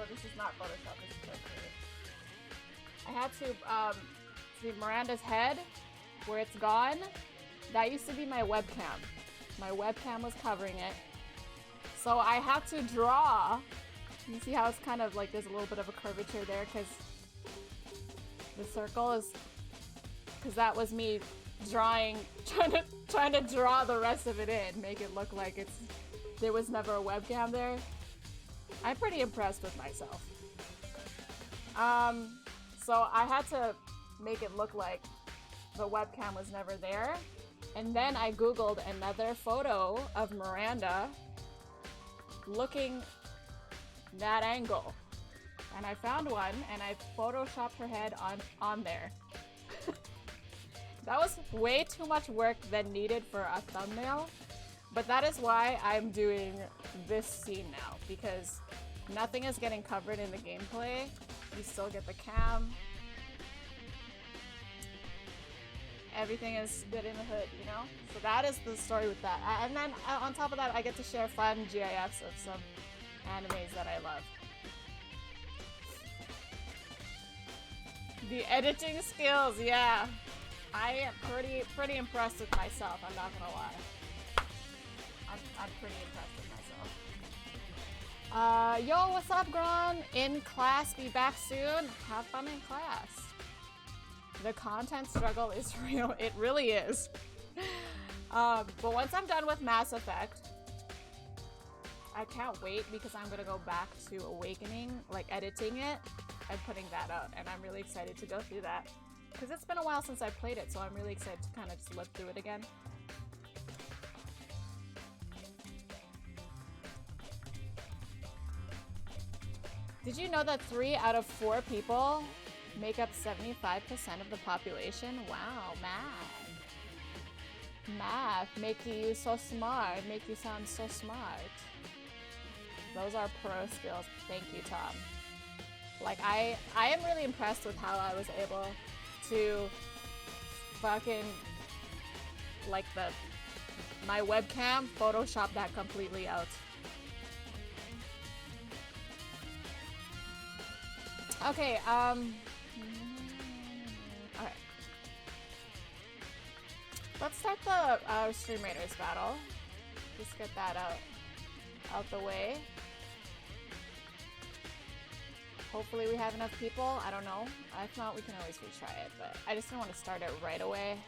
this is not Photoshop, this is Procreate. I had to, see Miranda's head, where it's gone. That used to be my webcam. My webcam was covering it. So I had to draw. You see how it's kind of like there's a little bit of a curvature there because the circle is, because that was me drawing, trying to draw the rest of it in, make it look like there was never a webcam there. I'm pretty impressed with myself. So I had to make it look like the webcam was never there. And then I Googled another photo of Miranda looking that angle. And I found one and I photoshopped her head on there. That was way too much work than needed for a thumbnail. But that is why I'm doing this scene now, because nothing is getting covered in the gameplay. You still get the cam. Everything is good in the hood, you know? So that is the story with that. And then on top of that, I get to share fun GIFs of some animes that I love. The editing skills, yeah. I am pretty impressed with myself, I'm not gonna lie. I'm pretty impressed with myself. Yo, what's up, Gron? In class, be back soon. Have fun in class. The content struggle is real. It really is. But once I'm done with Mass Effect, I can't wait because I'm gonna go back to Awakening, like editing it and putting that out. And I'm really excited to go through that. Because it's been a while since I played it, so I'm really excited to kind of just live through it again. Did you know that 3 out of 4 people make up 75% of the population? Wow, math. Math, make you so smart, make you sound so smart. Those are pro skills. Thank you, Tom. Like, I am really impressed with how I was able to fucking, like, my webcam, Photoshop that completely out. Okay, alright. Let's start the Stream Raiders battle. Just get that out the way. Hopefully we have enough people. I don't know. If not, we can always retry it, but I just don't want to start it right away.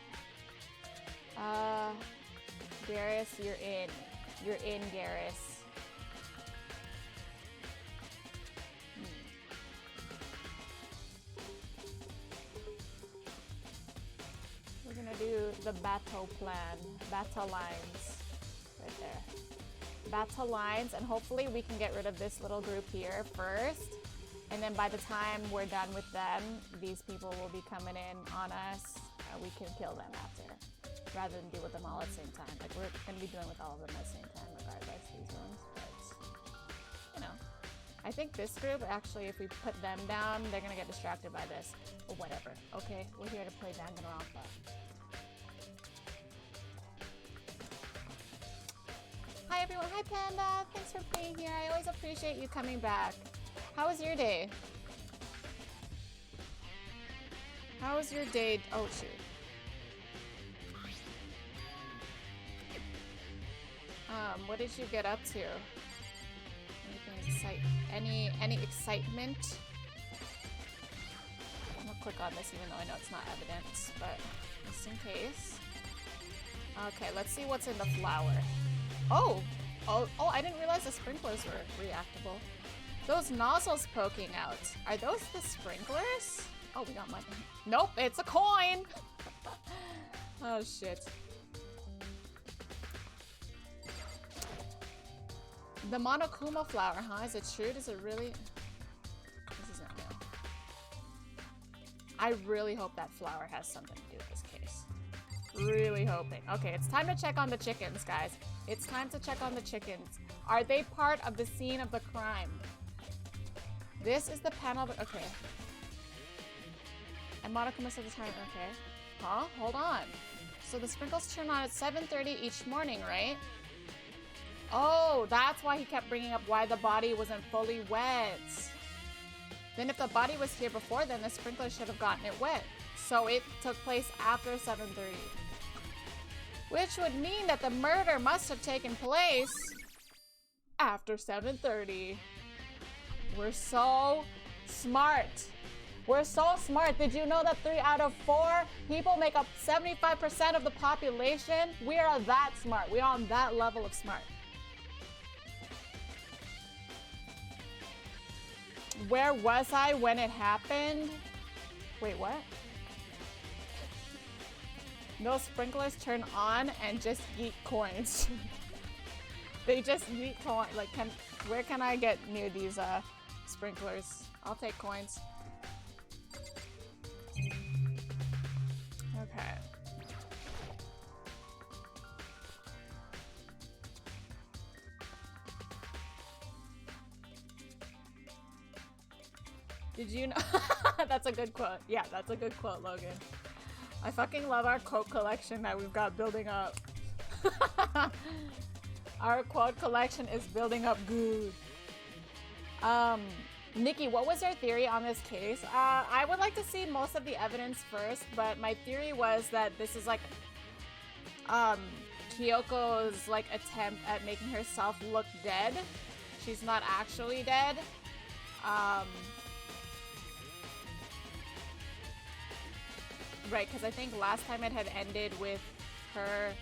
Garrus, you're in. You're in, Garrus. We're gonna do the battle plan. Battle lines. Right there. Battle lines, and hopefully we can get rid of this little group here first. And then by the time we're done with them, these people will be coming in on us. We can kill them after, rather than deal with them all at the same time. Like, we're going to be dealing with all of them at the same time, regardless, these ones. But, you know, I think this group, actually, if we put them down, they're going to get distracted by this. But whatever. Okay, we're here to play Danganronpa. Hi, everyone. Hi, Panda. Thanks for being here. I always appreciate you coming back. How was your day? How was your day? Oh, shoot. What did you get up to? Any excitement? I'm gonna click on this even though I know it's not evidence, but just in case. Okay, let's see what's in the flower. Oh, I didn't realize the sprinklers were reactable. Those nozzles poking out. Are those the sprinklers? Oh, we got money. Nope, it's a coin! Oh, shit. The Monokuma flower, huh? Is it true? Does it really? This is not new. I really hope that flower has something to do with this case. Really hoping. Okay, it's time to check on the chickens, guys. It's time to check on the chickens. Are they part of the scene of the crime? This is the panel. Okay. And Monokuma said the time. Okay. Huh? Hold on. So the sprinkles turn on at 7:30 each morning, right? Oh, that's why he kept bringing up why the body wasn't fully wet. Then if the body was here before, then the sprinkler should have gotten it wet. So it took place after 7:30. Which would mean that the murder must have taken place after 7:30. We're so smart. We're so smart. Did you know that 3 out of 4 people make up 75% of the population? We are that smart. We are on that level of smart. Where was I when it happened? Wait, what? No sprinklers turn on and just eat coins. They just eat coins. Like, where can I get near these sprinklers? I'll take coins. Okay. Did you know? That's a good quote. Yeah, that's a good quote, Logan. I fucking love our quote collection that we've got building up. Our quote collection is building up good. Nikki, what was your theory on this case? I would like to see most of the evidence first, but my theory was that this is like Kyoko's like attempt at making herself look dead. She's not actually dead. Right, because I think last time it had ended with her.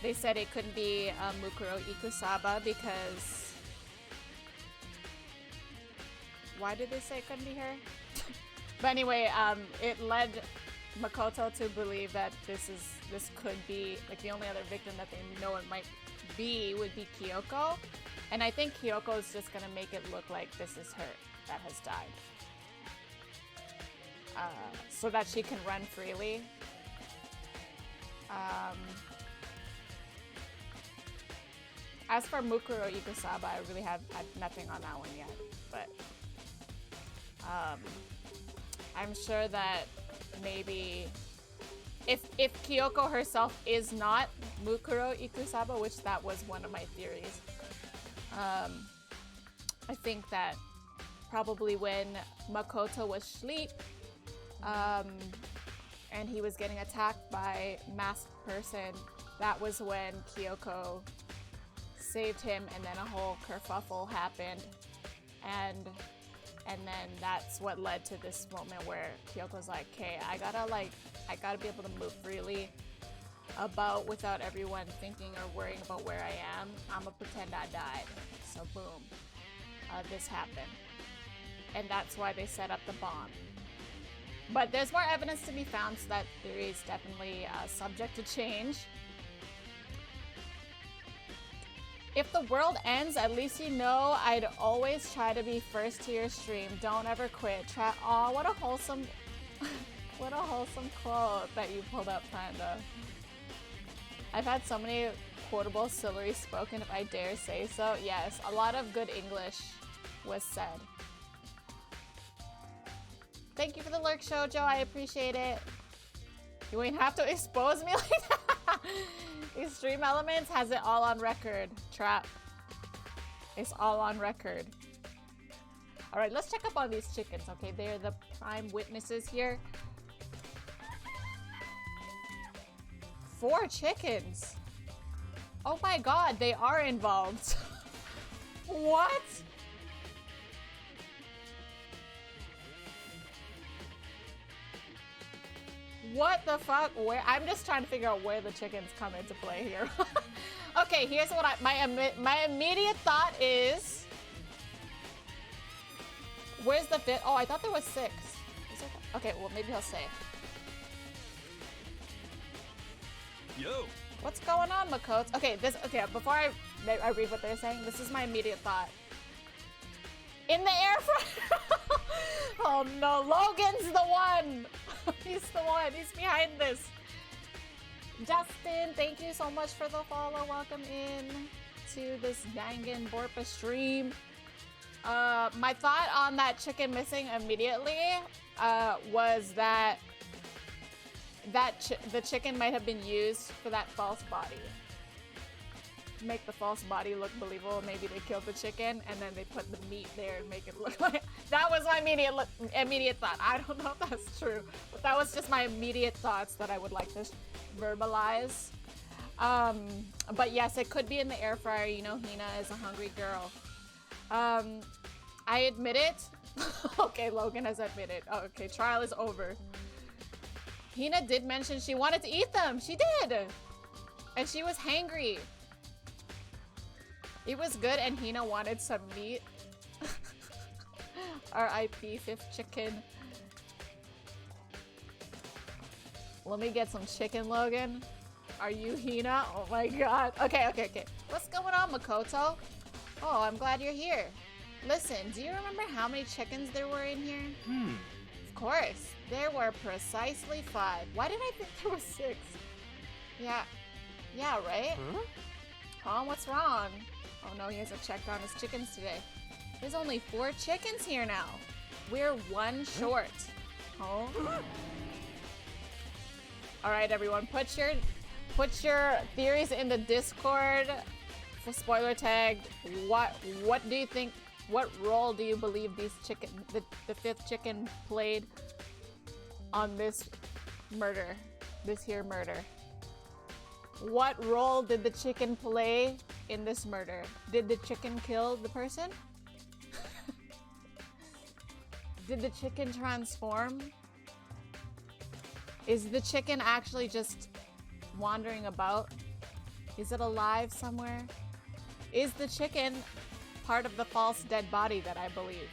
They said it couldn't be Mukuro Ikusaba because. Why did they say it couldn't be her? But anyway, it led Makoto to believe that this could be like the only other victim that they know it might be would be Kyoko, and I think Kyoko is just gonna make it look like this is her that has died. So that she can run freely. As for Mukuro Ikusaba, I really have nothing on that one yet, but I'm sure that maybe if Kyoko herself is not Mukuro Ikusaba, which that was one of my theories, I think that probably when Makoto was asleep, and he was getting attacked by masked person, that was when Kyoko saved him, and then a whole kerfuffle happened, and then that's what led to this moment where Kyoko's like, okay, I gotta be able to move freely about without everyone thinking or worrying about where I am. I'ma pretend I died. So boom, this happened, and that's why they set up the bomb. But there's more evidence to be found, so that theory is definitely subject to change. If the world ends, at least you know I'd always try to be first to your stream. Don't ever quit. Aw, what a wholesome, what a wholesome quote that you pulled up, Panda. I've had so many quotable Sillery spoken, if I dare say so. Yes, a lot of good English was said. Thank you for the lurk, Shoujo. I appreciate it. You ain't have to expose me like that. Extreme Elements has it all on record. Trap. It's all on record. Alright, let's check up on these chickens, okay? They're the prime witnesses here. 4 chickens. Oh my god, they are involved. What? What the fuck? Where? I'm just trying to figure out where the chickens come into play here. Okay, here's what my immediate thought is. Where's the 5th? Oh, I thought there was 6. Okay, well maybe he'll say. Yo. What's going on, Makoto? Okay, before I read what they're saying, this is my immediate thought. In the air fryer. Oh no, Logan's the one. He's the one. He's behind this. Justin, thank you so much for the follow. Welcome in to this Danganronpa stream. My thought on that chicken missing immediately was that the chicken might have been used for that false body. To make the false body look believable. Maybe they killed the chicken and then they put the meat there and make it look like That was my immediate thought. I don't know if that's true, but that was just my immediate thoughts that I would like to verbalize. But yes, it could be in the air fryer. You know, Hina is a hungry girl. I admit it. Okay, Logan has admitted. Oh, okay, trial is over. Hina did mention she wanted to eat them. She did. And she was hangry. It was good and Hina wanted some meat. R.I.P. fifth chicken. Let me get some chicken, Logan. Are you Hina? Oh my god. Okay. What's going on, Makoto? Oh, I'm glad you're here. Listen, do you remember how many chickens there were in here? Of course. There were precisely 5. Why did I think there were 6? Yeah, right? Oh, what's wrong? Oh no, he hasn't checked on his chickens today. There's only 4 chickens here now. We're 1 short. Oh. Alright, everyone, put your theories in the Discord for spoiler tag. What do you think? What role do you believe these the 5th chicken played on this murder? This here murder. What role did the chicken play in this murder? Did the chicken kill the person? Did the chicken transform? Is the chicken actually just wandering about? Is it alive somewhere? Is the chicken part of the false dead body that I believe?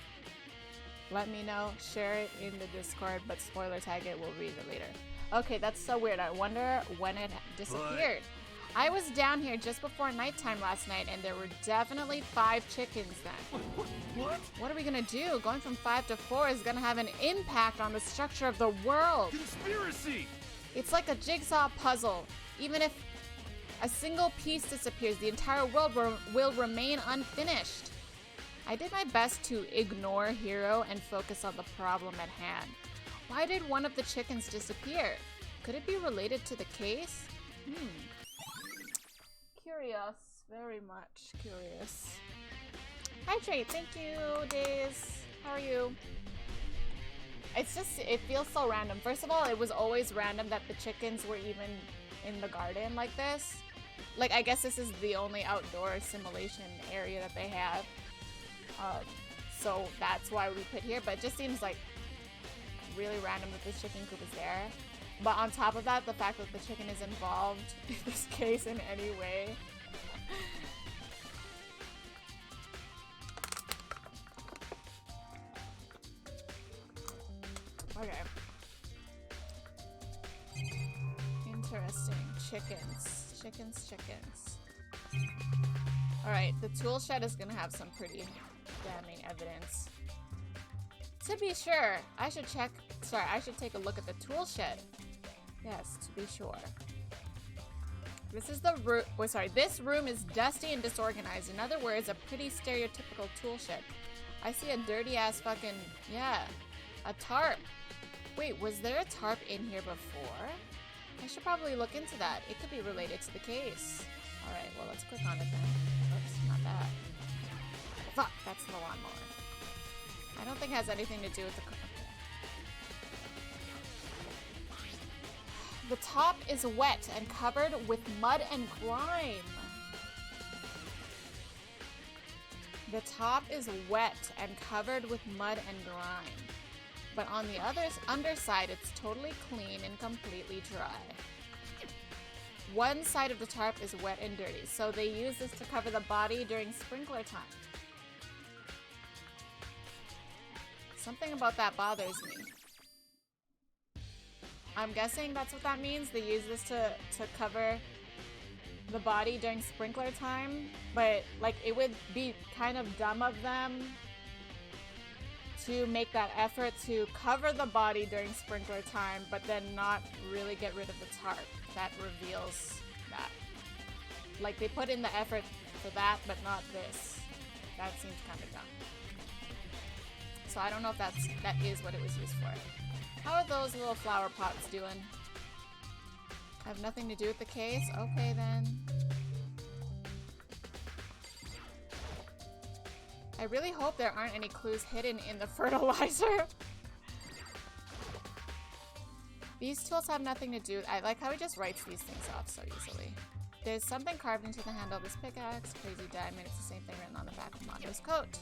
Let me know. Share it in the Discord, but spoiler tag it. We'll read it later. Okay, that's so weird. I wonder when it disappeared. I was down here just before nighttime last night, and there were definitely 5 chickens then. What? What are we gonna do? Going from 5 to 4 is gonna have an impact on the structure of the world. Conspiracy! It's like a jigsaw puzzle. Even if a single piece disappears, the entire world will remain unfinished. I did my best to ignore Hiro and focus on the problem at hand. Why did one of the chickens disappear? Could it be related to the case? Curious. Very much curious. Hi, Trey. Thank you, Days. How are you? It's just, it feels so random. First of all, it was always random that the chickens were even in the garden like this. Like, I guess this is the only outdoor simulation area that they have. So that's why we put here, but it just seems like really random that this chicken coop is there. But on top of that, the fact that the chicken is involved in this case in any way. Okay. Interesting. Chickens. Alright, the tool shed is gonna have some pretty damning evidence. To be sure, I should take a look at the tool shed. Yes, to be sure. This is the room. This room is dusty and disorganized. In other words, a pretty stereotypical tool shed. I see a dirty ass fucking, yeah, a tarp. Wait, was there a tarp in here before? I should probably look into that. It could be related to the case. Alright, well, let's click on it then. Oops, not that. Fuck, that's the lawnmower. I don't think it has anything to do with the... Okay. The top is wet and covered with mud and grime. The top is wet and covered with mud and grime. But on the underside, it's totally clean and completely dry. One side of the tarp is wet and dirty, so they use this to cover the body during sprinkler time. Something about that bothers me. I'm guessing that's what that means. They use this to cover the body during sprinkler time, but like it would be kind of dumb of them to make that effort to cover the body during sprinkler time, but then not really get rid of the tarp. That reveals that. Like they put in the effort for that, but not this. That seems kind of dumb. So I don't know if that is what it was used for. How are those little flower pots doing? Have nothing to do with the case? Okay then. I really hope there aren't any clues hidden in the fertilizer. These tools have nothing to do. I like how he just writes these things off so easily. There's something carved into the handle of this pickaxe. Crazy diamond. It's the same thing written on the back of Mondo's coat.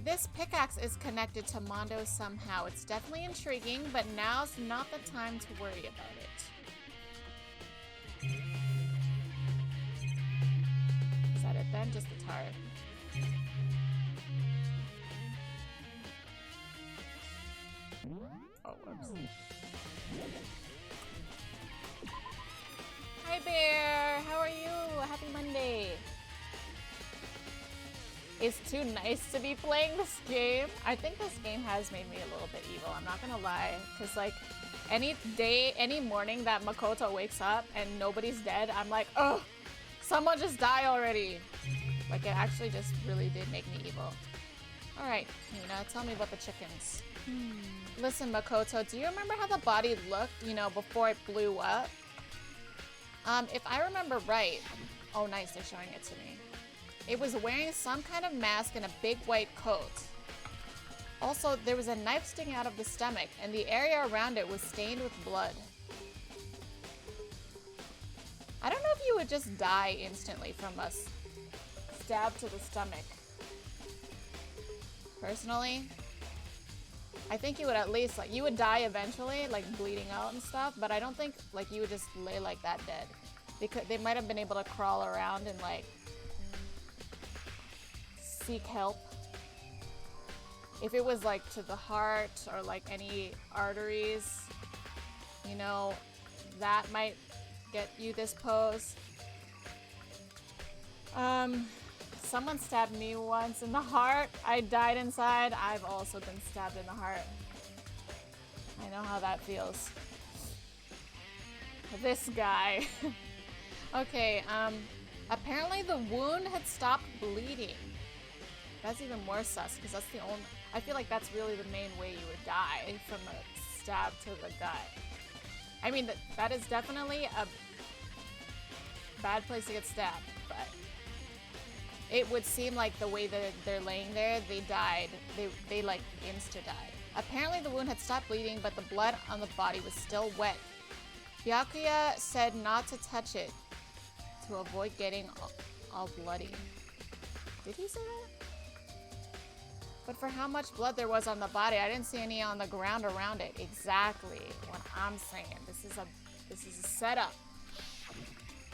This pickaxe is connected to Mondo somehow. It's definitely intriguing, but now's not the time to worry about it. Is that it then? Just the tart. Oh, whoops. Hi, Bear! How are you? Happy Monday! It's too nice to be playing this game. I think this game has made me a little bit evil, I'm not gonna lie. Because, like, any day, any morning that Makoto wakes up and nobody's dead, I'm like, ugh! Someone just die already! Like, it actually just really did make me evil. Alright, Nina, tell me about the chickens. Listen, Makoto, do you remember how the body looked, you know, before it blew up? If I remember right... Oh, nice, they're showing it to me. It was wearing some kind of mask and a big white coat. Also, there was a knife sticking out of the stomach, and the area around it was stained with blood. I don't know if you would just die instantly from a stab to the stomach. Personally, I think you would at least, like, you would die eventually, like, bleeding out and stuff, but I don't think, like, you would just lay like that dead. They might have been able to crawl around and, like, seek help. If it was, like, to the heart or, like, any arteries, you know, that might get you this pose. Someone stabbed me once in the heart. I died inside. I've also been stabbed in the heart. I know how that feels. This guy. Okay, apparently the wound had stopped bleeding. That's even more sus, because that's the only... I feel like that's really the main way you would die, from a stab to the gut. I mean, that is definitely a bad place to get stabbed, but... It would seem like the way that they're laying there, they died. They like, insta-died. Apparently the wound had stopped bleeding, but the blood on the body was still wet. Byakuya said not to touch it to avoid getting all bloody. Did he say that? But for how much blood there was on the body, I didn't see any on the ground around it. Exactly what I'm saying. This is a setup.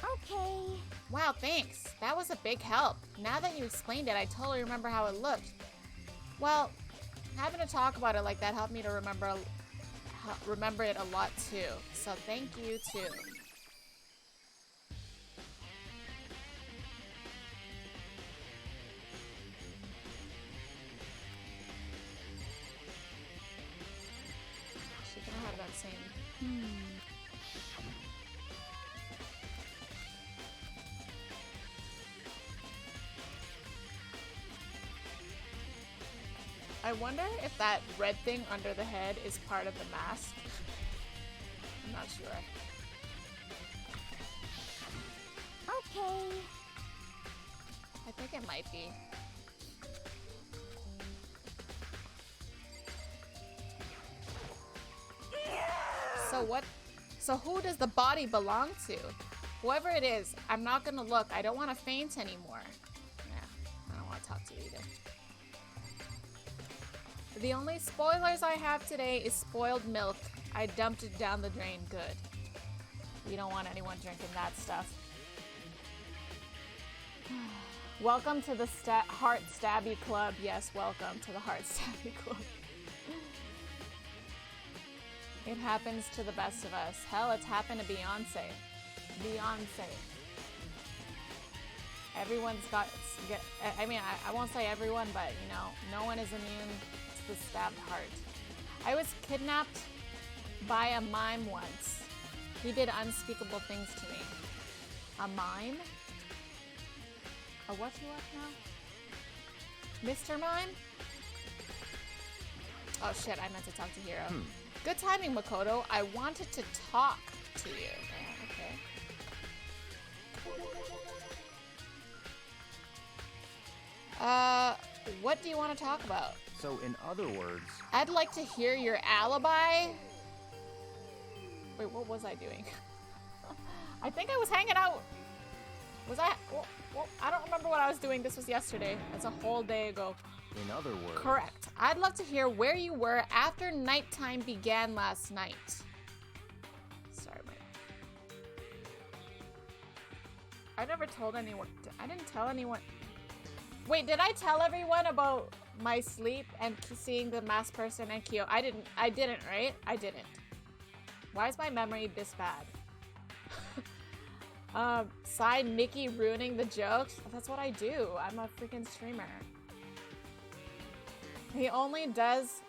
Okay. Wow, thanks. That was a big help. Now that you explained it, I totally remember how it looked. Well, having to talk about it like that helped me to remember it a lot too. So thank you too. She's gonna have that same. I wonder if that red thing under the head is part of the mask. I'm not sure. Okay. I think it might be. So what? So who does the body belong to? Whoever it is, I'm not gonna look. I don't want to faint anymore. Yeah, I don't want to talk to you either. The only spoilers I have today is spoiled milk. I dumped it down the drain. Good. We don't want anyone drinking that stuff. Welcome to the Heart Stabby Club. Yes, welcome to the Heart Stabby Club. It happens to the best of us. Hell, it's happened to Beyonce. Beyonce. Everyone's got... I mean, I won't say everyone, but, you know, no one is immune to the stabbed heart. I was kidnapped by a mime once. He did unspeakable things to me. A mime? A what you want now? Mr. Mime? Oh shit, I meant to talk to Hiro. Good timing, Makoto. I wanted to talk to you. Yeah, okay. What do you want to talk about? So, in other words, I'd like to hear your alibi. Wait, what was I doing? I think I was hanging out. Was I? Well, I don't remember what I was doing. This was yesterday. It's a whole day ago. in other words, Correct. I'd love to hear where you were after nighttime began last night. Sorry, I never told anyone. I didn't tell anyone. Wait, did I tell everyone about my sleep and seeing the masked person and Kyo? I didn't, right? I didn't. Why is my memory this bad? Side Mickey ruining the jokes? That's what I do. I'm a freaking streamer. He only does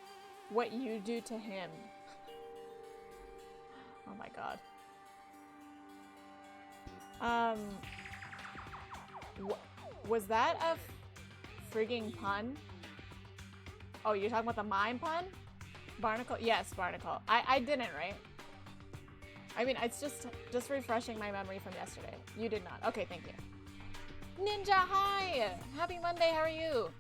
what you do to him. Oh my god. Was that a frigging pun? Oh, you're talking about the mime pun? Barnacle? Yes, Barnacle. I didn't, right? I mean, it's just refreshing my memory from yesterday. You did not. Okay, thank you. Ninja, hi! Happy Monday, how are you?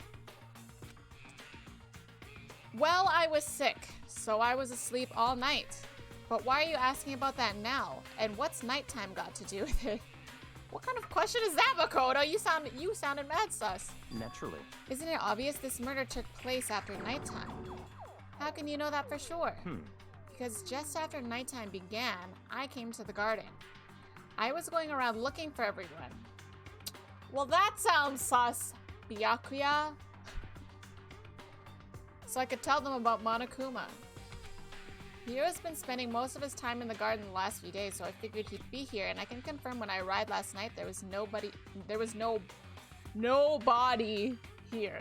Well, I was sick, so I was asleep all night. But why are you asking about that now? And what's nighttime got to do with it? What kind of question is that, Makoto? You sounded mad sus. naturally. Isn't it obvious this murder took place after nighttime? How can you know that for sure? Because just after nighttime began, I came to the garden. I was going around looking for everyone. Well, that sounds sus, Byakuya. So I could tell them about Monokuma. Hiro's been spending most of his time in the garden the last few days, so I figured he'd be here, and I can confirm when I arrived last night there was nobody here.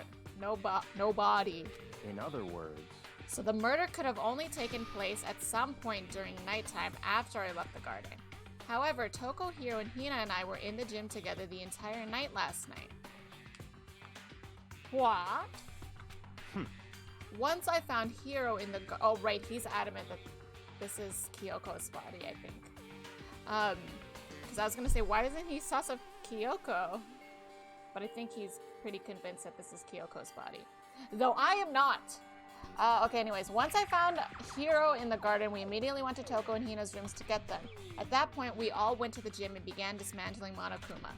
Nobody. In other words, So the murder could have only taken place at some point during nighttime after I left the garden. However, Toko, Hiro, and Hina and I were in the gym together the entire night last night. What? Once I found Hiro in the oh right, he's adamant that this is Kyoko's body, I think. Because I was gonna say, why isn't he sus of Kyoko? But I think he's pretty convinced that this is Kyoko's body. Though I am not. Okay, anyways, once I found Hiro in the garden, we immediately went to Toko and Hina's rooms to get them. At that point, we all went to the gym and began dismantling Monokuma.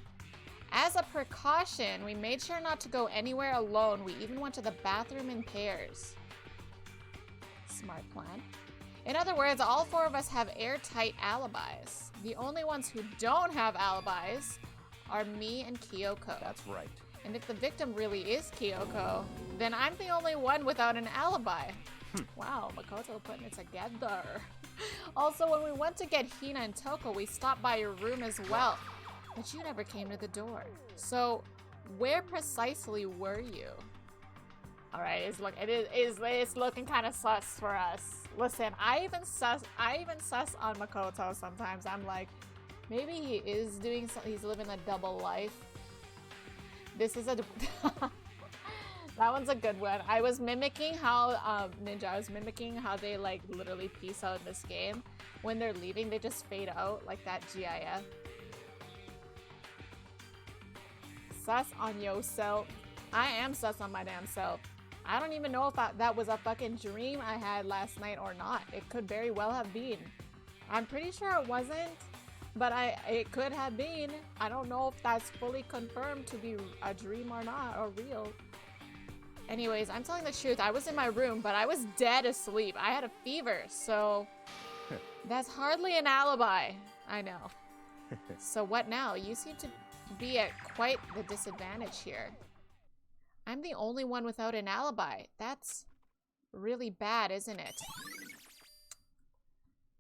As a precaution, we made sure not to go anywhere alone. We even went to the bathroom in pairs. Smart plan. In other words, all four of us have airtight alibis. The only ones who don't have alibis are me and Kyoko. that's right. And if the victim really is Kyoko, then I'm the only one without an alibi. Wow, Makoto putting it together. Also, when we went to get Hina and Toko, we stopped by your room as well. But you never came to the door. So, where precisely were you? Alright, it's looking kind of sus for us. Listen, I even sus on Makoto sometimes. I'm like, maybe he is doing something, he's living a double life. This is a that one's a good one. I was mimicking how I was mimicking how they like literally peace out in this game. When they're leaving, they just fade out like that GIF. Sus on yourself. I am sus on my damn self. I don't even know if that was a fucking dream I had last night or not. It could very well have been. I'm pretty sure it wasn't, but it could have been. I don't know if that's fully confirmed to be a dream or not, or real. Anyways, I'm telling the truth. I was in my room, but I was dead asleep. I had a fever, so that's hardly an alibi. I know. So what now? You seem to be at quite the disadvantage here. I'm the only one without an alibi. That's really bad, isn't it?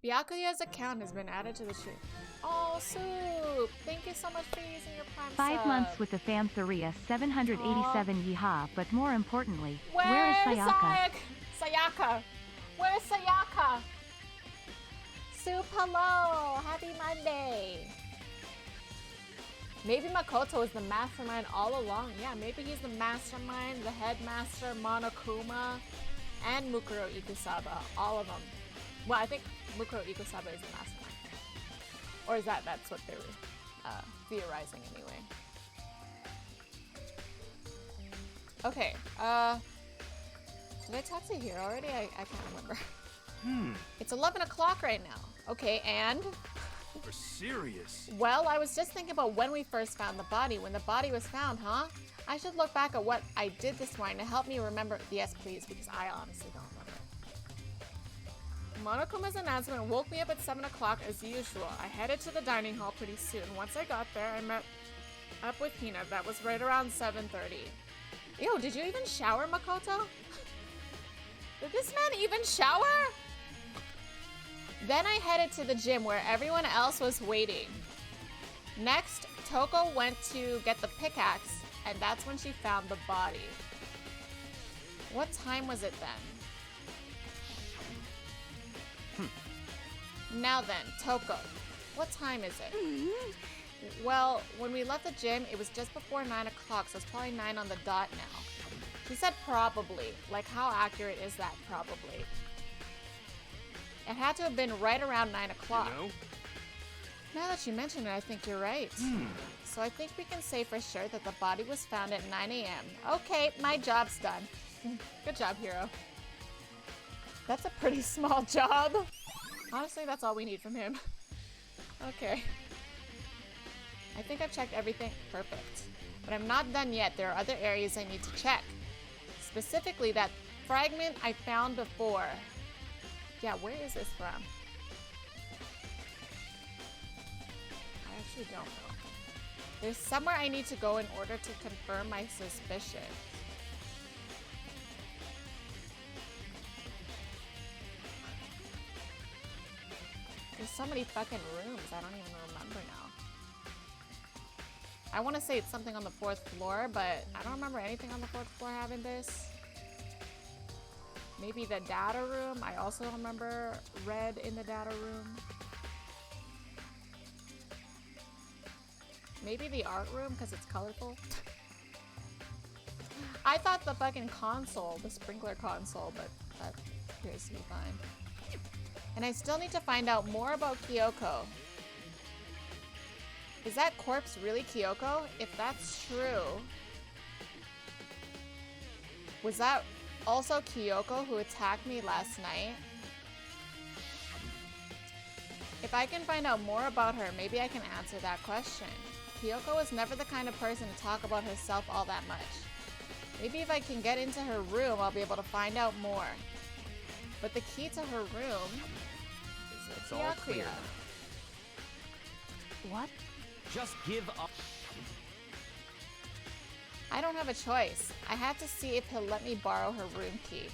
Byakuya's account has been added to the stream. Oh, Soup! Thank you so much for using your Prime 5 sub. months with the Famtheria 787 yeehaw, but more importantly, Where's where is Sayaka? Sayaka? Where's Sayaka? Soup, hello! Happy Monday! Maybe Makoto is the mastermind all along. Yeah, maybe he's the mastermind, the headmaster, Monokuma, and Mukuro Ikusaba. All of them. Well, I think Mukuro Ikusaba is the mastermind. Or is that's what they were theorizing anyway. Okay, did I talk to Hero already? I can't remember. It's 11 o'clock right now. Okay, and? We're serious. Well, I was just thinking about when we first found the body. When the body was found, huh? I should look back at what I did this morning to help me remember. Yes, please, because I honestly don't remember. Monokuma's announcement woke me up at 7 o'clock as usual. I headed to the dining hall pretty soon. Once I got there, I met up with Hina. That was right around 7:30. Ew, did you even shower, Makoto? Did this man even shower? Then I headed to the gym where everyone else was waiting. Next, Toko went to get the pickaxe, and that's when she found the body. What time was it then? Now then, Toko, what time is it? Well, when we left the gym, it was just before 9 o'clock, so it's probably 9 on the dot now. She said probably. Like, how accurate is that, probably? It had to have been right around 9 o'clock. You know? Now that you mention it, I think you're right. So I think we can say for sure that the body was found at 9 a.m. Okay, my job's done. Good job, Hero. That's a pretty small job. Honestly, that's all we need from him. Okay. I think I've checked everything. Perfect. But I'm not done yet. There are other areas I need to check. Specifically, that fragment I found before. Yeah, where is this from? I actually don't know. There's somewhere I need to go in order to confirm my suspicion. There's so many fucking rooms, I don't even remember now. I want to say it's something on the 4th floor, but I don't remember anything on the 4th floor having this. Maybe the data room. I also remember red in the data room. Maybe the art room because it's colorful. I thought the fucking console, the sprinkler console, but that appears to be fine. And I still need to find out more about Kyoko. Is that corpse really Kyoko? If that's true, was that also Kyoko who attacked me last night? If I can find out more about her, maybe I can answer that question. Kyoko was never the kind of person to talk about herself all that much. Maybe if I can get into her room, I'll be able to find out more. But the key to her room is It's all clear. What? Just give up. I don't have a choice. I have to see if he'll let me borrow her room key.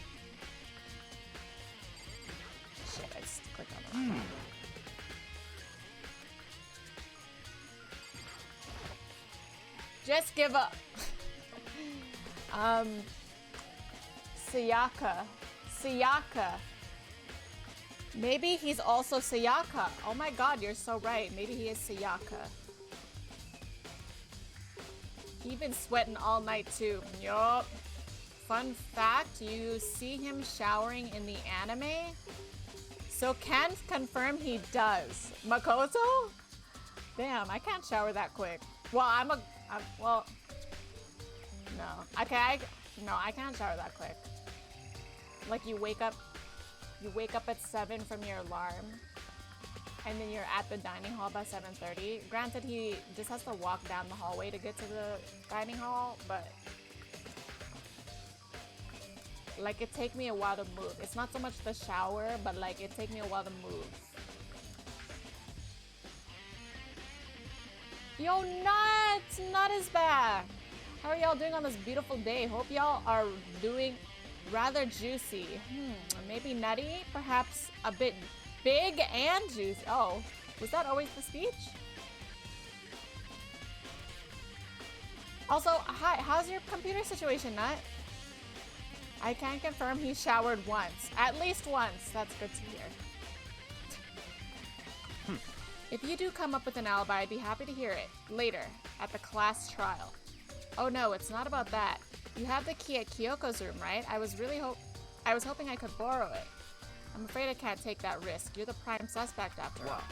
Shit, I just clicked on the wrong. Just give up. Sayaka. Maybe he's also Sayaka. Oh my god, you're so right. Maybe he is Sayaka. He been sweating all night too. Yup. Fun fact, you see him showering in the anime? So can confirm he does. Makoto? Damn, I can't shower that quick. Well, well, no. Okay, no, I can't shower that quick. Like you wake up at 7 from your alarm, and then you're at the dining hall by 7:30. Granted, he just has to walk down the hallway to get to the dining hall, but like it take me a while to move. It's not so much the shower, but like it take me a while to move. Yo, Nuts! Nut is back! How are y'all doing on this beautiful day? Hope y'all are doing rather juicy. Maybe nutty? Perhaps a bit big and juicy. Oh, was that always the speech? Also, hi, how's your computer situation, Nut? I can confirm he showered once. At least once. That's good to hear. If you do come up with an alibi, I'd be happy to hear it. Later, at the class trial. Oh no, it's not about that. You have the key at Kyoko's room, right? I was hoping I could borrow it. I'm afraid I can't take that risk. You're the prime suspect after all.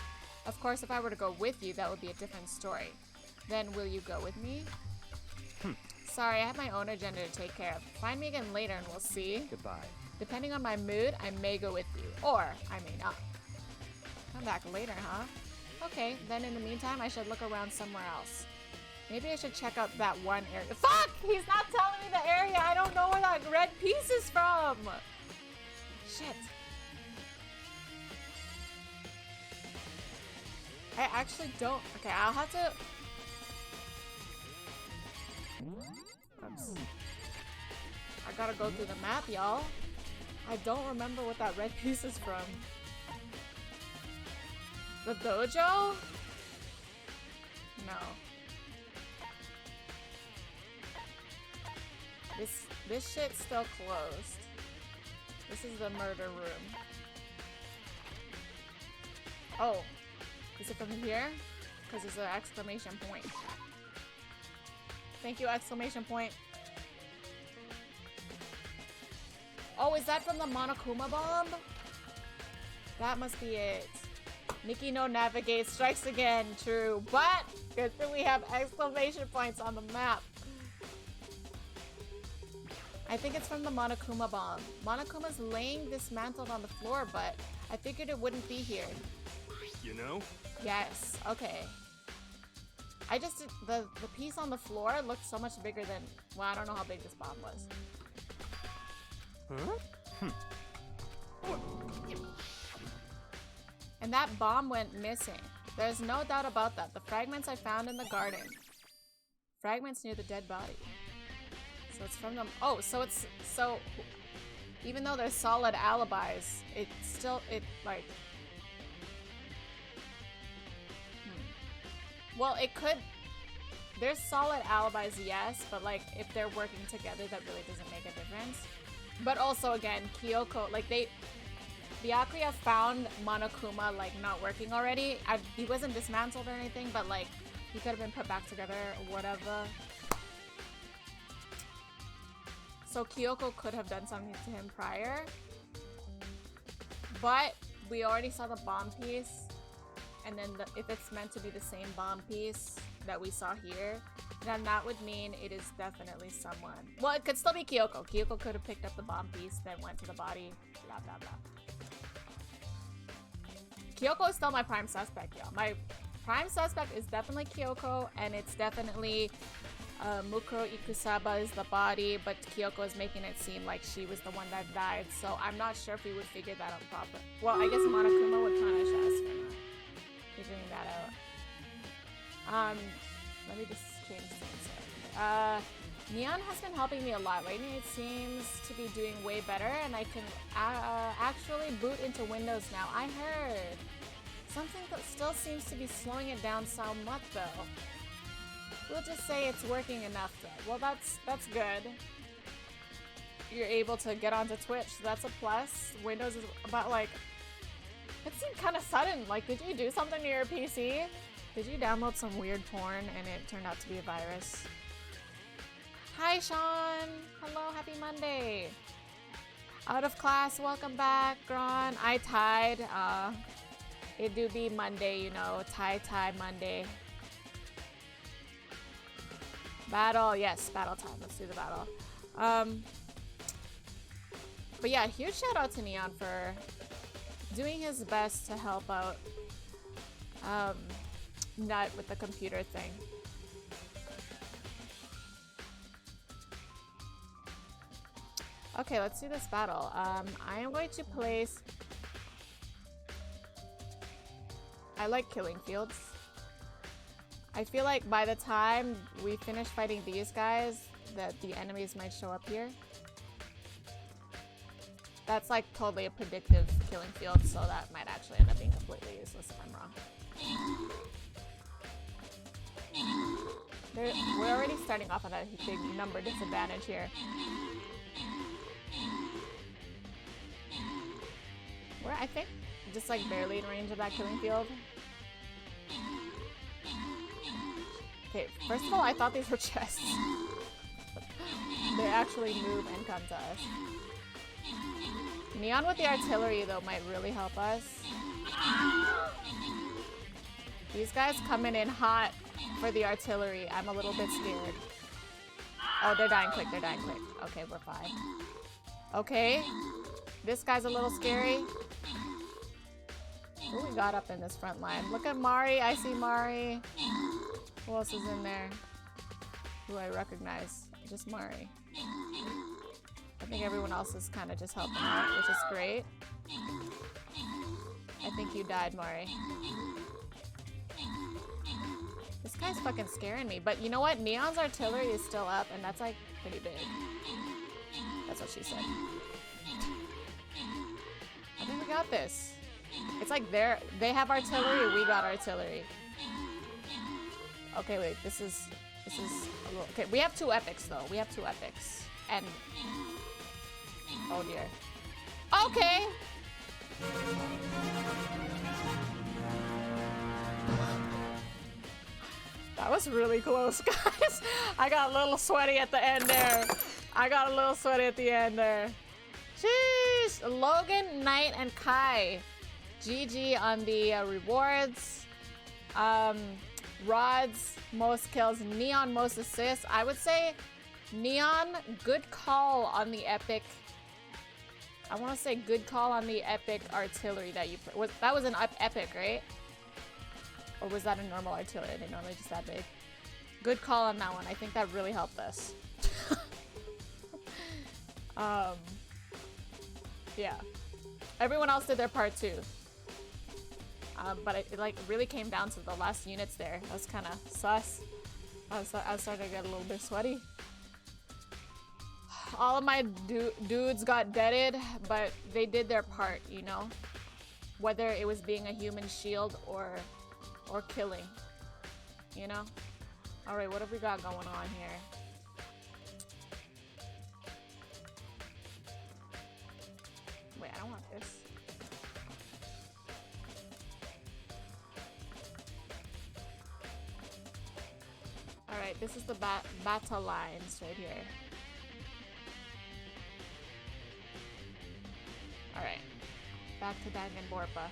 Of course, if I were to go with you, that would be a different story. Then will you go with me? Sorry, I have my own agenda to take care of. Find me again later and we'll see. Goodbye. Depending on my mood, I may go with you. Or I may not. Come back later, huh? Okay, then in the meantime, I should look around somewhere else. Maybe I should check out that one area. Fuck! He's not telling me the area! I don't know where that red piece is from! Shit. I actually don't... Okay, I'll have to... Oops. I gotta go through the map, y'all. I don't remember what that red piece is from. The dojo? No. This shit's still closed. This is the murder room. Oh. Is it from here? Because it's an exclamation point. Thank you, exclamation point. Oh, is that from the Monokuma bomb? That must be it. Nikki no navigate strikes again. True. But good thing we have exclamation points on the map. I think it's from the Monokuma bomb. Monokuma's laying dismantled on the floor, but I figured it wouldn't be here. You know? Yes. Okay. I just did, the piece on the floor looked so much bigger than, well, I don't know how big this bomb was. Huh? And that bomb went missing. There's no doubt about that. The fragments I found in the garden. Fragments near the dead body. So it's from them. Oh, so it's, so even though there's solid alibis, it still, like, well, it could, there's solid alibis, yes, but like if they're working together, that really doesn't make a difference. But also again, Kyoko, like Byakuya found Monokuma like not working already. He wasn't dismantled or anything, but like he could have been put back together or whatever. So Kyoko could have done something to him prior. But we already saw the bomb piece. And then if it's meant to be the same bomb piece that we saw here, then that would mean it is definitely someone. Well, it could still be Kyoko. Kyoko could have picked up the bomb piece, then went to the body, blah, blah, blah. Kyoko is still my prime suspect, y'all. My prime suspect is definitely Kyoko, and it's definitely Mukuro Ikusaba is the body, but Kyoko is making it seem like she was the one that died, so I'm not sure if we would figure that out properly. Well, I guess Monokuma would punish us for not figuring that out. Let me just change things. Neon has been helping me a lot. Lately it seems to be doing way better, and I can actually boot into Windows now. I heard. Something that still seems to be slowing it down somewhat, though. We'll just say it's working enough, though. Well, that's good. You're able to get onto Twitch, so that's a plus. Windows is about, like... It seemed kind of sudden. Like, did you do something to your PC? Did you download some weird porn and it turned out to be a virus? Hi, Sean! Hello, happy Monday! Out of class, welcome back, Gron. I tied. It do be Monday, you know. Tie Monday. Battle, yes, battle time. Let's do the battle. But yeah, huge shout out to Neon for doing his best to help out Nut with the computer thing. Okay, let's do this battle. I am going to place... I like killing fields. I feel like by the time we finish fighting these guys, that the enemies might show up here. That's like totally a predictive killing field, so that might actually end up being completely useless if I'm wrong. We're already starting off on a big number disadvantage here. We're, I think, just like barely in range of that killing field. Okay, first of all, I thought these were chests. They actually move and come to us. Neon with the artillery, though, might really help us. These guys coming in hot for the artillery. I'm a little bit scared. Oh, they're dying quick. They're dying quick. Okay, we're fine. Okay. This guy's a little scary. Who we got up in this front line? Look at Mari. I see Mari. Who else is in there? Who I recognize? Just Mari. I think everyone else is kind of just helping out, which is great. I think you died, Mari. This guy's fucking scaring me. But you know what? Neon's artillery is still up, and that's like pretty big. That's what she said. I think we got this. It's like they have artillery, we got artillery. Okay, wait, this is a little, okay, we have 2 epics though. We have 2 epics. And oh dear. Okay. That was really close, guys. I got a little sweaty at the end there. Jeez. Logan, Knight, and Kai. GG on the rewards. Rods, most kills. Neon, most assists. I would say Neon, good call on the epic. I want to say good call on the epic artillery that you put. That was an epic, right? Or was that a normal artillery? I didn't know, they're just that big. Good call on that one. I think that really helped us. Yeah. Everyone else did their part too. But it like really came down to the last units there. That was kind of sus. I was starting to get a little bit sweaty. All of my dudes got deaded, but they did their part, you know? Whether it was being a human shield or killing, you know? Alright, what have we got going on here? Wait, I don't want this. Alright, this is the battle lines right here. Alright, back to Danganronpa.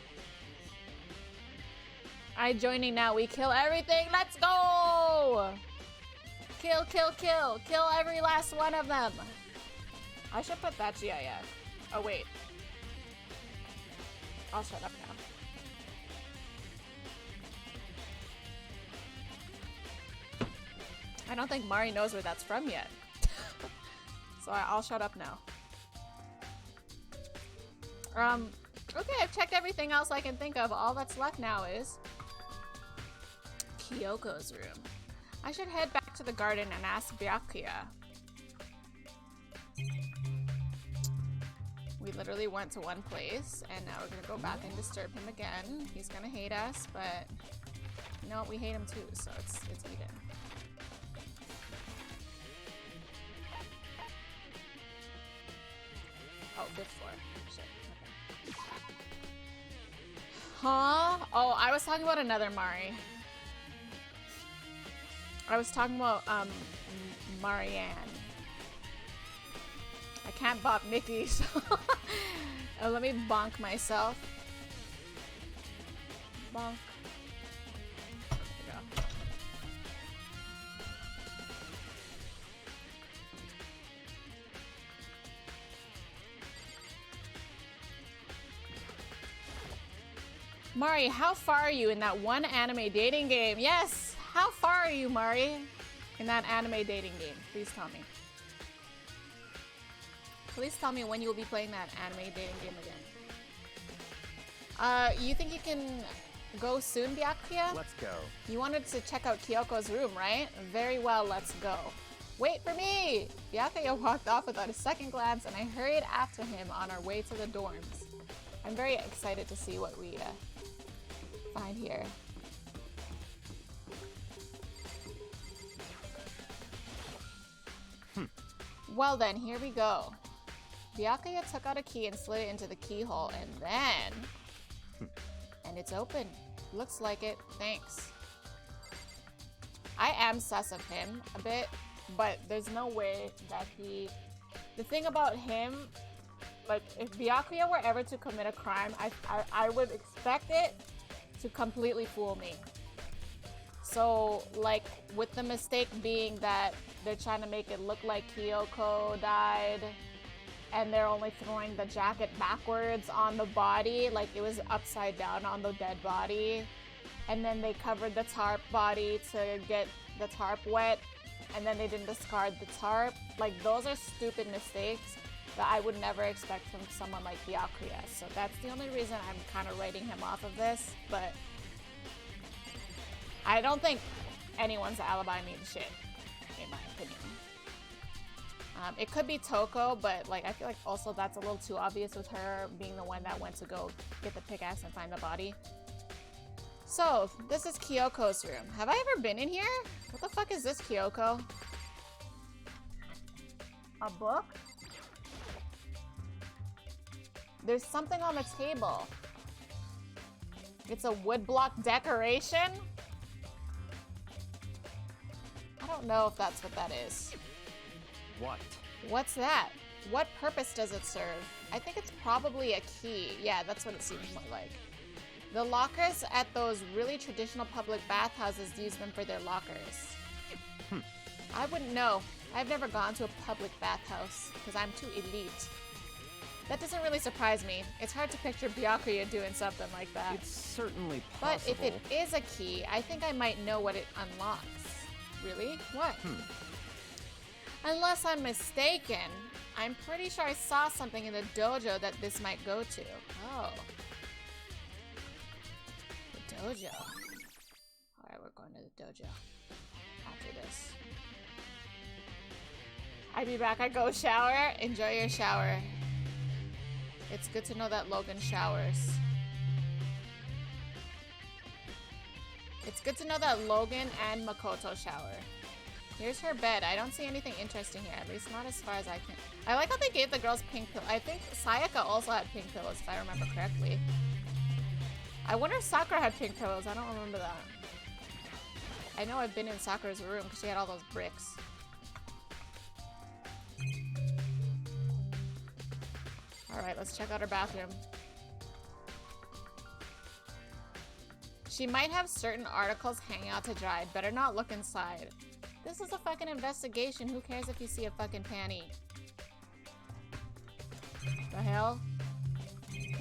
Alright, joining now. We kill everything. Let's go! Kill, kill, kill. Kill every last one of them. I should put that GIF. Oh, wait. I'll shut up now. I don't think Mari knows where that's from yet. So I'll shut up now. Okay, I've checked everything else I can think of. All that's left now is Kyoko's room. I should head back to the garden and ask Byakuya. We literally went to one place, and now we're gonna go back and disturb him again. He's gonna hate us, but no, we hate him too, so it's even. Oh, 5th floor. Shit. Okay. Huh? Oh, I was talking about another Mari. I was talking about Marianne. I can't bop Nikki, so let me bonk myself. Bonk. There we go. Mari, how far are you in that one anime dating game? Yes! How far are you, Mari, in that anime dating game? Please tell me. Please tell me when you will be playing that anime dating game again. You think you can go soon, Byakuya? Let's go. You wanted to check out Kyoko's room, right? Very well, let's go. Wait for me! Byakuya walked off without a second glance, and I hurried after him on our way to the dorms. I'm very excited to see what we find here. Well then, here we go. Byakuya took out a key and slid it into the keyhole, and then... and it's open. Looks like it. Thanks. I am sus of him a bit, but there's no way that he... The thing about him, like, if Byakuya were ever to commit a crime, I would expect it to completely fool me. So, like, with the mistake being that they're trying to make it look like Kyoko died, and they're only throwing the jacket backwards on the body, like it was upside down on the dead body. And then they covered the tarp body to get the tarp wet, and then they didn't discard the tarp. Like, those are stupid mistakes that I would never expect from someone like Byakuya. So that's the only reason I'm kind of writing him off of this, but I don't think anyone's alibi means shit, in my opinion. It could be Toko, but like I feel like also that's a little too obvious with her being the one that went to go get the pickaxe and find the body. So, this is Kyoko's room. Have I ever been in here? What the fuck is this, Kyoko? A book? There's something on the table. It's a woodblock decoration? I don't know if that's what that is. What? What's that? What purpose does it serve? I think it's probably a key. Yeah, that's what it seems more like. The lockers at those really traditional public bathhouses use them for their lockers. I wouldn't know. I've never gone to a public bathhouse because I'm too elite. That doesn't really surprise me. It's hard to picture Byakuya doing something like that. It's certainly But possible. if it is a key, I think I might know what it unlocks. Really? What? Unless I'm mistaken, I'm pretty sure I saw something in the dojo that this might go to. Oh. The dojo. Alright, we're going to the dojo after this. I'll be back. I go shower. Enjoy your shower. It's good to know that Logan showers. It's good to know that Logan and Makoto shower. Here's her bed. I don't see anything interesting here, at least not as far as I can. I like how they gave the girls pink pillows. I think Sayaka also had pink pillows, if I remember correctly. I wonder if Sakura had pink pillows. I don't remember that. I know I've been in Sakura's room because she had all those bricks. Alright, let's check out her bathroom. She might have certain articles hanging out to dry. Better not look inside. This is a fucking investigation. Who cares if you see a fucking panty? The hell?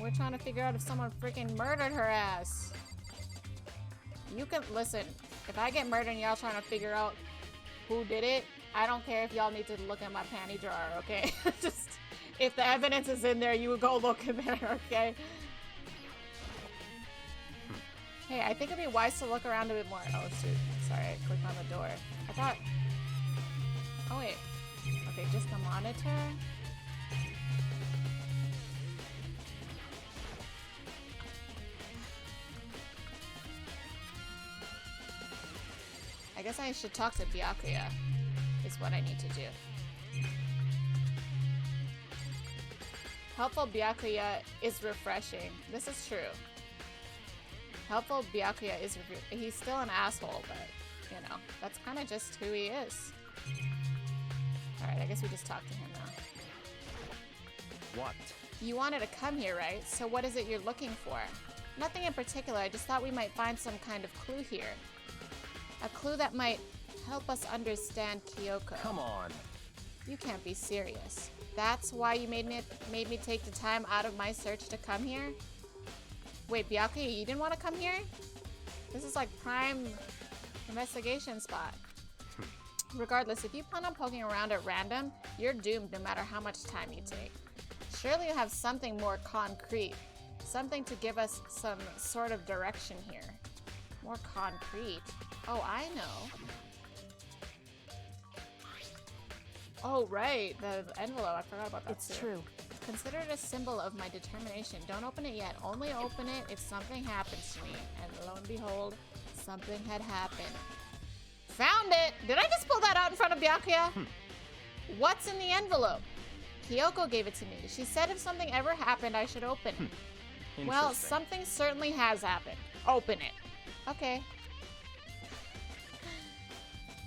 We're trying to figure out if someone freaking murdered her ass. You can listen. If I get murdered and y'all trying to figure out who did it, I don't care if y'all need to look in my panty drawer, okay? Just if the evidence is in there, you would go look in there, okay? Hey, I think it'd be wise to look around a bit more. Oh shoot, sorry, I clicked on the door. I thought... Oh wait. Okay, just the monitor? I guess I should talk to Byakuya, is what I need to do. Helpful Byakuya is refreshing. This is true. Helpful Byakuya is he's still an asshole, but, you know, that's kind of just who he is. Alright, I guess we just talk to him now. What? You wanted to come here, right? So what is it you're looking for? Nothing in particular, I just thought we might find some kind of clue here. A clue that might help us understand Kyoko. Come on. You can't be serious. That's why you made me take the time out of my search to come here? Wait, Byakuya, you didn't want to come here? This is like prime investigation spot. Regardless, if you plan on poking around at random, you're doomed no matter how much time you take. Surely you have something more concrete. Something to give us some sort of direction here. More concrete. Oh, I know. Oh, right. The envelope. I forgot about that. It's true. Consider it a symbol of my determination. Don't open it yet. Only open it if something happens to me. And lo and behold, something had happened. Found it! Did I just pull that out in front of Byakuya? What's in the envelope? Kyoko gave it to me. She said if something ever happened, I should open it. Well, something certainly has happened. Open it. Okay.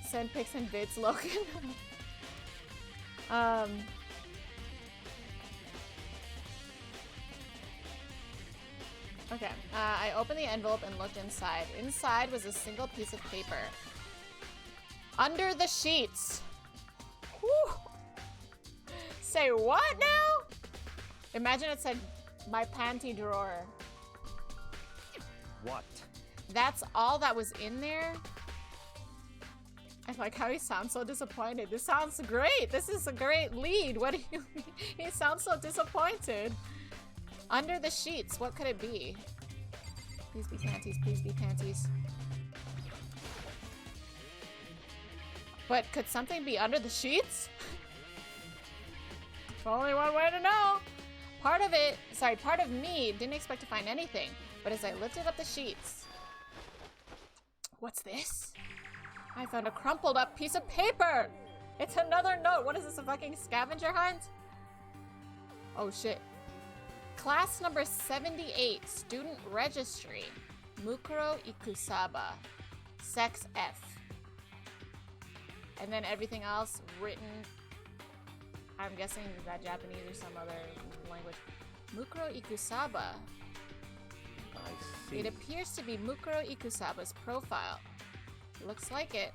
Send pics and vids, Logan. Okay, I opened the envelope and looked inside. Inside was a single piece of paper. Under the sheets. say what now? Imagine it said my panty drawer. What? That's all that was in there? I like how he sounds so disappointed. This sounds great. This is a great lead. What do you mean? He sounds so disappointed. Under the sheets, what could it be? Please be panties, please be panties. But could something be under the sheets? Only one way to know. Part of me didn't expect to find anything, but as I lifted up the sheets. What's this? I found a crumpled up piece of paper! It's another note! What is this, a fucking scavenger hunt? Oh shit. Class number 78, student registry. Mukuro Ikusaba. Sex F. And then everything else written, I'm guessing that Japanese or some other language. Mukuro Ikusaba. I see. It appears to be Mukuro Ikusaba's profile. Looks like it.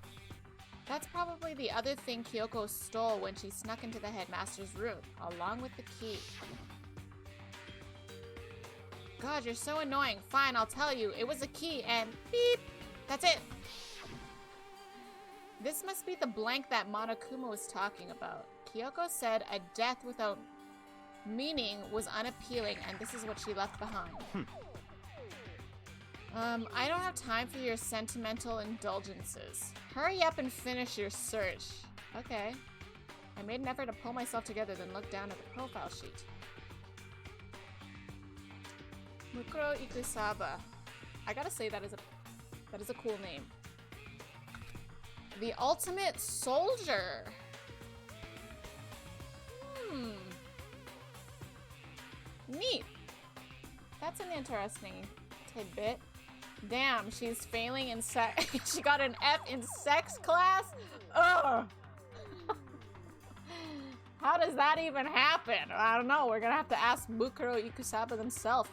That's probably the other thing Kyoko stole when she snuck into the headmaster's room, along with the key. God, you're so annoying. Fine, I'll tell you. It was a key and beep. That's it. This must be the blank that Monokuma was talking about. Kyoko said a death without meaning was unappealing, and this is what she left behind. I don't have time for your sentimental indulgences. Hurry up and finish your search. Okay. I made an effort to pull myself together, then looked down at the profile sheet. Mukuro Ikusaba. I gotta say that is a cool name. The ultimate soldier. Neat. That's an interesting tidbit. Damn, she's failing in sex. She got an F in sex class? Ugh. How does that even happen? I don't know. We're gonna have to ask Mukuro Ikusaba themselves.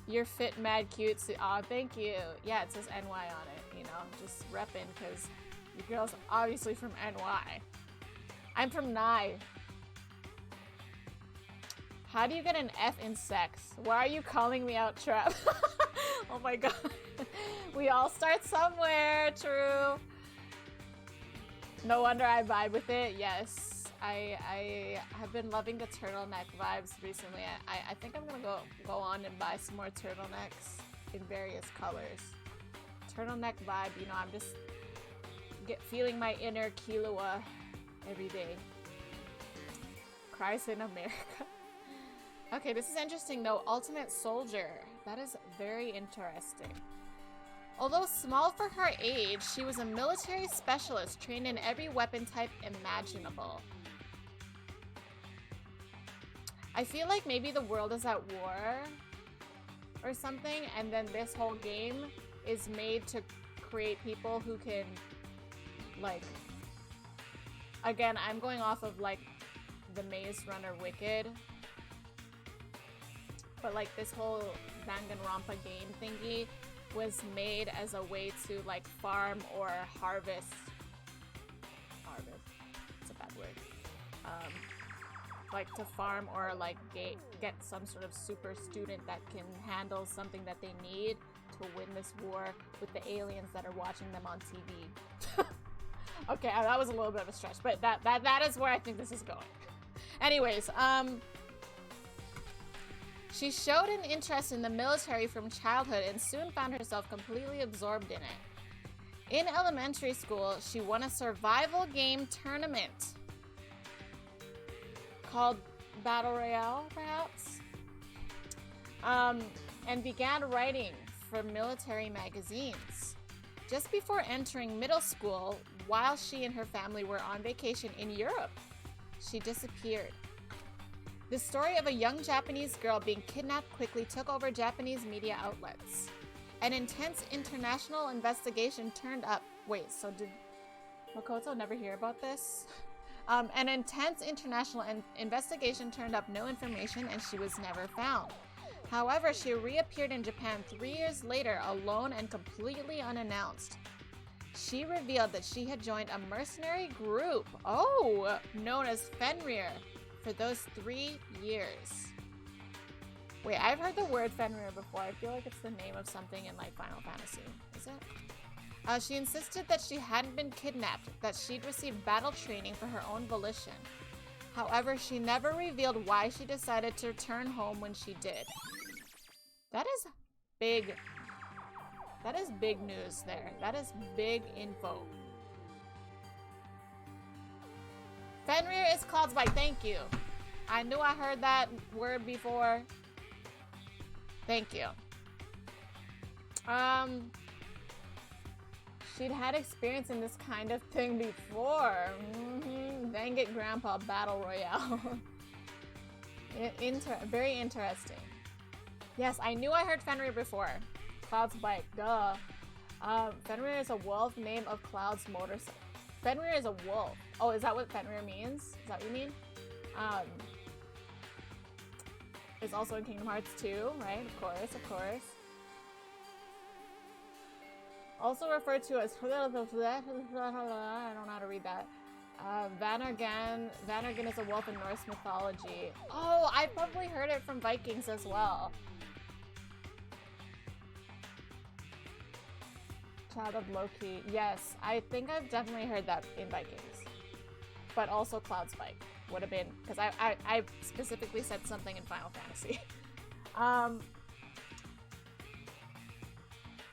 You're fit, mad, cute. Aw, thank you. Yeah, it says NY on it, you know, just reppin', because your girl's obviously from NY. I'm from Nye. How do you get an F in sex? Why are you calling me out, Trap? Oh my god. We all start somewhere, true. No wonder I vibe with it, yes. I have been loving the turtleneck vibes recently. I think I'm gonna go on and buy some more turtlenecks in various colors. Turtleneck vibe, you know, I'm just feeling my inner Killua every day. Cries in America. Okay, this is interesting though. Ultimate Soldier. That is very interesting. Although small for her age, she was a military specialist trained in every weapon type imaginable. I feel like maybe the world is at war or something, and then this whole game is made to create people who can, like, again, I'm going off of like the Maze Runner Wicked, but like this whole Danganronpa game thingy was made as a way to like farm or harvest. It's a bad word. Like to farm or like get some sort of super student that can handle something that they need to win this war with the aliens that are watching them on TV. Okay, that was a little bit of a stretch, but that is where I think this is going. Anyways, she showed an interest in the military from childhood and soon found herself completely absorbed in it. In elementary school, she won a survival game tournament called Battle Royale, perhaps? And began writing for military magazines. Just before entering middle school, while she and her family were on vacation in Europe, she disappeared. The story of a young Japanese girl being kidnapped quickly took over Japanese media outlets. An intense international investigation turned up. Wait, so did Makoto never hear about this? An intense international investigation turned up no information and she was never found. However, she reappeared in Japan 3 years later, alone and completely unannounced. she revealed that she had joined a mercenary group, known as Fenrir, for those 3 years. Wait, I've heard the word Fenrir before. I feel like it's the name of something in like Final Fantasy. Is it? She insisted that she hadn't been kidnapped, that she'd received battle training for her own volition. However, she never revealed why she decided to return home when she did. That is big. That is big news there. That is big info. Fenrir is Cloud's bike. Thank you. I knew I heard that word before. Thank you. She'd had experience in this kind of thing before. Dang it, Grandpa Battle Royale. Very interesting. Yes, I knew I heard Fenrir before. Cloud's bike, duh. Fenrir is a wolf name of Cloud's motorcycle. Fenrir is a wolf. Oh, is that what Fenrir means? Is that what you mean? It's also in Kingdom Hearts 2, right? Of course, of course. Also referred to as I don't know how to read that. Vanargan is a wolf in Norse mythology. Oh, I probably heard it from Vikings as well. Child of Loki. Yes, I think I've definitely heard that in Vikings. But also Cloud's bike would have been, because I specifically said something in Final Fantasy.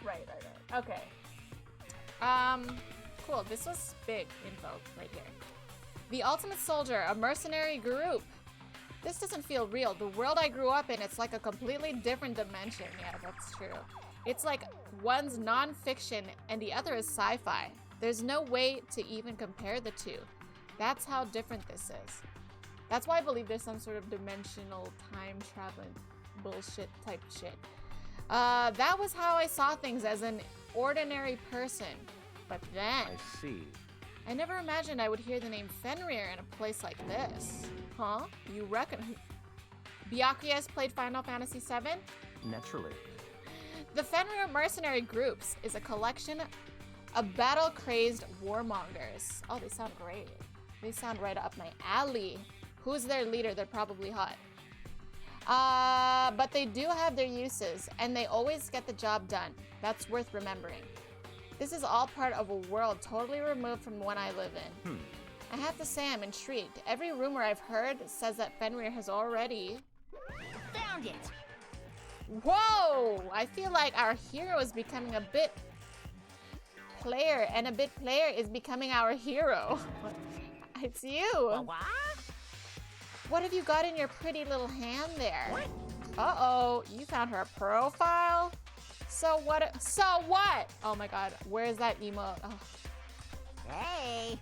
Right. Okay. Cool. This was big info right here. The Ultimate Soldier, a mercenary group. This doesn't feel real. The world I grew up in, it's like a completely different dimension. Yeah, that's true. It's like one's non-fiction and the other is sci-fi. There's no way to even compare the two. That's how different this is. That's why I believe there's some sort of dimensional time traveling bullshit type shit. That was how I saw things as an ordinary person. But then... I see. I never imagined I would hear the name Fenrir in a place like this. Huh? You reckon... Byakuya has played Final Fantasy VII? Naturally. The Fenrir Mercenary Groups is a collection of battle-crazed warmongers. Oh, they sound great. They sound right up my alley. Who's their leader? They're probably hot. But they do have their uses, and they always get the job done. That's worth remembering. This is all part of a world totally removed from the one I live in. I have to say I'm intrigued. Every rumor I've heard says that Fenrir has already... Found it! Whoa! I feel like our hero is becoming a bit player, and a bit player is becoming our hero. It's you! What? What have you got in your pretty little hand there? What? Uh-oh, you found her profile? So what? So what? Oh my god, where's that emote? Oh. Hey!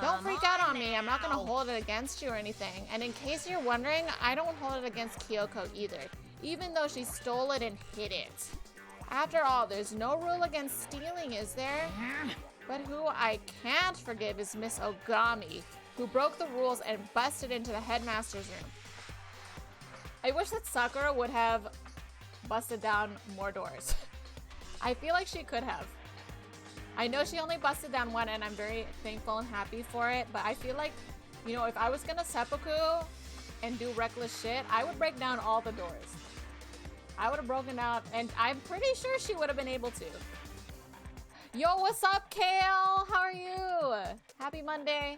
Don't freak out on me. now. I'm not gonna hold it against you or anything. And in case you're wondering, I don't hold it against Kyoko either, even though she stole it and hid it. After all, there's no rule against stealing, is there? But who I can't forgive is Miss Ogami, who broke the rules and busted into the headmaster's room. I wish that Sakura would have busted down more doors. I feel like she could have. I know she only busted down one, and I'm very thankful and happy for it, but I feel like, you know, if I was gonna seppuku and do reckless shit, I would break down all the doors. I would have broken down, and I'm pretty sure she would have been able to. Yo, what's up, Kale? How are you? Happy Monday.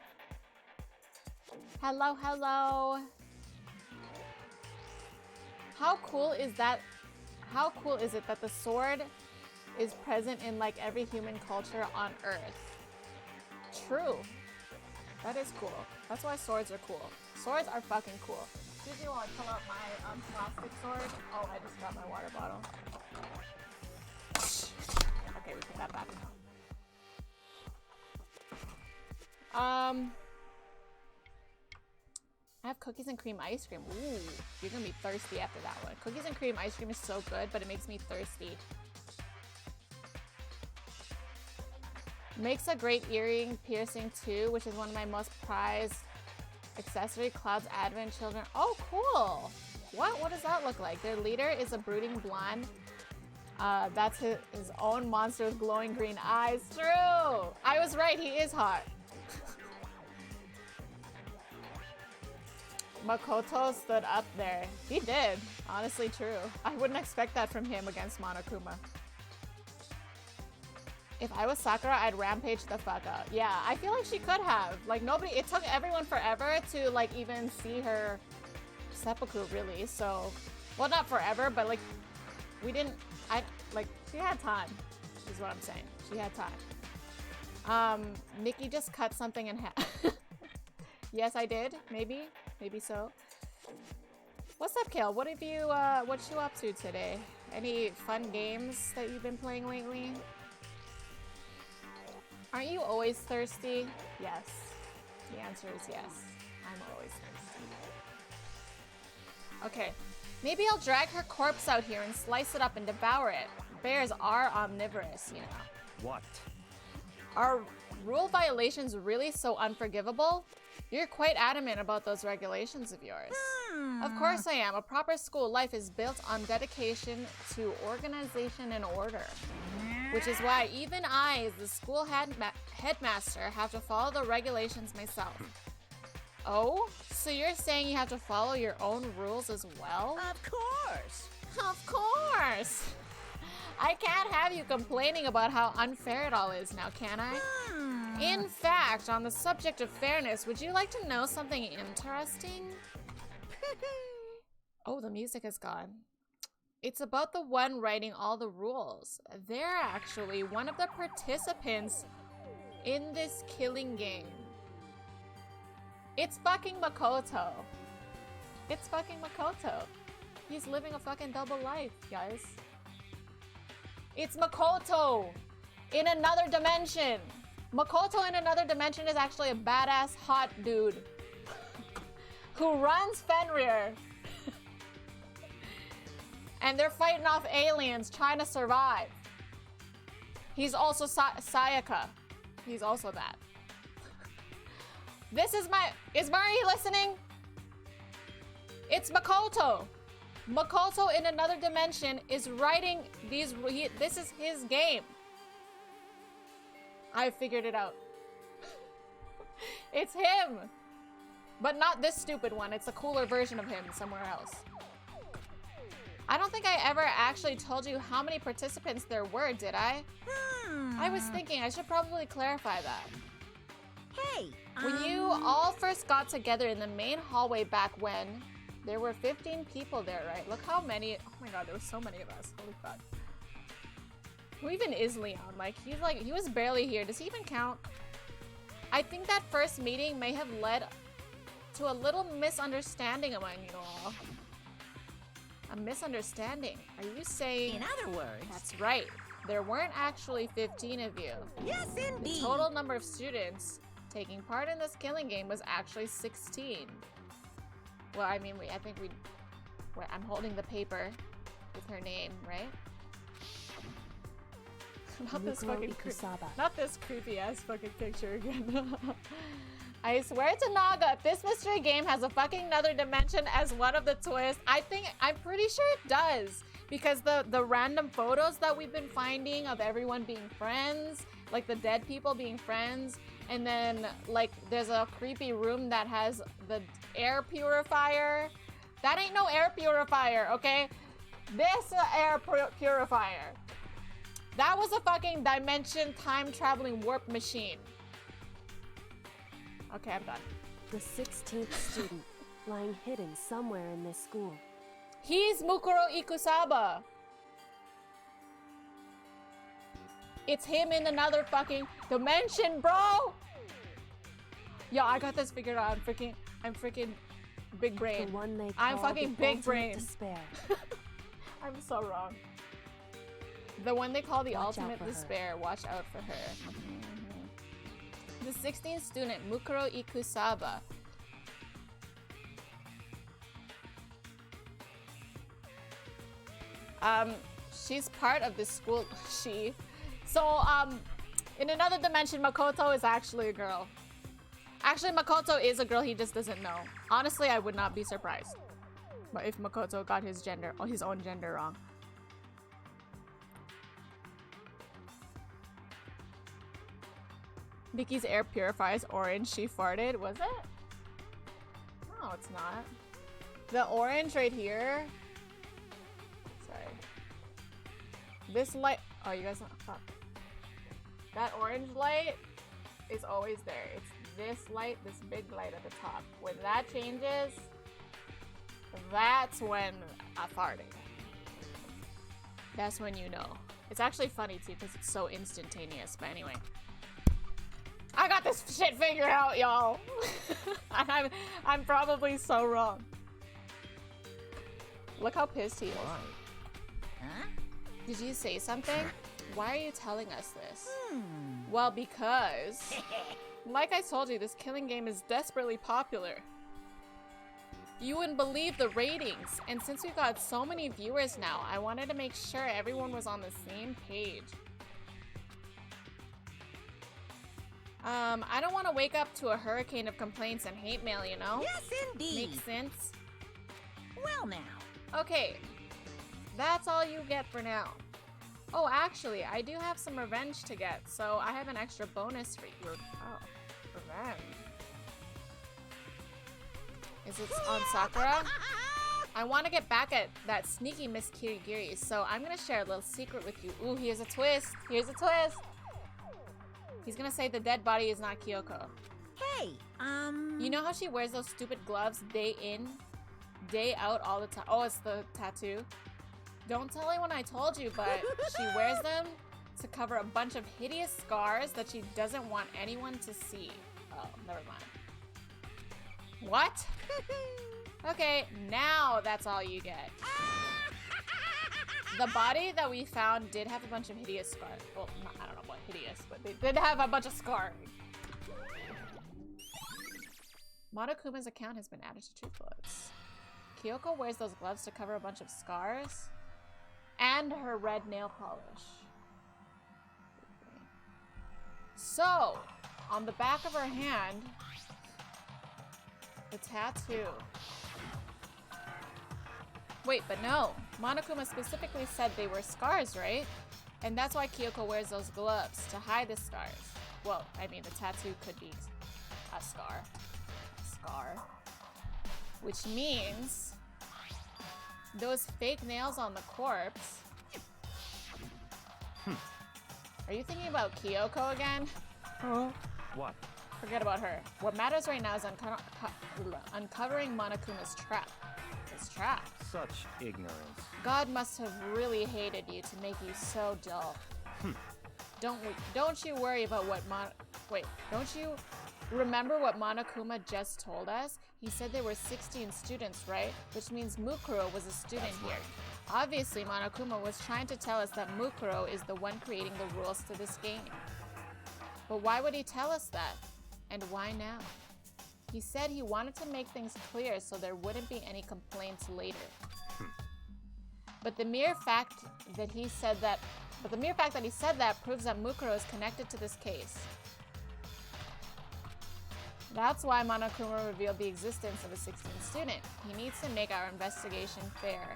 Hello, hello. How cool is that? How cool is it that the sword is present in like every human culture on Earth? True. That is cool. That's why swords are cool. Swords are fucking cool. Excuse me while I pull out my plastic sword. Oh, I just got my water bottle. Okay, we put that back now. I have cookies and cream ice cream. Ooh, you're gonna be thirsty after that one. Cookies and cream ice cream is so good, but it makes me thirsty. Makes a great earring piercing too, which is one of my most prized accessory. Cloud's Advent Children. Oh, cool. What does that look like? Their leader is a brooding blonde That's his own monster with glowing green eyes. True! I was right, he is hot. Makoto stood up there. He did. Honestly, true. I wouldn't expect that from him against Monokuma. If I was Sakura, I'd rampage the fuck out. Yeah, I feel like she could have. Like, nobody, it took everyone forever to, like, even see her seppuku, really. So, well, not forever, but, like, we didn't, she had time, is what I'm saying. She had time. Nikki just cut something in half. Yes, I did. Maybe. Maybe so. What's up, Kale? What you up to today? Any fun games that you've been playing lately? Aren't you always thirsty? Yes. The answer is yes. I'm always thirsty. Okay. Maybe I'll drag her corpse out here and slice it up and devour it. Bears are omnivorous, you know. What? Are rule violations really so unforgivable? You're quite adamant about those regulations of yours. Of course I am. A proper school life is built on dedication to organization and order. Which is why even I, as the school headmaster, have to follow the regulations myself. Oh? So you're saying you have to follow your own rules as well? Of course. Of course! I can't have you complaining about how unfair it all is now, can I? In fact, on the subject of fairness, would you like to know something interesting? Oh, the music is gone. It's about the one writing all the rules. They're actually one of the participants in this killing game. It's fucking Makoto. It's fucking Makoto. He's living a fucking double life, guys. It's Makoto in another dimension. Makoto in another dimension is actually a badass hot dude who runs Fenrir. And they're fighting off aliens trying to survive. He's also Sayaka. He's also that. This is is Mari listening? It's Makoto. Makoto in another dimension is writing these, this is his game. I figured it out. It's him. But not this stupid one. It's a cooler version of him somewhere else. I don't think I ever actually told you how many participants there were, did I? I was thinking I should probably clarify that. Hey, When you all first got together in the main hallway back when, there were 15 people there, right? Look how many, oh my god, there were so many of us. Holy fuck. Who even is Leon? Like, he was barely here. Does he even count? I think that first meeting may have led to a little misunderstanding among you all. A misunderstanding? Are you saying... in other words... That's right. There weren't actually 15 of you. Yes, indeed. The total number of students taking part in this killing game was actually 16. Well, I mean, I think we... Wait, I'm holding the paper with her name, right? Not this fucking not this creepy ass fucking picture again. I swear to Naga, if this mystery game has a fucking another dimension as one of the twists, I'm pretty sure it does. Because the random photos that we've been finding of everyone being friends, like the dead people being friends, and then like there's a creepy room that has the air purifier. That ain't no air purifier, okay? This air purifier. That was a fucking dimension time-traveling warp machine. Okay, I'm done. The 16th student, lying hidden somewhere in this school. He's Mukuro Ikusaba. It's him in another fucking dimension, bro! Yo, I got this figured out. I'm freaking big brain. The one they I'm call fucking the big ultimate brain. Despair. I'm so wrong. The one they call the Watch out ultimate for her. despair. Watch out for her. The 16th student, Mukuro Ikusaba. She's part of this school. So, in another dimension, Makoto is actually a girl. Actually, Makoto is a girl, he just doesn't know. Honestly, I would not be surprised. But if Makoto got his own gender wrong. Mickey's air purifies orange. She farted. Was it? No, it's not. The orange right here. Sorry. This light. Oh, you guys don't. Fuck. That orange light is always there. It's this light, this big light at the top. When that changes, that's when I farted. That's when you know. It's actually funny too because it's so instantaneous. But anyway, I got this shit figured out, y'all. I'm probably so wrong. Look how pissed he is. Huh? Did you say something? Why are you telling us this? Well, because, like I told you, this killing game is desperately popular. You wouldn't believe the ratings, and since we've got so many viewers now, I wanted to make sure everyone was on the same page. I don't want to wake up to a hurricane of complaints and hate mail, you know? Yes, indeed. Makes sense? Well now. Okay, that's all you get for now. Oh, actually, I do have some revenge to get, so I have an extra bonus for you. Oh, revenge. Is it on Sakura? I want to get back at that sneaky Miss Kirigiri, so I'm going to share a little secret with you. Ooh, here's a twist. Here's a twist. He's going to say the dead body is not Kyoko. Hey, You know how she wears those stupid gloves day in, day out all the time? Oh, it's the tattoo. Don't tell anyone I told you, but she wears them to cover a bunch of hideous scars that she doesn't want anyone to see. Oh, never mind. What? Okay, now that's all you get. The body that we found did have a bunch of hideous scars. Well, I don't know what hideous, but they did have a bunch of scarring. Monokuma's account has been added to True Bullets. Kyoko wears those gloves to cover a bunch of scars and her red nail polish. So, on the back of her hand, the tattoo. Wait, but no. Monokuma specifically said they were scars, right? And that's why Kyoko wears those gloves, to hide the scars. Well, I mean, the tattoo could be a scar. Which means those fake nails on the corpse. Are you thinking about Kyoko again? What? Forget about her. What matters right now is uncovering Monokuma's trap. His trap. Such ignorance. God must have really hated you to make you so dull. Don't you worry about what don't you remember what Monokuma just told us? He said there were 16 students, right? Which means Mukuro was a student here. Obviously, Monokuma was trying to tell us that Mukuro is the one creating the rules to this game. But why would he tell us that? And why now? He said he wanted to make things clear so there wouldn't be any complaints later. But the mere fact that he said that proves that Mukuro is connected to this case. That's why Monokuma revealed the existence of a 16th student. He needs to make our investigation fair.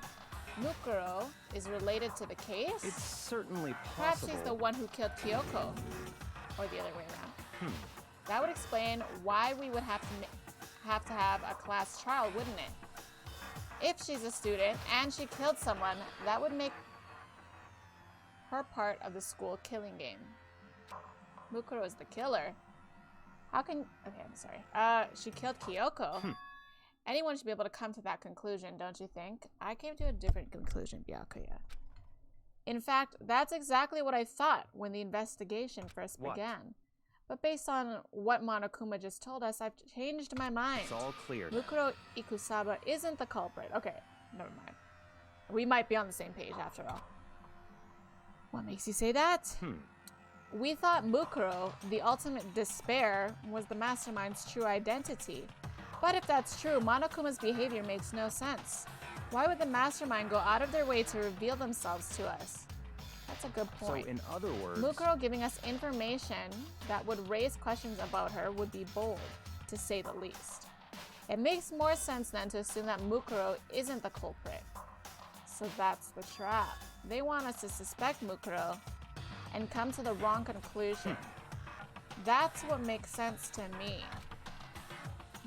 Mukuro is related to the case? It's certainly Perhaps possible. he's the one who killed Kyoko. Or the other way around. That would explain why we would have to have a class trial, wouldn't it? If she's a student and she killed someone, that would make her part of the school killing game. Mukuro is the killer. How can... Okay, I'm sorry. She killed Kyoko. Anyone should be able to come to that conclusion, don't you think? I came to a different conclusion, Byakuya. In fact, that's exactly what I thought when the investigation first began. But based on what Monokuma just told us, I've changed my mind. It's all clear. Mukuro Ikusaba isn't the culprit. Okay, never mind. We might be on the same page after all. What makes you say that? We thought Mukuro, the ultimate despair, was the mastermind's true identity. But if that's true, Monokuma's behavior makes no sense. Why would the mastermind go out of their way to reveal themselves to us? That's a good point. So in other words... Mukuro giving us information that would raise questions about her would be bold, to say the least. It makes more sense then to assume that Mukuro isn't the culprit. So that's the trap. They want us to suspect Mukuro and come to the wrong conclusion. That's what makes sense to me.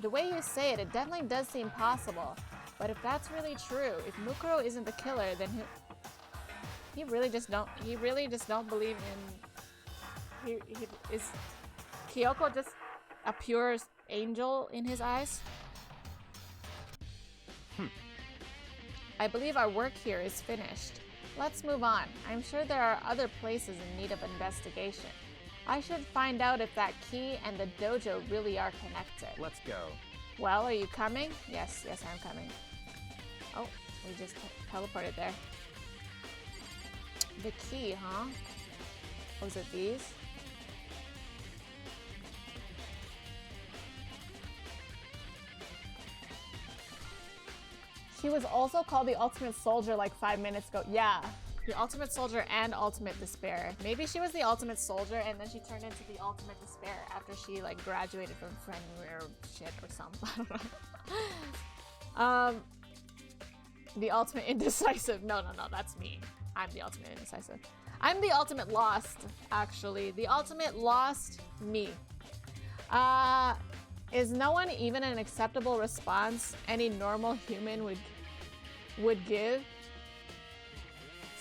The way you say it, it definitely does seem possible. But if that's really true, if Mukuro isn't the killer, then he really just don't believe in. Is Kyoko just a pure angel in his eyes? I believe our work here is finished. Let's move on. I'm sure there are other places in need of investigation. I should find out if that key and the dojo really are connected. Let's go. Well, are you coming? Yes, I'm coming. Oh, we just teleported there. The key, huh? Was it these? He was also called the Ultimate Soldier like 5 minutes ago. Yeah, the Ultimate Soldier and Ultimate Despair. Maybe she was the Ultimate Soldier and then she turned into the Ultimate Despair after she like graduated from Friendware shit or something. I don't know. The Ultimate Indecisive. No, that's me. I'm the Ultimate Indecisive. I'm the Ultimate Lost, actually. The Ultimate Lost me. Is no one even an acceptable response any normal human would give?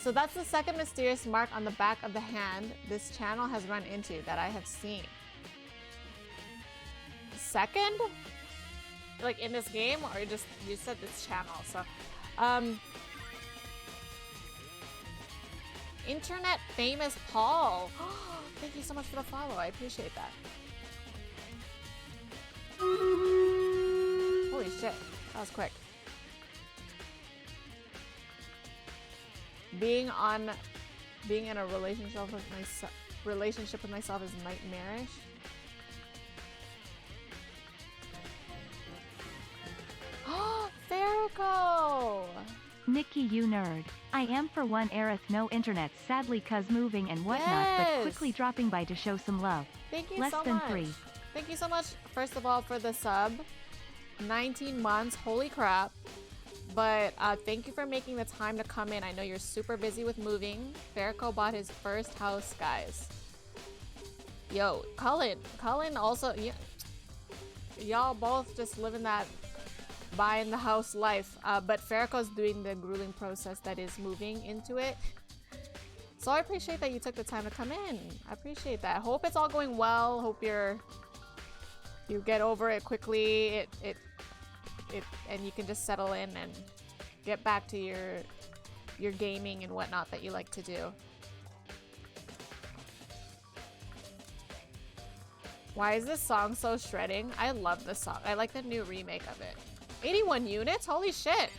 So that's the second mysterious mark on the back of the hand this channel has run into that I have seen. Second? Like in this game, or just you said this channel, so Internet famous Paul. Thank you so much for the follow. I appreciate that. Holy shit, that was quick. Being in a relationship with myself is nightmarish. Oh, Fariko! Nikki, you nerd. I am for one Aerith no internet sadly cause moving and whatnot, Yes! but quickly dropping by to show some love. Thank you Less so than much. 3. Thank you so much, first of all, for the sub. 19 months, holy crap. But thank you for making the time to come in. I know you're super busy with moving. Fariko bought his first house, guys. Yo, Cullen also, y'all both just living that buying the house life. But Fariko's doing the grueling process that is moving into it. So I appreciate that you took the time to come in. I appreciate that. Hope it's all going well. Hope you get over it quickly. And you can just settle in and get back to your gaming and whatnot that you like to do. Why is this song so shredding? I love this song. I like the new remake of it. 81 units? Holy shit.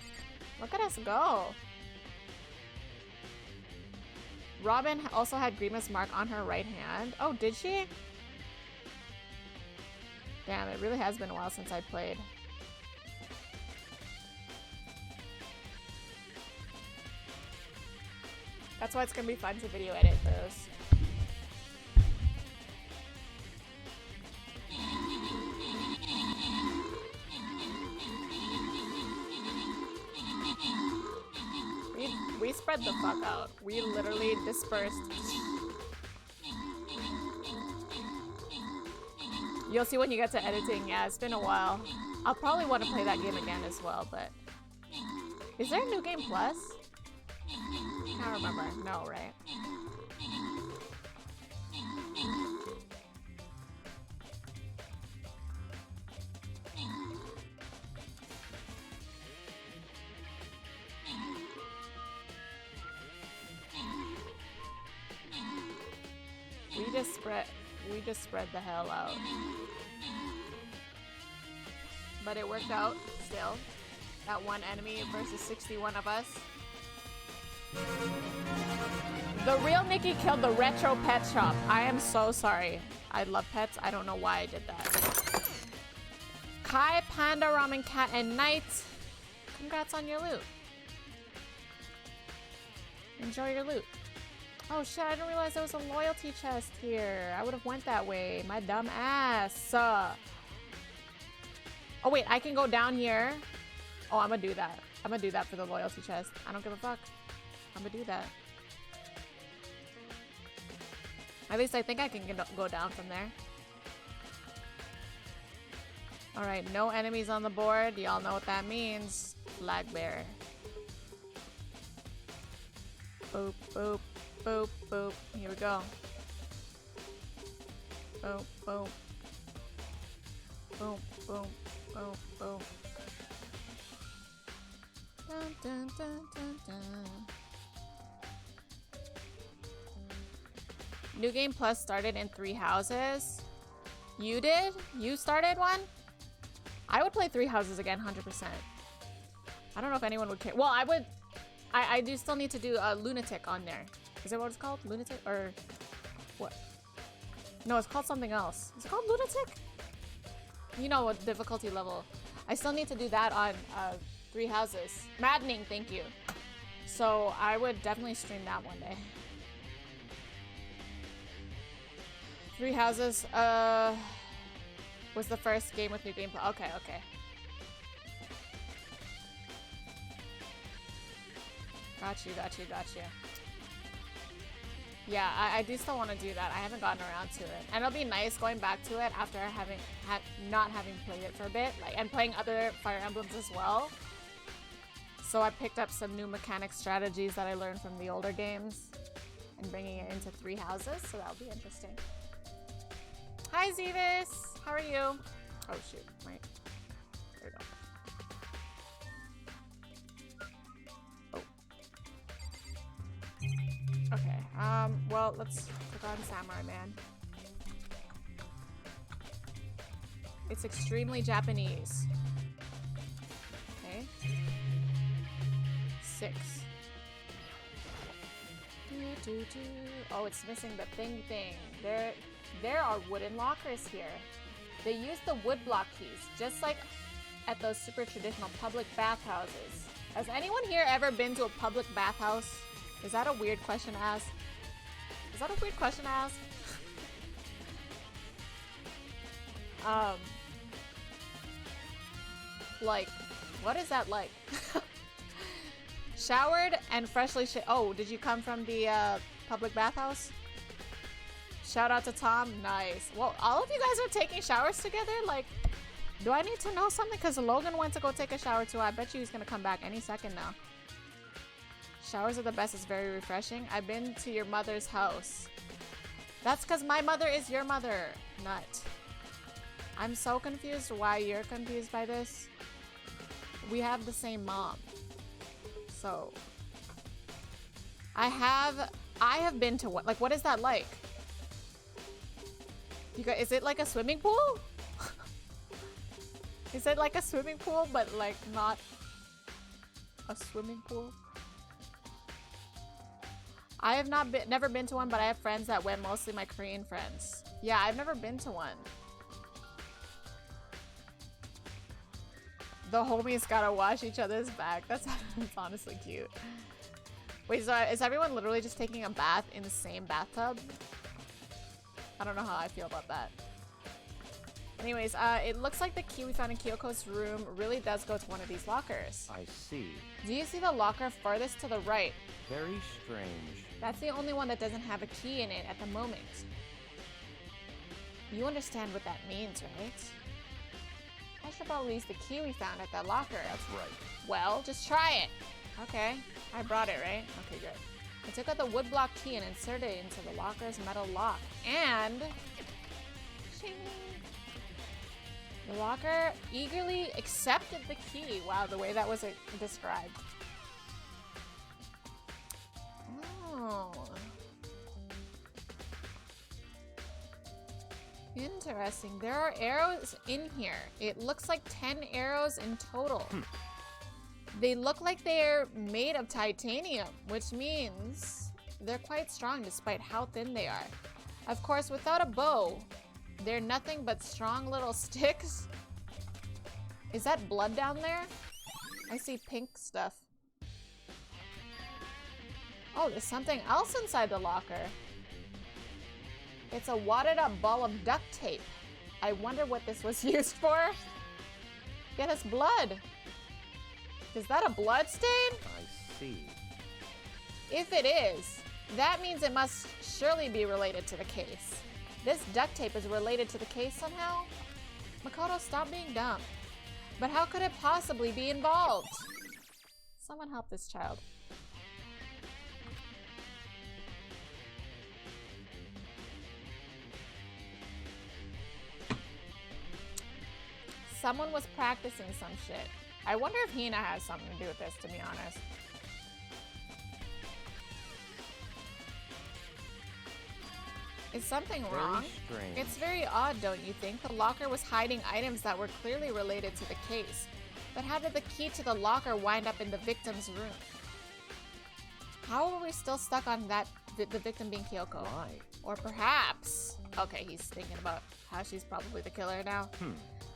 Look at us go. Robin also had Grimace mark on her right hand. Oh, did she? Damn, it really has been a while since I played. That's why it's gonna be fun to video edit those. We spread the fuck out. We literally dispersed. You'll see when you get to editing. Yeah, it's been a while. I'll probably want to play that game again as well, but... Is there a new game plus? Can't remember. No, right? We just spread the hell out. But it worked out still. That one enemy versus 61 of us. The real Nikki killed the retro pet shop. I am so sorry. I love pets. I don't know why I did that. Kai, Panda, Ramen Cat, and Knight. Congrats on your loot. Enjoy your loot. Oh shit, I didn't realize there was a loyalty chest here. I would have went that way. My dumb ass. Oh wait, I can go down here. Oh, I'm gonna do that. I'm gonna do that for the loyalty chest. I don't give a fuck. I'm gonna do that. At least I think I can go down from there. All right, no enemies on the board. Y'all know what that means. Flag bearer. Boop, boop, boop, boop. Here we go. Boom, boom. Boom, boom, boom, boom. Dun, dun, dun, dun, dun. New Game Plus started in 3 houses. You did? You started one? I would play 3 houses again, 100%. I don't know if anyone would care. Well, I would. I do still need to do a Lunatic on there. Is that what it's called? Lunatic? Or what? No, it's called something else. Is it called Lunatic? You know what difficulty level. I still need to do that on 3 houses. Maddening, thank you. So I would definitely stream that one day. 3 houses was the first game with New Game Plus. Okay, okay. Got you, got you, got you. Yeah, I do still want to do that. I haven't gotten around to it. And it'll be nice going back to it after not having played it for a bit. And playing other Fire Emblems as well. So I picked up some new mechanic strategies that I learned from the older games. And bringing it into 3 houses. So that'll be interesting. Hi, Zevis! How are you? Oh, shoot. Wait. There we go. Okay, well, let's click on Samurai Man. It's extremely Japanese. Okay. 6. Oh, it's missing the thing. There are wooden lockers here. They use the wood block keys, just like at those super traditional public bathhouses. Has anyone here ever been to a public bathhouse? Is that a weird question to ask? Is that a weird question to ask? Like, what is that like? Showered and freshly oh, did you come from the public bathhouse? Shout out to Tom. Nice. Well, all of you guys are taking showers together? Like, do I need to know something? Because Logan went to go take a shower too. I bet you he's going to come back any second now. Showers are the best. It's very refreshing. I've been to your mother's house. That's because my mother is your mother. Nut. I'm so confused why you're confused by this. We have the same mom. So I have been to what? Like, what is that like? You guys, is it like a swimming pool? Is it like a swimming pool, but like not a swimming pool? I have never been to one, but I have friends that went, mostly my Korean friends. Yeah, I've never been to one. The homies gotta wash each other's back. That's honestly cute. Wait, so is everyone literally just taking a bath in the same bathtub? I don't know how I feel about that. Anyways, it looks like the key we found in Kyoko's room really does go to one of these lockers. I see. Do you see the locker farthest to the right? Very strange. That's the only one that doesn't have a key in it at the moment. You understand what that means, right? I should probably use the key we found at that locker. That's right. Well, just try it. Okay, I brought it, right? Okay, good. I took out the wood block key and inserted it into the locker's metal lock. And shing, the locker eagerly accepted the key. Wow, the way that was described. Oh. Interesting. There are arrows in here. It looks like 10 arrows in total. They look like they're made of titanium, which means they're quite strong despite how thin they are. Of course, without a bow, they're nothing but strong little sticks. Is that blood down there? I see pink stuff. Oh, there's something else inside the locker. It's a wadded up ball of duct tape. I wonder what this was used for. Yeah, that's blood. Is that a blood stain? I see. If it is, that means it must surely be related to the case. This duct tape is related to the case somehow? Makoto, stop being dumb. But how could it possibly be involved? Someone help this child. Someone was practicing some shit. I wonder if Hina has something to do with this, to be honest. Is something wrong? Strange. It's very odd, don't you think? The locker was hiding items that were clearly related to the case. But how did the key to the locker wind up in the victim's room? How are we still stuck on that, the victim being Kyoko? Why? Or perhaps... Okay, he's thinking about how she's probably the killer now.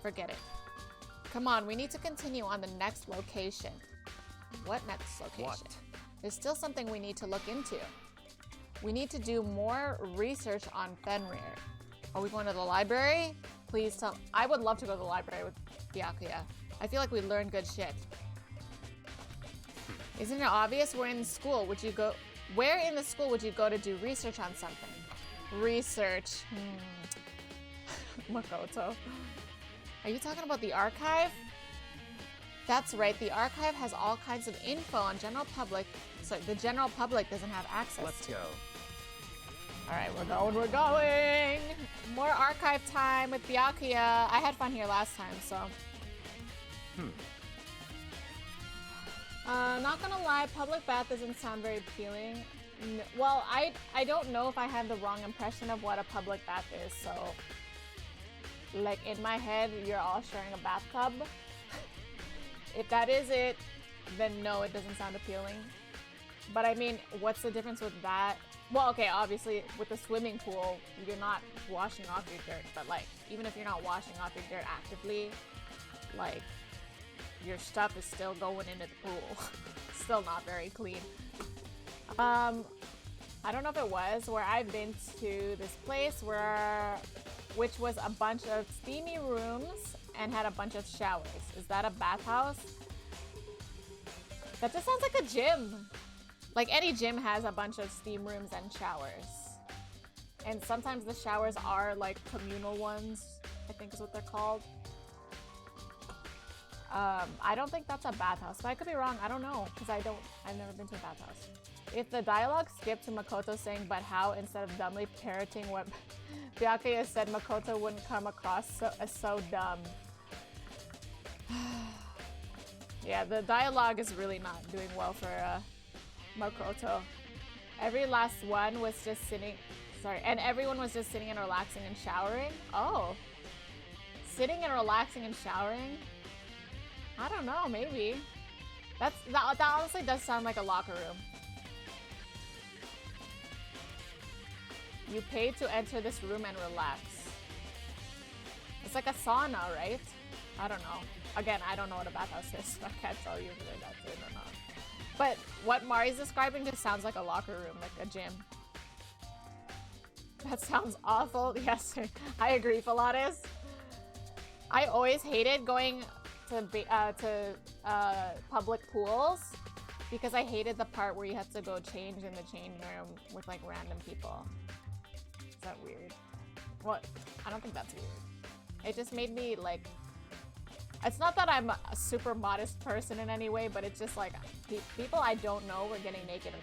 Forget it. Come on, we need to continue on the next location. What next location? What? There's still something we need to look into. We need to do more research on Fenrir. Are we going to the library? Please tell me. I would love to go to the library with Byakuya. I feel like we learned good shit. Isn't it obvious? We're in school. Would you go? Where in the school would you go to do research on something? Research. Makoto. Are you talking about the archive? That's right. The archive has all kinds of info on general public. So the general public doesn't have access Let's to. go. All right, we're going. More archive time with Byakuya. I had fun here last time, so. Not gonna lie, public bath doesn't sound very appealing. Well, I don't know if I have the wrong impression of what a public bath is, so. Like, in my head, you're all sharing a bathtub. If that is it, then no, it doesn't sound appealing. But I mean, what's the difference with that? Well, okay, obviously, with the swimming pool, you're not washing off your dirt. But, like, even if you're not washing off your dirt actively, like, your stuff is still going into the pool. Still not very clean. I don't know if it was where I've been to this place which was a bunch of steamy rooms and had a bunch of showers. Is that a bathhouse? That just sounds like a gym. Like any gym has a bunch of steam rooms and showers. And sometimes the showers are like communal ones, I think is what they're called. I don't think that's a bathhouse, but I could be wrong. I don't know, because I've never been to a bathhouse. If the dialogue skipped to Makoto saying "but how" instead of dumbly parroting what Byakuya said, Makoto wouldn't come across as so dumb. Yeah, the dialogue is really not doing well for Makoto. Every last one was just sitting, and everyone was just sitting and relaxing and showering. Oh, sitting and relaxing and showering? I don't know, maybe. That honestly does sound like a locker room. You paid to enter this room and relax. It's like a sauna, right? I don't know. Again, I don't know what a bathhouse is, so I can't tell you whether that's it or not. But what Mari's describing just sounds like a locker room, like a gym. That sounds awful. Yes, I agree, Pilates. I always hated going to public pools because I hated the part where you had to go change in the change room with like random people. Is that weird? What? I don't think that's weird. It just made me like, it's not that I'm a super modest person in any way, but it's just like people I don't know were getting naked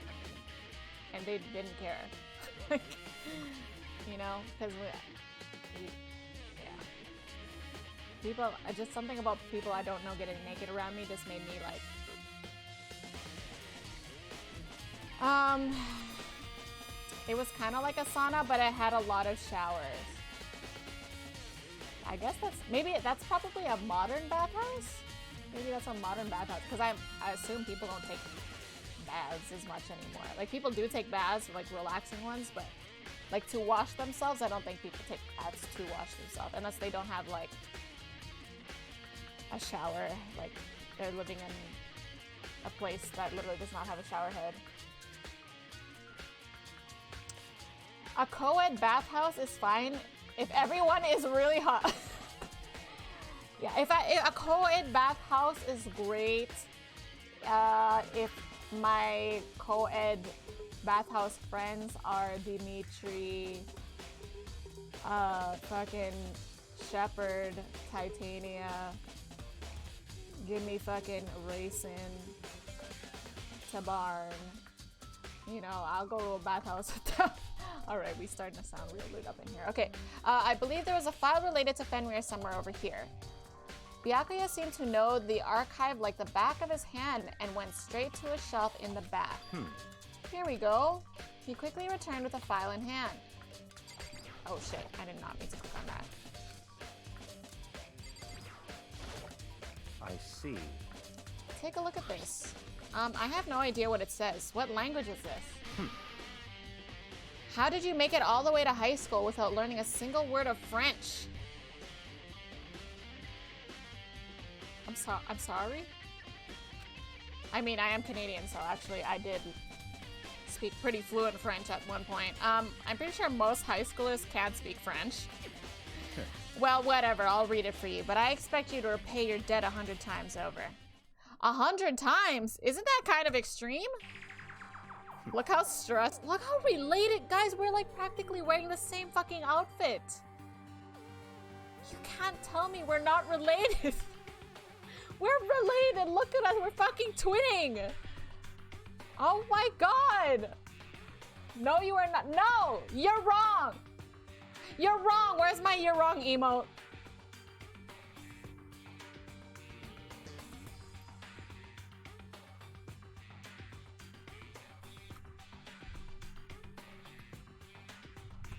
and they didn't care. Like, you know, because yeah, people, just something about people I don't know getting naked around me just made me like, it was kind of like a sauna, but it had a lot of showers. I guess that's probably a modern bathhouse? Maybe that's a modern bathhouse, because I assume people don't take baths as much anymore. Like, people do take baths, like relaxing ones, but like to wash themselves, I don't think people take baths to wash themselves, unless they don't have like a shower, like they're living in a place that literally does not have a shower head. A co-ed bathhouse is fine if everyone is really hot. Yeah, if a co-ed bathhouse is great. If my co-ed bathhouse friends are Dimitri, fucking Shepherd, Titania. Give me fucking Racing, Tabarn. You know, I'll go to a bathhouse with them. Alright, we starting to sound real lit up in here. Okay, I believe there was a file related to Fenrir somewhere over here. Byakuya seemed to know the archive like the back of his hand and went straight to a shelf in the back. Here we go. He quickly returned with a file in hand. Oh shit, I did not mean to click on that. I see. Take a look at this. I have no idea what it says. What language is this? How did you make it all the way to high school without learning a single word of French? I'm sorry? I mean, I am Canadian, so actually I did speak pretty fluent French at one point. I'm pretty sure most high schoolers can't speak French. Well, whatever, I'll read it for you, but I expect you to repay your debt 100 times over. 100 times? Isn't that kind of extreme? Look how stressed, look how related, guys, we're like practically wearing the same fucking outfit. You can't tell me we're not related. We're related, look at us, we're fucking twinning. Oh my god. No, you are not, no, you're wrong. You're wrong, where's my you're wrong emote?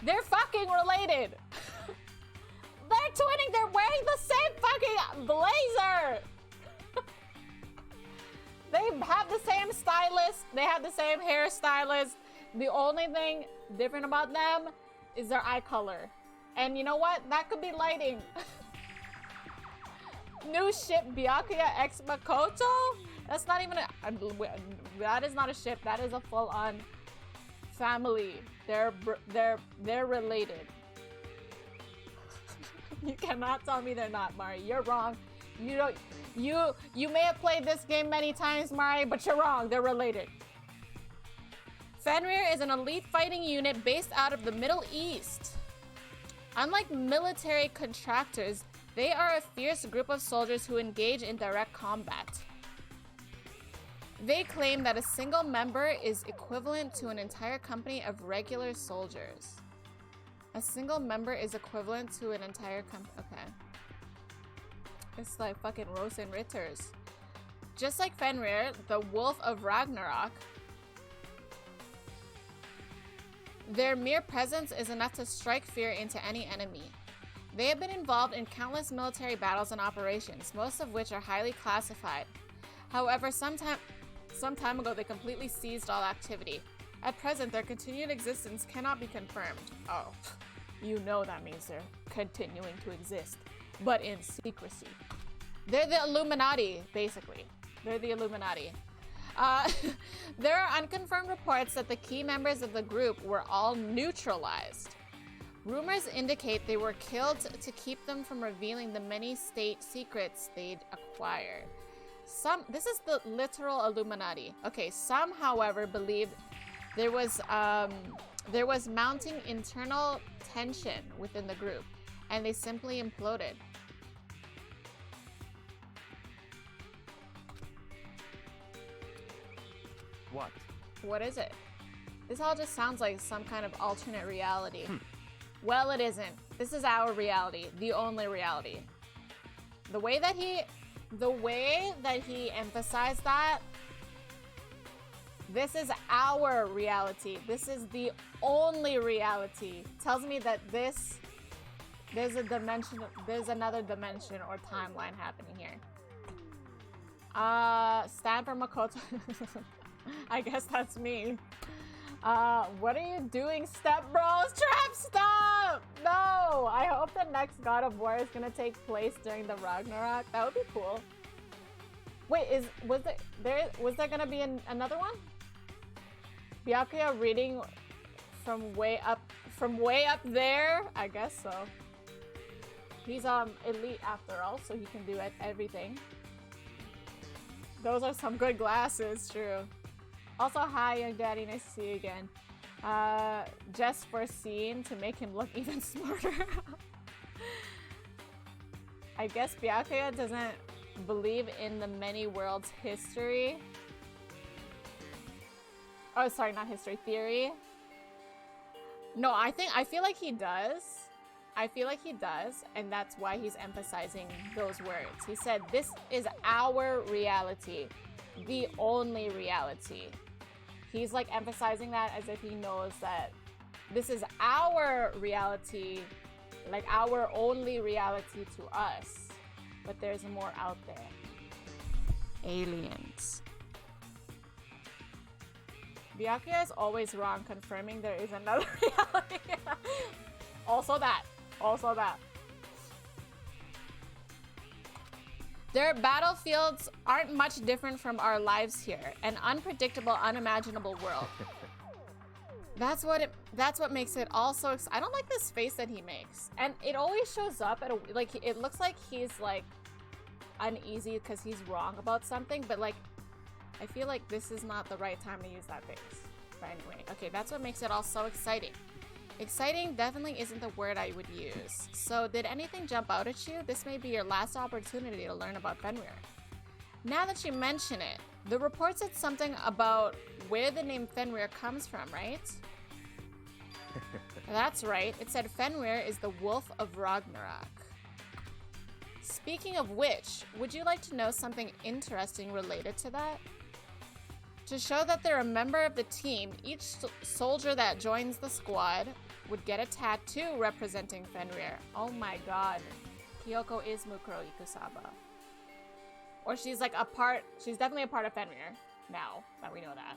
They're fucking related. They're twinning, they're wearing the same fucking blazer. They have the same stylist, they have the same hairstylist. The only thing different about them is their eye color. And you know what? That could be lighting. New ship Byakuya X Makoto? That's not even a... That is not a ship. That is a full-on family. They're related. You cannot tell me they're not, Mari. You're wrong. You may have played this game many times, Mari, but you're wrong. They're related. Fenrir is an elite fighting unit based out of the Middle East. Unlike military contractors, they are a fierce group of soldiers who engage in direct combat. They claim that a single member is equivalent to an entire company of regular soldiers. A single member is equivalent to an entire company. Okay. It's like fucking Rosen Ritters. Just like Fenrir, the Wolf of Ragnarok, their mere presence is enough to strike fear into any enemy. They have been involved in countless military battles and operations, most of which are highly classified. However, some time ago they completely ceased all activity. At present, their continued existence cannot be confirmed. Oh, you know that means they're continuing to exist, but in secrecy. They're the Illuminati, basically. They're the Illuminati. There are unconfirmed reports that the key members of the group were all neutralized. Rumors indicate they were killed to keep them from revealing the many state secrets they'd acquired. This is the literal Illuminati. Okay, some, however, believed there was mounting internal tension within the group, and they simply imploded. What? What is it? This all just sounds like some kind of alternate reality. Well, it isn't. This is our reality, the only reality. The way that he emphasized that, this is our reality. This is the only reality. Tells me that there's another dimension or timeline happening here. Stand for Makoto. I guess that's me. What are you doing, Step Bros? Trap, stop! No! I hope the next God of War is gonna take place during the Ragnarok. That would be cool. Wait, was there gonna be another one? Byakuya reading from way up there? I guess so. He's elite after all, so he can do everything. Those are some good glasses, true. Also, hi, young daddy, nice to see you again. Just for scene to make him look even smarter. I guess Byakuya doesn't believe in the many worlds history. Oh, sorry, not history, theory. No, I feel like he does. I feel like he does, and that's why he's emphasizing those words. He said, this is our reality, the only reality. He's like emphasizing that as if he knows that this is our reality, like our only reality to us. But there's more out there. Aliens. Byakuya is always wrong, confirming there is another reality. Also that. Also that. Their battlefields aren't much different from our lives here. An unpredictable, unimaginable world. That's what makes it all so I don't like this face that he makes. And it always shows up at like, it looks like he's like uneasy because he's wrong about something, but like, I feel like this is not the right time to use that face. But anyway, okay, that's what makes it all so exciting. Exciting definitely isn't the word I would use. So did anything jump out at you? This may be your last opportunity to learn about Fenrir. Now that you mention it, the report said something about where the name Fenrir comes from, right? That's right. It said Fenrir is the wolf of Ragnarok. Speaking of which, would you like to know something interesting related to that? To show that they're a member of the team, each soldier that joins the squad would get a tattoo representing Fenrir. Oh my god. Kyoko is Mukuro Ikusaba. Or she's like she's definitely a part of Fenrir, now that we know that.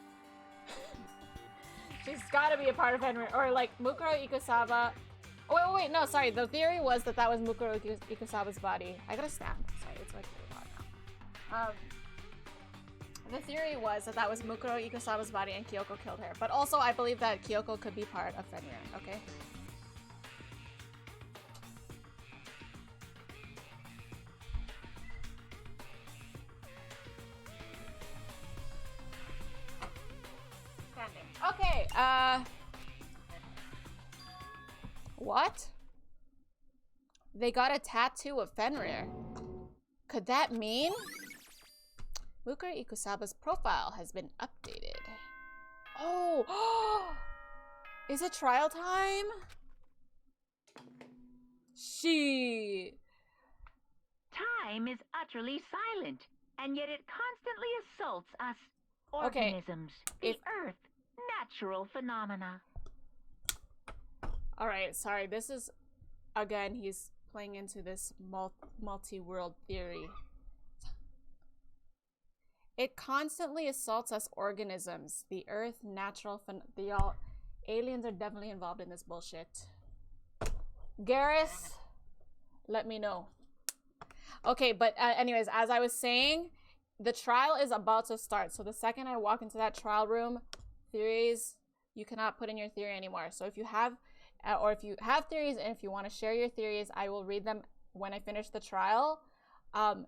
She's gotta be a part of Fenrir, or like Mukuro Ikusaba. Oh, wait, no, sorry. The theory was that was Mukuro Ikusaba's body. I gotta stand. Sorry, it's like really hot now. The theory was that was Mukuro Ikusaba's body and Kyoko killed her. But also, I believe that Kyoko could be part of Fenrir, okay? Okay, what? They got a tattoo of Fenrir. Could that mean? Mukuro Ikusaba's profile has been updated. Oh! Is it trial time? She. Time is utterly silent, and yet it constantly assaults us organisms, the earth, natural phenomena. Alright, sorry, this is, again, he's playing into this multi-world theory. It constantly assaults us organisms, the earth, natural aliens are definitely involved in this bullshit. Garrus, let me know. Okay, but anyways, as I was saying, the trial is about to start. So the second I walk into that trial room, theories, you cannot put in your theory anymore. So if you have, if you have theories and if you want to share your theories, I will read them when I finish the trial.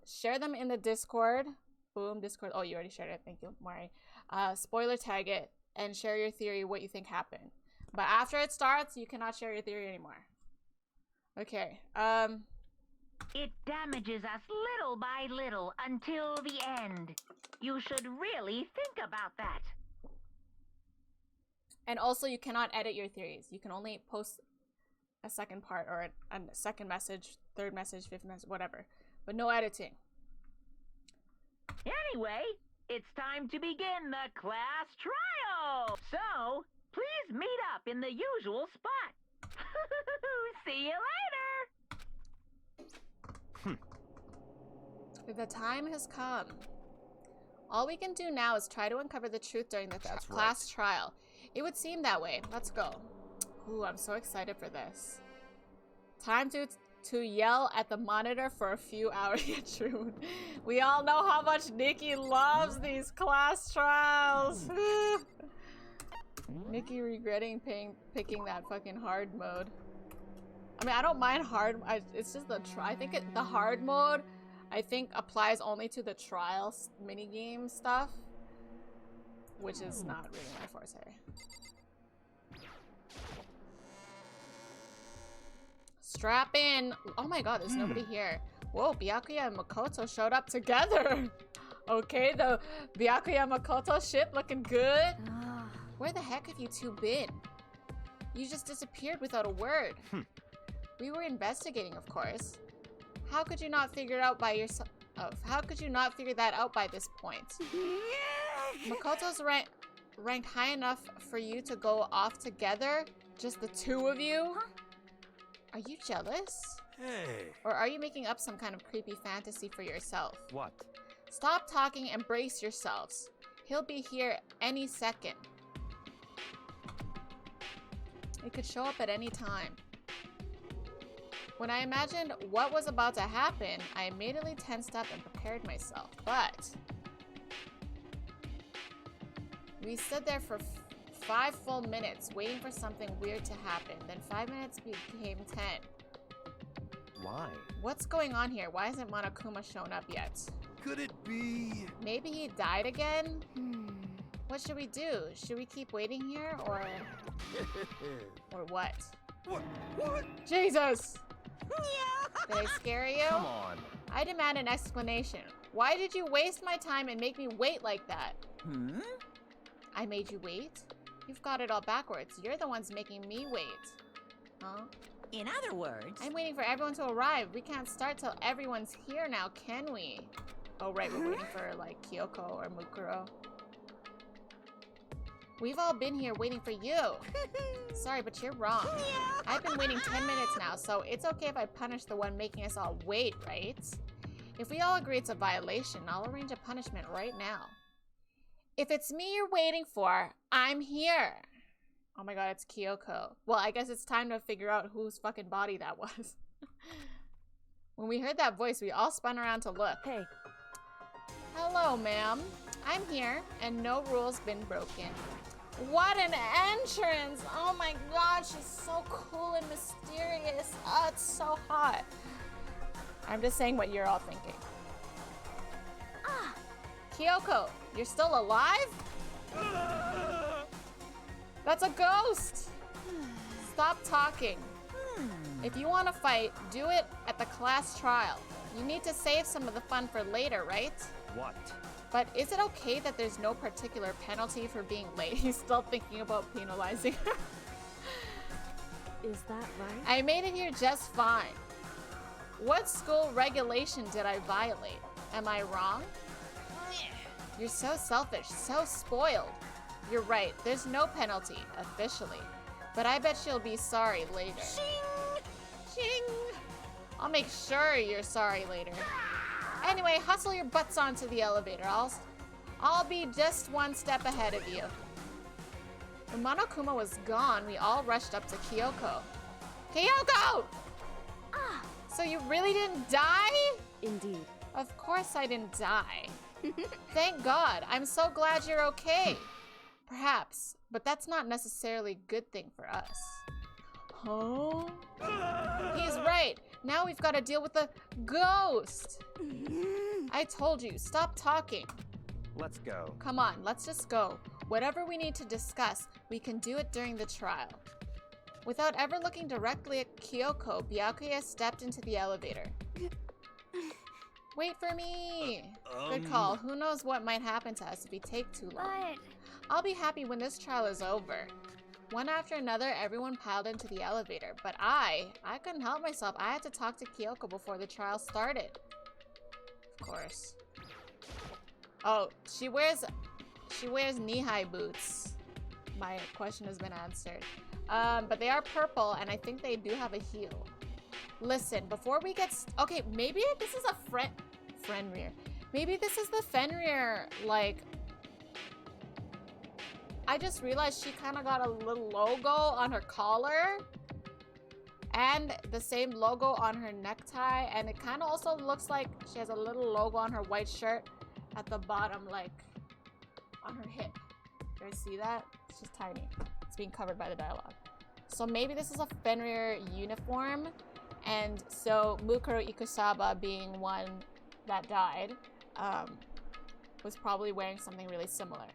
Share them in the Discord. Boom, Discord. Oh, you already shared it. Thank you, Mari. Spoiler tag it and share your theory, what you think happened. But after it starts, you cannot share your theory anymore. Okay. It damages us little by little until the end. You should really think about that. And also, you cannot edit your theories. You can only post a second part or a second message, third message, fifth message, whatever. But no editing. Anyway, it's time to begin the class trial. So, please meet up in the usual spot. See you later. The time has come. All we can do now is try to uncover the truth during the class trial. It would seem that way. Let's go. Ooh, I'm so excited for this. Time to yell at the monitor for a few hours. Yeah, true. We all know how much Nikki loves these class trials. Nikki regretting picking that fucking hard mode. I mean, I don't mind hard. It's just the I think the hard mode, I think, applies only to the trials minigame stuff, which is not really my forte. Strap in. Oh my god, there's nobody here. Whoa, Byakuya and Makoto showed up together. Okay, the Byakuya and Makoto shit looking good. Where the heck have you two been? You just disappeared without a word. We were investigating, of course. How could you not figure it out by yourself? How could you not figure that out by this point? Makoto's ranked high enough for you to go off together? Just the two of you? Are you jealous? Hey. Or are you making up some kind of creepy fantasy for yourself? What? Stop talking and brace yourselves. He'll be here any second. It could show up at any time. When I imagined what was about to happen, I immediately tensed up and prepared myself. But we stood there for 5 full minutes waiting for something weird to happen. Then 5 minutes became 10. Why? What's going on here? Why hasn't Monokuma shown up yet? Could it be? Maybe he died again? What should we do? Should we keep waiting here or what? What? Jesus! Did I scare you? Come on. I demand an explanation. Why did you waste my time and make me wait like that? I made you wait? You've got it all backwards. You're the ones making me wait. Huh? In other words, I'm waiting for everyone to arrive. We can't start till everyone's here now, can we? Oh, right, we're waiting for, like, Kyoko or Mukuro. We've all been here waiting for you. Sorry, but you're wrong. I've been waiting 10 minutes now, so it's okay if I punish the one making us all wait, right? If we all agree it's a violation, I'll arrange a punishment right now. If it's me you're waiting for, I'm here. Oh my god, it's Kyoko. Well, I guess it's time to figure out whose fucking body that was. When we heard that voice, we all spun around to look. Hey. Hello, ma'am. I'm here, and no rules been broken. What an entrance! Oh my god, she's so cool and mysterious. Oh, it's so hot. I'm just saying what you're all thinking. Kyoko, you're still alive? That's a ghost! Stop talking. If you want to fight, do it at the class trial. You need to save some of the fun for later, right? What? But is it okay that there's no particular penalty for being late? He's still thinking about penalizing her. Is that right? I made it here just fine. What school regulation did I violate? Am I wrong? You're so selfish, so spoiled. You're right, there's no penalty, officially. But I bet she'll be sorry later. Shing! Shing! I'll make sure you're sorry later. Anyway, hustle your butts onto the elevator. I'll be just one step ahead of you. When Monokuma was gone, we all rushed up to Kyoko. Kyoko! So you really didn't die? Indeed. Of course I didn't die. Thank God. I'm so glad you're okay. Perhaps, but that's not necessarily a good thing for us. Huh? He's right. Now we've got to deal with the ghost. I told you, stop talking. Let's go. Come on, let's just go. Whatever we need to discuss, we can do it during the trial. Without ever looking directly at Kyoko, Byakuya stepped into the elevator. Wait for me. Good call. Who knows what might happen to us if we take too long. I'll be happy when this trial is over. One after another, everyone piled into the elevator, but I couldn't help myself. I had to talk to Kyoko before the trial started. Of course. Oh, she wears knee-high boots. My question has been answered. But they are purple, and I think they do have a heel. Listen, before we get... okay, maybe this is a Fenrir. Maybe this is the Fenrir, like... I just realized she kind of got a little logo on her collar. And the same logo on her necktie. And it kind of also looks like she has a little logo on her white shirt at the bottom, like on her hip. You guys see that? It's just tiny. It's being covered by the dialogue. So maybe this is a Fenrir uniform. And so Mukuro Ikusaba, being one that died, was probably wearing something really similar.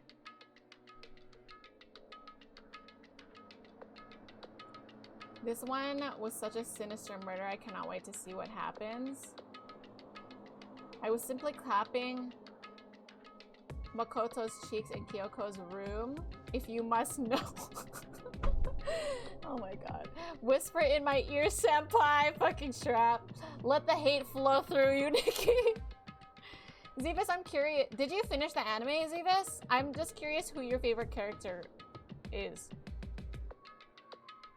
This one was such a sinister murder. I cannot wait to see what happens. I was simply clapping Makoto's cheeks in Kyoko's room. If you must know. Oh my god. Whisper in my ear, senpai. Fucking trap. Let the hate flow through you, Nikki. Zevis, I'm curious. Did you finish the anime, Zevis? I'm just curious who your favorite character is.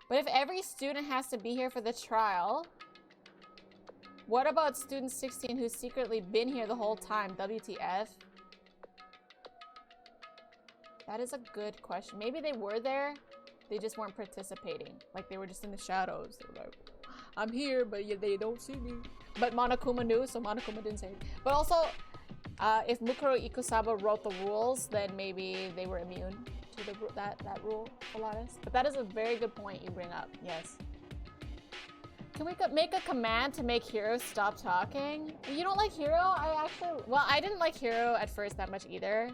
But if every student has to be here for the trial, what about student 16 who's secretly been here the whole time? WTF? That is a good question. Maybe they were there, they just weren't participating. Like they were just in the shadows. They were like, I'm here, but they don't see me. But Monokuma knew, so Monokuma didn't say it. But also, if Mukuro Ikusaba wrote the rules, then maybe they were immune to that rule, Pilates. But that is a very good point you bring up, yes. Can we make a command to make Hiro stop talking? You don't like Hiro? Well, I didn't like Hiro at first that much either.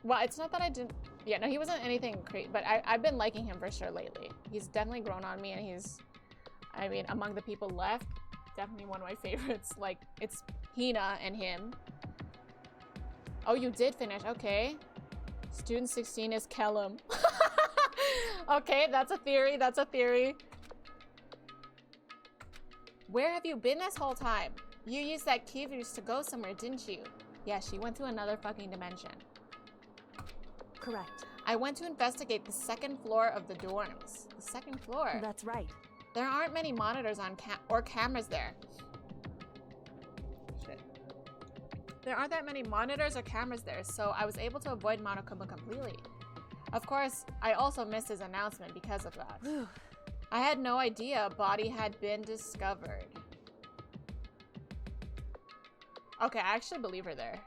Well, it's not that I didn't, yeah, no, he wasn't anything crazy, but I've been liking him for sure lately. He's definitely grown on me, and he's, I mean, among the people left, definitely one of my favorites. Like, it's Hina and him. Oh, you did finish, okay. Student 16 is Kellum. Okay, that's a theory, that's a theory. Where have you been this whole time? You used that key to go somewhere, didn't you? Yeah, she went to another fucking dimension. Correct. I went to investigate the second floor of the dorms. The second floor? That's right. There aren't many monitors on cameras there. Shit. There aren't that many monitors or cameras there, so I was able to avoid Monokuma completely. Of course, I also missed his announcement because of that. I had no idea a body had been discovered. Okay, I actually believe her there.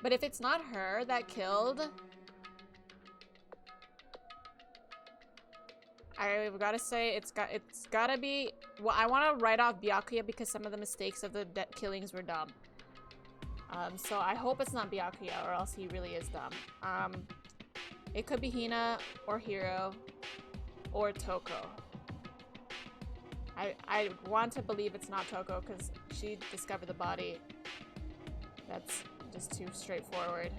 But if it's not her that killed, I've got to say it's gotta be. Well, I want to write off Byakuya because some of the mistakes of the killings were dumb. So I hope it's not Byakuya, or else he really is dumb. It could be Hina or Hiro or Toko. I want to believe it's not Toko because she discovered the body. That's just too straightforward.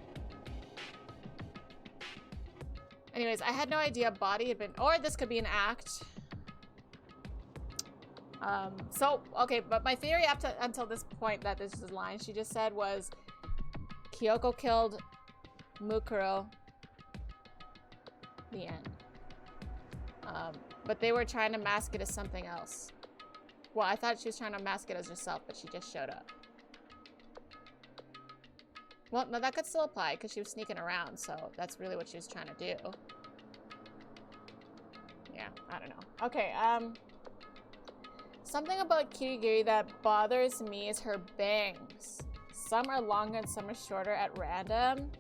Anyways, I had no idea a body had been, or this could be an act. So, okay, but my theory up to until this point that this is a line she just said was Kyoko killed Mukuro. The end. But they were trying to mask it as something else. Well, I thought she was trying to mask it as herself, but she just showed up. Well, no, that could still apply because she was sneaking around, so that's really what she was trying to do. Yeah, I don't know. Okay, something about Kirigiri that bothers me is her bangs. Some are longer and some are shorter at random.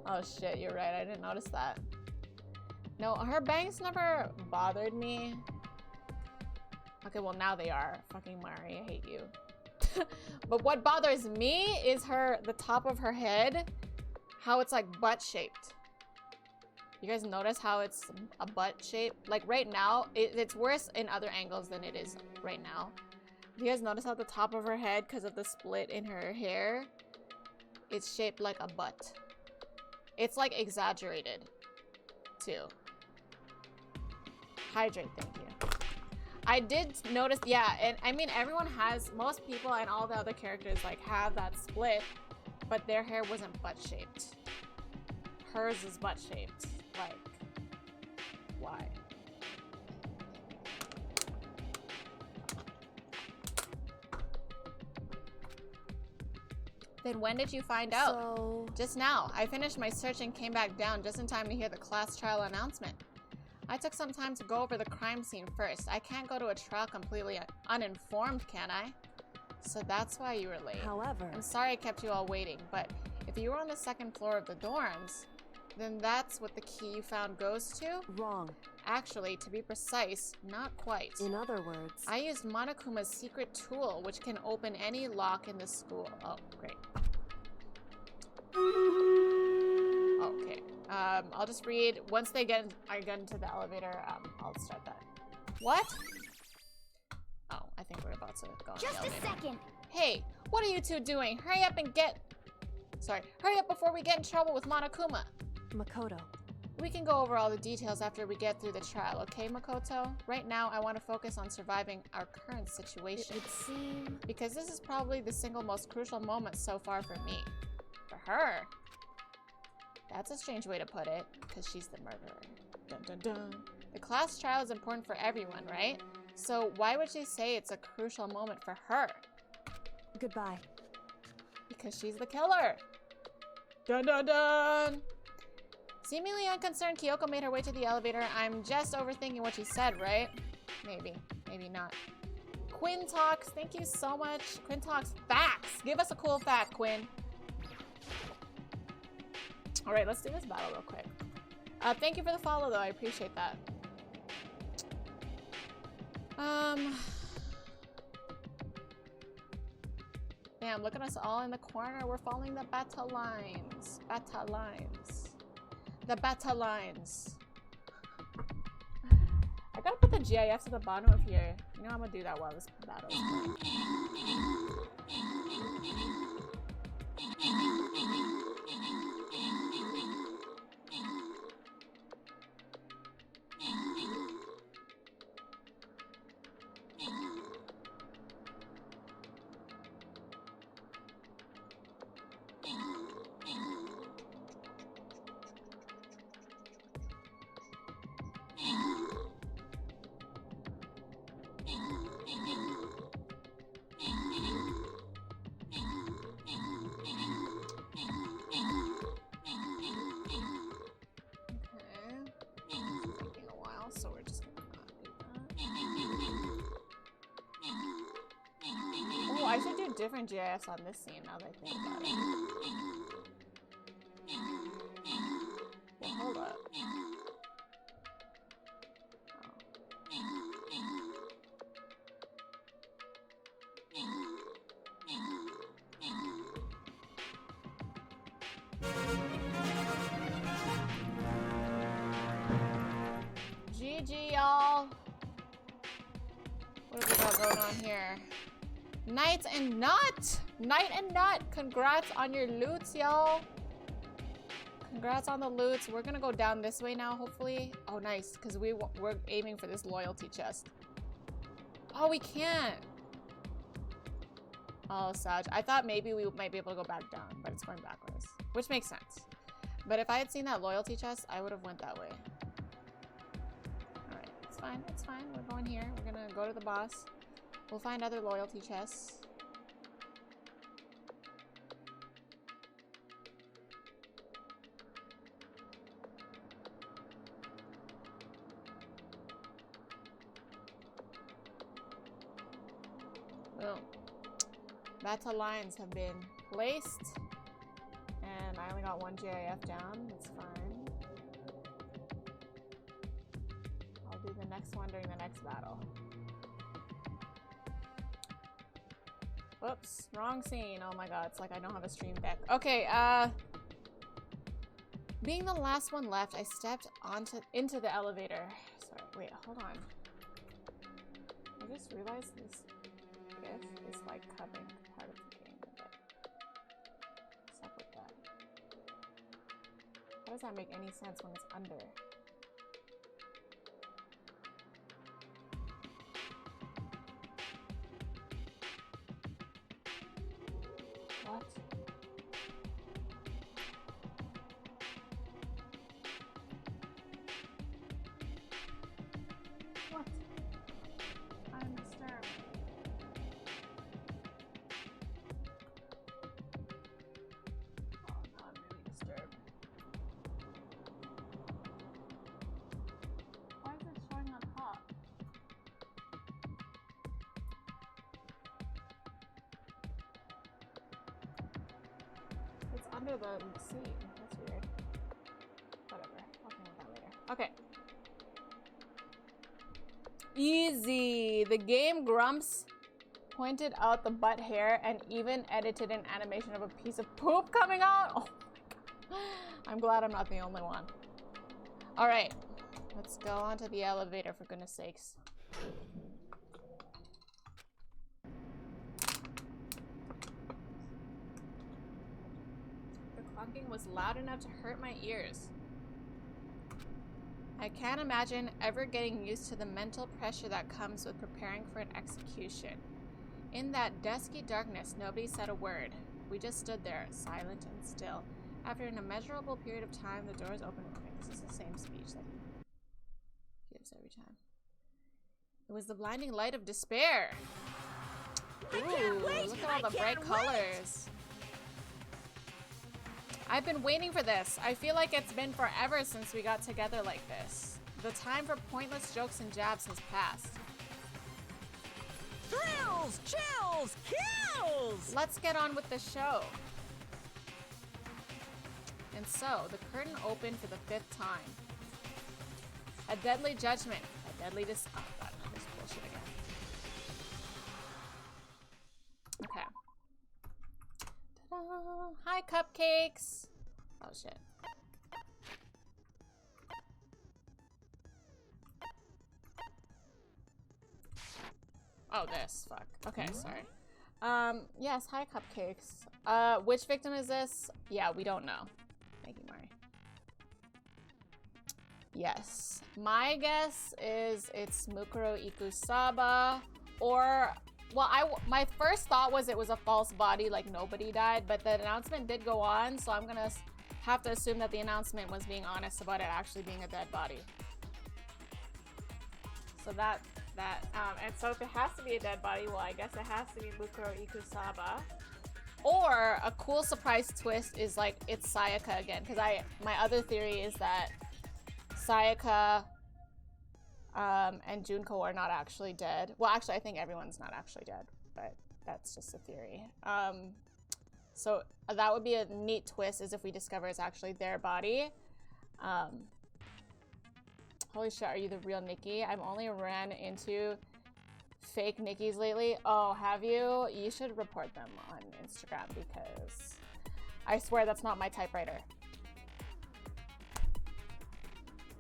Oh shit, you're right, I didn't notice that. No, her bangs never bothered me. Okay, well now they are. Fucking Mari, I hate you. But what bothers me is the top of her head, how it's like butt shaped. You guys notice how it's a butt shape? Like right now, it's worse in other angles than it is right now. Do you guys notice how the top of her head, because of the split in her hair, it's shaped like a butt? It's like exaggerated too. Hydrate, thank you. I did notice, yeah, and I mean everyone has, most people and all the other characters like have that split, but their hair wasn't butt shaped. Hers is butt shaped. Like, why? Then when did you find out? So... Just now. I finished my search and came back down just in time to hear the class trial announcement. I took some time to go over the crime scene first. I can't go to a trial completely uninformed, can I? So that's why you were late. However... I'm sorry I kept you all waiting, but if you were on the second floor of the dorms, then that's what the key you found goes to? Wrong. Actually, to be precise, not quite. In other words... I used Monokuma's secret tool, which can open any lock in the school. Oh, great. Okay. I'll just read. Once I get into the elevator, I'll start that. What? Oh, I think we're about to go on the elevator. Just a second. Hey, what are you two doing? Hurry up and get... Sorry. Hurry up before we get in trouble with Monokuma. Makoto. We can go over all the details after we get through the trial, okay, Makoto? Right now, I want to focus on surviving our current situation. It would seem... Because this is probably the single most crucial moment so far for me. For her. That's a strange way to put it, because she's the murderer. Dun dun dun. The class trial is important for everyone, right? So why would she say it's a crucial moment for her? Goodbye. Because she's the killer. Dun dun dun! Seemingly unconcerned, Kyoko made her way to the elevator. I'm just overthinking what she said, right? Maybe. Maybe not. Quinn Talks, thank you so much. Quinn Talks facts. Give us a cool fact, Quinn. Alright, let's do this battle real quick. Thank you for the follow, though. I appreciate that. Damn, look at us all in the corner. We're following the battle lines. Battle lines. The battle lines. I gotta put the GIFs at the bottom of here. You know I'm gonna do that while this battle is going. I should do different GIFs on this scene now that I think about it. Well, hold up. GG, y'all. What have we got going on here? Knight and Nut! Knight and Nut! Congrats on your loots, y'all! Congrats on the loots. We're gonna go down this way now, hopefully. Oh, nice, because we're aiming for this loyalty chest. Oh, we can't! Oh, Saj. I thought maybe we might be able to go back down, but it's going backwards. Which makes sense. But if I had seen that loyalty chest, I would have went that way. Alright, it's fine, it's fine. We're going here. We're gonna go to the boss. We'll find other loyalty chests. Boom. Battle lines have been placed. And I only got one GIF down. That's fine. I'll do the next one during the next battle. Whoops, wrong scene. Oh my god, it's like I don't have a stream deck. Okay, being the last one left, I stepped into the elevator. Sorry, wait, hold on. I just realized this GIF is like covering part of the game a bit. What's up with that? How does that make any sense when it's under? What? What? I'm disturbed. Oh no, I'm really disturbed. Why is it showing on top? It's under the scene. That's weird. Whatever. I'll deal with that later. Okay. Easy. The game Grumps pointed out the butt hair and even edited an animation of a piece of poop coming out. Oh my god. I'm glad I'm not the only one. All right, let's go onto the elevator for goodness sakes. The clunking was loud enough to hurt my ears. I can't imagine ever getting used to the mental pressure that comes with preparing for an execution. In that dusky darkness, nobody said a word. We just stood there, silent and still. After an immeasurable period of time, the doors opened. Okay, this is the same speech that he gives every time. It was the blinding light of despair. Ooh, look at all the bright colors. I've been waiting for this. I feel like it's been forever since we got together like this. The time for pointless jokes and jabs has passed. Thrills, chills, kills! Let's get on with the show. And so, the curtain opened for the 5th time. A deadly judgment. A deadly oh god, no, this bullshit again. Okay. Ta-da! Hi, cupcakes! Oh, shit. Oh, this. Fuck. Okay, sorry. Yes, hi, cupcakes. Which victim is this? Yeah, we don't know. Thank you, Mari. Yes. My guess is it's Mukuro Ikusaba, or... Well, my first thought was it was a false body, like nobody died, but the announcement did go on, so I'm gonna have to assume that the announcement was being honest about it actually being a dead body. So and so if it has to be a dead body, well, I guess it has to be Mukuro Ikusaba. Or a cool surprise twist is like it's Sayaka again, because my other theory is that Sayaka and Junko are not actually dead. Well, actually, I think everyone's not actually dead, but that's just a theory. So that would be a neat twist, is if we discover it's actually their body. Holy shit, are you the real Nikki? I've only ran into fake Nikki's lately. Oh, have you? You should report them on Instagram, because I swear that's not my typewriter.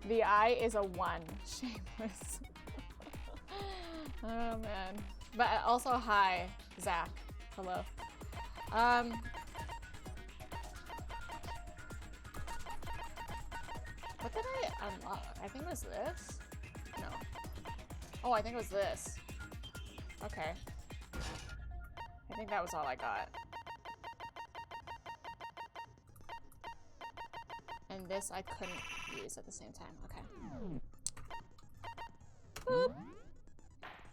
The I is a 1. Shameless. Oh, man. But also, hi, Zach. Hello. What did I unlock? I think it was this? No. Oh, I think it was this. Okay. I think that was all I got. And this I couldn't use at the same time. Okay. Boop.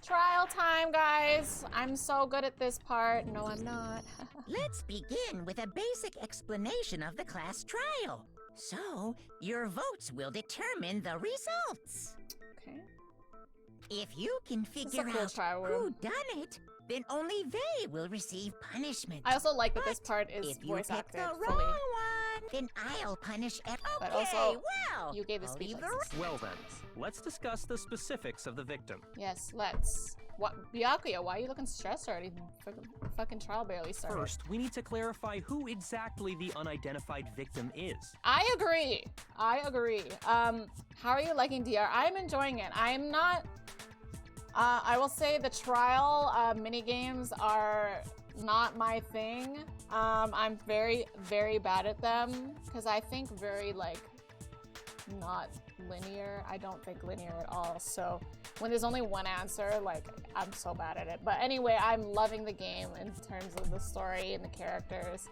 Trial time, guys. I'm so good at this part. No, I'm not. Let's begin with a basic explanation of the class trial. So, your votes will determine the results. Okay. If you can figure out who done it, then only they will receive punishment. I also like that this part is voice acted If you pick the fully. wrong one, then I'll punish But Okay, also, well, you gave the speech. Well then, let's discuss the specifics of the victim. Yes, let's. What, Byakuya, why are you looking stressed already? Fucking trial barely started. First, we need to clarify who exactly the unidentified victim is. I agree. I agree. How are you liking DR? I'm enjoying it. I'm not. I will say the trial minigames are not my thing. I'm very, very bad at them because I think very like not linear. I don't think linear at all. So when there's only one answer, like I'm so bad at it. But anyway, I'm loving the game in terms of the story and the characters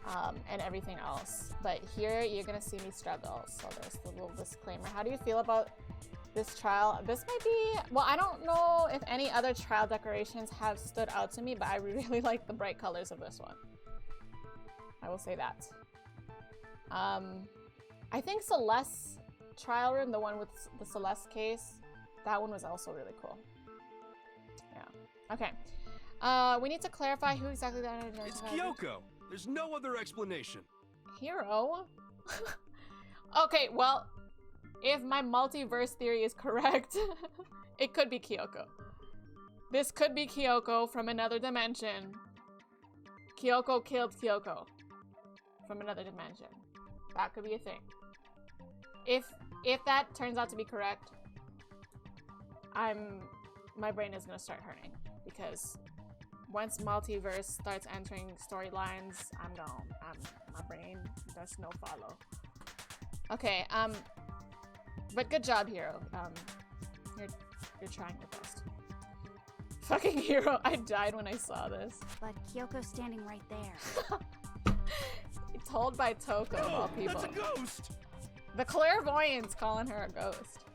and everything else. But here you're gonna see me struggle. So there's the little disclaimer. How do you feel about this trial? This might be, well, I don't know if any other trial decorations have stood out to me, but I really like the bright colors of this one. I will say that. I think Celeste's trial room, the one with the Celeste case, that one was also really cool. Yeah. Okay. We need to clarify who exactly that is. It's Kyoko. There's no other explanation. Hero? Okay, well, if my multiverse theory is correct, it could be Kyoko. This could be Kyoko from another dimension. Kyoko killed Kyoko from another dimension. That could be a thing. If that turns out to be correct, my brain is gonna start hurting because once multiverse starts entering storylines, my brain does no follow. Okay, but good job, Hero. You're trying your best. Fucking Hero, I died when I saw this. But Kyoko's standing right there. Told by Toko, of all people. That's a ghost! The clairvoyant's calling her a ghost.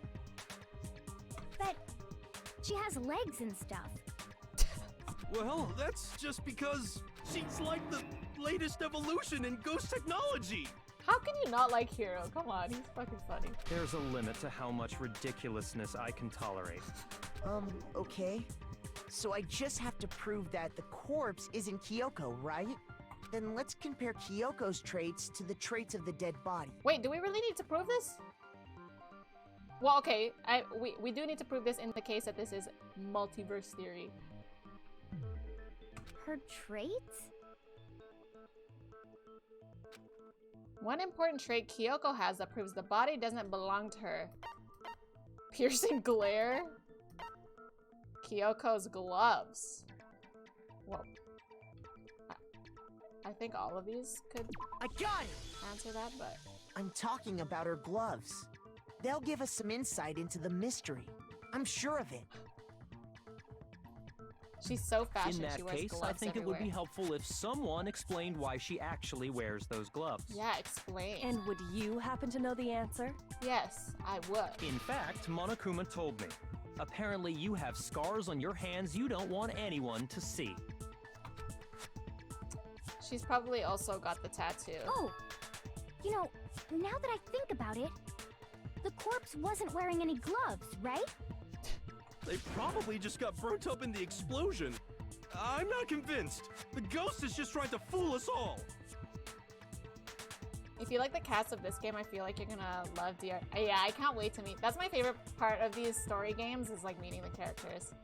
But she has legs and stuff. Well, that's just because she's like the latest evolution in ghost technology! How can you not like Hero? Come on, he's fucking funny. There's a limit to how much ridiculousness I can tolerate. Okay. So I just have to prove that the corpse isn't Kyoko, right? Then let's compare Kyoko's traits to the traits of the dead body. Wait, do we really need to prove this? Well, okay, we do need to prove this in the case that this is multiverse theory. Her traits? One important trait Kyoko has that proves the body doesn't belong to her. Piercing glare? Kyoko's gloves. Whoa. I think all of these could I got it! answer that, but... I'm talking about her gloves. They'll give us some insight into the mystery. I'm sure of it. She's so fashion, In she that wears case, gloves I think everywhere. it would be helpful if someone explained why she actually wears those gloves. Yeah, explain. And would you happen to know the answer? Yes, I would. In fact, Monokuma told me. Apparently you have scars on your hands you don't want anyone to see. She's probably also got the tattoo. Oh! You know, now that I think about it, the corpse wasn't wearing any gloves, right? They probably just got burnt up in the explosion. I'm not convinced. The ghost is just trying to fool us all. If you like the cast of this game, I feel like you're gonna love DR. Yeah, I can't wait to meet. That's my favorite part of these story games is like meeting the characters.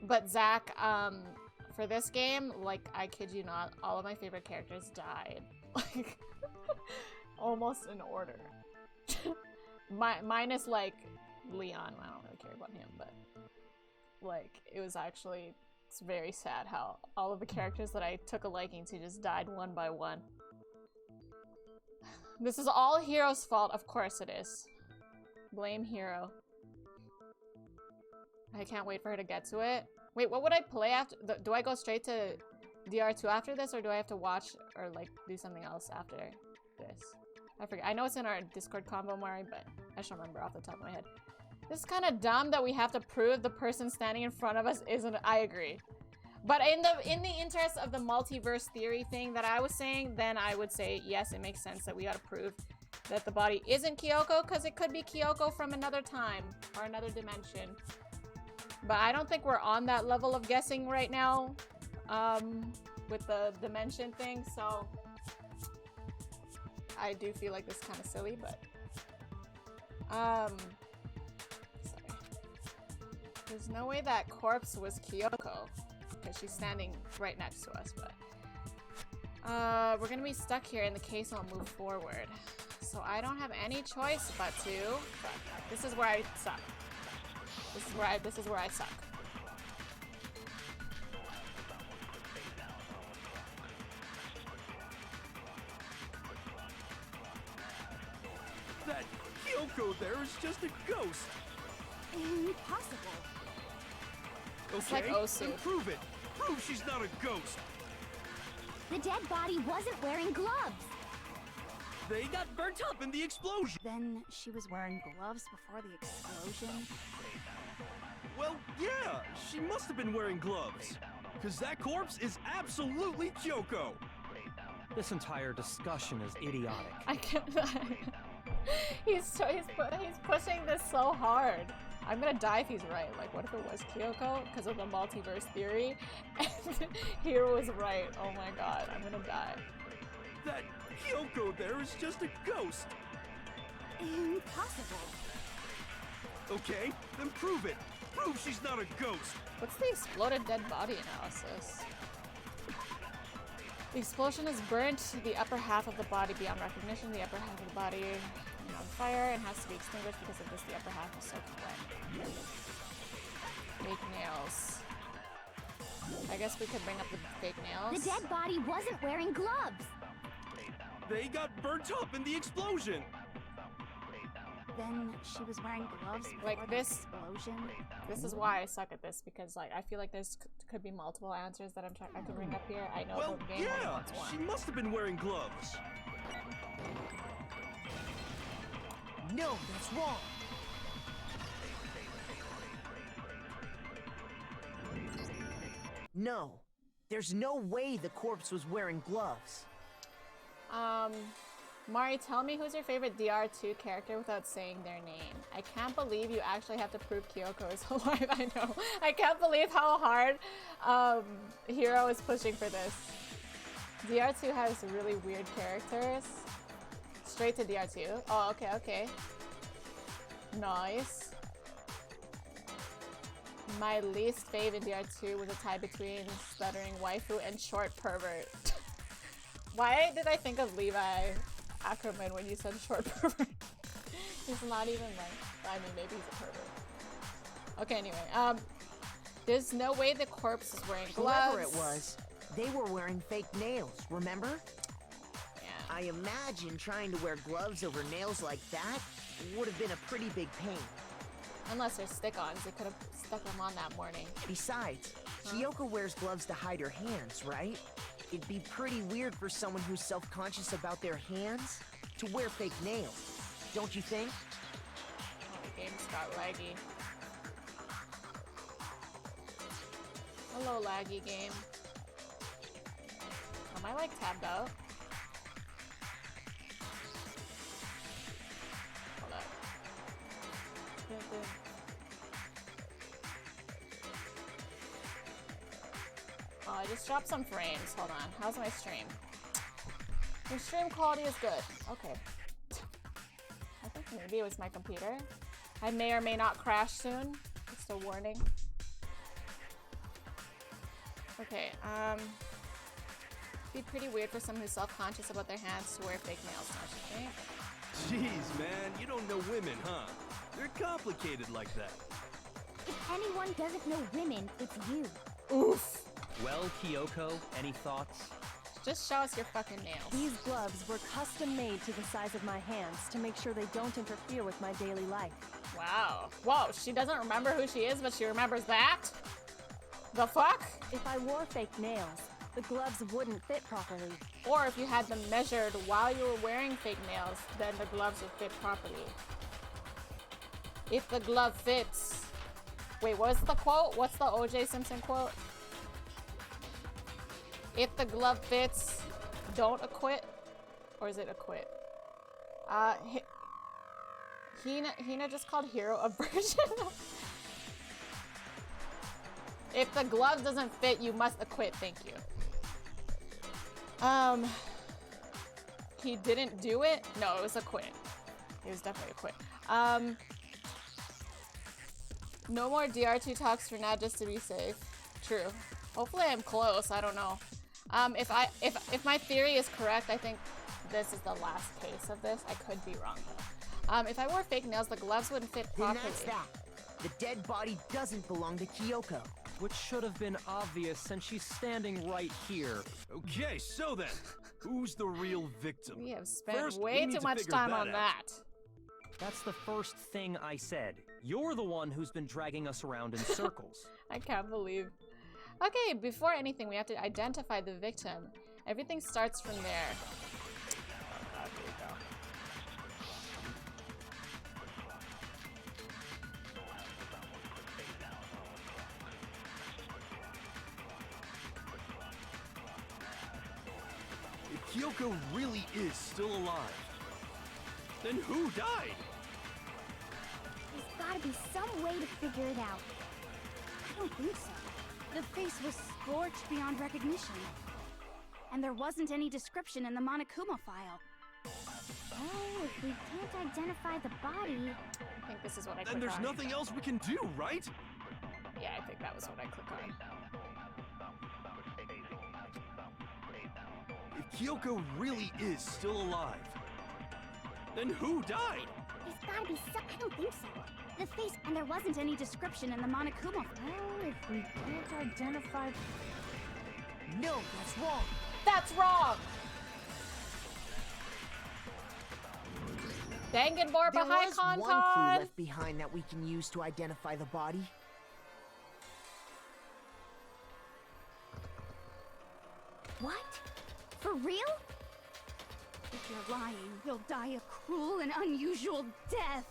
But Zach, for this game, like I kid you not, all of my favorite characters died. Like almost in order. Minus like Leon. I don't really care about him, but like it was actually, it's very sad how all of the characters that I took a liking to just died one by one. This is all Hero's fault. Of course it is. Blame Hero. I can't wait for her to get to it. Wait, what would I play after? Do I go straight to DR2 after this, or do I have to watch or like do something else after this? I forget. I know it's in our Discord combo, Mari, but I just don't remember off the top of my head. This is kind of dumb that we have to prove the person standing in front of us isn't. I agree. But in the interest of the multiverse theory thing that I was saying, then I would say, yes, it makes sense that we gotta prove that the body isn't Kyoko, because it could be Kyoko from another time or another dimension. But I don't think we're on that level of guessing right now with the dimension thing, so I do feel like this is kind of silly, but sorry. There's no way that corpse was Kyoko, because she's standing right next to us, but we're gonna be stuck here in the case and I'll move forward. So I don't have any choice but to, but this is where I suck. This is where I suck. That Kyoko there is just a ghost. Impossible. It's like Okay, Osu. then prove it. Prove she's not a ghost. The dead body wasn't wearing gloves. They got burnt up in the explosion. Then she was wearing gloves before the explosion? Well, yeah, she must have been wearing gloves. Because that corpse is absolutely Kyoko. This entire discussion is idiotic. I can't. he's pushing this so hard. I'm gonna die if he's right. Like, what if it was Kyoko because of the multiverse theory? And Hero was right. Oh my god, I'm gonna die. That Kyoko there is just a ghost. Impossible. Okay, then prove it. Prove she's not a ghost. What's the exploded dead body analysis? The explosion has burnt the upper half of the body beyond recognition. The upper half of the body is on fire and has to be extinguished because of this. The upper half is soaking wet. Fake nails. I guess we could bring up the fake nails. The dead body wasn't wearing gloves. They got burnt up in the explosion. Then she was wearing gloves before Like this explosion. This is why I suck at this, because like I feel like there's could be multiple answers that I could bring up here. I know Well, the game only yeah, wants one. she must have been wearing gloves. No, that's wrong. No, there's no way the corpse was wearing gloves. Mari, tell me who's your favorite DR2 character without saying their name. I can't believe you actually have to prove Kyoko is alive. I know. I can't believe how hard Hiro is pushing for this. DR2 has really weird characters. Straight to DR2. Oh, okay, okay. Nice. My least fave in DR2 was a tie between stuttering waifu and short pervert. Why did I think of Levi Ackerman when you said short pervert? He's not even like, I mean, maybe he's a pervert. Okay, anyway, there's no way the corpse is wearing gloves. Whoever it was, they were wearing fake nails, remember? Yeah. I imagine trying to wear gloves over nails like that would have been a pretty big pain. Unless they're stick-ons, they could have stuck them on that morning. Besides, Kyoko wears gloves to hide her hands, right? It'd be pretty weird for someone who's self-conscious about their hands to wear fake nails, don't you think? Oh, the game's got laggy. Hello, laggy game. Am I like tabbed out? Hold up. Oh, I just dropped some frames. Hold on. How's my stream? My stream quality is good. Okay. I think maybe it was my computer. I may or may not crash soon. Just a warning. Okay, be pretty weird for someone who's self-conscious about their hands to wear fake nails, don't you think? Jeez, man, you don't know women, huh? They're complicated like that. If anyone doesn't know women, it's you. Oof. Well, Kyoko, any thoughts? Just show us your fucking nails. These gloves were custom made to the size of my hands to make sure they don't interfere with my daily life. Wow. Whoa, she doesn't remember who she is, but she remembers that? The fuck? If I wore fake nails, the gloves wouldn't fit properly. Or if you had them measured while you were wearing fake nails, then the gloves would fit properly. If the glove fits. Wait, what's the quote? What's the O.J. Simpson quote? If the glove fits, don't acquit. Or is it acquit? Hina just called Hero a virgin. If the glove doesn't fit, you must acquit. Thank you. He didn't do it? No, it was a quit. It was definitely a quit. No more DR2 talks for now, just to be safe. True. Hopefully I'm close. I don't know. If my theory is correct, I think this is the last case of this. I could be wrong though. If I wore fake nails, the gloves wouldn't fit properly. Then that's that. The dead body doesn't belong to Kyoko. Which should have been obvious since she's standing right here. Okay, so then, who's the real victim? We have spent First, way we need too to much figure time that on out. that. That's the first thing I said. You're the one who's been dragging us around in circles. I can't believe. Okay, before anything, we have to identify the victim. Everything starts from there. Oh God, here we go. If Kyoko really is still alive, then who died? There's gotta be some way to figure it out. I don't think so. The face was scorched beyond recognition. And there wasn't any description in the Monokuma file. Oh, if we can't identify the body... I think this is what I click Then there's on. nothing else we can do, right? Yeah, I think that was what I clicked on. Kyoko really is still alive. Then who died? There's gotta be some. I don't think so. The face, and there wasn't any description in the Monokuma. Well, if we can't identify... No, that's wrong. That's wrong! Danganronpa There High was Con one clue Con! left behind that we can use to identify the body. What? For real? If you're lying, you'll die a cruel and unusual death.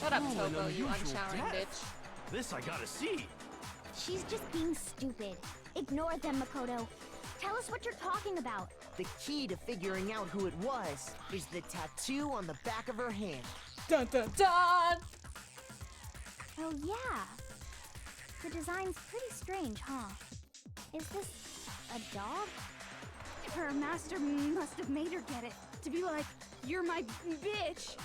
Shut up, Cruel and Toko, you unusual unshowering death. bitch. This I gotta see. She's just being stupid. Ignore them, Makoto. Tell us what you're talking about. The key to figuring out who it was is the tattoo on the back of her hand. Dun dun dun! Oh, yeah. The design's pretty strange, huh? Is this a dog? Her master must have made her get it. To be like, you're my bitch.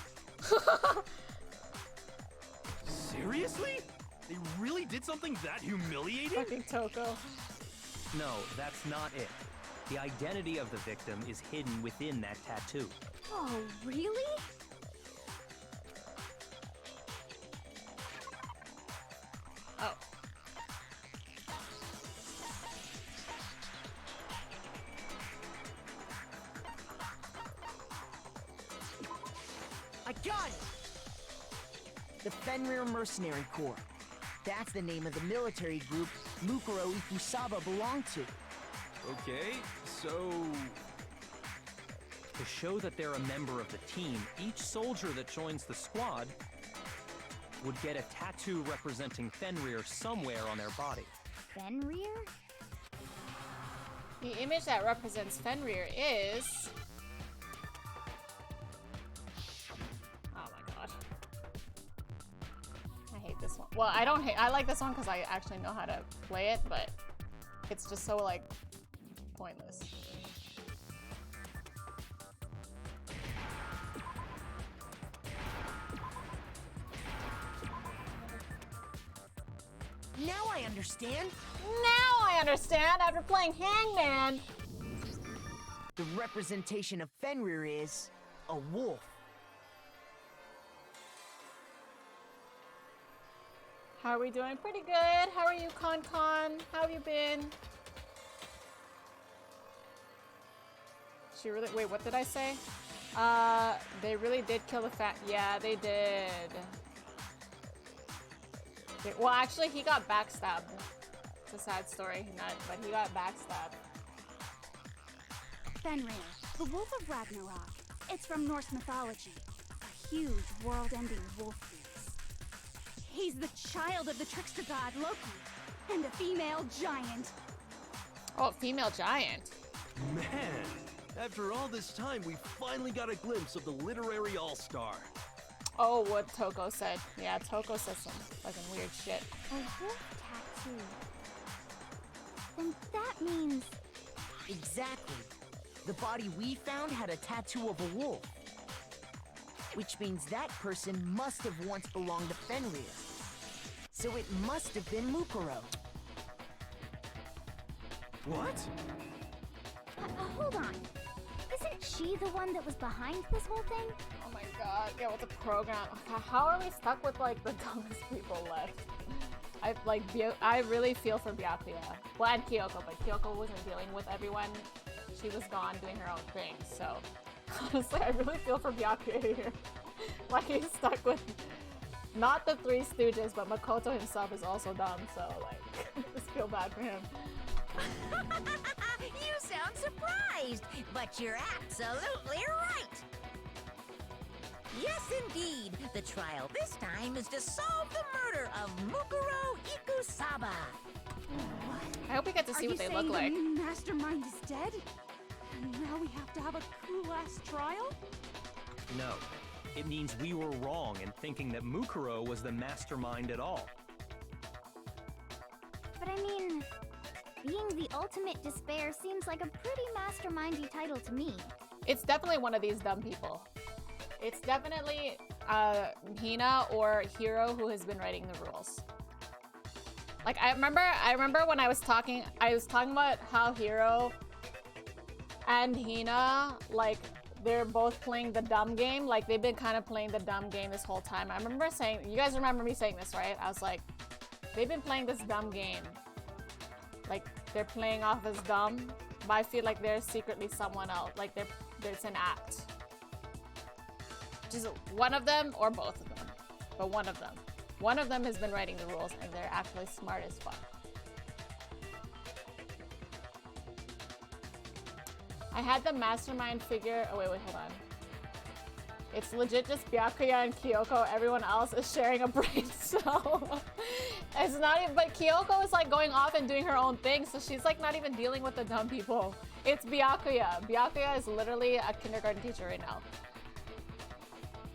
Seriously? They really did something that humiliating? Fucking Toko. No, that's not it. The identity of the victim is hidden within that tattoo. Oh, really? Oh. I got it! The Fenrir Mercenary Corps. That's the name of the military group Mukuro Ikusaba belonged to. Okay, so... To show that they're a member of the team, each soldier that joins the squad would get a tattoo representing Fenrir somewhere on their body. Fenrir? The image that represents Fenrir is... Oh my god. I hate this one. Well, I don't hate... I like this one because I actually know how to play it, but it's just so, like, pointless. Now I understand. Now I understand after playing Hangman. The representation of Fenrir is a wolf. How are we doing? Pretty good. How are you, Con? How have you been? She really... Wait, what did I say? They really did kill the fat... Yeah, they did. Well, actually, he got backstabbed. It's a sad story, but he got backstabbed. Fenrir, the Wolf of Ragnarok. It's from Norse mythology. A huge, world-ending wolf beast. He's the child of the trickster god Loki, and a female giant. Oh, female giant. Man, after all this time, we finally got a glimpse of the literary all-star. Oh, what Toko said. Yeah, Toko said some fucking weird shit. A wolf tattoo. Then that means... Exactly. The body we found had a tattoo of a wolf. Which means that person must have once belonged to Fenrir. So it must have been Mukuro. What? Hold on. Isn't she the one that was behind this whole thing? Oh my god. Yeah, with the program. How are we stuck with, like, the dumbest people left? I really feel for Byakuya. Well, and Kyoko, but Kyoko wasn't dealing with everyone. She was gone doing her own thing, so... Honestly, I really feel for Byakuya here. Like, he's stuck with... Not the Three Stooges, but Makoto himself is also dumb, so, like, I just feel bad for him. You sound surprised, but you're absolutely right. Yes, indeed. The trial this time is to solve the murder of Mukuro Ikusaba. I hope we get to see what they look like. Are you saying the mastermind is dead? And now we have to have a cool-ass trial? No. It means we were wrong in thinking that Mukuro was the mastermind at all. But I mean, being the ultimate despair seems like a pretty mastermindy title to me. It's definitely one of these dumb people. It's definitely Hina or Hiro who has been writing the rules. Like, I remember when I was talking about how Hiro and Hina, like, they're both playing the dumb game. Like, they've been kind of playing the dumb game this whole time. I remember saying, you guys remember me saying this, right? I was like, they've been playing this dumb game. Like, they're playing off as dumb, but I feel like they're secretly someone else. Like, there's an act. Just one of them or both of them, but one of them. One of them has been writing the rules, and they're actually smart as fuck. I had the mastermind figure. Oh, wait, hold on. It's legit just Byakuya and Kyoko. Everyone else is sharing a brain cell. It's not even, but Kyoko is like going off and doing her own thing, so she's like not even dealing with the dumb people. It's Byakuya. Byakuya is literally a kindergarten teacher right now.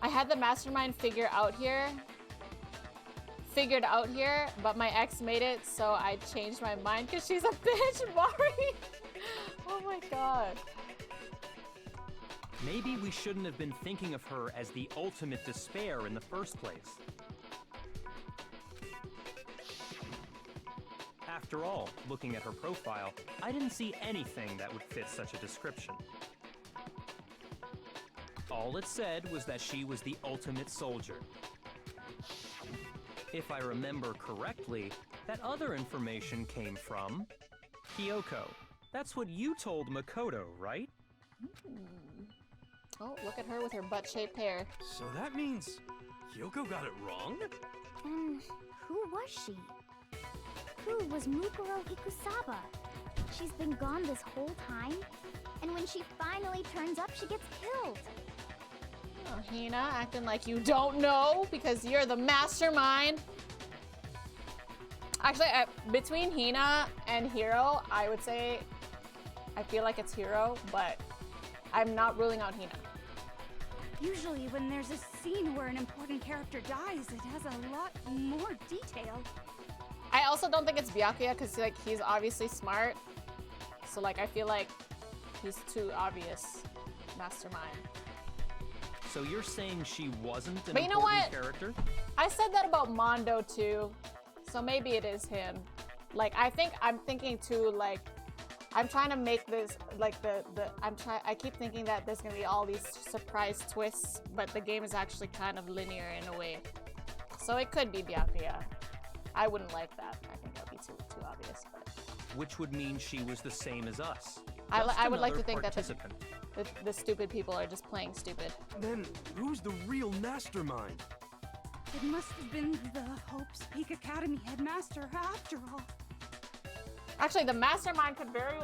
I had the mastermind figured out here, but my ex made it, so I changed my mind because she's a bitch, Mari. Oh my god. Maybe we shouldn't have been thinking of her as the ultimate despair in the first place. After all, looking at her profile, I didn't see anything that would fit such a description. All it said was that she was the ultimate soldier. If I remember correctly, that other information came from Kyoko. That's what you told Makoto, right? Oh, look at her with her butt-shaped hair. So that means Kyoko got it wrong? And who was she? Who was Mukuro Ikusaba? She's been gone this whole time, and when she finally turns up, she gets killed. Oh, Hina, acting like you don't know because you're the mastermind. Actually, between Hina and Hiro, I would say I feel like it's Hiro, but I'm not ruling out Hina. Usually when there's a scene where an important character dies, it has a lot more detail. I also don't think it's Byakuya because like he's obviously smart. So like I feel like he's too obvious mastermind. So you're saying she wasn't an But you know what? character? I said that about Mondo too. So maybe it is him. Like I'm thinking too, like I'm trying to make this like I keep thinking that there's gonna be all these surprise twists, but the game is actually kind of linear in a way. So it could be Byakuya. I wouldn't like that. I think that would be too obvious. But Which would mean she was the same as us. I would like to Just think another that the stupid people are just playing stupid. Then who's the real mastermind? It must have been the Hope's Peak Academy headmaster after all. Actually, the mastermind could very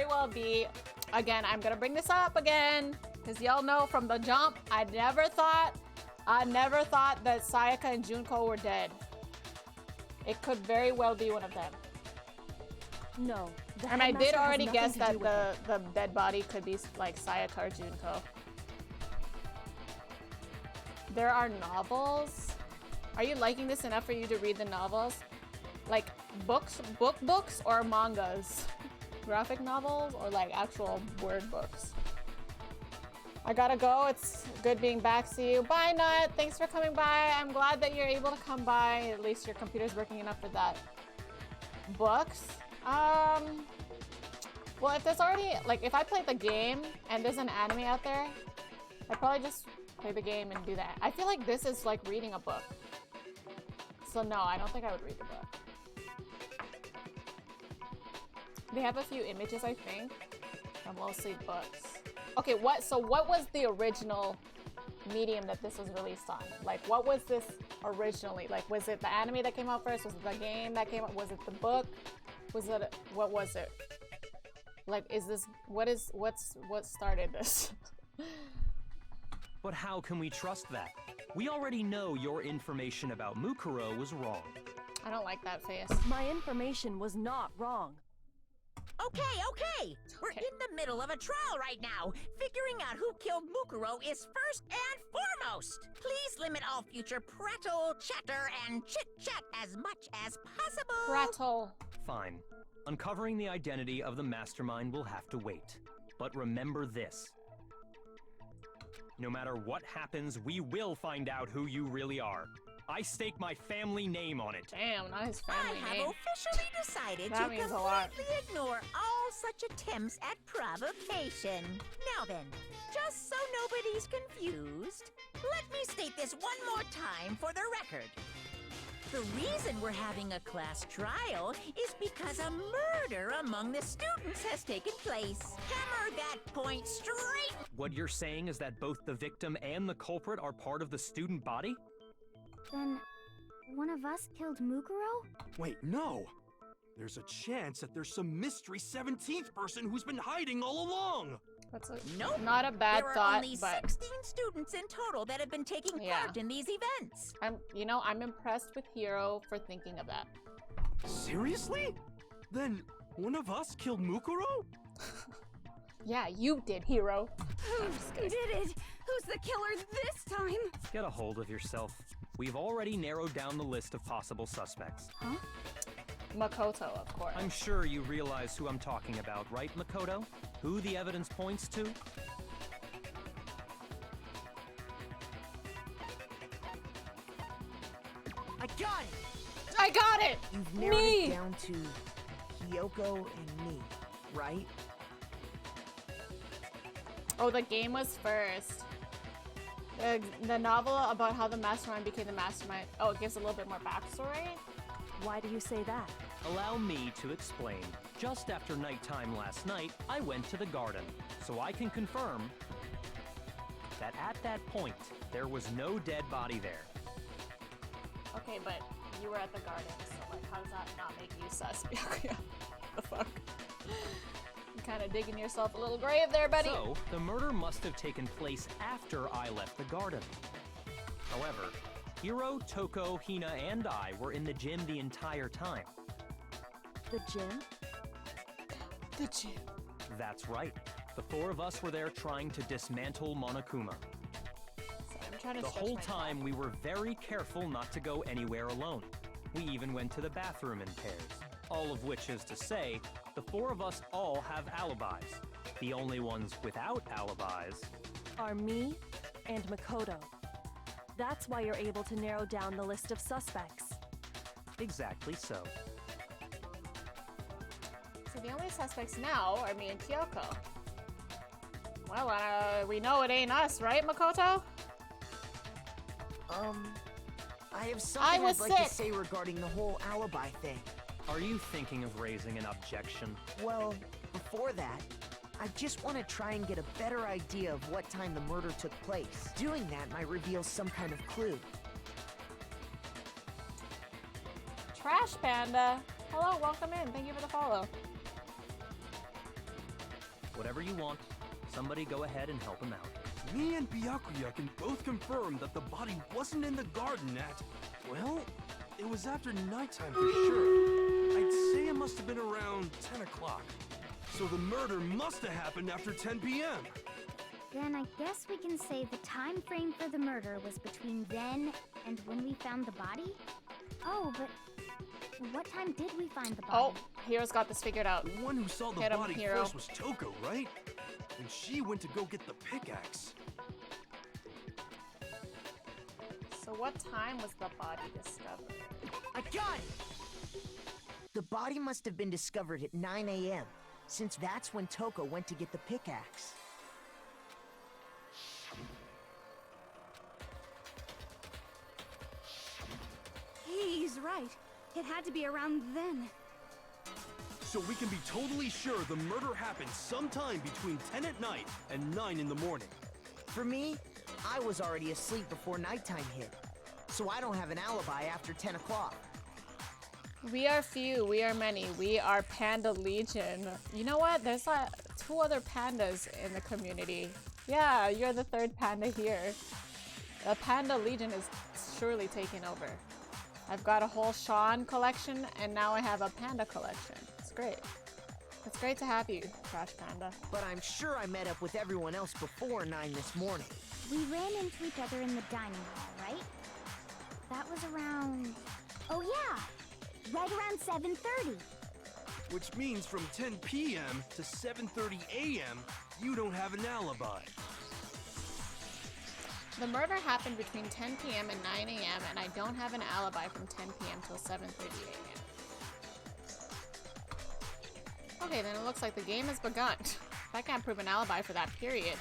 well be. Again, I'm gonna bring this up again because y'all know from the jump, I never thought that Sayaka and Junko were dead. It could very well be one of them. No. And I did already guess that the dead body could be like Sayaka or Junko. There are novels. Are you liking this enough for you to read the novels? Like books or mangas? Graphic novels or like actual word books? I gotta go. It's good being back. See you. Bye, Nut. Thanks for coming by. I'm glad that you're able to come by. At least your computer's working enough for that. Books? Well, if there's already, like, if I played the game and there's an anime out there, I'd probably just play the game and do that. I feel like this is like reading a book. So no, I don't think I would read the book. They have a few images, I think, but mostly books. Okay, what was the original medium that this was released on? Like, what was this originally? Like, was it the anime that came out first? Was it the game that came out? Was it the book? What was it? Like, what started this? But how can we trust that? We already know your information about Mukuro was wrong. I don't like that face. My information was not wrong. Okay. We're in the middle of a trial right now. Figuring out who killed Mukuro is first and foremost. Please limit all future prattle, chatter, and chit-chat as much as possible. Prattle. Fine. Uncovering the identity of the mastermind will have to wait. But remember this. No matter what happens, we will find out who you really are. I stake my family name on it. Damn, not his I family have name. officially decided That to means a lot. completely ignore all such attempts at provocation. Now then, just so nobody's confused, let me state this one more time for the record. The reason we're having a class trial is because a murder among the students has taken place. Hammer that point straight. What you're saying is that both the victim and the culprit are part of the student body? Then, one of us killed Mukuro? Wait, no! There's a chance that there's some mystery 17th person who's been hiding all along! That's Nope. not a bad there are thought, only but 16 students in total that have been taking part in these events. I'm impressed with Hiro for thinking of that. Seriously? Then one of us killed Mukuro? Yeah, you did, Hiro. Who did it? Who's the killer this time? Get a hold of yourself. We've already narrowed down the list of possible suspects. Huh? Makoto, of course. I'm sure you realize who I'm talking about, right, Makoto? Who the evidence points to? I got it! I got it! You've narrowed Me! it down to Kyoko and me, right? Oh, the game was first. The novel about how the mastermind became the mastermind. Oh, it gives a little bit more backstory. Why do you say that? Allow me to explain. Just after nighttime last night, I went to the garden, so I can confirm that at that point, there was no dead body there. Okay, but you were at the garden, so like, how does that not make you sus? Yeah, the fuck? You're kind of digging yourself a little grave there, buddy. So, the murder must have taken place after I left the garden. However, Hiro, Toko, Hina, and I were in the gym the entire time. The gym? The gym. That's right. The four of us were there trying to dismantle Monokuma. Sorry, I'm trying to The stretch whole my time we were very careful not to go anywhere alone. We even went to the bathroom in pairs. All of which is to say, the four of us all have alibis. The only ones without alibis Are me and Makoto. That's why you're able to narrow down the list of suspects. exactly so. So the only suspects now are me and Kyoko. Well, we know it ain't us, right, Makoto? I have something was I'd like sick. to say regarding the whole alibi thing. Are you thinking of raising an objection? Well, before that, I just want to try and get a better idea of what time the murder took place. Doing that might reveal some kind of clue. Trash Panda. Hello, welcome in. Thank you for the follow. Whatever you want. Somebody go ahead and help him out. Me and Byakuya can both confirm that the body wasn't in the garden at, well, it was after nighttime for sure. I'd say it must have been around 10 o'clock. So the murder must have happened after 10 p.m. Then I guess we can say the time frame for the murder was between then and when we found the body? Oh, but what time did we find the body? Oh, Hiro's got this figured out. The one who saw the Hit him, body Hiro. first was Toko, right? And she went to go get the pickaxe. So what time was the body discovered? I got it! The body must have been discovered at 9 a.m., since that's when Toko went to get the pickaxe. He's right. It had to be around then. So we can be totally sure the murder happened sometime between 10 at night and 9 in the morning. For me, I was already asleep before nighttime hit, so I don't have an alibi after 10 o'clock. We are few, we are many. We are Panda Legion. You know what? There's like 2 other pandas in the community. Yeah, you're the 3rd panda here. The Panda Legion is surely taking over. I've got a whole Sean collection, and now I have a panda collection. It's great. It's great to have you, Trash Panda. But I'm sure I met up with everyone else before 9 this morning. We ran into each other in the dining hall, right? That was around... Oh yeah! Right around 7:30. Which means from 10 p.m. to 7:30 a.m., you don't have an alibi. The murder happened between 10 p.m. and 9 a.m. and I don't have an alibi from 10 p.m. till 7:30 a.m. Okay, then it looks like the game has begun. If I can't prove an alibi for that period,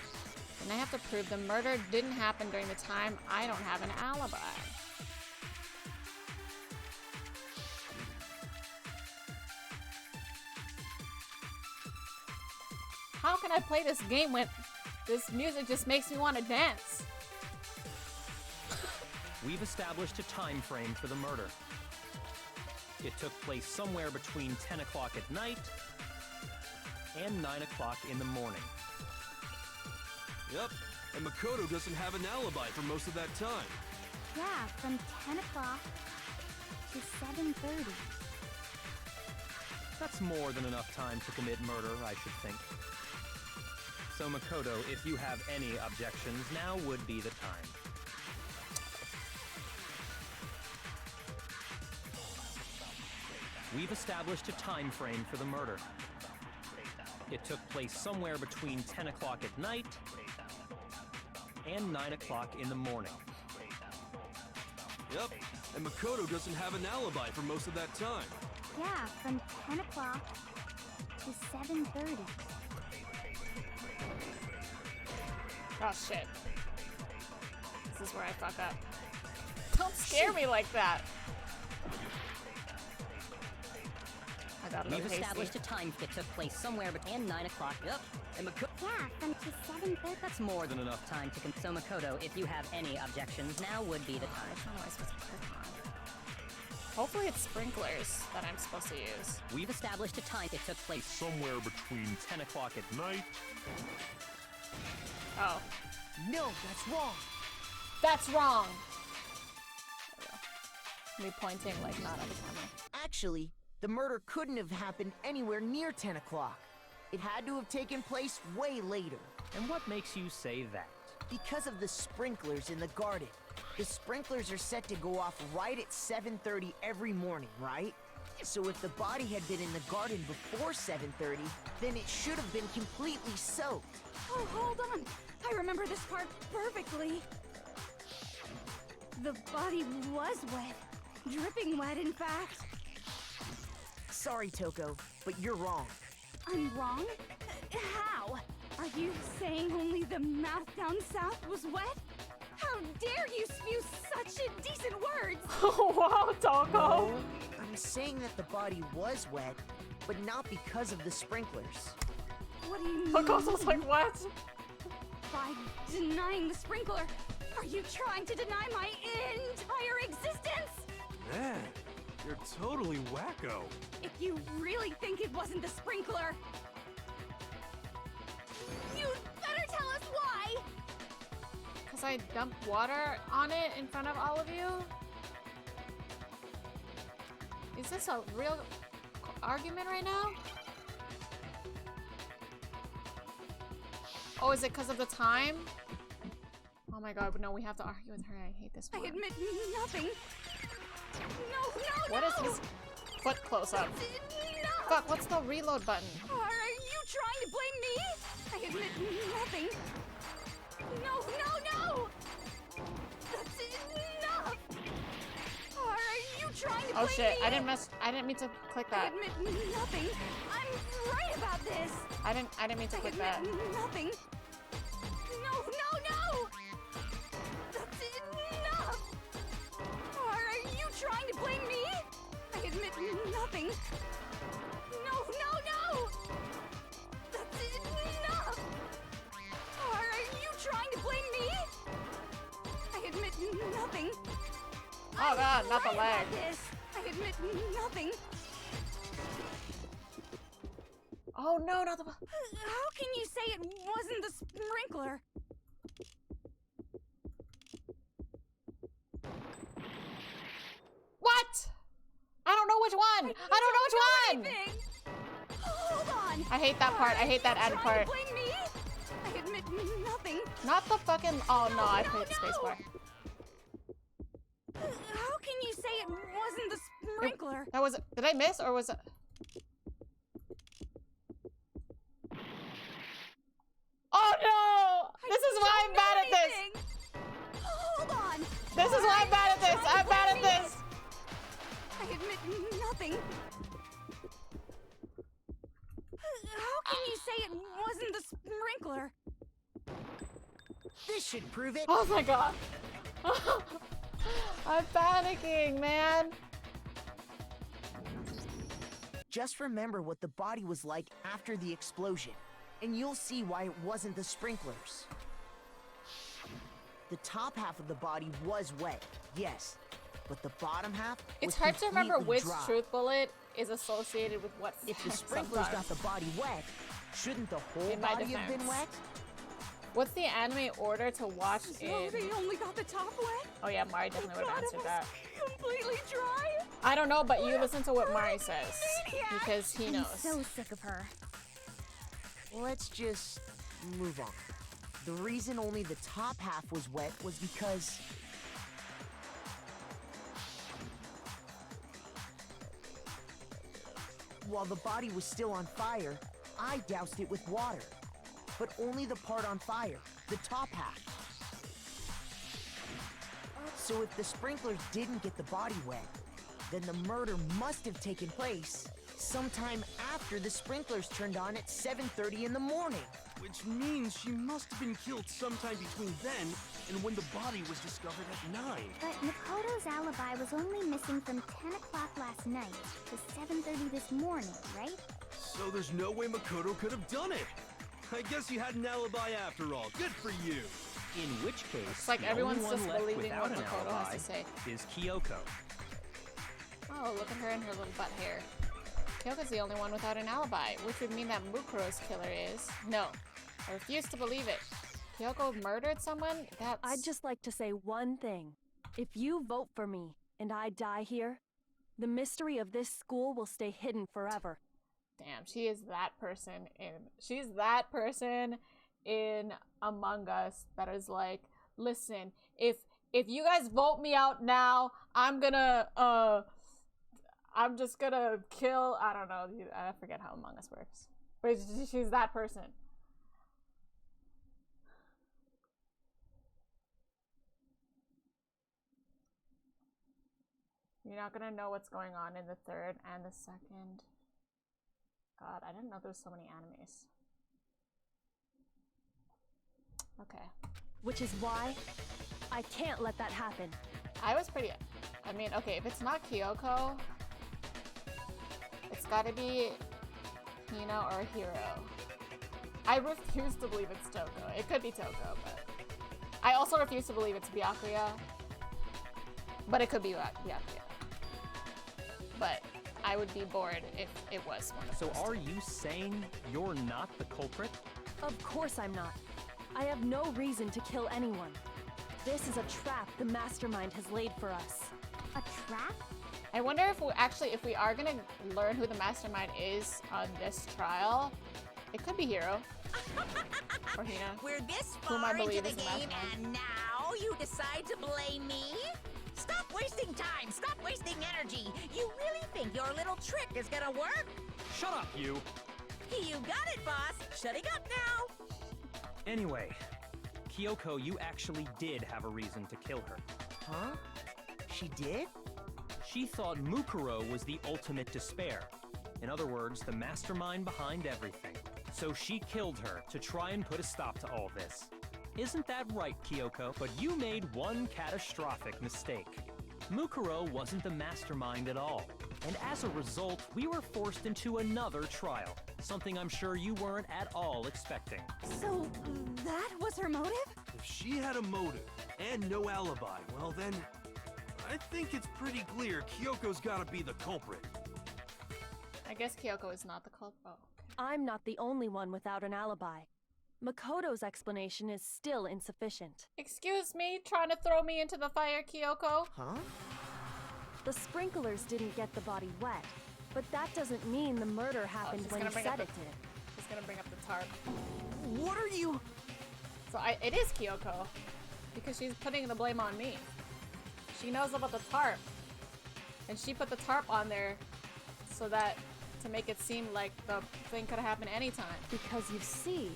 then I have to prove the murder didn't happen during the time I don't have an alibi. How can I play this game when this music just makes me want to dance? We've established a time frame for the murder. It took place somewhere between 10 o'clock at night and 9 o'clock in the morning. Yep, and Makoto doesn't have an alibi for most of that time. Yeah, from 10 o'clock to 7:30. That's more than enough time to commit murder, I should think. So Makoto, if you have any objections, now would be the time. We've established a time frame for the murder. It took place somewhere between 10 o'clock at night and 9 o'clock in the morning. Yep, and Makoto doesn't have an alibi for most of that time. Yeah, from 10 o'clock to 7:30. Oh shit. This is where I fuck up. Don't scare me like that. I got a little We've hasty. established a time that took place somewhere between 9 o'clock. Yep. And Yeah, from to 7:30. That's more than enough time to so Makoto, if you have any objections, now would be the time. Which one am I supposed to click on? Hopefully it's sprinklers that I'm supposed to use. We've established a time that took place somewhere between 10 o'clock at night. Oh. No, that's wrong. That's wrong! Me pointing like not at the camera. Actually, the murder couldn't have happened anywhere near 10 o'clock. It had to have taken place way later. And what makes you say that? Because of the sprinklers in the garden. The sprinklers are set to go off right at 7:30 every morning, right? So if the body had been in the garden before 7:30, then it should have been completely soaked. Oh, hold on. I remember this part perfectly. The body was wet. Dripping wet, in fact. Sorry, Toko, but you're wrong. I'm wrong? How? Are you saying only the mouth down south was wet? How dare you spew such indecent words! Wow, Toko! No, I'm saying that the body was wet, but not because of the sprinklers. What do you mean? Toko's like, what? By denying the sprinkler, are you trying to deny my entire existence? Man, you're totally wacko. If you really think it wasn't the sprinkler, you'd better tell us why! Because I dumped water on it in front of all of you? Is this a real argument right now? Oh, is it because of the time? Oh my god, no, we have to argue with her. I hate this one. I admit nothing. No, What is his foot close up? No. Fuck, what's the reload button? Are you trying to blame me? I admit nothing. No! That's enough! Are you trying to blame Oh shit, me? I didn't mean to click I that. admit nothing. I'm right about this. I didn't mean to click that. I admit nothing. No! That's enough! Are you trying to blame me? I admit nothing. No! That's enough! Are you trying to blame me? I admit nothing. Oh god, not the I'm right leg. about this. I admit nothing. Oh no, not the... How can you say it wasn't the sprinkler? What? I don't know which one! I don't know which one! Anything. Hold on! I hate that part. I hate that added Trying part. to blame me? I admit nothing. Not the fucking... Oh no, I hit the spacebar. How can you say it wasn't the sprinkler? That was... Did I miss or was it... Oh no! This is why I'm bad at this! Hold on! This is why I'm bad at this! I'm bad at this! I admit nothing. How can you say it wasn't the sprinkler? This should prove it. Oh my god. I'm panicking, man. Just remember what the body was like after the explosion, and you'll see why it wasn't the sprinklers. The top half of the body was wet, yes, but the bottom half was It's hard to remember which dry. truth bullet is associated with what. If the sprinklers got the body wet, shouldn't the whole In my body have been defense. wet? What's the anime order to watch So in? they only got the top wet? Oh yeah, Mari definitely would have God, it answered was that. completely dry? I don't know, but you listen to what Mari says because he knows. I'm so sick of her. Let's just move on. The reason only the top half was wet was because while the body was still on fire, I doused it with water. But only the part on fire, the top half. So if the sprinklers didn't get the body wet, then the murder must have taken place sometime after the sprinklers turned on at 7:30 in the morning. Which means she must have been killed sometime between then and when the body was discovered at 9. But Makoto's alibi was only missing from 10 o'clock last night to 7:30 this morning, right? So there's no way Makoto could have done it. I guess you had an alibi after all. Good for you. In which case, It's like the everyone's only one just left believing without what an Makoto alibi has to say. is Kyoko. Oh, look at her and her little butt hair. Kyoko's the only one without an alibi, which would mean that Mukuro's killer is. No, I refuse to believe it. Kyoko murdered someone? That's... I'd just like to say one thing. If you vote for me and I die here, the mystery of this school will stay hidden forever. Damn, she is that person in... She's that person in Among Us that is like, listen, if you guys vote me out now, I'm just gonna kill... I don't know. I forget how Among Us works. But she's that person. You're not gonna know what's going on in the third and the second. God, I didn't know there was so many animes. Okay. Which is why I can't let that happen. I was pretty... I mean, okay, if it's not Kyoko, it's gotta be Hina or Hiro. I refuse to believe it's Toko. It could be Toko, but... I also refuse to believe it's Byakuya. But it could be Byakuya. But I would be bored if it was one of So those are two. you saying you're not the culprit? Of course I'm not. I have no reason to kill anyone. This is a trap the mastermind has laid for us. A trap? I wonder if if we are gonna learn who the mastermind is on this trial, it could be Hiro. Or Hina. We're this Whom I far into believe the is the game, mastermind. and now you decide to blame me? Stop wasting time! Stop wasting energy! You really think your little trick is gonna work? Shut up, you! You got it, boss! Shutting up now! Anyway, Kyoko, you actually did have a reason to kill her. Huh? She did? She thought Mukuro was the ultimate despair. In other words, the mastermind behind everything. So she killed her to try and put a stop to all this. Isn't that right, Kyoko? But you made one catastrophic mistake. Mukuro wasn't the mastermind at all. And as a result, we were forced into another trial. Something I'm sure you weren't at all expecting. So, that was her motive? If she had a motive and no alibi, well then, I think it's pretty clear Kyoko's gotta be the culprit. I guess Kyoko is not the culprit. Oh, okay. I'm not the only one without an alibi. Makoto's explanation is still insufficient. Excuse me, trying to throw me into the fire, Kyoko? Huh? The sprinklers didn't get the body wet, but that doesn't mean the murder happened she's when gonna he bring said up it the- did. Just gonna bring up the tarp. What are you? So it is Kyoko, because she's putting the blame on me. She knows about the tarp, and she put the tarp on there so that to make it seem like the thing could have happened anytime. Because you see,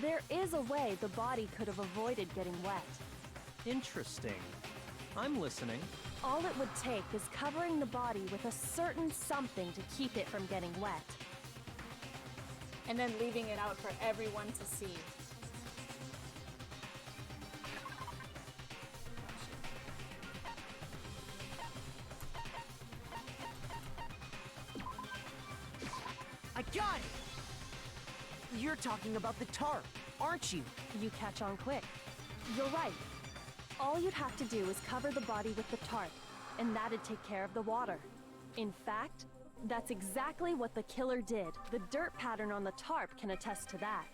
there is a way the body could have avoided getting wet. Interesting. I'm listening. All it would take is covering the body with a certain something to keep it from getting wet. And then leaving it out for everyone to see. I got it! You're talking about the tarp, aren't you? You catch on quick. You're right. All you'd have to do is cover the body with the tarp, and that'd take care of the water. In fact, that's exactly what the killer did. The dirt pattern on the tarp can attest to that.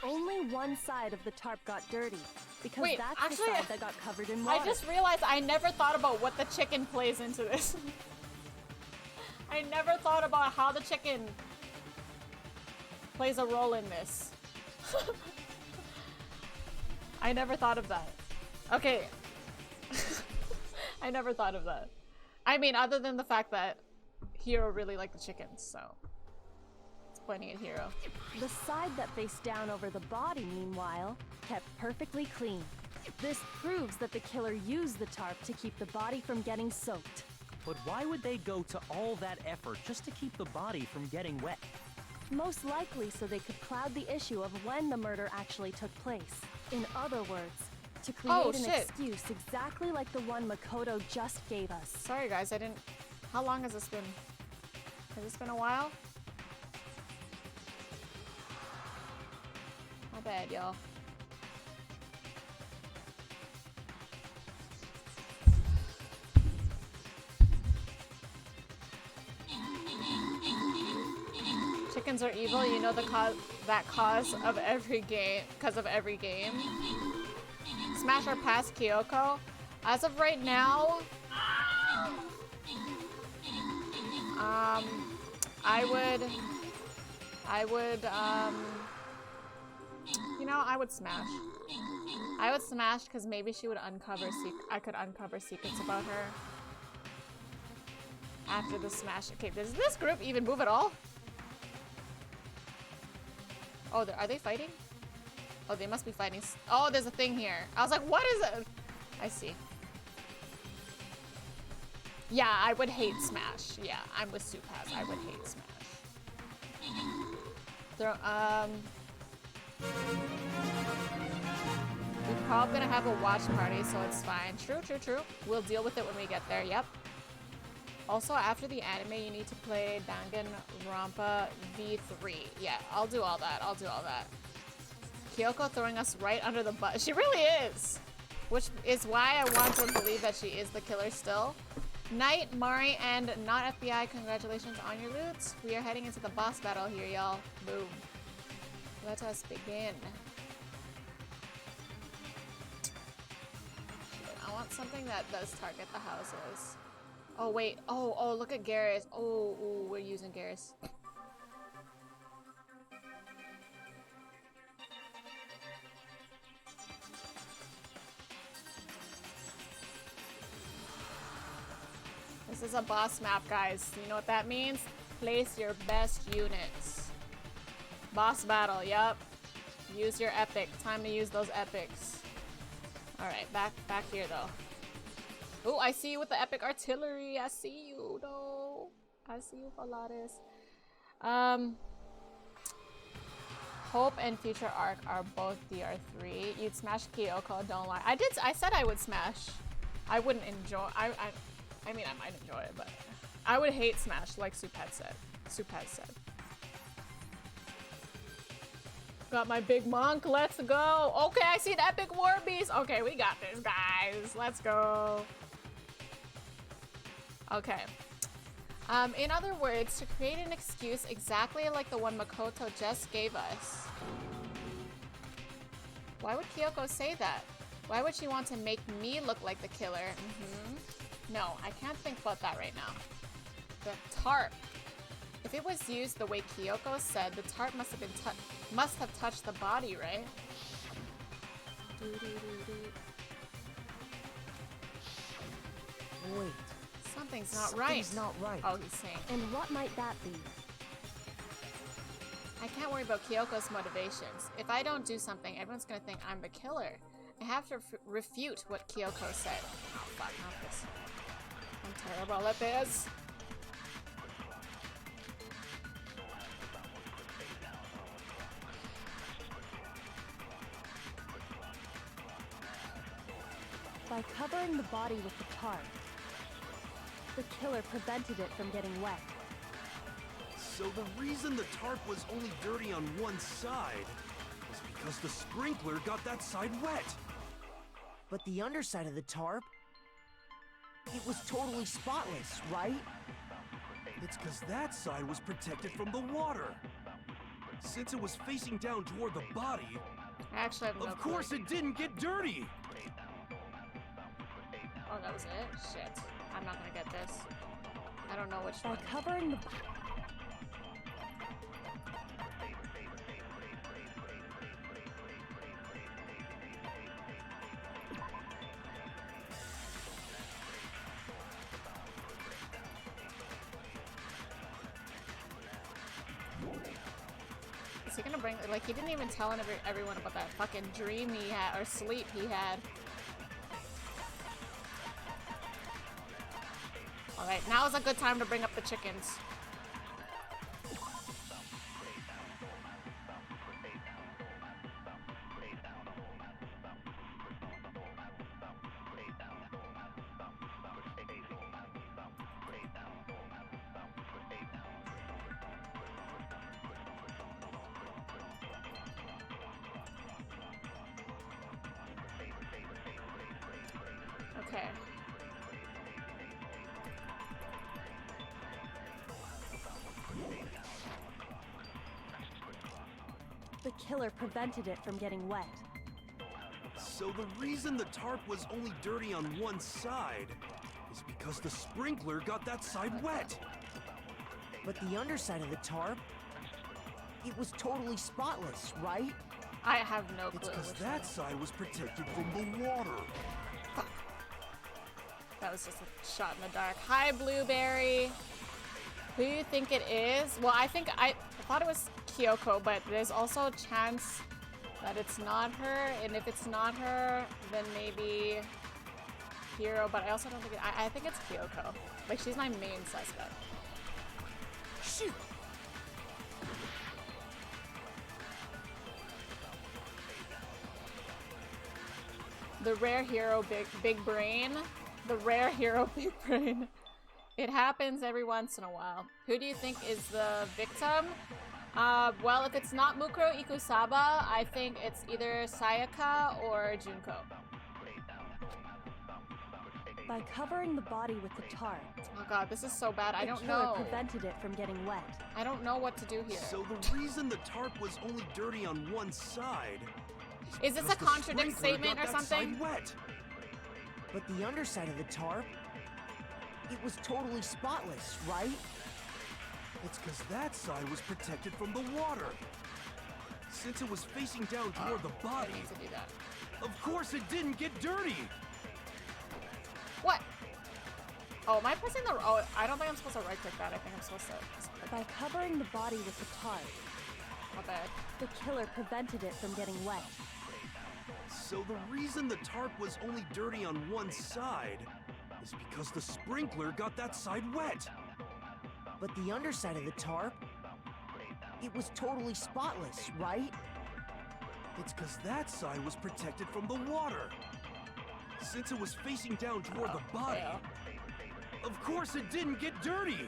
Only one side of the tarp got dirty, because that's the side that got covered in water. I just realized I never thought about what the chicken plays into this. I never thought about how the chicken plays a role in this. I never thought of that. Okay. I never thought of that. I mean, other than the fact that Hero really liked the chickens, so it's pointing at Hero. The side that faced down over the body, meanwhile, kept perfectly clean. This proves that the killer used the tarp to keep the body from getting soaked. But why would they go to all that effort just to keep the body from getting wet? Most likely so they could cloud the issue of when the murder actually took place. In other words, to create an excuse exactly like the one Makoto just gave us. Sorry guys, I didn't... How long has this been? Has this been a while? My bad, y'all. Chickens are evil, you know the cause of every game, Smash or pass Kyoko? As of right now, I would smash. I would smash because maybe she would uncover I could uncover secrets about her after the smash. Okay, does this group even move at all? Oh, are they fighting? Oh, they must be fighting. Oh, there's a thing here. I was like, what is it? I see. Yeah, I would hate Smash. Yeah, I'm with Supaz. I would hate Smash. We're probably gonna have a watch party, so it's fine. True. We'll deal with it when we get there. Yep. Also, after the anime, you need to play Danganronpa V3. Yeah, I'll do all that. Kyoko throwing us right under the bus. She really is! Which is why I want to believe that she is the killer still. Knight, Mari, and not FBI, congratulations on your loot. We are heading into the boss battle here, y'all. Boom. Let us begin. I want something that does target the houses. Oh, wait. Oh, look at Garrus. Oh, we're using Garrus. This is a boss map, guys. You know what that means? Place your best units. Boss battle, yep. Use your epic. Time to use those epics. Alright, back here, though. Oh, I see you with the epic artillery. I see you, though. I see you, Polaris. Hope and Future Arc are both DR3. You'd smash Kyoko, don't lie. I said I would smash. I wouldn't enjoy. I mean, I might enjoy it, but I would hate smash, like Supaz said. Got my big monk. Let's go. Okay, I see an epic war beast. Okay, we got this, guys. Let's go. Okay. In other words, to create an excuse exactly like the one Makoto just gave us. Why would Kyoko say that? Why would she want to make me look like the killer? No, I can't think about that right now. The tarp. If it was used the way Kyoko said, the tarp must have touched the body, right? Wait. Something's not right. Something's not right. Oh, he's saying. And what might that be? I can't worry about Kyoko's motivations. If I don't do something, everyone's gonna think I'm the killer. I have to refute what Kyoko said. Oh, fuck, not this. I'm terrible at this. By covering the body with the tarp, the killer prevented it from getting wet. So the reason the tarp was only dirty on one side is because the sprinkler got that side wet. But the underside of the tarp, it was totally spotless, right? It's because that side was protected from the water. Since it was facing down toward the body, actually, I have no of course it didn't get dirty. Oh, that was it? Shit. I'm not gonna get this. I don't know which By one. covering the... Is he gonna bring... Like, he didn't even tell everyone about that fucking dream he had, or sleep he had. Alright, now is a good time to bring up the chickens. Okay. The killer prevented it from getting wet. So the reason the tarp was only dirty on one side is because the sprinkler got that side wet. But the underside of the tarp, it was totally spotless, right? I have no clue. It's because which that one. side was protected from the water. Fuck. That was just a shot in the dark. Hi, Blueberry. Who do you think it is? Well, I thought it was Kyoko, but there's also a chance that it's not her. And if it's not her, then maybe Hiro. But I also don't think I think it's Kyoko. Like, she's my main suspect. Shoot! The rare hero, big brain. The rare hero, big brain. It happens every once in a while. Who do you think is the victim? Well, if it's not Mukuro Ikusaba, I think it's either Sayaka or Junko. By covering the body with the tarp, Oh god, this is so bad. I don't the killer know. prevented it from getting wet. I don't know what to do here. So the reason the tarp was only dirty on one side Is this a because the contradict sprinkler statement got or that something? side wet. But the underside of the tarp, it was totally spotless, right? It's because that side was protected from the water. Since it was facing down toward the I body, need to do that. of course it didn't get dirty. What? Oh, am I pressing the... Oh, I don't think I'm supposed to right-click that. I think I'm supposed to... By covering the body with the tarp, My bad. the killer prevented it from getting wet. So the reason the tarp was only dirty on one side is because the sprinkler got that side wet. But the underside of the tarp, it was totally spotless, right? It's because that side was protected from the water. Since it was facing down toward the body, fail. of course it didn't get dirty.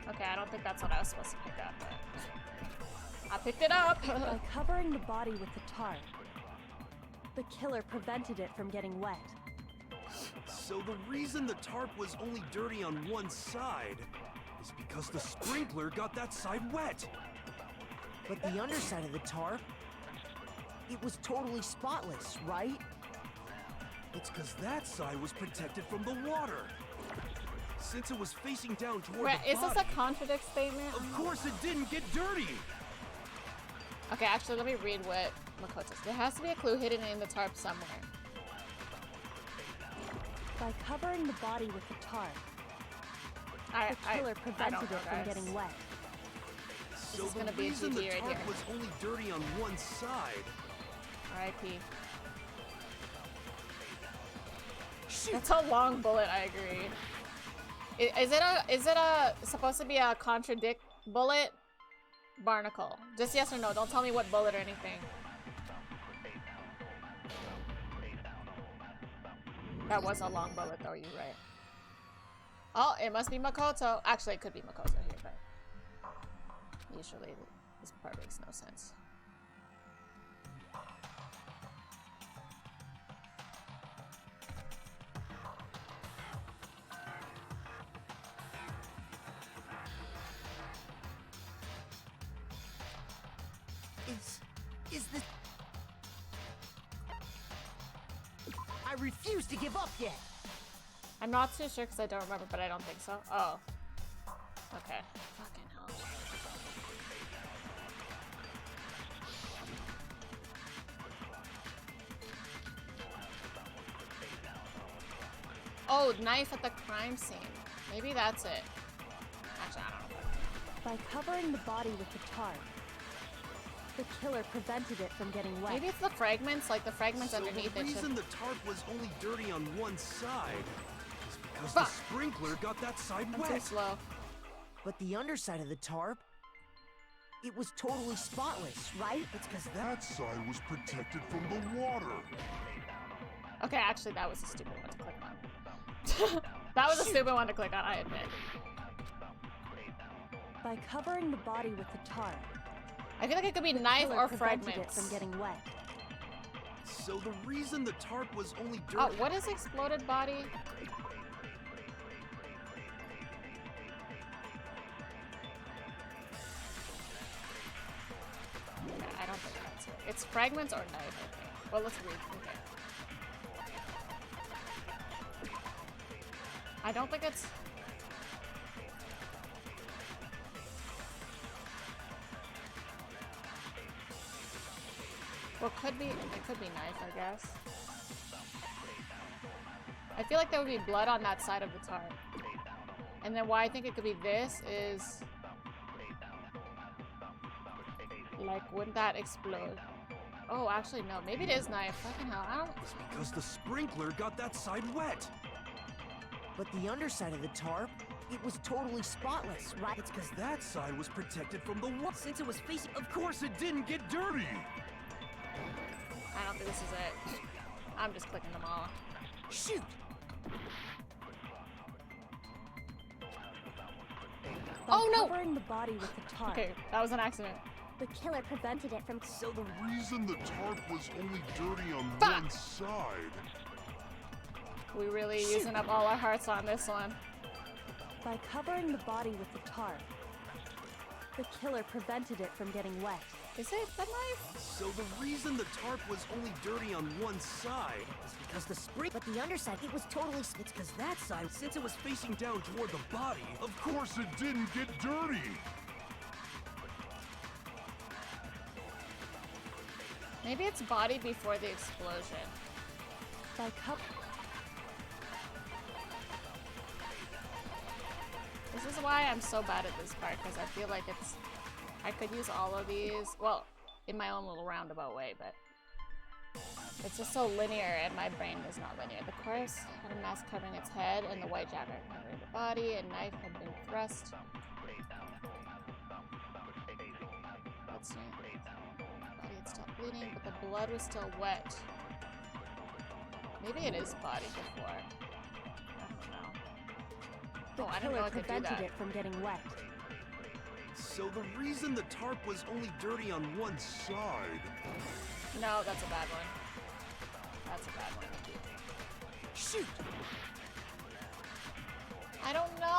Okay, I don't think that's what I was supposed to pick up, but... I picked it up! By covering the body with the tarp, the killer prevented it from getting wet. So the reason the tarp was only dirty on one side is because the sprinkler got that side wet. But the underside of the tarp, it was totally spotless, right? It's because that side was protected from the water. Since it was facing down toward Wait, the is this body, a contradict statement? of course it didn't get dirty. Okay, actually, let me read what Makoto says. There has to be a clue hidden in the tarp somewhere. By covering the body with the tarp, the killer prevented it from getting wet. So is the gonna be a reason the GG right tarp here. was only dirty on one side R.I.P. That's a long bullet, I agree. Is it supposed to be a contradict bullet? Barnacle. Just yes or no. Don't tell me what bullet or anything. That was a long bullet though, you're right. Oh, it must be Makoto. Actually, it could be Makoto here, but usually this part makes no sense. Is this... I refuse to give up yet. I'm not too sure because I don't remember, but I don't think so. Oh. Okay. Fucking hell. Oh, knife at the crime scene. Maybe that's it. Actually, I don't know. By covering the body with the tarp, the killer prevented it from getting wet. Maybe it's the fragments, like the fragments So underneath the it. reason the tarp was only dirty on one side is because the sprinkler got that side I'm wet. too slow. But the underside of the tarp, it was totally spotless, right? It's because that side was protected from the water. Okay, actually, that was a stupid one to click on. That was a stupid one to click on, I admit. By covering the body with the tarp, I feel like it could be knife or fragments. It from getting wet. So the reason the tarp was only dirty. Oh, what is exploded body? Okay, I don't think that's it. It's fragments or knife, I think. Well, let's read. Okay. I don't think it's... Well, it could be knife, I guess. I feel like there would be blood on that side of the tarp. And then why I think it could be this is... Like, wouldn't that explode? Oh, actually, no. Maybe it is knife. Fucking hell, I don't... It's because the sprinkler got that side wet. But the underside of the tarp, it was totally spotless, right? It's because that side was protected from the water. Since it was facing... Of course it didn't get dirty! I don't think this is it. I'm just clicking them all. Shoot! Oh no! Covering the body with the tarp. Okay, that was an accident. The killer prevented it from... So the reason the tarp was only dirty on one side... We really using up all our hearts on this one. By covering the body with the tarp, the killer prevented it from getting wet. Is it the knife? So the reason the tarp was only dirty on one side is because the spring... But the underside, it was totally... It's because that side, since it was facing down toward the body... Of course it didn't get dirty! Maybe it's body before the explosion. By This is why I'm so bad at this part, because I feel like it's... I could use all of these, well, in my own little roundabout way, but it's just so linear and my brain is not linear. The chorus had a mask covering its head and the white jacket covering the body. A knife had been thrust. Let's see. The body had stopped bleeding, but the blood was still wet. Maybe it is body before. I don't know. The I didn't know I could do prevented that. it from getting wet. So the reason the tarp was only dirty on one side... No, that's a bad one. That's a bad one. Shoot! I don't By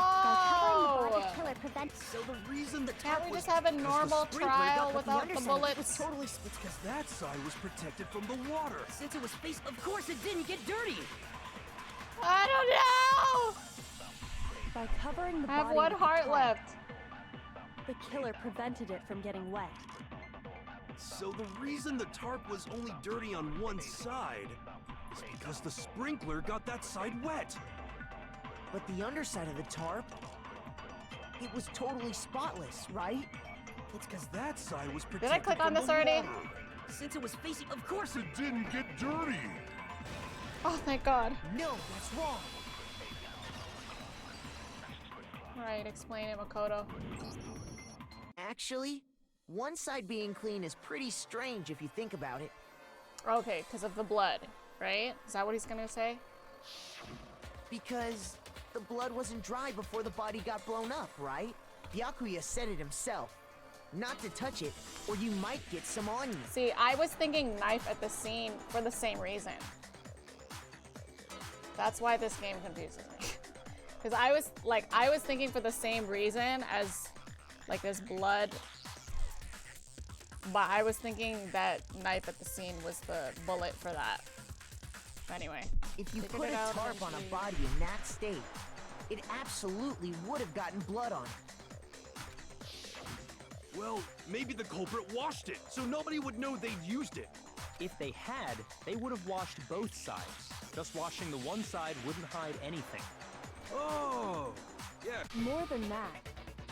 covering the know! body, killer prevents... So the reason the tarp Can't we was... just have a because the normal sprinkler trial got without the underside. bullets? It was totally... It's because that side was protected from the water. Since it was faced... Of course it didn't get dirty! I don't know! By covering the I have body one with the heart tarp, left. the killer prevented it from getting wet. So the reason the tarp was only dirty on one side is because the sprinkler got that side wet. But the underside of the tarp, it was totally spotless, right? It's because that side was Did protected I click on from this the already? water. Since it was facing... Of course It didn't get dirty! Oh, thank God. No, that's wrong. Right, explain it, Makoto. Actually, one side being clean is pretty strange if you think about it. Okay, because of the blood, right? Is that what he's gonna say? Because the blood wasn't dry before the body got blown up, right? Byakuya said it himself. Not to touch it, or you might get some on you. See, I was thinking knife at the scene for the same reason. That's why this game confuses me. Because I was thinking for the same reason as, like, this blood. But I was thinking that knife at the scene was the bullet for that. Anyway. If you put a tarp on a body in that state, it absolutely would have gotten blood on it. Well, maybe the culprit washed it, so nobody would know they'd used it. If they had, they would have washed both sides. Just washing the one side wouldn't hide anything. Oh, yeah. More than that,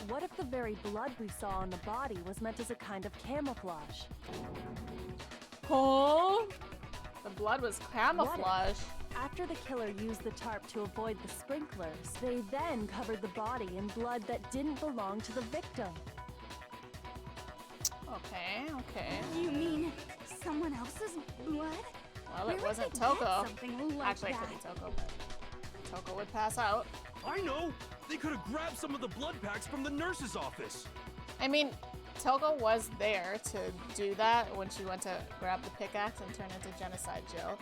what if the very blood we saw on the body was meant as a kind of camouflage? Oh, the blood was camouflage. What if, after the killer used the tarp to avoid the sprinklers, they then covered the body in blood that didn't belong to the victim? Okay, okay. You mean someone else's blood? Well, it wasn't Toko. Actually, it could be Toko, but Toko would pass out. I know! They could have grabbed some of the blood packs from the nurse's office. I mean, Toko was there to do that when she went to grab the pickaxe and turn into Genocide Jill.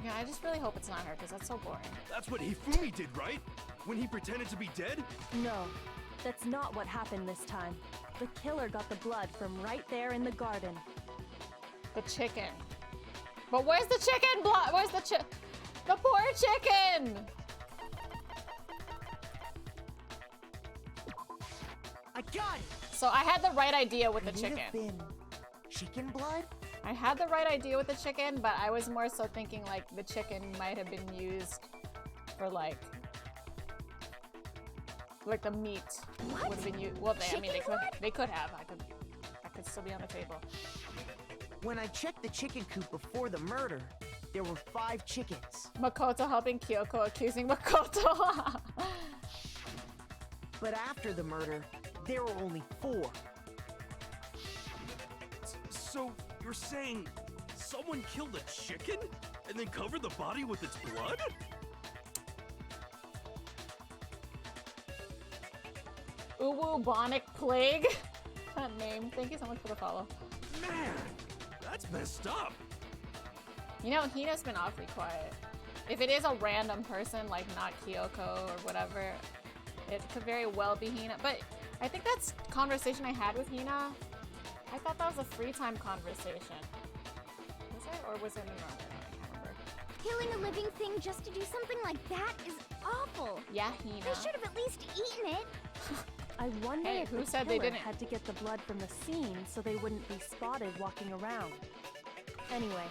Yeah, I just really hope it's not her, because that's so boring. That's what Hifumi did, right? When he pretended to be dead? No, that's not what happened this time. The killer got the blood from right there in the garden. The chicken. But where's the chicken blood? Where's the the poor chicken? I got it! So I had the right idea with the Could it chicken. have been chicken blood? I had the right idea with the chicken, but I was more so thinking like the chicken might have been used for like the meat would have been used. Well, they could have. I could still be on the table. When I checked the chicken coop before the murder, there were 5 chickens. Makoto helping Kyoko, accusing Makoto. But after the murder, there were only 4. So you're saying someone killed a chicken and then covered the body with its blood? Bubonic plague. That name. Thank you so much for the follow. Man, that's messed up. You know, Hina's been awfully quiet. If it is a random person, like not Kyoko or whatever, it could very well be Hina. But I think that's conversation I had with Hina. I thought that was a free time conversation. Was it? Or was it a normal one? I can't remember. Killing a living thing just to do something like that is awful. Yeah, Hina. They should have at least eaten it. I wonder Hey, if who the said they killer didn't? had to get the blood from the scene so they wouldn't be spotted walking around. Anyway,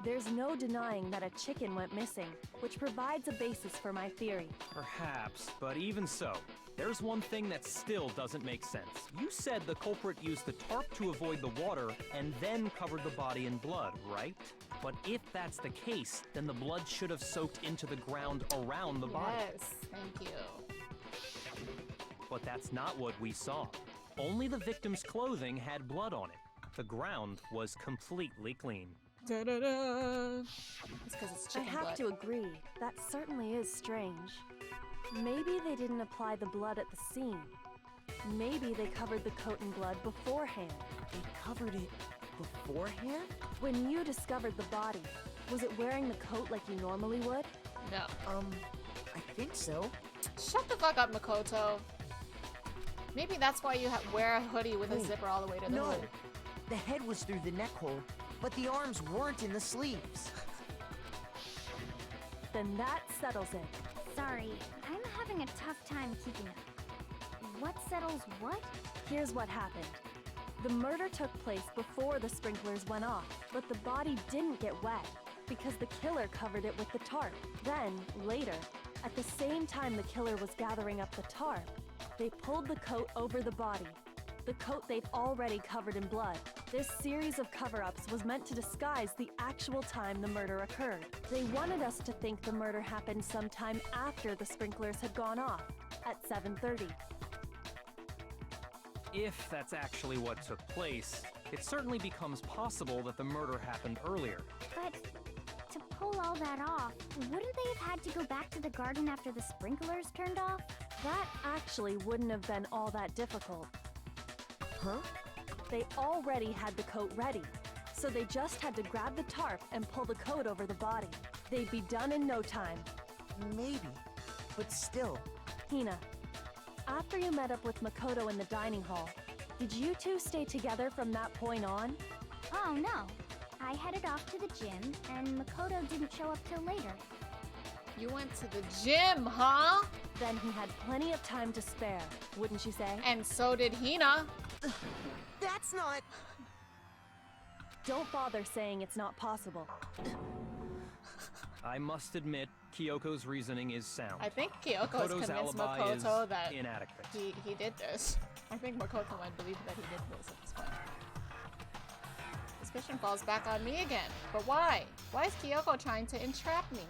there's no denying that a chicken went missing, which provides a basis for my theory. Perhaps, but even so, there's one thing that still doesn't make sense. You said the culprit used the tarp to avoid the water and then covered the body in blood, right? But if that's the case, then the blood should have soaked into the ground around the body. Yes, thank you. But that's not what we saw. Only the victim's clothing had blood on it. The ground was completely clean. Da-da-da. It's because it's I chicken have blood. to agree, that certainly is strange. Maybe they didn't apply the blood at the scene. Maybe they covered the coat in blood beforehand. They covered it beforehand? When you discovered the body, was it wearing the coat like you normally would? No. I think so. Shut the fuck up, Makoto. Maybe that's why you wear a hoodie with a zipper all the way to the No, hood. the head was through the neck hole, but the arms weren't in the sleeves. Then that settles it. Sorry, I'm having a tough time keeping up. What settles what? Here's what happened. The murder took place before the sprinklers went off, but the body didn't get wet because the killer covered it with the tarp. Then, later, at the same time the killer was gathering up the tarp, they pulled the coat over the body. the coat they'd already covered in blood. This series of cover-ups was meant to disguise the actual time the murder occurred. They wanted us to think the murder happened sometime after the sprinklers had gone off, at 7:30. If that's actually what took place, it certainly becomes possible that the murder happened earlier. But to pull all that off, wouldn't they have had to go back to the garden after the sprinklers turned off? That actually wouldn't have been all that difficult. Huh? They already had the coat ready, so they just had to grab the tarp and pull the coat over the body. They'd be done in no time. Maybe, but still. Hina, after you met up with Makoto in the dining hall, did you two stay together from that point on? Oh no. I headed off to the gym, and Makoto didn't show up till later. You went to the gym, huh? Then he had plenty of time to spare, wouldn't you say? And so did Hina. That's not... Don't bother saying it's not possible. I must admit, Kyoko's reasoning is sound. I think Kyoko has Makoto's convinced alibi Makoto is that inadequate. he did this. I think Makoto might believe that he did this at this point. Suspicion falls back on me again. But why? Why is Kyoko trying to entrap me?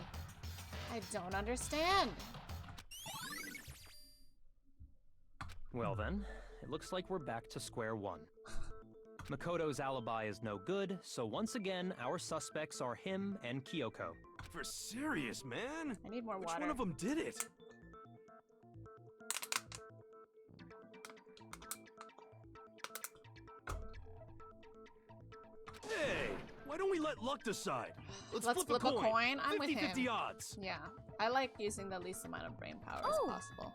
I don't understand. Well then, it looks like we're back to square one. Makoto's alibi is no good, so once again, our suspects are him and Kyoko. For serious, man? I need more Which water. one of them did it? Hey, why don't we let luck decide? Let's flip a coin. I'm with him. 50-50 odds. Yeah, I like using the least amount of brain power as possible.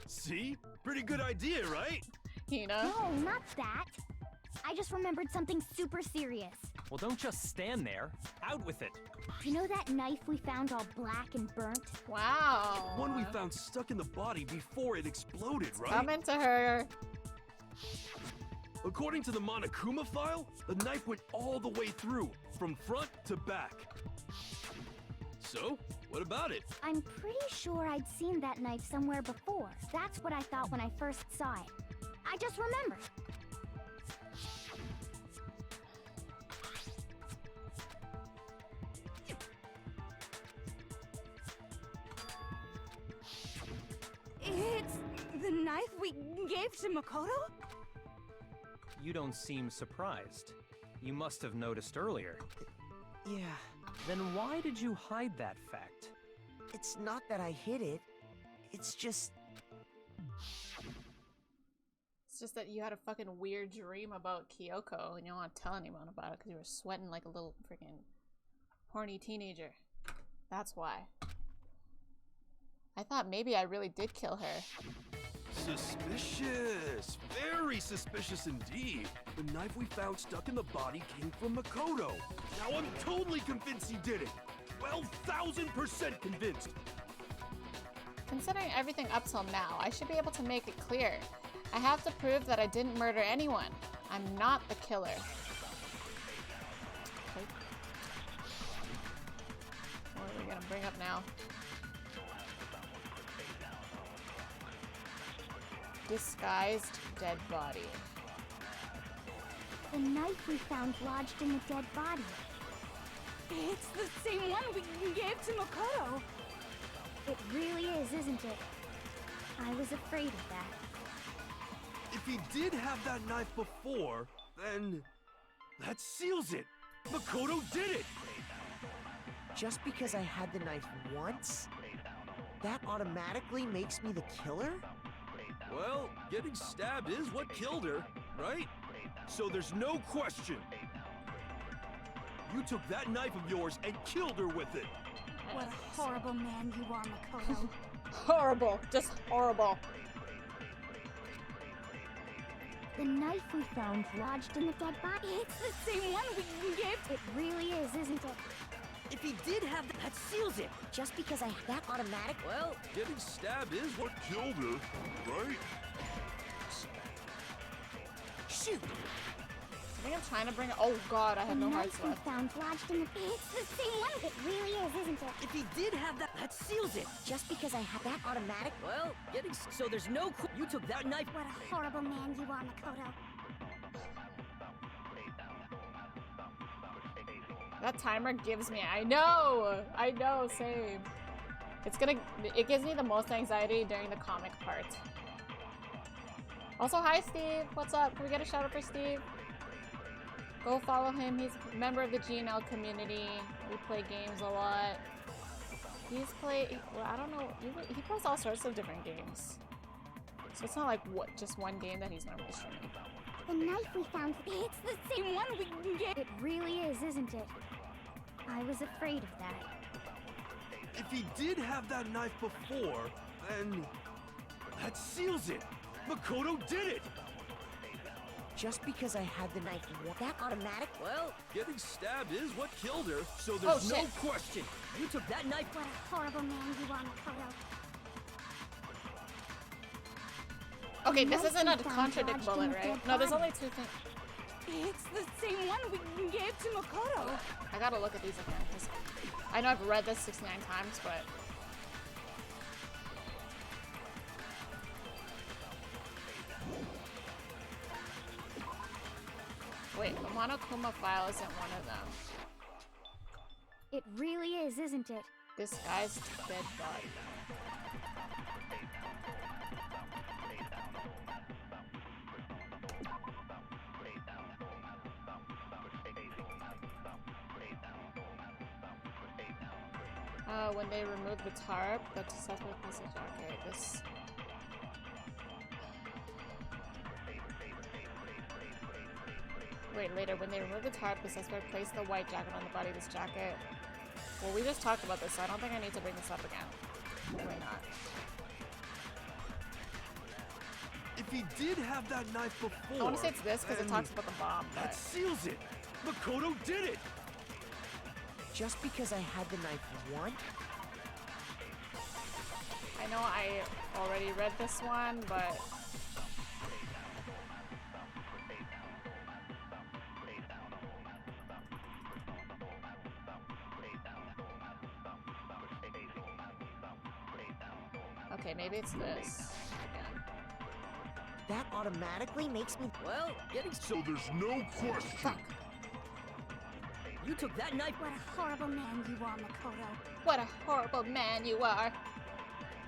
See? Pretty good idea, right? Hina? No, not that. I just remembered something super serious. Well, don't just stand there. Out with it. You know that knife we found all black and burnt? Wow. One we found stuck in the body before it exploded, right? Come into her. According to the Monokuma file, the knife went all the way through, from front to back. So, what about it? I'm pretty sure I'd seen that knife somewhere before. That's what I thought when I first saw it. I just remembered. It's the knife we gave to Makoto? You don't seem surprised. You must have noticed earlier. Yeah. Then why did you hide that fact? It's not that I hid it. It's just... It's just that you had a fucking weird dream about Kyoko and you don't want to tell anyone about it because you were sweating like a little freaking horny teenager. That's why. I thought maybe I really did kill her. Suspicious. Very suspicious indeed. The knife we found stuck in the body came from Makoto. Now I'm totally convinced he did it. 12,000% convinced. Considering everything up till now, I should be able to make it clear. I have to prove that I didn't murder anyone. I'm not the killer. Okay. What are we gonna bring up now? Disguised dead body. The knife we found lodged in the dead body. It's the same one we gave to Makoto. It really is, isn't it? I was afraid of that. If he did have that knife before, then that seals it. Makoto did it. Just because I had the knife once, that automatically makes me the killer? Well, getting stabbed is what killed her, right? So there's no question. You took that knife of yours and killed her with it. What a horrible man you are, Makoto. Horrible. Just horrible. The knife we found lodged in the dead body. It's the same one we gave. It really is, isn't it? If he did have that seals it. Just because I had that automatic, well... Getting stabbed is what killed her, right? Shoot! think I'm trying to bring it. Oh god, I have no hearts The knife left. we found lodged in the... It's the same one! It really is, isn't it? If he did have that seals it. Just because I have that automatic... Well, so there's no... You took that knife... What a horrible man you are, Makoto. That timer gives me... I know, same. It gives me the most anxiety during the comic part. Also, hi Steve, what's up? Can we get a shout out for Steve? Go follow him, he's a member of the GNL community. We play games a lot. Well, I don't know, he plays all sorts of different games. So it's not like, just one game that he's normally streaming. The knife we found, it's the same one we can get. It really is, isn't it? I was afraid of that. If he did have that knife before, then that seals it. Makoto did it. Just because I had the knife, that automatic? Well, Getting stabbed is what killed her, so there's no question. You took that knife. What a horrible man you are, Makoto. Okay, this isn't a contradict bullet, right? No, there's only two things. It's the same one we gave to Makoto. I gotta look at these again, because I know I've read this 69 times, but... Wait, the Monokuma file isn't one of them. It really is, isn't it? This guy's dead body. When they remove the tarp, that's a separate piece of jacket. This... Wait, later, when they remove the tarp, the suspect placed the white jacket on the body of this jacket. Well, we just talked about this, so I don't think I need to bring this up again. Why not? If he did have that knife before... I want to say it's this, because it talks about the bomb, but... That seals it! Makoto did it! Just because I had the knife once? I know I already read this one, but... Okay, maybe it's this. Again. That automatically makes me... Well, So there's no question. Fuck. You took that knife... What a horrible man you are, Makoto. What a horrible man you are.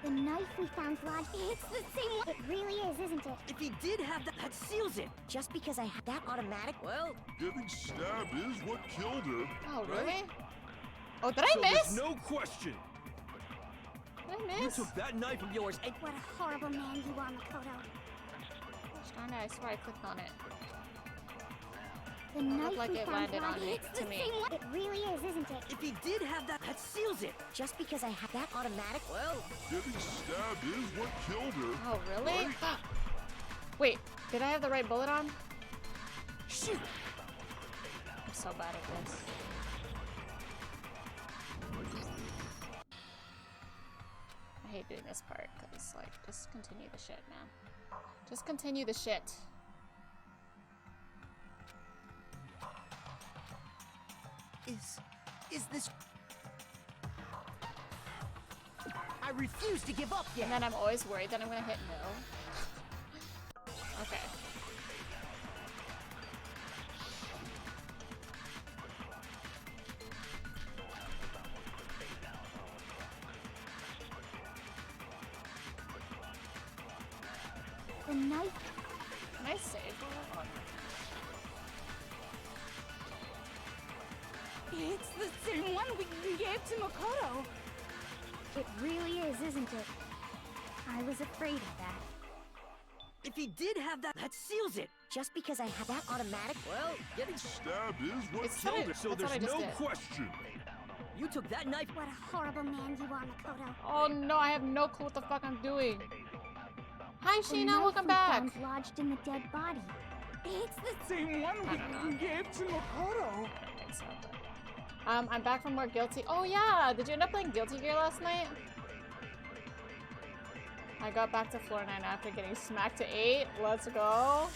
The knife we found lodged... It's the same one! It really is, isn't it? If he did have that seals it. Just because I had that automatic... Well... Getting stabbed is what killed her. Oh, really? Oh, did I miss? There's no question. Did I You miss? took that knife of yours and... What a horrible man you are, Makoto. Gosh darn it, I swear I clicked on it. The It knife looked like we it found landed on lodged... me, It's to the me. same one! It really is, isn't it? If he did have that seals it. Just because I had that automatic... Well... Getting stabbed is what killed her. Oh, really? Wait, did I have the right bullet on? Shoot! I'm so bad at this. I hate doing this part, because, like, just continue the shit, man. Just continue the shit. Is this... I refuse to give up yet. And then I'm always worried that I'm gonna hit no. Okay. The knife... Can I save her? It's the same one we gave to Makoto. It really is, isn't it? I was afraid of that. If he did have that seals it. Just because I had that automatic... Well... Getting... Stabbed is what It's killed what I- her. So That's what I there's just no did. question. You took that knife... What a horrible man you are, Makoto. Oh no, I have no clue what the fuck I'm doing. Hi The Sheena, knife welcome we back. found lodged in the dead body. It's the same one I don't know. we gave to Makoto. I don't think so, but... I'm back from more Guilty. Oh yeah, did you end up playing Guilty Gear last night? I got back to floor 9 after getting smacked to 8. Let's go.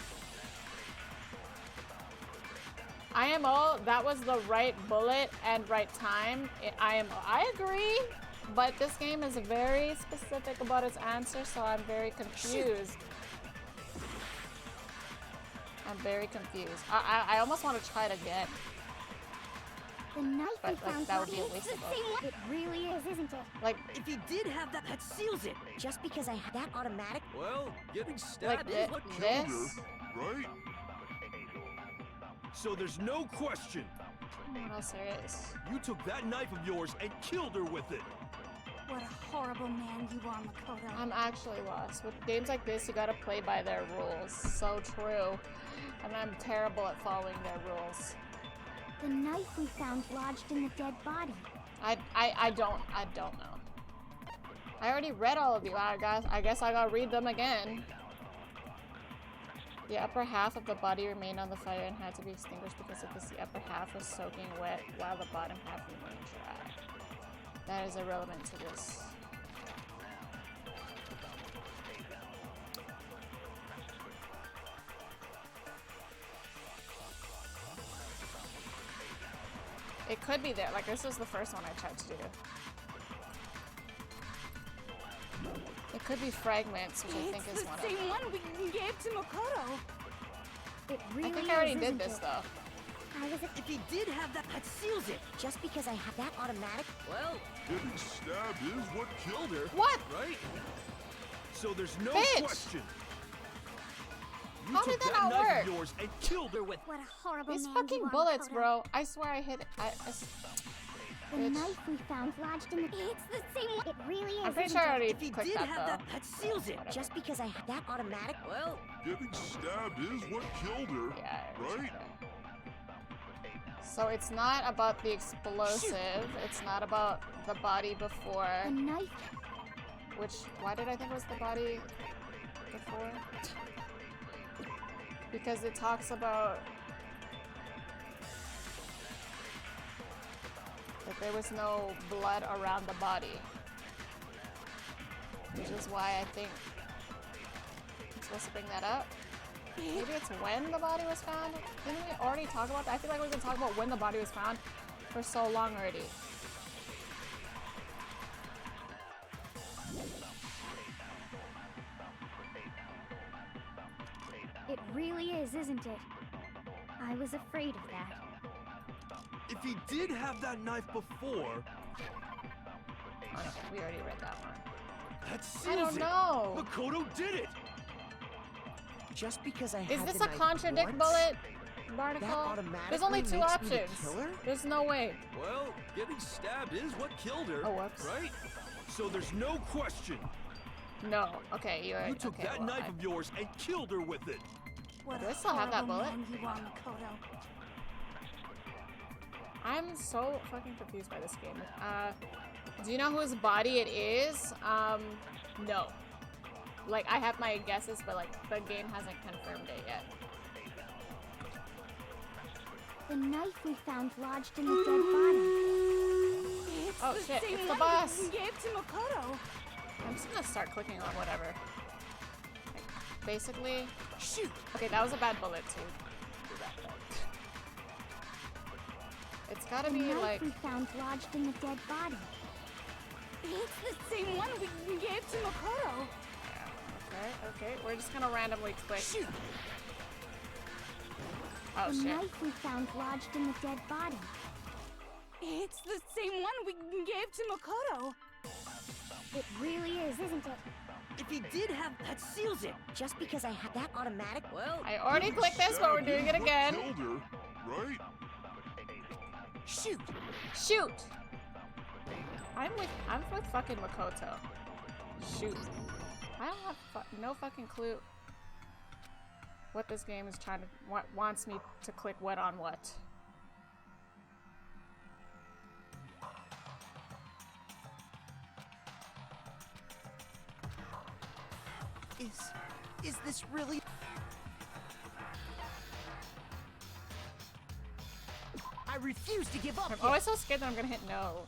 IMO, that was the right bullet and right time. IMO, I agree, but this game is very specific about its answer, so I'm very confused. I'm very confused. I almost want to try it again. The knife we But like, found that would be a it's waste the of same one. It really is, isn't it? Like, If he did have that, that seals it. Just because I had that automatic. Well, getting like stabbed is what killed her, this. Right? So there's no question. What else there is? You took that knife of yours and killed her with it. What a horrible man you are, Makoto. I'm actually lost. With games like this, you gotta play by their rules. So true. And I'm terrible at following their rules. The knife we found lodged in the dead body. I don't know. I already read all of you. I guess I gotta read them again. The upper half of the body remained on the fire and had to be extinguished because the upper half was soaking wet while the bottom half remained dry. That is irrelevant to this. It could be there. Like, this was the first one I tried to do. It could be fragments, which I think is one of them. It's the same one we gave to Makoto. It really I think I already is, did isn't this, it? though. If he did have that, that seals it. Just because I had that automatic. Well, Getting stabbed is what killed her. What? Right? So there's no Bitch. question. You How took did that that not knife work? of yours and killed her with. What a horrible These man fucking you are, bullets, Makoto. bro. I swear I hit it. The Bitch. knife we found lodged in the... It's the same one. It really is, I'm pretty isn't sure I it? already if he clicked did that, have though. that, that seals it. Just because I had that automatic. Well, Getting stabbed is what killed her. Yeah, I already Right? checked that. So it's not about the explosive. It's not about the body before. The knife... Which, why did I think it was the body before? Because it talks about that there was no blood around the body. Which is why I think I'm supposed to bring that up. Maybe it's when the body was found? Didn't we already talk about that? I feel like we've been talking about when the body was found for so long already. It really is, isn't it? I was afraid of that. If he did have that knife before, Oh no, we already read that one. that seals I don't it. know. Makoto did it. just because I Is had this the a knife contradict once, bullet, that Barnacle? automatically There's only two makes me the options. killer? There's no way. Well, getting stabbed is what killed her. Oh, whoops. Right? So there's no question. No. Okay, you're You took okay, that well, knife of yours and killed her with it. What Do I a still have that horrible bullet? man you are, Makoto. I'm so fucking confused by this game. Do you know whose body it is? No. Like, I have my guesses, but like, the game hasn't confirmed it yet. The knife we found lodged in the dead body. It's Oh, the shit, same it's the one boss. we gave to Makoto. I'm just gonna start clicking on whatever. Like, basically, Shoot. okay, that was a bad bullet too. Do that, but it's gotta The be knife like. we found lodged in the dead body. It's the same one we gave to Makoto. Okay, we're just gonna randomly click. Shoot. Oh The shit. knife we found lodged in the dead body. It's the same one we gave to Makoto. It really is, isn't it? If he did have that seals it. Just because I had that automatic. Well, I already clicked this, but we're doing it Stabbed is what again. killed her. Right? shoot. Shoot! I'm with fucking Makoto. Shoot. I don't have no fucking clue what this game is trying to wants me to click what on what. Is this really? I refuse to give up. I'm always so scared that I'm gonna hit no.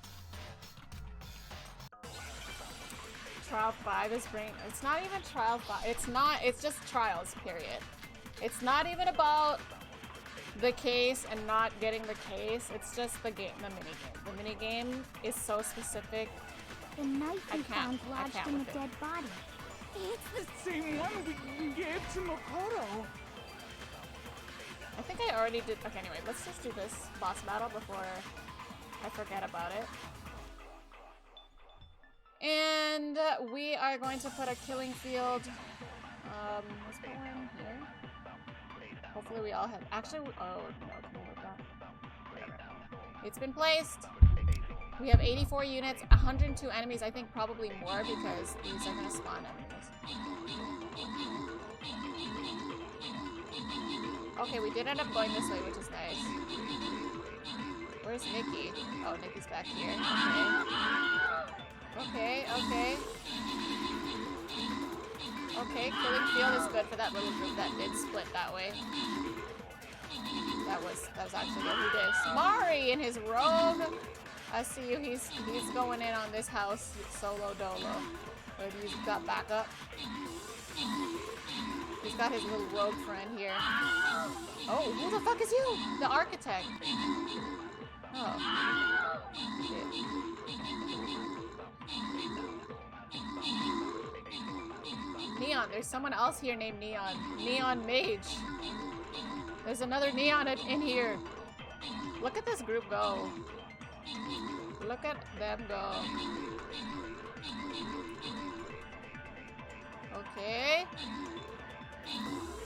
Trial 5 is bringing. It's not even Trial 5. It's not. It's just Trials, period. It's not even about the case and not getting the case. It's just the game, the minigame. The minigame is so specific. The knife we found lodged in the with it. dead body. It's the same one we gave to Makoto. I think I already did. Okay, anyway, let's just do this boss battle before I forget about it. And we are going to put a killing field. Let's put one here. Hopefully we all have. Actually, oh no, can we look that? Whatever. It's been placed. We have 84 units, 102 enemies. I think probably more because these are gonna spawn enemies. Okay, we did end up going this way, which is nice. Where's Nikki? Oh, Nikki's back here. Okay. Okay. Okay, killing field is good for that little group that did split that way. That was actually what he did. Mari in his rogue. I see you. He's going in on this house solo dolo. But he's got backup. He's got his little rogue friend here. Oh, who the fuck is you? The architect. Oh. Shit. Neon. There's someone else here named Neon. Neon Mage. There's another Neon in here. Look at this group go. Look at them go. Okay.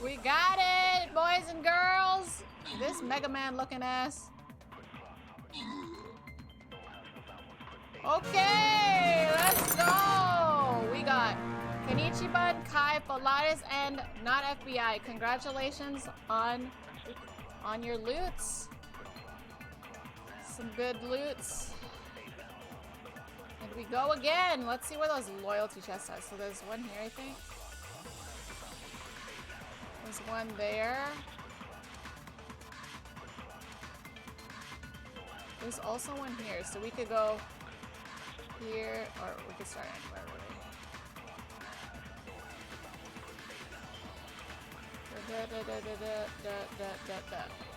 We got it, boys and girls. This Mega Man looking ass. Okay, let's go. We got Kenichiban, Kai, Polaris, and not FBI. Congratulations on your loots. Some good loots. And we go again. Let's see where those loyalty chests are. So there's one here, I think. There's one there. There's also one here. So we could go here, or we could start anywhere, really.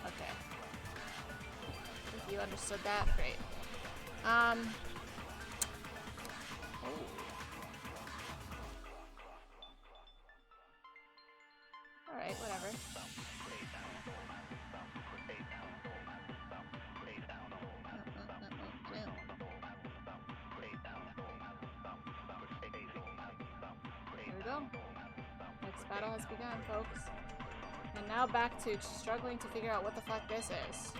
Okay. If you understood that, great. Oh. Alright, whatever. Here we go. Next battle has begun, folks. And now back to struggling to figure out what the fuck this is.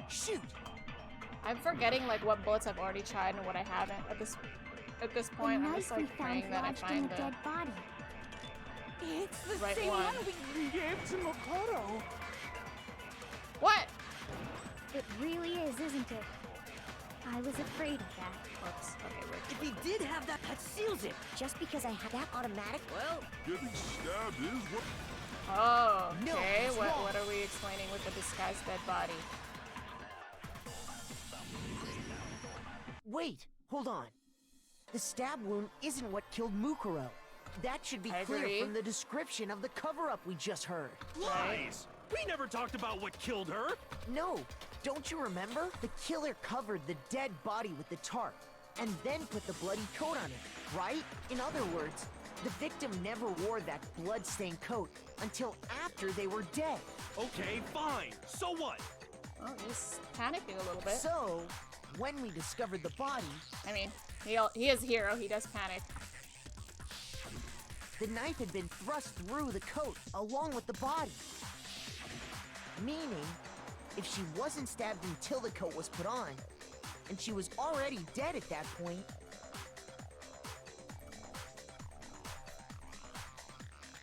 Shoot! I'm forgetting like what bullets I've already tried and what I haven't at this point. I'm just like praying that I find the dead body. It's the right same one. one we gave to Makoto. What? It really is, isn't it? I was afraid of that. Whoops. Okay, If he did have that seals it. Just because I had that automatic, well... Getting stabbed is what... Oh, No, okay. it's What wrong. are we explaining with the disguised dead body? Wait, hold on. The stab wound isn't what killed Mukuro. That should be I clear agree. from the description of the cover-up we just heard. Lies! We never talked about what killed her! No, don't you remember? The killer covered the dead body with the tarp, and then put the bloody coat on it, right? In other words, the victim never wore that blood-stained coat until after they were dead. Okay, fine. So what? Oh, he's panicking a little bit. So, when we discovered the body... I mean, he is a hero. He does panic. The knife had been thrust through the coat along with the body. Meaning, if she wasn't stabbed until the coat was put on, and she was already dead at that point,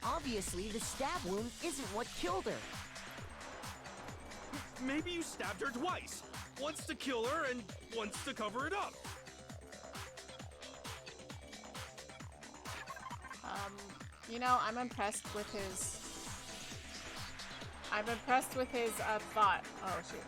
obviously the stab wound isn't what killed her. Maybe you stabbed her twice. Once to kill her and once to cover it up. You know, I'm impressed with his thought. Oh, shoot.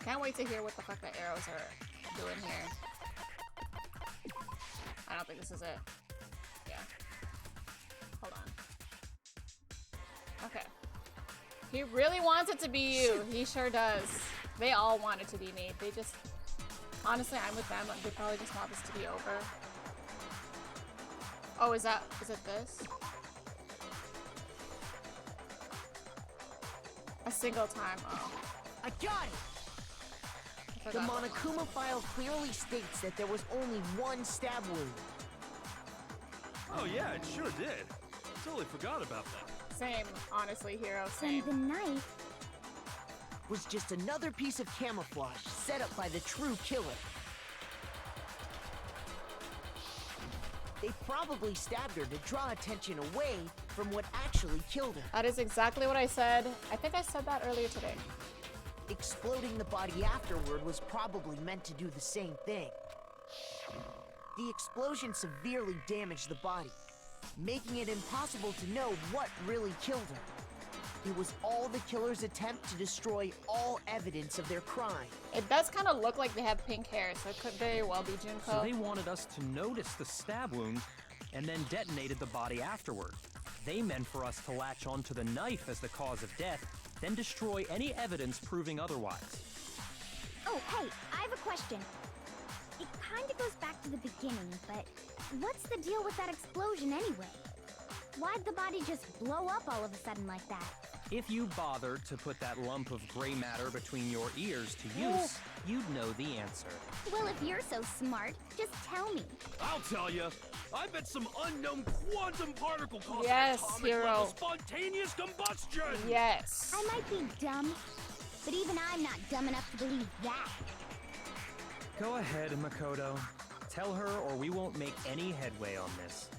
can't wait to hear what the fuck the arrows are doing here. I don't think this is it. Yeah. Hold on. Okay. He really wants it to be you. He sure does. They all want it to be me. They just... Honestly, I'm with them. They probably just want this to be over. Oh, is it this? A single time. Oh. I got it! The Monokuma file clearly states that there was only one stab wound. Oh yeah, it sure did. Totally forgot about that. Same, honestly, Hero, same. And the knife was just another piece of camouflage set up by the true killer. They probably stabbed her to draw attention away from what actually killed her. That is exactly what I said. I think I said that earlier today. Exploding the body afterward was probably meant to do the same thing. The explosion severely damaged the body, making it impossible to know what really killed her. It was all the killer's attempt to destroy all evidence of their crime. It does kind of look like they have pink hair, so it could very well be Junko. So they wanted us to notice the stab wound and then detonated the body afterward. They meant for us to latch onto the knife as the cause of death, then destroy any evidence proving otherwise. Oh, hey, I have a question. It kinda goes back to the beginning, but what's the deal with that explosion anyway? Why'd the body just blow up all of a sudden like that? If you bothered to put that lump of gray matter between your ears to use, you'd know the answer. Well, if you're so smart, just tell me. I'll tell you. I bet some unknown quantum particle caused yes, atomic Hero. level spontaneous combustion. Yes. I might be dumb, but even I'm not dumb enough to believe that. Go ahead, Makoto. Tell her or we won't make any headway on this.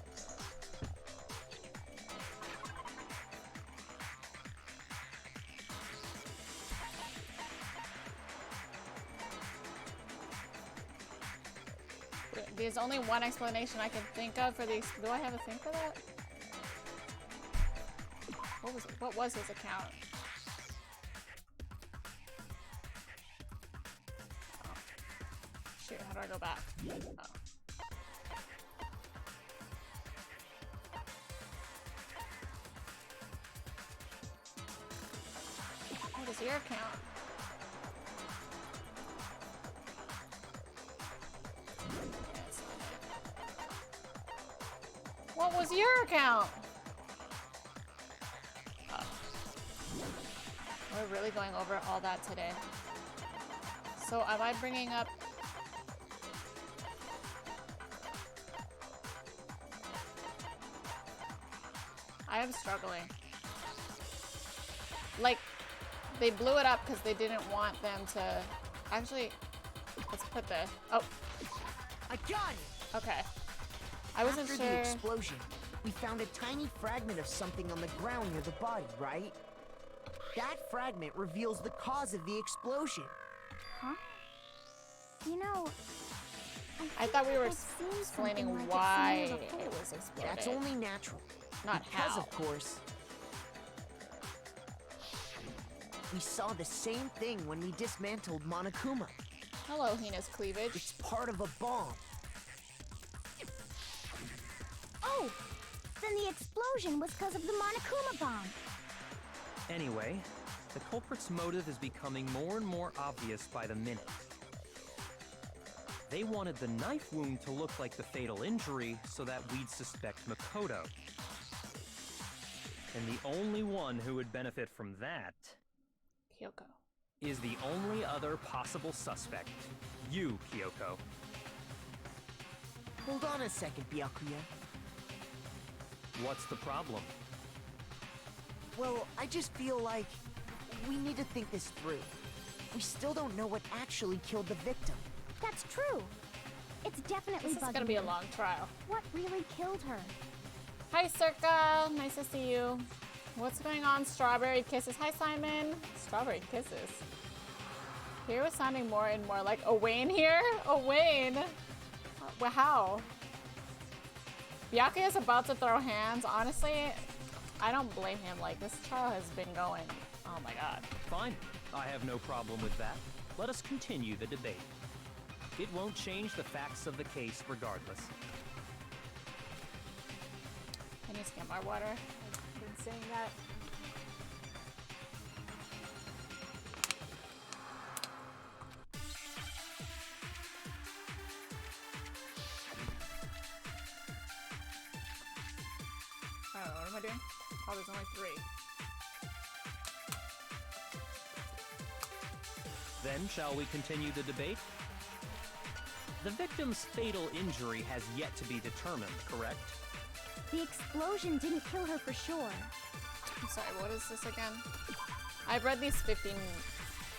There's only one explanation I can think of for these. Do I have a thing for that? What was his account? Oh. Shoot, how do I go back? Oh. What is your account? What was your account? Oh. We're really going over all that today. So am I bringing up... I am struggling. Like, they blew it up because they didn't want them to... Actually, let's put the... Oh. I got it! Okay. I wasn't sure. After the explosion, we found a tiny fragment of something on the ground near the body, right? That fragment reveals the cause of the explosion. Huh? You know, I thought we were explaining why it was exploded. That's only natural. Not because, how. of course. We saw the same thing when we dismantled Monokuma. Hello, Hina's cleavage. It's part of a bomb. Oh! Then the explosion was because of the Monokuma bomb. Anyway, the culprit's motive is becoming more and more obvious by the minute. They wanted the knife wound to look like the fatal injury so that we'd suspect Makoto. And the only one who would benefit from that... Kyoko. ...is the only other possible suspect. You, Kyoko. Hold on a second, Byakuya. What's the problem? Well, I just feel like we need to think this through. We still don't know what actually killed the victim. That's true. It's definitely This is gonna be a long trial. What really killed her? Hi, Circa. Nice to see you. What's going on? Strawberry kisses. Hi, Simon. Strawberry kisses. Here was sounding more and more like Owain here. Owain. Well, how? Byakuya is about to throw hands. Honestly, I don't blame him. Like, this trial has been going. Oh my god. Fine. I have no problem with that. let us continue the debate. It won't change the facts of the case regardless. I need to get my water. I've been saying that. I don't know, what am I doing? Oh, there's only 3. Then, shall we continue the debate? The victim's fatal injury has yet to be determined, correct? The explosion didn't kill her for sure. I'm sorry, what is this again? I've read these 15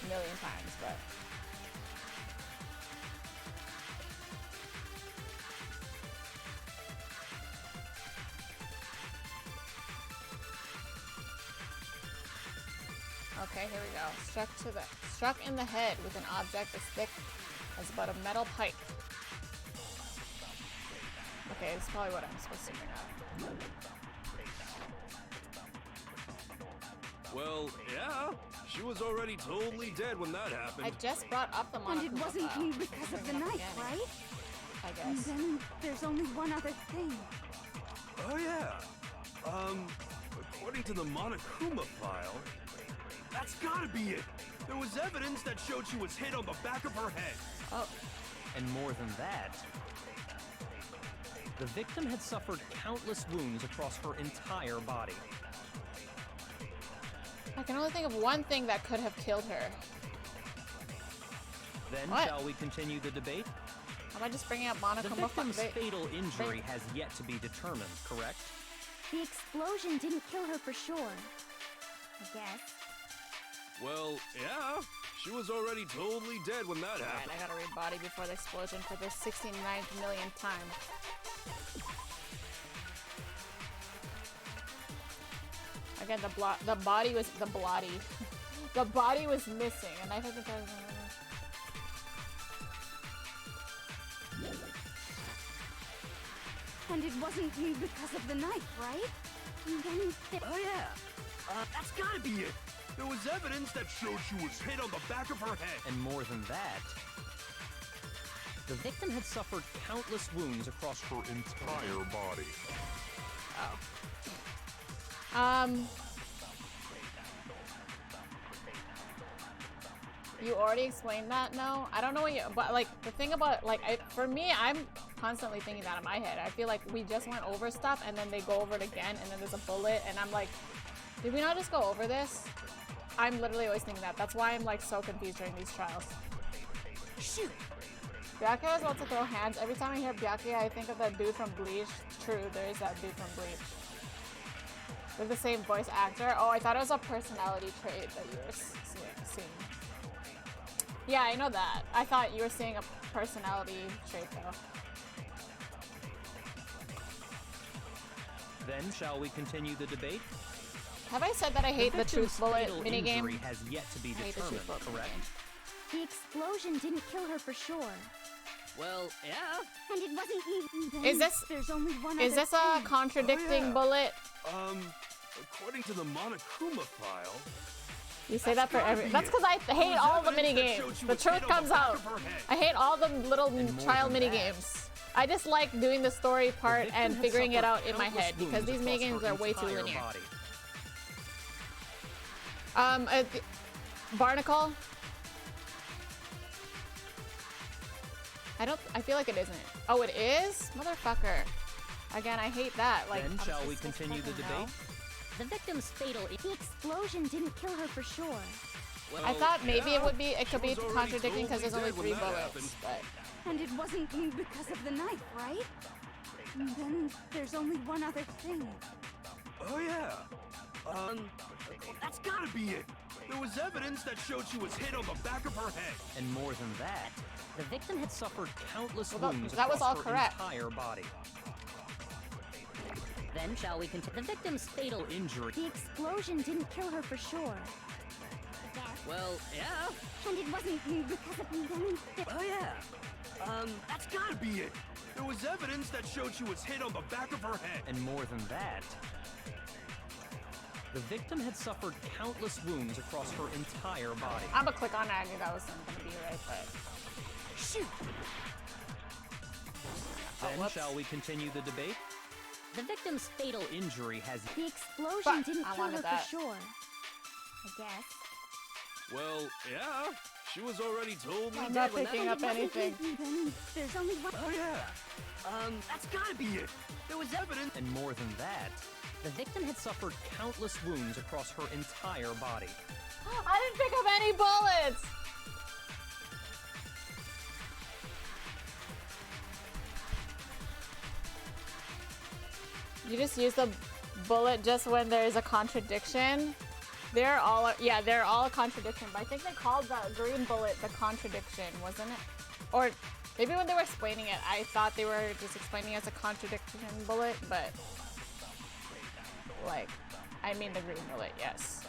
million times, but... Okay, here we go. Struck in the head with an object as thick as about a metal pipe. Okay, this is probably what I'm supposed to bring up. Well, yeah. She was already totally dead when that happened. I just brought up the Monokuma And it wasn't file. because of the knife, right? I And guess. then there's only one other thing. Oh yeah. According to the Monokuma file, that's gotta be it. There was evidence that showed she was hit on the back of her head. Oh. And more than that, the victim had suffered countless wounds across her entire body. I can only think of one thing that could have killed her. Then, What? shall we continue the debate? Am I just bringing up The Monokuma victim's fatal injury has yet to be determined, correct? The explosion didn't kill her for sure. I guess. Well, yeah. She was already totally dead when that Alright, happened. I gotta read body before the explosion for the 69th millionth time. Again, the body was the body was missing, and I think that was. And it wasn't because of the knife, right? And then Oh yeah. That's gotta be it. There was evidence that showed she was hit on the back of her head. And more than that, the victim had suffered countless wounds across her entire body. You already explained that? No, I don't know what you. But like the thing about for me, I'm constantly thinking that in my head. I feel like we just went over stuff, and then they go over it again, and then there's a bullet, and I'm like, did we not just go over this? I'm literally always thinking that. That's why I'm like so confused during these trials. Shoot! Byakuya is about to throw hands. Every time I hear Byakuya, I think of that dude from Bleach. True, there is that dude from Bleach. They're the same voice actor. Oh, I thought it was a personality trait that you were seeing. Yeah, I know that. I thought you were seeing a personality trait though. Then, shall we continue the debate? Have I said that I hate the truth bullet minigame? Injury has yet to be I hate the determined, truth bullet correct? the explosion didn't kill her for sure. Well, yeah. And it wasn't even. Is this- There's only one Is other this a thing. contradicting Oh, yeah. bullet? According to the Monokuma file, You say that for every. That's because I hate was all the evidence that minigames. showed she The was hit truth on the comes back out. of her head. I hate all the little And more trial than that, minigames. I just like doing the story part victim and had figuring it suffered out in my countless head because wounds these across minigames her are way too entire linear. body. Barnacle. I feel like it isn't. Oh, it is? Motherfucker. Again, I hate that. Like, Then, I'm shall just we so continue the fucking debate? no. The victim's fatal. The explosion didn't kill her for sure. well, I thought maybe yeah, it would be. It she could be was already contradicting because there's totally only dead 3 when that bullets. happened. But And it wasn't because of the knife, right? And then there's only one other thing. Oh yeah. That's gotta be it. There was evidence that showed she was hit on the back of her head. And more than that, the victim had suffered countless Well, wounds that was across all her correct. entire body. Then shall we continue? The victim's fatal Injury. The explosion didn't kill her for sure. Well, yeah. And it wasn't because of them. Oh yeah. That's gotta be it. There was evidence that showed she was hit on the back of her head. And more than that, The victim had suffered countless wounds across her entire body. I'm gonna click on it. I knew that wasn't gonna be right, but... Shoot! Then shall we continue the debate? The victim's fatal injury has... The explosion didn't kill her that. for sure. I guess. Well, yeah. She was already told me I'm dead not when that- picking up anything. There's only one. Oh yeah. That's gotta be it. There was evidence. And more than that, the victim had suffered countless wounds across her entire body. I didn't pick up any bullets! You just use the bullet just when there's a contradiction. They're all a contradiction, but I think they called the green bullet the contradiction, wasn't it? Or maybe when they were explaining it, I thought they were just explaining it as a contradiction bullet, but like, I mean the green bullet, yes.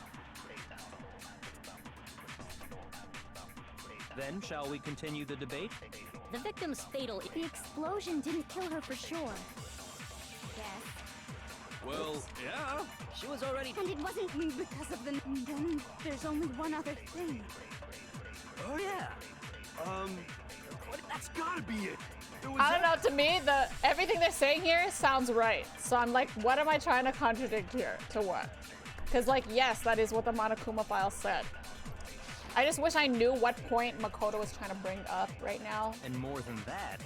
Then shall we continue the debate? The victim's fatal... The explosion didn't kill her for sure. Yes. Well, yeah. She was already... And it wasn't because of the... Then there's only one other thing. Oh yeah. That's gotta be it. I don't know, to me, everything they're saying here sounds right. So I'm like, what am I trying to contradict here? To what? Because like, yes, that is what the Monokuma file said. I just wish I knew what point Makoto was trying to bring up right now. And more than that,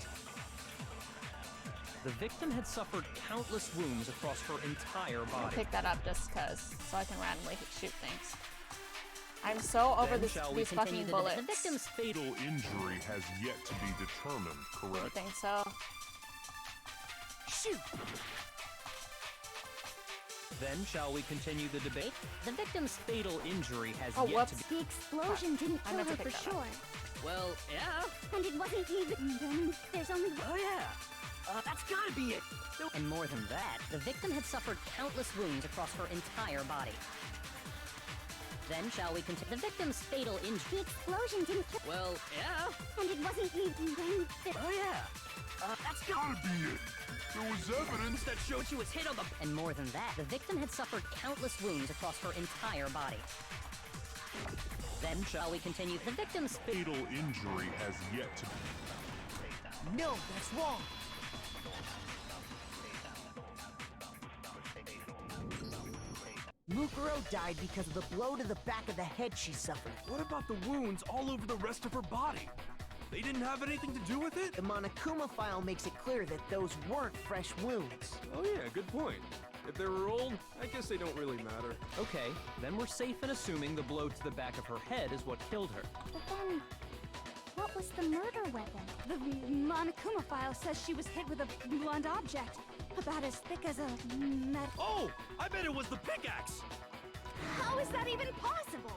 the victim had suffered countless wounds across her entire I'll body. pick that up just cause, so I can randomly shoot things. I'm so over these fucking bullets. The victim's fatal injury has yet to be determined, correct? I think so. Shoot! Then shall we continue the debate? The victim's fatal injury has yet to be... The explosion didn't kill her for sure. Well, yeah. And it wasn't even... Then there's only... Oh yeah. That's gotta be it. And more than that, the victim had suffered countless wounds across her entire body. Then shall we continue? The victim's fatal injury... The explosion didn't kill... Well, yeah. And it wasn't even... Then Oh yeah. That's gotta be it. There was evidence that showed she was hit on the... And more than that, the victim had suffered countless wounds across her entire body. Then shall we continue? The victim's fatal injury has yet to be... No, that's wrong. Mukuro died because of the blow to the back of the head she suffered. What about the wounds all over the rest of her body? They didn't have anything to do with it? The Monokuma file makes it clear that those weren't fresh wounds. Oh yeah, good point. If they were old, I guess they don't really matter. Okay, then we're safe in assuming the blow to the back of her head is what killed her. But then... What was the murder weapon? The Monokuma file says she was hit with a blunt object, about as thick as a metal. Oh! I bet it was the pickaxe! How is that even possible?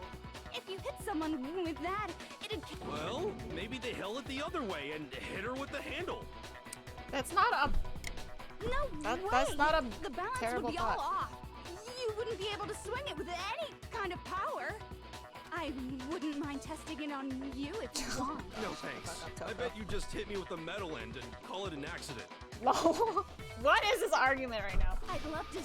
If you hit someone with that, it'd... Well, maybe they held it the other way and hit her with the handle. That's not a... No way! That's not a The balance terrible would be thought. all off. You wouldn't be able to swing it with any kind of power. I wouldn't mind testing it on you if you want. No thanks. I bet you just hit me with the metal end and call it an accident. What is this argument right now? I'd love to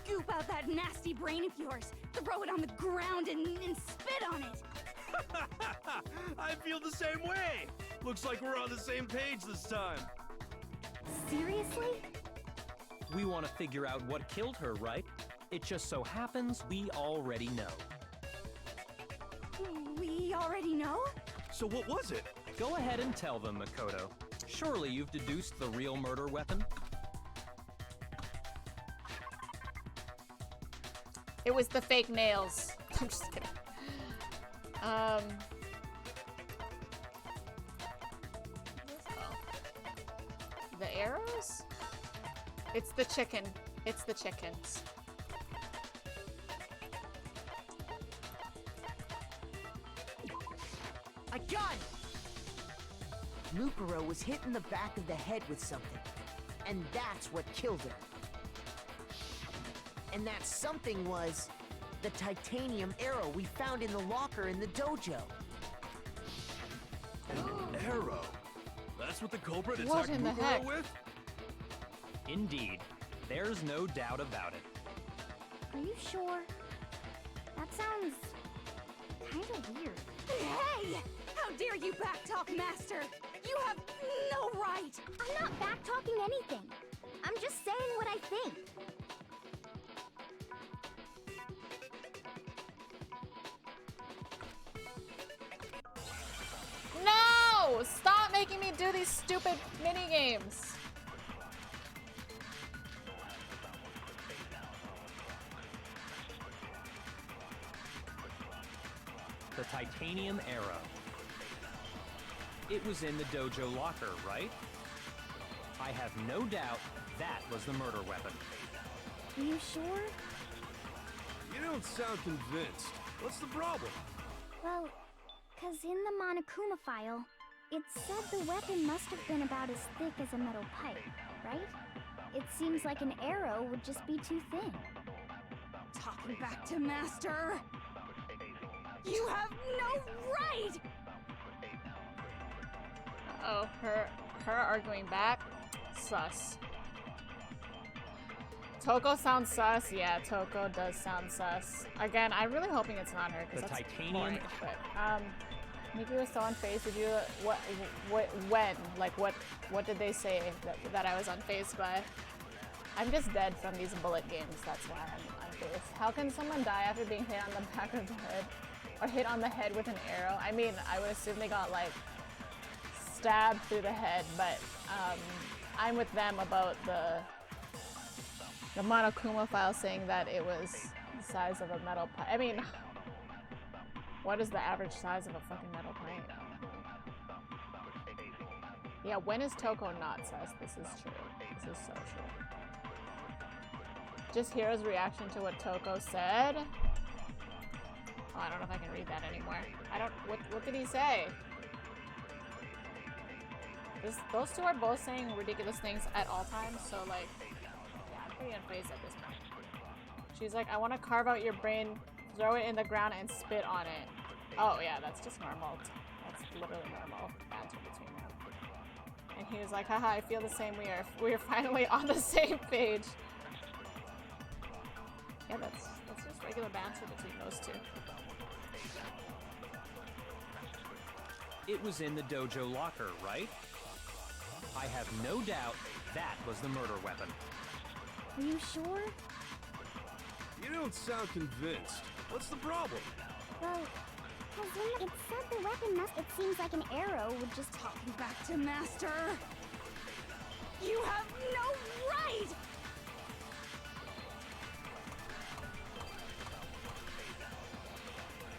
scoop out that nasty brain of yours, throw it on the ground and spit on it. I feel the same way. Looks like we're on the same page this time. Seriously? We want to figure out what killed her, right? It just so happens we already know. We already know? So what was it? Go ahead and tell them, Makoto. Surely you've deduced the real murder weapon? It was the fake nails. I'm just kidding. The arrows? It's the chicken. It's the chickens. I got it! Mukuro was hit in the back of the head with something, and that's what killed her. And that something was the titanium arrow we found in the locker in the dojo. Arrow? That's what the culprit What attacked in the Mukuro heck? with? Indeed. There's no doubt about it. Are you sure? sounds kind of weird. Hey! How dare you backtalk, Master! You have no right! I'm not backtalking anything. I'm just saying what I think. No! Stop making me do these stupid mini games. The titanium arrow. It was in the dojo locker, right? I have no doubt that was the murder weapon. Are you sure? You don't sound convinced. What's the problem? Well, 'cause in the Monokuma file, it said the weapon must have been about as thick as a metal pipe, right? It seems like an arrow would just be too thin. Talking back to Master! You have no right! Oh, her arguing back? Sus. Toko sounds sus. Yeah, Toko does sound sus. Again, I'm really hoping it's not her because that's titanium. boring. But Nikki was so unfazed. Did you when? Like what did they say that I was unfazed by? I'm just dead from these bullet games. That's why I'm unfazed. How can someone die after being hit on the back of the head or hit on the head with an arrow? I mean, I would assume they got like stabbed through the head, but I'm with them about the Monokuma file saying that it was the size of a metal pipe. I mean, what is the average size of a fucking metal pipe? Yeah, when is Toko not sus? This is true. This is so true. Just Hero's reaction to what Toko said. Oh, I don't know if I can read that anymore. What did he say? Those two are both saying ridiculous things at all times, so like, yeah, I'm pretty unfazed at this point. She's like, I want to carve out your brain, throw it in the ground, and spit on it. Oh yeah, that's just normal. That's literally normal banter between them. And he was like, haha, I feel the same. We are finally on the same page. Yeah, that's just regular banter between those two. It was in the dojo locker, right? I have no doubt that was the murder weapon. Are you sure? You don't sound convinced. What's the problem? Well, 'cause it said the weapon must. It seems like an arrow would just. Talking back to Master! You have no right!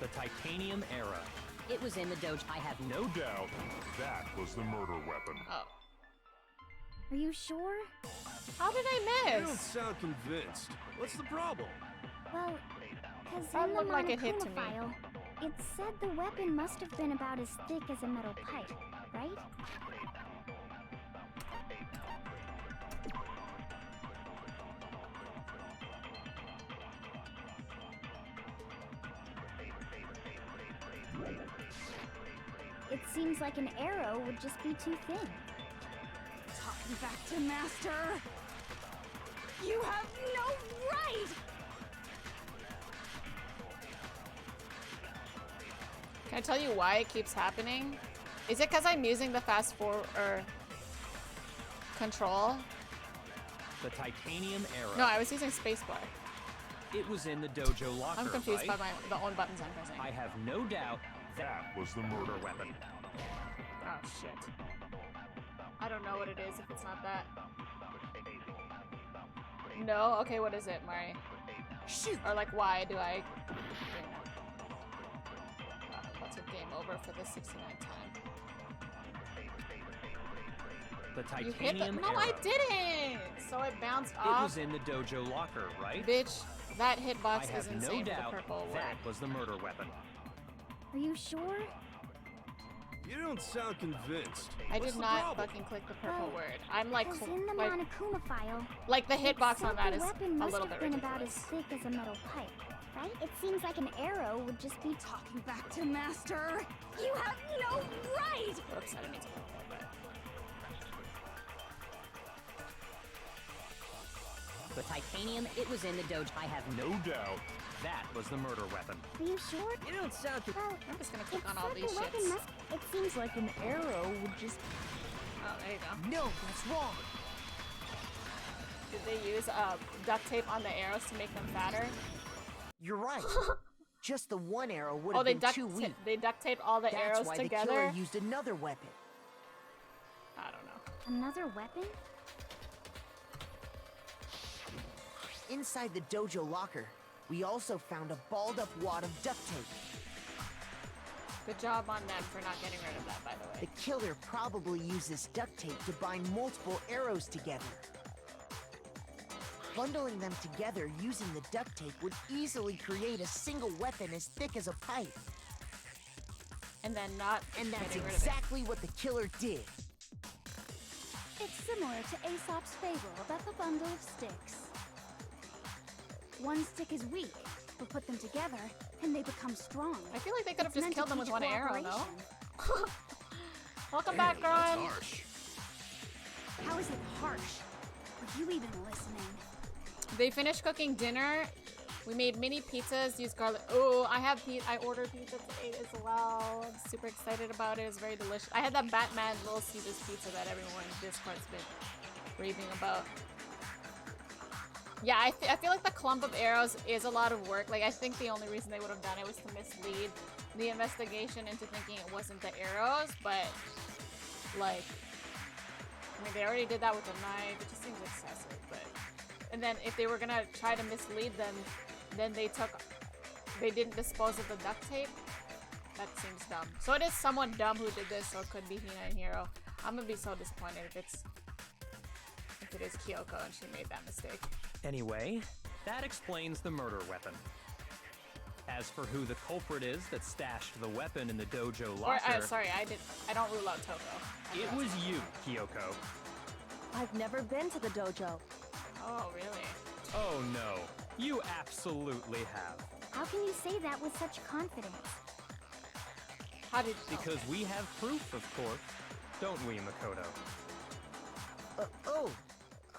The titanium arrow. It was in the dojo. I have No doubt that was the murder weapon. Oh. Are you sure? How did I You don't miss? sound convinced. What's the problem? Well, 'cause That in the looked like it hit to Monokuma me. file, it said the weapon must have been about as thick as a metal pipe, right? It seems like an arrow would just be too thin. Talking back to Master! You have no right! Can I tell you why it keeps happening? Is it because I'm using the fast forward or control? The titanium arrow. No, I was using spacebar. It was in the dojo locker, I'm confused right? by the own buttons I'm pressing. I have no doubt that was the murder weapon. Oh shit. I don't know what it is if it's not that. No? Okay, what is it, Mari? Shoot! Or like, why do I... That's a game over for the 69th time. the You hit the... titanium No, arrow. I didn't! So it bounced It off. was in the dojo locker, right? Bitch, that I hitbox is have insane no for doubt the purple word. that was the murder weapon. Are you sure? You don't sound convinced. I What's did the not problem? fucking click the purple word. I'm like... 'Cause in the Monokuma file, Like the it hitbox said on that the is weapon a must little have bit been about as ridiculous. thick as a metal pipe, right? It seems like an arrow would just be. Talking back to Master! You have no right! Oops, I didn't mean to click that, but... The titanium, it was in the dojo. I have No doubt. That was the murder weapon. Are you sure? You don't sound too... Well, I'm just gonna click it on all said these the weapon shits. must... It seems like an arrow would just... Oh, there you go. No, that's wrong. Did they use duct tape on the arrows to make them fatter? You're right. Just the one arrow would Oh, have they been duct too weak. they duct taped all the That's arrows why together. the killer used another weapon. I don't know. Another weapon? Inside the dojo locker, we also found a balled-up wad of duct tape. Good job on them for not getting rid of that, by the way. The killer probably used this duct tape to bind multiple arrows together. Bundling them together using the duct tape would easily create a single weapon as thick as a pipe. And then not And that's getting rid exactly what the killer did. It's similar to Aesop's fable about the bundle of sticks. One stick is weak, but put them together, and they become strong. of it. I feel like they could have It's just meant to killed them with teach one arrow, no? cooperation. Welcome back, That's Ron. harsh. How is it harsh? Are you even listening? They finished cooking dinner. We made mini pizzas, used garlic. Oh, I ordered pizza today as well. I'm super excited about it. It's very delicious. I had that Batman Little Caesars pizza that everyone in Discord's been raving about. Yeah, I feel like the clump of arrows is a lot of work. Like, I think the only reason they would have done it was to mislead the investigation into thinking it wasn't the arrows, but, like, I mean, they already did that with the knife. It just seems excessive, but... And then if they were gonna try to mislead them, then they didn't dispose of the duct tape. That seems dumb. So it is someone dumb who did this, so it could be Hina and Hiro. I'm gonna be so disappointed if it is Kyoko and she made that mistake. Anyway, that explains the murder weapon. As for who the culprit is that stashed the weapon in the dojo locker... Sorry, I don't rule out Toko. It was you, Kyoko. I've never been to the dojo. Oh, really? Oh no, you absolutely have. How can you say that with such confidence? How did... Because we have proof, of course. Don't we, Makoto?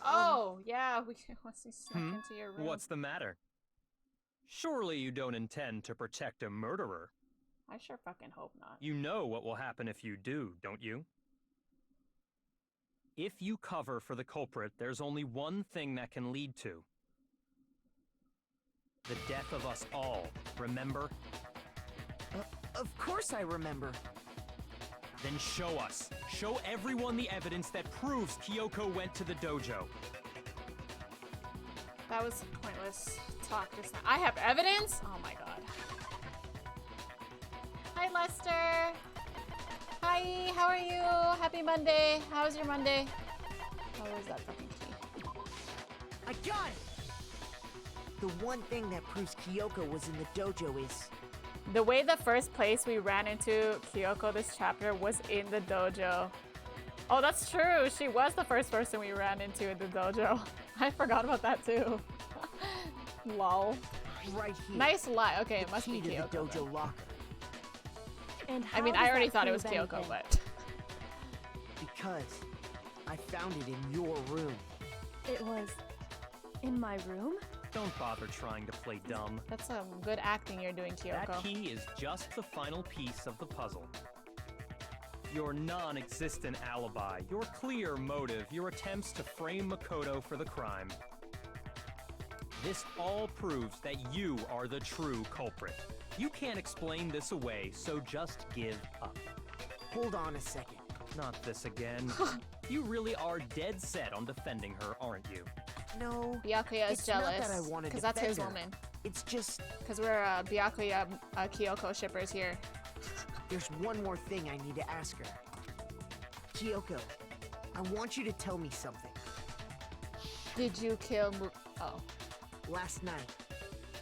Oh, yeah, once he snuck into your room. What's the matter? Surely you don't intend to protect a murderer. I sure fucking hope not. You know what will happen if you do, don't you? If you cover for the culprit, there's only one thing that can lead to. The death of us all, remember? Of course I remember. Then show us. Show everyone the evidence that proves Kyoko went to the dojo. That was pointless talk just now. I have evidence? Oh my god. Hi, Lester. Hi, how are you? Happy Monday. How was your Monday? Oh, where's that fucking key? I got it! The one thing that proves Kyoko was in the dojo is... The way the first place we ran into Kyoko this chapter was in the dojo. Oh, that's true. She was the first person we ran into in the dojo. I forgot about that too. Lol. Right here. Nice lie. Okay, it must be to Kyoko. the dojo then. locker. And I mean, how I does already that thought it was prove Kyoko, anything? but... Because I found it in your room. It was in my room? Don't bother trying to play dumb. That's some good acting you're doing, Kyoko. That key is just the final piece of the puzzle. Your non-existent alibi, your clear motive, your attempts to frame Makoto for the crime. This all proves that you are the true culprit. You can't explain this away, so just give up. Hold on a second. Not this again. You really are dead set on defending her, aren't you? No. Byakuya is it's jealous. not that I want to Because that's his defend her. woman. It's just... Because we're Byakuya Kyoko shippers here. There's one more thing I need to ask her. Kyoko, I want you to tell me something. Did you kill Oh. Last night,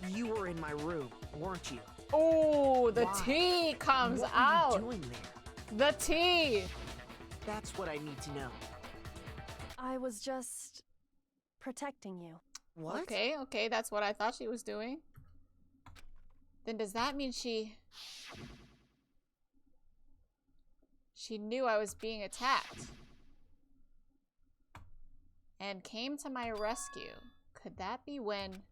you were in my room, weren't you? Oh, the Why? tea comes What out. were you doing there? The tea. That's what I need to know. I was just protecting you. What? Okay, that's what I thought she was doing. Then does that mean she knew I was being attacked and came to my rescue? Could that be when...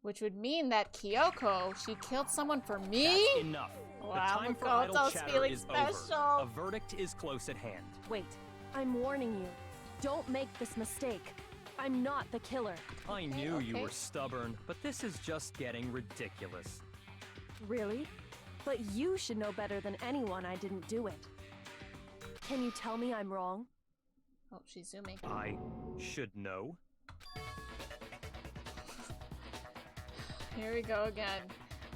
Which would mean that Kyoko, she killed someone for me? That's enough. Wow, the time for idle Makoto's chatter feeling is special. over. A verdict is close at hand. Wait, I'm warning you. Don't make this mistake. I'm not the killer. I knew you were stubborn, but this is just getting ridiculous. Really? But you should know better than anyone I didn't do it. Can you tell me I'm wrong? Oh, she's zooming. I should know. Here we go again.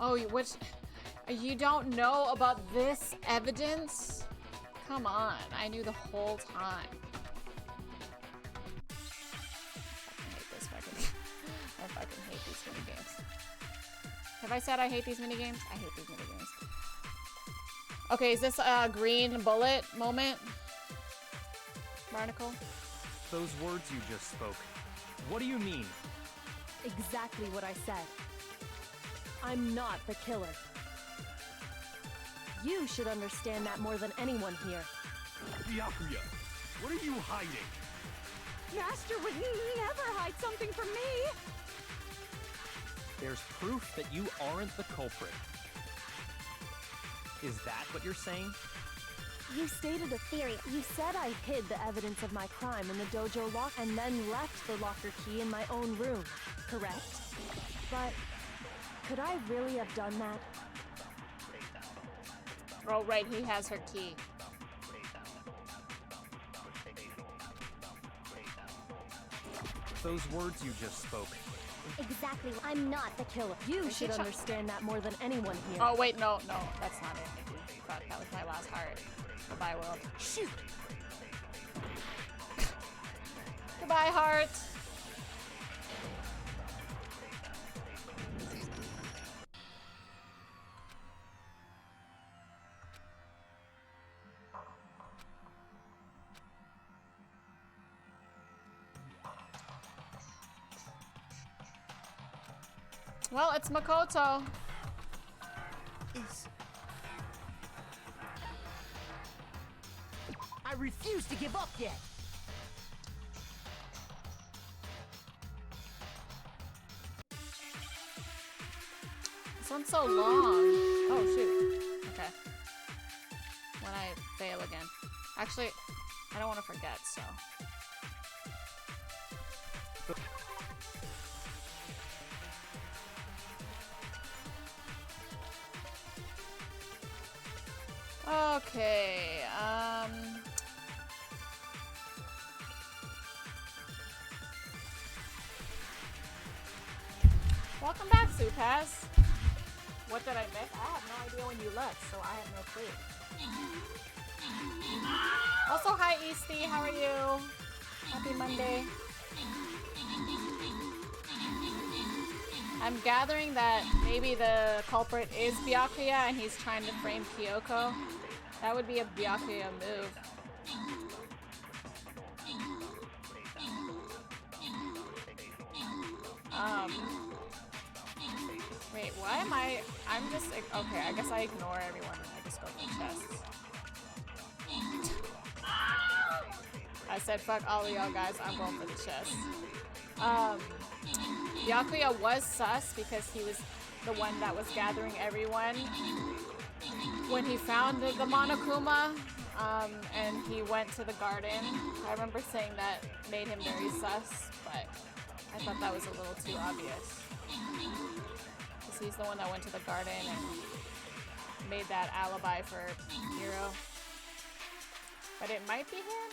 Oh, you don't know about this evidence? Come on, I knew the whole time. I hate this fucking... I fucking hate these minigames. Have I said I hate these minigames? I hate these minigames. Okay, is this a green bullet moment? Barnacle? Those words you just spoke. What do you mean? Exactly what I said. I'm not the killer. You should understand that more than anyone here. Byakuya, what are you hiding? Master would never hide something from me! There's proof that you aren't the culprit. Is that what you're saying? You stated a theory. You said I hid the evidence of my crime in the dojo lock and then left the locker key in my own room, correct? But could I really have done that? Oh, right, he has her key. Those words you just spoke. Exactly. I'm not the killer. You should understand that more than anyone here. Oh, wait, no, that's not it. Fuck, that was my last heart. Goodbye, world. Shoot! Goodbye, heart! Well, it's Makoto. I refuse to give up yet. This one's so long. Oh, shoot. Okay. When I fail again. Actually, I don't want to forget, so... Okay, welcome back, Supaz. What did I miss? I have no idea when you left, so I have no clue. Also, hi, Easty. How are you? Happy Monday. I'm gathering that maybe the culprit is Byakuya and he's trying to frame Kyoko. That would be a Byakuya move. Wait, why am I'm just, okay, I guess I ignore everyone and I just go for chests. I said fuck all of y'all guys, I'm going for the chest. Byakuya was sus because he was the one that was gathering everyone when he found the Monokuma, and he went to the garden. I remember saying that made him very sus, but I thought that was a little too obvious. Because he's the one that went to the garden and made that alibi for Hiro. But it might be him?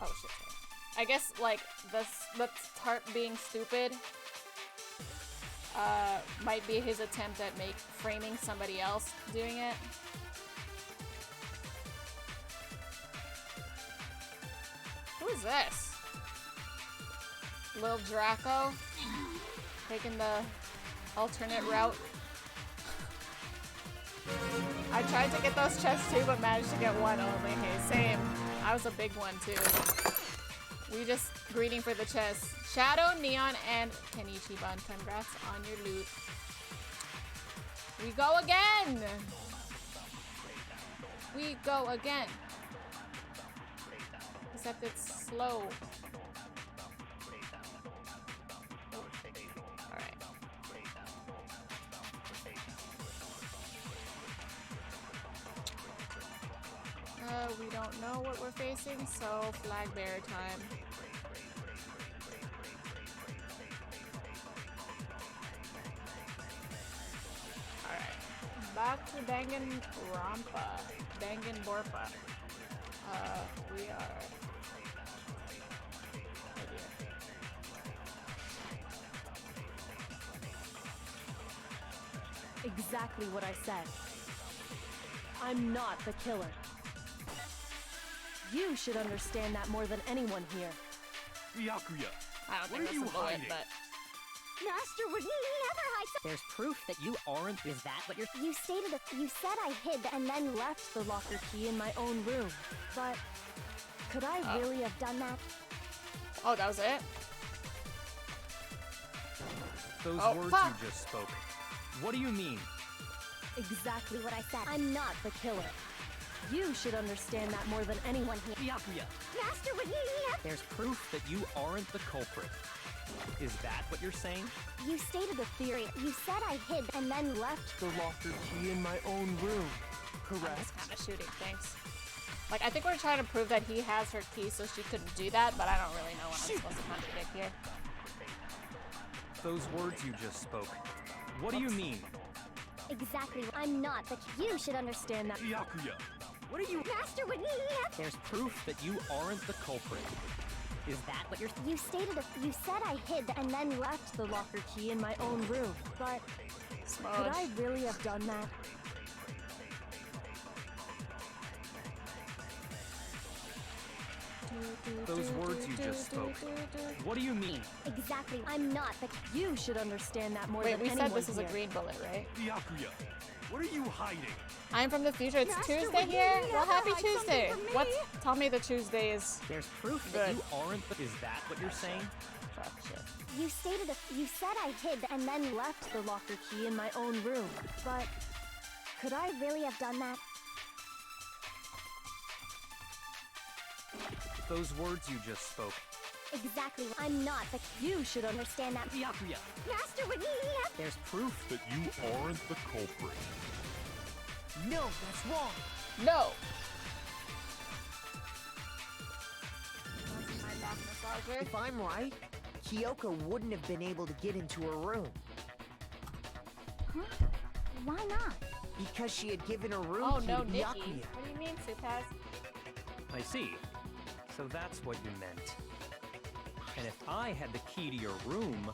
Oh shit. I guess like the tarp being stupid might be his attempt at framing somebody else doing it. Who is this? Lil Draco taking the alternate route. I tried to get those chests too, but managed to get one only. Hey, same. I was a big one too. We just greeting for the chest. Shadow, Neon, and Kenichiban. Congrats on your loot. We go again! we go again. Except it's slow. Alright. We don't know what we're facing, so flag bearer time. Alright. Back to Danganronpa. Danganronpa. We are... Oh dear. Exactly what I said. I'm not the killer. You should understand that more than anyone here. Byakuya, I don't what think are you that's a bullet, hiding? but... Master would never hide. There's proof that you aren't. Is that what you're? You stated that you said I hid and then Left the locker key in my own room, but could I really have done that? Oh, that was it? Those Oh, words fuck. you just spoke. What do you mean? Exactly what I said. I'm not the killer. You should understand that more than anyone here. Byakuya, Master would never. there's proof that you aren't the culprit. Is that what you're saying? You stated the theory. You said I hid and then left. The locker key in my own room. I'm Correct. just kind of shooting, thanks. Like, I think we're trying to prove that he has her key so she couldn't do that, but I don't really know what I'm supposed to contradict here. Those words you just spoke. What do you mean? Exactly. I'm not, but you should understand that. Byakuya, What are you? Master would never. There's proof that you aren't the culprit. Is that what you're? You stated that you said I hid and then left. The locker key in my own room, but could I really have done that? Those words you just spoke. What do you mean? Exactly. I'm not, but You should understand that more Wait, than we anyone said this is a here. green bullet, right? Byakuya, what are you hiding? I'm from the future. It's Master, Tuesday would you here? never Well, happy hide something Tuesday. from me? What's... Tell me the Tuesday is... There's proof that Good. you aren't the... Is that what you're saying? Fuck shit. you stated that you said I hid and then left. The locker key in my own room, but Could I really have done that? Those words you just spoke. Exactly. I'm not, but you should understand that. Byakuya, Master would never. there's proof That you aren't the culprit. No, that's wrong. No! That's my back massager. If I'm right, Kyoko wouldn't have been able to get into her room Huh? Why not? because she had given her room Oh key no, to Nikki. Byakuya. What do you mean, Supaz? I see. So that's what you meant. And if I had the key to your room,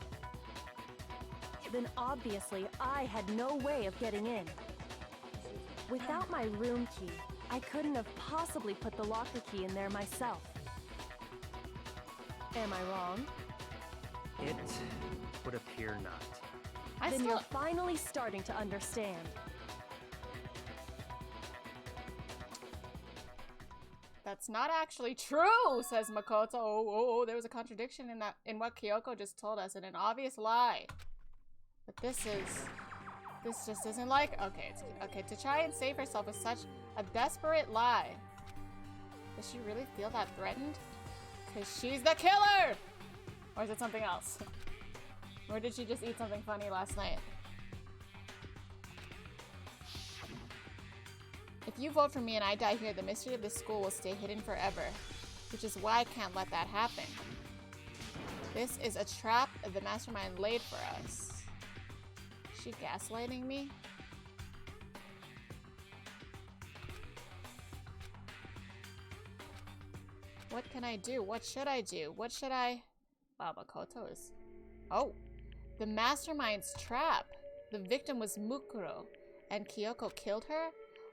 Then obviously I had no way of getting in. Without my room key, I couldn't have possibly put the locker key in there myself. Am I wrong? it would appear not. Then you're finally starting to understand. That's not actually true, says Makoto. Oh, there was a contradiction in what Kyoko just told us, and an obvious lie. But this just isn't like, okay, to try and save herself is such a desperate lie. Does she really feel that threatened? Cause she's the killer! Or is it something else? Or did she just eat something funny last night? If you vote for me and I die here, the mystery of this school will stay hidden forever. Which is why I can't let that happen. This is a trap the mastermind laid for us. Is she gaslighting me? What can I do? What should I do? What should I... Wow, Makoto is... Oh! The mastermind's trap! The victim was Mukuro, and Kyoko killed her?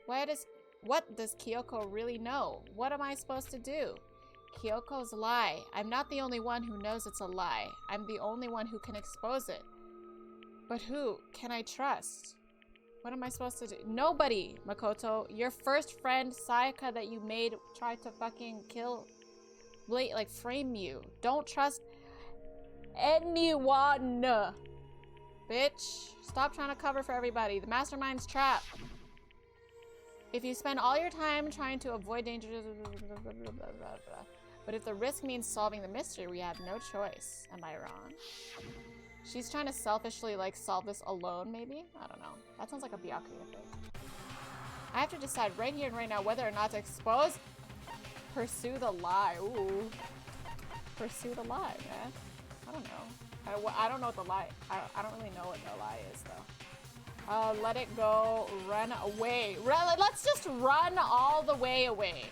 What does Kyoko really know? What am I supposed to do? Kyoko's lie. I'm not the only one who knows it's a lie. I'm the only one who can expose it. But who can I trust? What am I supposed to do? Nobody, Makoto. Your first friend, Sayaka, that you made, tried to fucking kill... like, frame you. Don't trust anyone. Bitch. Stop trying to cover for everybody. The mastermind's trap. If you spend all your time trying to avoid dangers, but if the risk means solving the mystery, we have no choice. Am I wrong? She's trying to selfishly, like, solve this alone, maybe? I don't know. That sounds like a Byakuya thing. I have to decide right here and right now whether or not to expose... Pursue the lie. Ooh. Pursue the lie, man. I don't know. I don't know what the lie... I don't really know what the lie is, though. Let it go. Run away. Let's just run all the way away.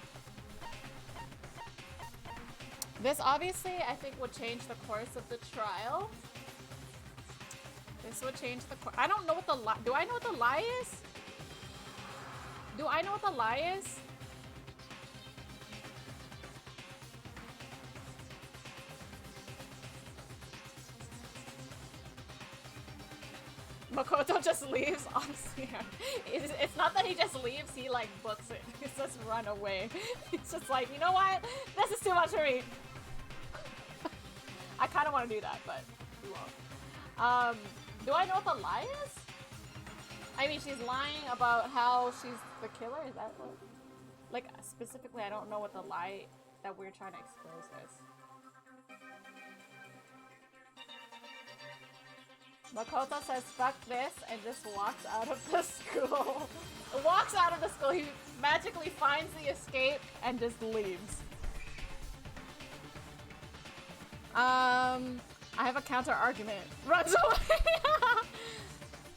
This obviously, I think, would change the course of the trial. This would change the course. I don't know what the lie... Do I know what the lie is? Do I know what the lie is? Makoto just leaves. Honestly, it's not that he just leaves, he like books it. He says run away. It's just like, you know what? This is too much for me. I kind of want to do that, but we won't. Do I know what the lie is? I mean, she's lying about how she's the killer? Is that what? Like, specifically, I don't know what the lie that we're trying to expose is. Makoto says, fuck this, and just walks out of the school. Walks out of the school. He magically finds the escape and just leaves. I have a counter argument. Runs away.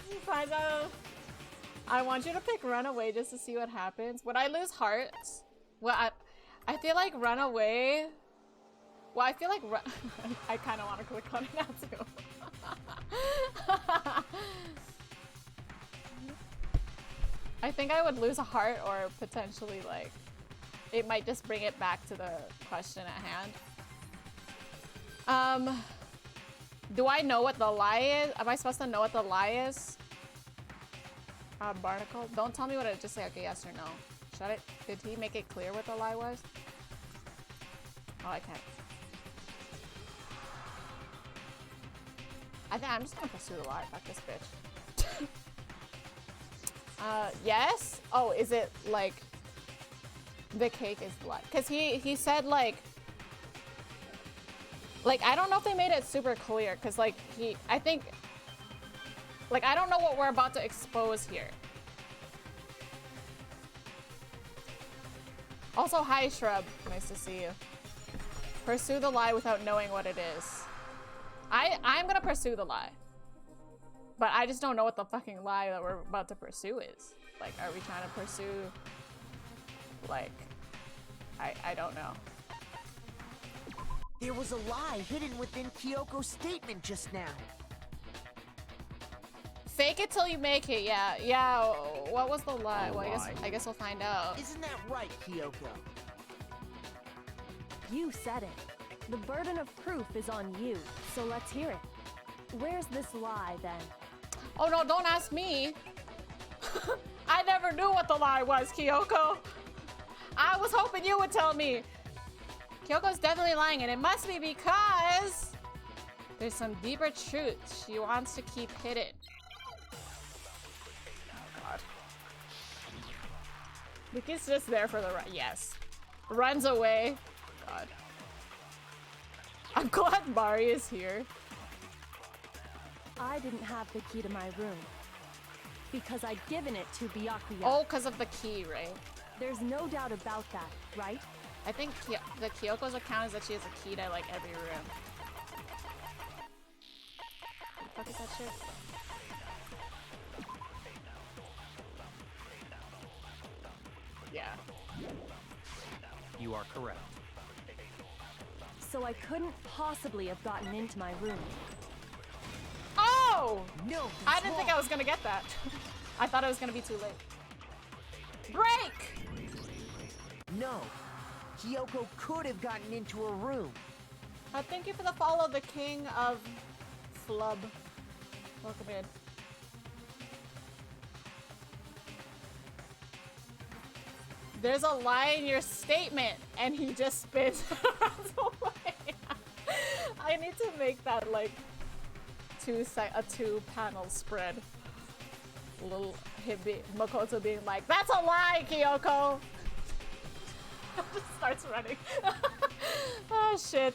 He finds out. I want you to pick run away just to see what happens. Would I lose hearts? Well, I feel like run away. Well, I feel like I kind of want to click on it now too. I think I would lose a heart, or potentially like it might just bring it back to the question at hand. Do I know what the lie is? Am I supposed to know what the lie is? Barnacle? Don't tell me what it, just say okay, yes or no. Shut it. Did he make it clear what the lie was? Oh, I can't. I think I'm just gonna pursue the lie. Fuck this bitch. Yes? Oh, is it like the cake is the lie? Cause he said like I don't know if they made it super clear, cause like I think like I don't know what we're about to expose here. Also, hi Shrub, nice to see you. Pursue the lie without knowing what it is. I'm gonna pursue the lie. But I just don't know what the fucking lie that we're about to pursue is. Like, are we trying to pursue, like, I don't know. There was a lie hidden within Kyoko's statement just now. Fake it till you make it, yeah. Yeah, what was the lie? Well, I guess we'll find out. Isn't that right, Kyoko? You said it. The burden of proof is on you, so let's hear it. Where's this lie, then? Oh no, don't ask me. I never knew what the lie was, Kyoko. I was hoping you would tell me. Kyoko's definitely lying, and it must be because there's some deeper truth she wants to keep hidden. Oh god. Ricky's just there for the run. Yes. Runs away. God. I'm glad Mari is here. I didn't have the key to my room because I'd given it to Byakuya. Oh, because of the key, right? There's no doubt about that, right? I think the Kyoko's account is that she has a key to like every room. What the fuck is that shit? Yeah. You are correct. So I couldn't possibly have gotten into my room. Oh! No, I didn't think I was gonna get that. I thought it was gonna be too late. Break! No. Kyoko could have gotten into her room. Thank you for the follow, the king of flub. Welcome in. There's a lie in your statement, and he just spins and runs away. I need to make that like a two-panel spread. little Makoto being like, "That's a lie, Kyoko!" Just starts running. Oh shit.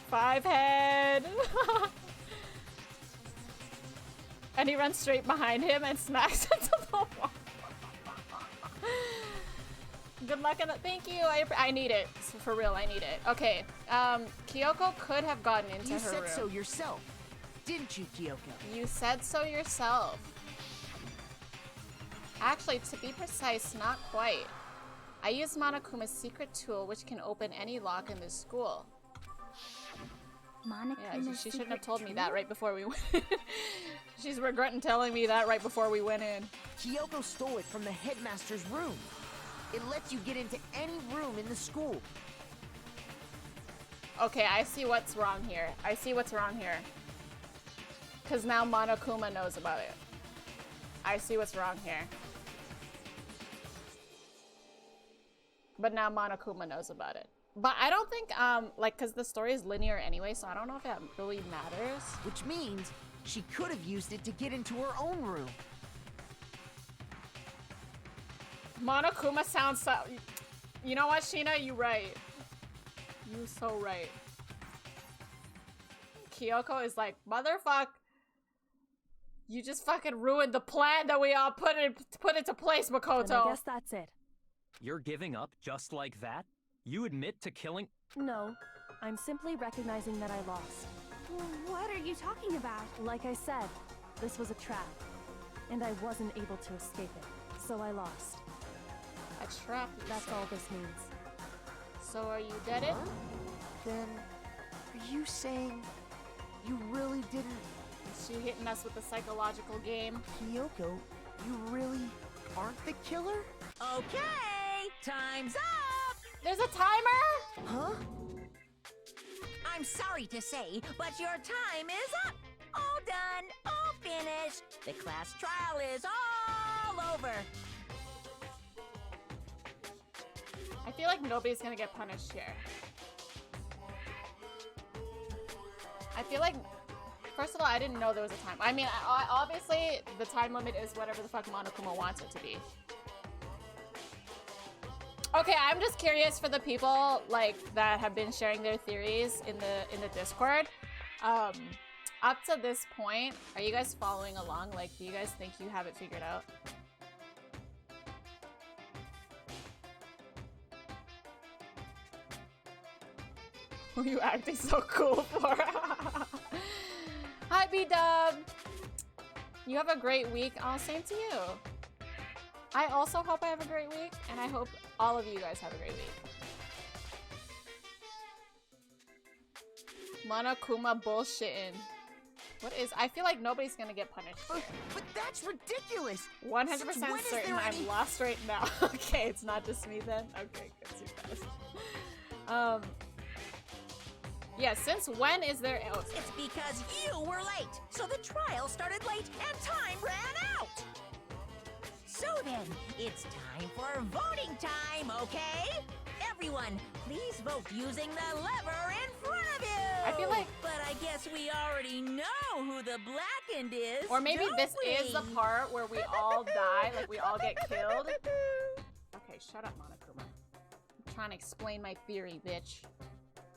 5 head. And he runs straight behind him and smacks into the wall. Good luck and thank you. I need it. For real, I need it. Okay. Kyoko could have gotten into her room. You said so yourself, didn't you, Kyoko? You said so yourself. Actually, to be precise, not quite. I used Monokuma's secret tool, which can open any lock in this school. Yeah, she shouldn't have told me that right before we went. She's regretting telling me that right before we went in. Kyoko stole it from the headmaster's room. It lets you get into any room in the school. Okay, I see what's wrong here. I see what's wrong here. Because now Monokuma knows about it. I see what's wrong here. But now Monokuma knows about it. But I don't think, like, because the story is linear anyway, so I don't know if that really matters. Which means she could have used it to get into her own room. Monokuma sounds so... You know what, Sheena? You right. You so right. Kyoko is like, motherfuck. You just fucking ruined the plan that we all put into place, Makoto. And I guess that's it. You're giving up just like that? You admit to killing— No, I'm simply recognizing that I lost. What are you talking about? Like I said, this was a trap, and I wasn't able to escape it, so I lost. A trap? That's all this means. So are you dead it? Then, are you saying you really didn't— Is she hitting us with the psychological game? Kyoko, you really aren't the killer? Okay, time's up! There's a timer? Huh? I'm sorry to say, but your time is up! All done, all finished. The class trial is all over. I feel like nobody's gonna get punished here. I feel like, first of all, I didn't know there was a time. I mean, obviously, the time limit is whatever the fuck Monokuma wants it to be. Okay, I'm just curious for the people like that have been sharing their theories in the Discord. Up to this point, are you guys following along? Like, do you guys think you have it figured out? Who are you acting so cool for? Hi, B-Dub! You have a great week. Oh, same to you. I also hope I have a great week, and I hope all of you guys have a great week. Monokuma bullshitting. What is— I feel like nobody's gonna get punished here. But that's ridiculous! 100% certain I'm lost right now. Okay, it's not just me then? Okay, good, too fast. Yeah, since when is there— oh, It's because you were late, so the trial started late and time ran out! So then, it's time for voting time, okay? Everyone, please vote using the lever in front of you! I feel like— But I guess we already know who the blackened is, or maybe don't this we? is the part where we all die, like we all get killed. Okay, shut up, Monokuma. I'm trying to explain my theory, bitch.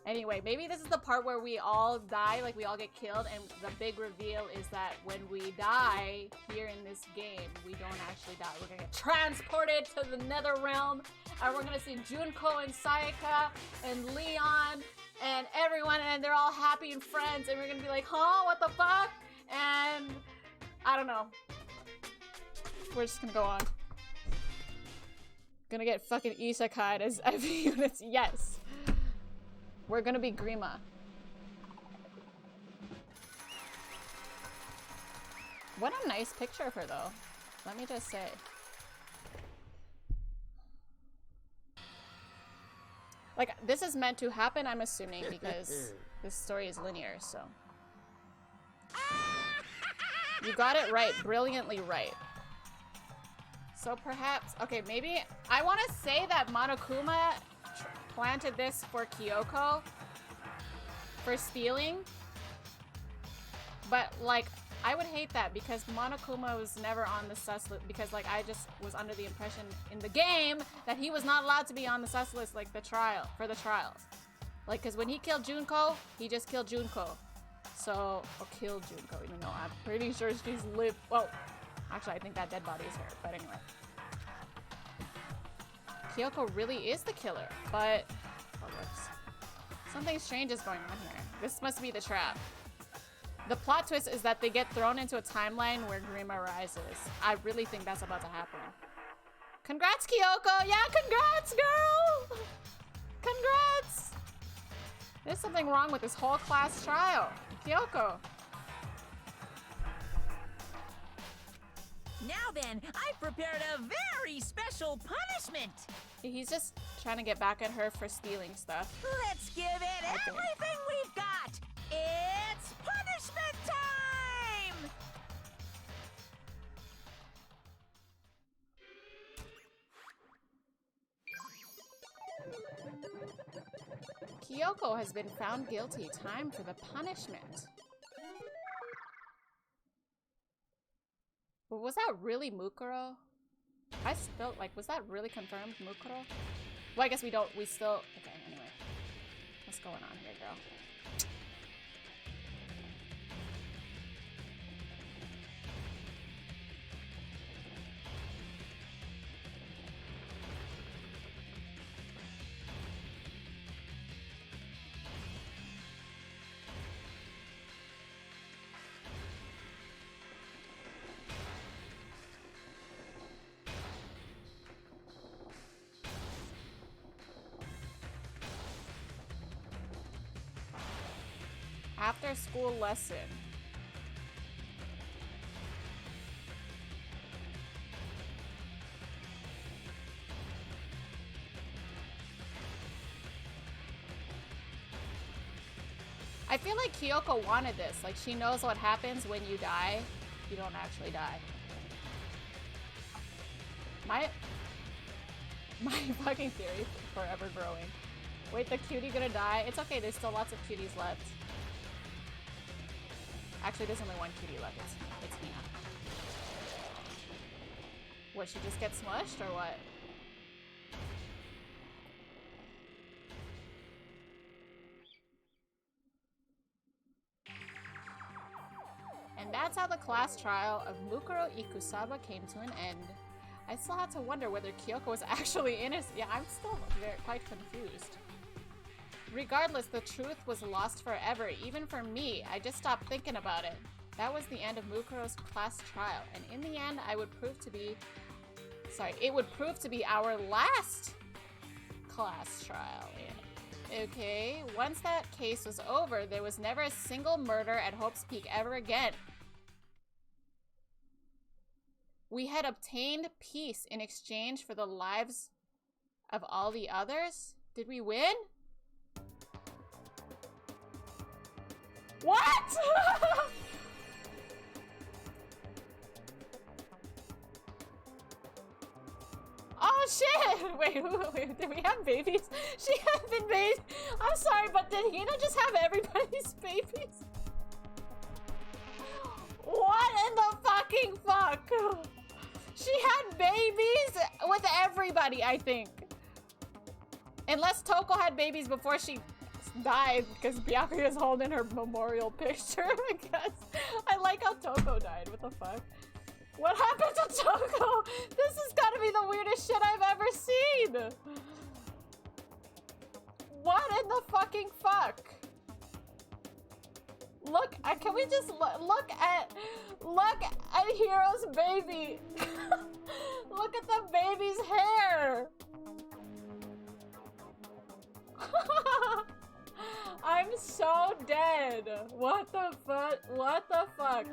Anyway, maybe this is the part where we all die, like we all get killed, and the big reveal is that when we die here in this game, we don't actually die. We're gonna get transported to the nether realm, and we're gonna see Junko and Sayaka and Leon and everyone, and they're all happy and friends, and we're gonna be like, huh, what the fuck? And I don't know. We're just gonna go on. Gonna get fucking isekai'd as FV units, yes. We're gonna be Grima. What a nice picture of her, though. Let me just say. Like, this is meant to happen, I'm assuming, because this story is linear, so. You got it right. Brilliantly right. So perhaps— okay, maybe— I want to say that Monokuma planted this for Kyoko for stealing, but like I would hate that because Monokuma was never on the sus list because like I just was under the impression in the game that he was not allowed to be on the sus list like the trials. Like cause when he killed Junko, he just killed Junko. So, or killed Junko, even though I'm pretty sure she's lived. Well, actually I think that dead body is her, but anyway. Kyoko really is the killer, but oh, whoops. Something strange is going on here. This must be the trap. The plot twist is that they get thrown into a timeline where Grima rises. I really think that's about to happen. Congrats, Kyoko! Yeah, congrats, girl! Congrats! There's something wrong with this whole class trial. Kyoko. Now then, I've prepared a very special punishment. He's just trying to get back at her for stealing stuff. Let's give it everything we've got. It's punishment time! Kyoko has been found guilty. Time for the punishment. But was that really Mukuro? I still, like, was that really confirmed Mukuro? Well, I guess we still, okay, anyway. What's going on here, girl? After school lesson. I feel like Kyoko wanted this. Like, she knows what happens when you die. You don't actually die. My fucking theory is forever growing. Wait, the cutie gonna die? It's okay, there's still lots of cuties left. Actually, there's only one cutie left. It's Mia. What, she just gets smushed or what? And that's how the class trial of Mukuro Ikusaba came to an end. I still had to wonder whether Kyoko was actually innocent. Yeah, I'm still quite confused. Regardless, the truth was lost forever, even for me. I just stopped thinking about it. That was the end of Mukuro's class trial, and in the end, it would prove to be our last class trial. Yeah. Okay, once that case was over, there was never a single murder at Hope's Peak ever again. We had obtained peace in exchange for the lives of all the others. Did we win? What? Oh shit! Wait, did we have babies? She had been made. I'm sorry, but did Hina just have everybody's babies? What in the fucking fuck? She had babies with everybody, I think. Unless Toko had babies before she died, because Byakuya is holding her memorial picture, I guess. I like how Toko died. What the fuck? What happened to Toko? This has got to be the weirdest shit I've ever seen. What in the fucking fuck? Look, can we just look at Hiro's baby? Look at the baby's hair. I'm so dead. What the fuck? What the fuck?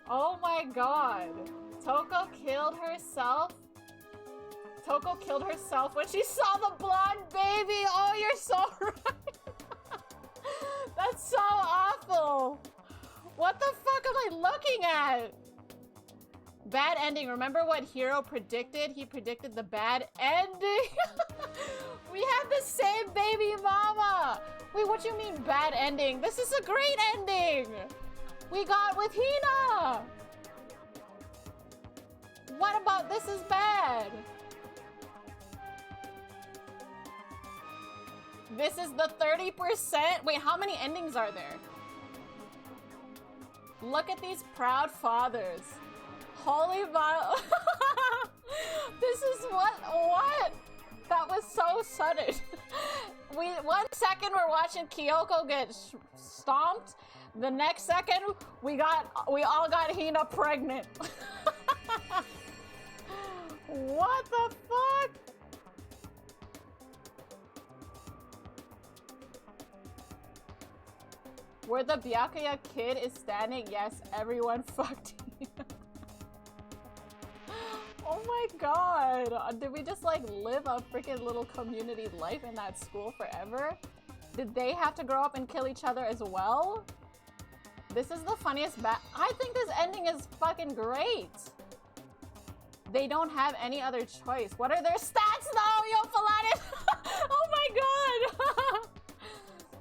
Oh my god. Toko killed herself? Toko killed herself when she saw the blonde baby. Oh, you're so right. That's so awful. What the fuck am I looking at? Bad ending. Remember what Hiro predicted? He predicted the bad ending. We have the same baby mama. Wait, what do you mean bad ending? This is a great ending. We got with Hina. What about this is bad? This is the 30%. Wait, how many endings are there? Look at these proud fathers. Holy Bible. This is what? That was so sudden. 1 second we're watching Kyoko get stomped. The next second we all got Hina pregnant. What the fuck? Where the Byakuya kid is standing, yes, everyone fucked Hina. Oh my god. Did we just like live a freaking little community life in that school forever? Did they have to grow up and kill each other as well? This is the funniest I think this ending is fucking great. They don't have any other choice. What are their stats though, yo Pilates? Oh my god.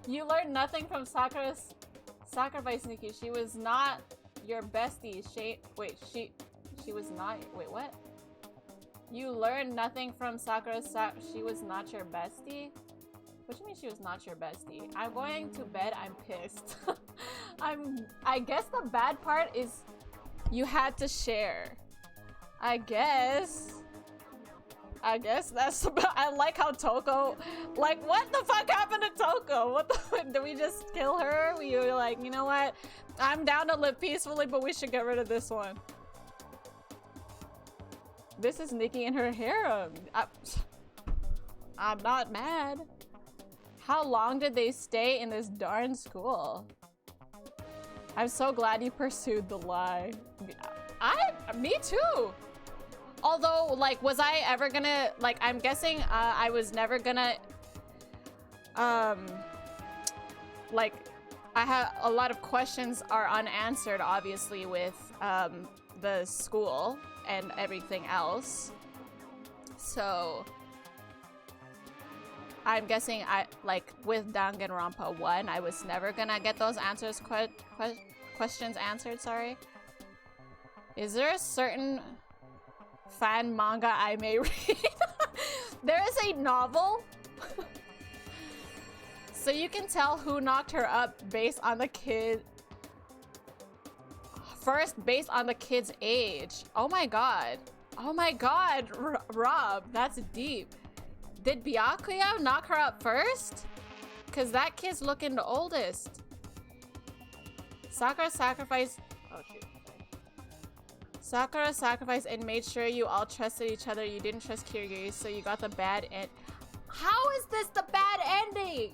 You learned nothing from Sakura's sacrifice, Nikki. She was not your bestie. She was not. Wait, what? You learned nothing from Sakura's she was not your bestie? What do you mean she was not your bestie? I'm going to bed, I'm pissed. I guess the bad part is you had to share. I guess that's about. I like how Toko, like, what the fuck happened to Toko? What the, did we just kill her? We were like, you know what? I'm down to live peacefully, but we should get rid of this one. This is Nikki and her harem. I'm not mad. How long did they stay in this darn school? I'm so glad you pursued the lie. Me too. Although, like, was I ever gonna, like, I'm guessing I was never gonna, like, I have a lot of questions are unanswered, obviously, with the school and everything else. So I'm guessing like with Danganronpa 1, I was never gonna get those answers questions answered, sorry. Is there a certain fan manga I may read? There is a novel. So you can tell who knocked her up based on the kid. First, based on the kid's age. Oh my god. Oh my god, Rob, that's deep. Did Byakuya knock her up first? Cause that kid's looking the oldest. Sakura sacrificed. Oh shoot. Sakura sacrificed and made sure you all trusted each other. You didn't trust Kiryu, so you got the bad end. How is this the bad ending?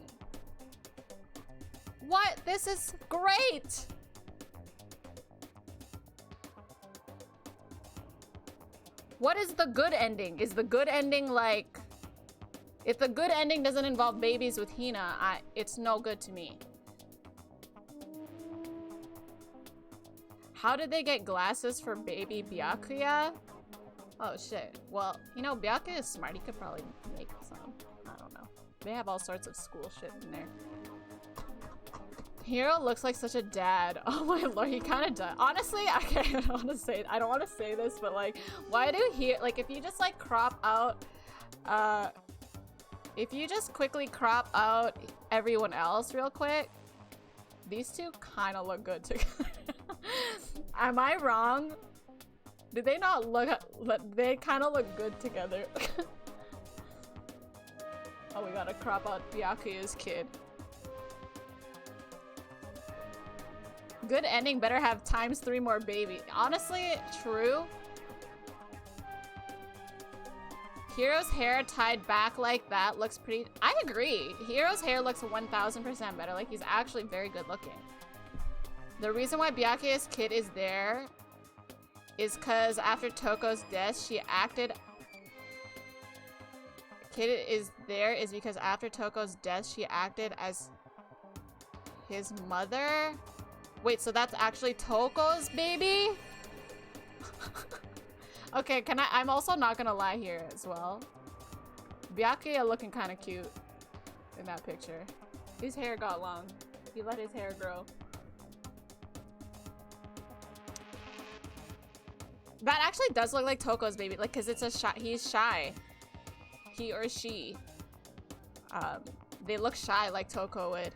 What? This is great. What is the good ending? Is the good ending like... If the good ending doesn't involve babies with Hina, it's no good to me. How did they get glasses for baby Byakuya? Oh shit. Well, you know, Byakuya is smart. He could probably make some. I don't know. They have all sorts of school shit in there. Hiro looks like such a dad. Oh my lord, he kind of does. Honestly, I don't want to say this, but like, why do like, if you just like crop out, if you just quickly crop out everyone else real quick, these two kind of look good together. Am I wrong? Did they not look? They kind of look good together. Oh, we gotta crop out Byakuya's kid. Good ending better have ×3 more baby. Honestly, true. Hiro's hair tied back like that looks pretty... I agree. Hiro's hair looks 1000% better. Like, he's actually very good looking. The reason why Byakuya's kid is there is because after Toko's death, she acted... Kid is there is because after Toko's death, she acted as his mother... Wait, so that's actually Toko's baby? Okay, I'm also not gonna lie here as well. Byakuya looking kind of cute in that picture. His hair got long. He let his hair grow. That actually does look like Toko's baby, like, cause it's he's shy. He or she. They look shy like Toko would.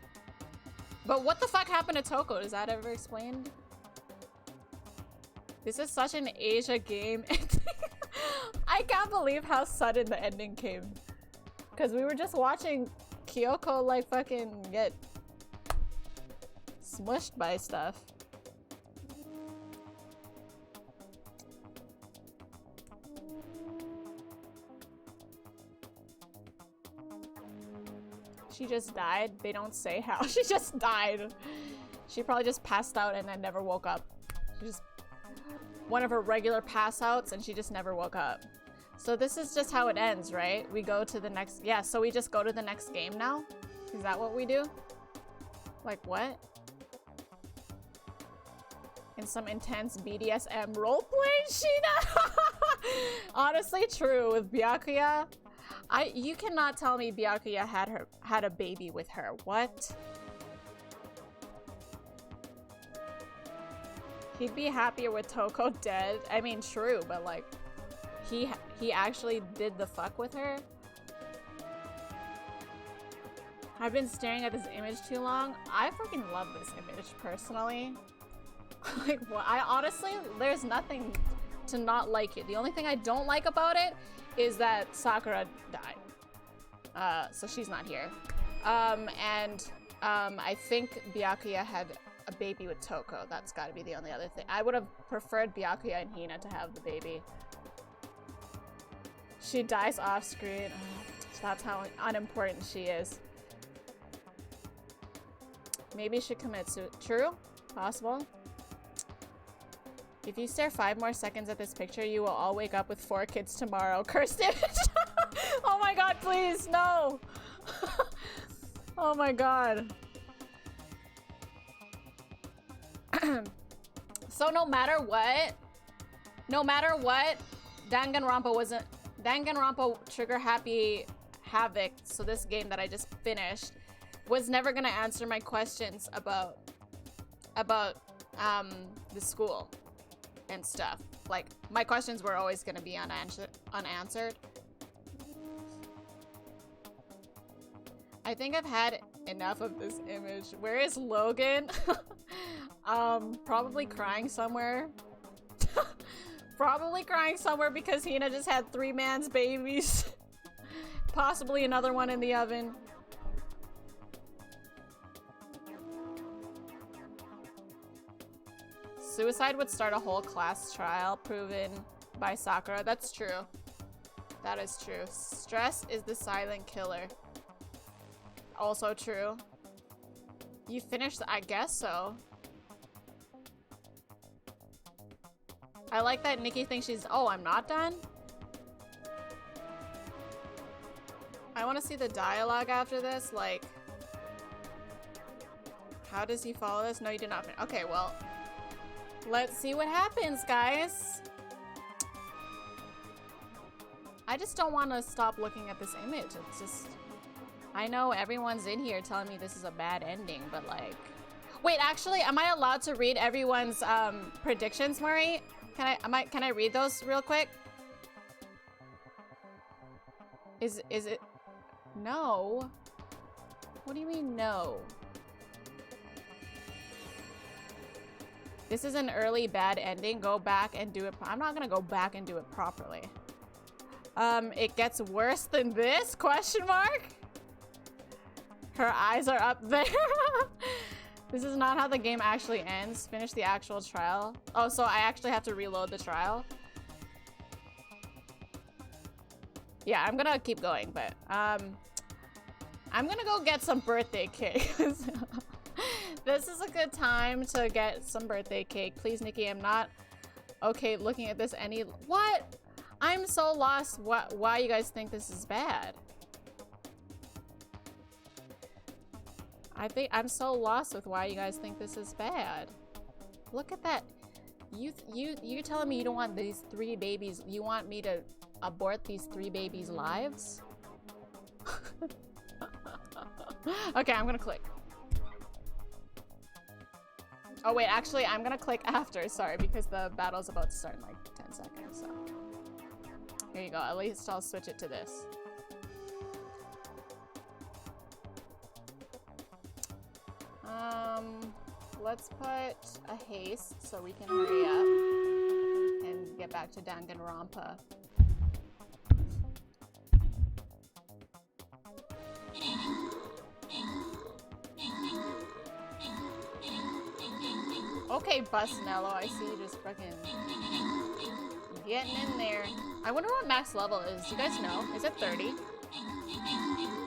But what the fuck happened to Toko? Is that ever explained? This is such an Asia game. I can't believe how sudden the ending came. Cause we were just watching Kyoko like fucking get smushed by stuff. She just died. They don't say how. She just died. She probably just passed out and then never woke up. She just one of her regular pass outs and she just never woke up. So this is just how it ends, right? We go to the next, yeah, so we just go to the next game now? Is that what we do? Like what? In some intense BDSM roleplay, Sheena? Honestly, true. With Byakuya, you cannot tell me Byakuya had a baby with her. What? He'd be happier with Toko dead. I mean, true, but like, he actually did the fuck with her? I've been staring at this image too long. I freaking love this image, personally. Like, what? I honestly, there's nothing to not like it. The only thing I don't like about it is that Sakura died. So she's not here. I think Byakuya had a baby with Toko. That's gotta be the only other thing. I would have preferred Byakuya and Hina to have the baby. She dies off screen. That's how unimportant she is. Maybe she commits suicide. True? Possible? If you stare 5 more seconds at this picture, you will all wake up with 4 kids tomorrow. Cursed image! Oh my god, please, no! Oh my god. So no matter what, Danganronpa Trigger Happy Havoc, so this game that I just finished, was never gonna answer my questions about the school and stuff. Like, my questions were always gonna be unanswered. I think I've had enough of this image. Where is Logan? Probably crying somewhere. Probably crying somewhere because Hina just had 3 man's babies. Possibly another one in the oven. Suicide would start a whole class trial, proven by Sakura. That's true. That is true. Stress is the silent killer. Also true. You finished? I guess so. I like that Nikki thinks she's... Oh, I'm not done? I want to see the dialogue after this. Like, how does he follow this? No, you did not. Okay, well, let's see what happens, guys. I just don't want to stop looking at this image. It's just... I know everyone's in here telling me this is a bad ending, but like... Wait, actually, am I allowed to read everyone's predictions, Murray? Can I read those real quick? Is it? No. What do you mean no? This is an early bad ending. Go back and do it. I'm not gonna go back and do it properly. It gets worse than this? Question mark? Her eyes are up there. This is not how the game actually ends. Finish the actual trial. Oh, so I actually have to reload the trial? Yeah, I'm gonna keep going, but I'm gonna go get some birthday cake. This is a good time to get some birthday cake. Please, Nikki, I'm not okay looking at this any... What? I'm so lost why you guys think this is bad. I think I'm so lost with why you guys think this is bad. Look at that. You're telling me you don't want these 3 babies? You want me to abort these 3 babies' lives? Okay, I'm gonna click. Oh wait, actually, I'm gonna click after. Sorry, because the battle's about to start in like 10 seconds. So here you go. At least I'll switch it to this. Let's put a haste so we can hurry up and get back to Danganronpa. Okay, Busnello, I see you just fucking getting in there. I wonder what max level is. Do you guys know? Is it 30?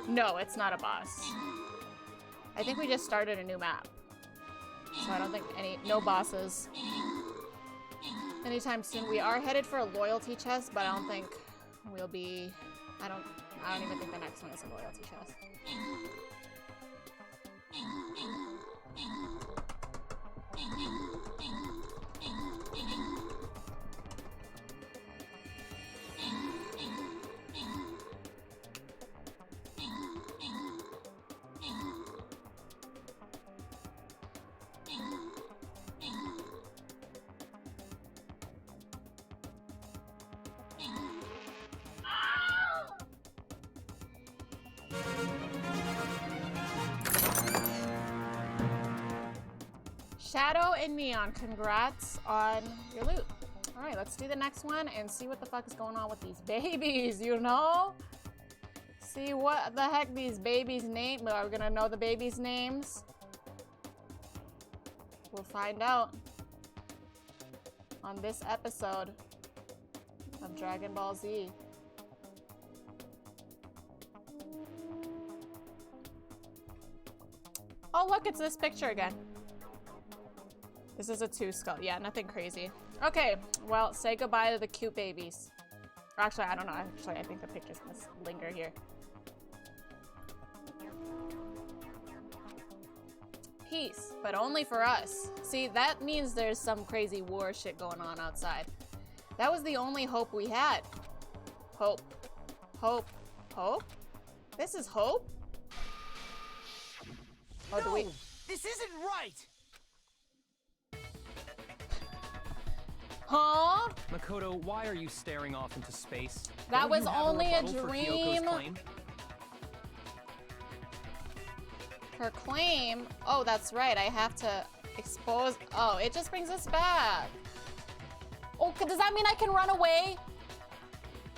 No, it's not a boss. I think we just started a new map. So I don't think no bosses anytime soon. We are headed for a loyalty chest, but I don't think we'll be, I don't even think the next one is a loyalty chest. Shadow and Neon, congrats on your loot. All right, let's do the next one and see what the fuck is going on with these babies, you know? See what the heck these babies' names are. We gonna know the babies' names? We'll find out on this episode of Dragon Ball Z. Oh, look, it's this picture again. This is a 2 skull. Yeah, nothing crazy. Okay, well, say goodbye to the cute babies. Or actually, I don't know. Actually, I think the picture's gonna linger here. Peace, but only for us. See, that means there's some crazy war shit going on outside. That was the only hope we had. Hope. Hope. Hope? This is hope? Oh, no, do we... this isn't right! Huh? Makoto, why are you staring off into space? That Don't was you have only a rebuttal for dream. Kyoko's claim? Her claim? Oh, that's right. I have to expose... Oh, it just brings us back. Oh, does that mean I can run away?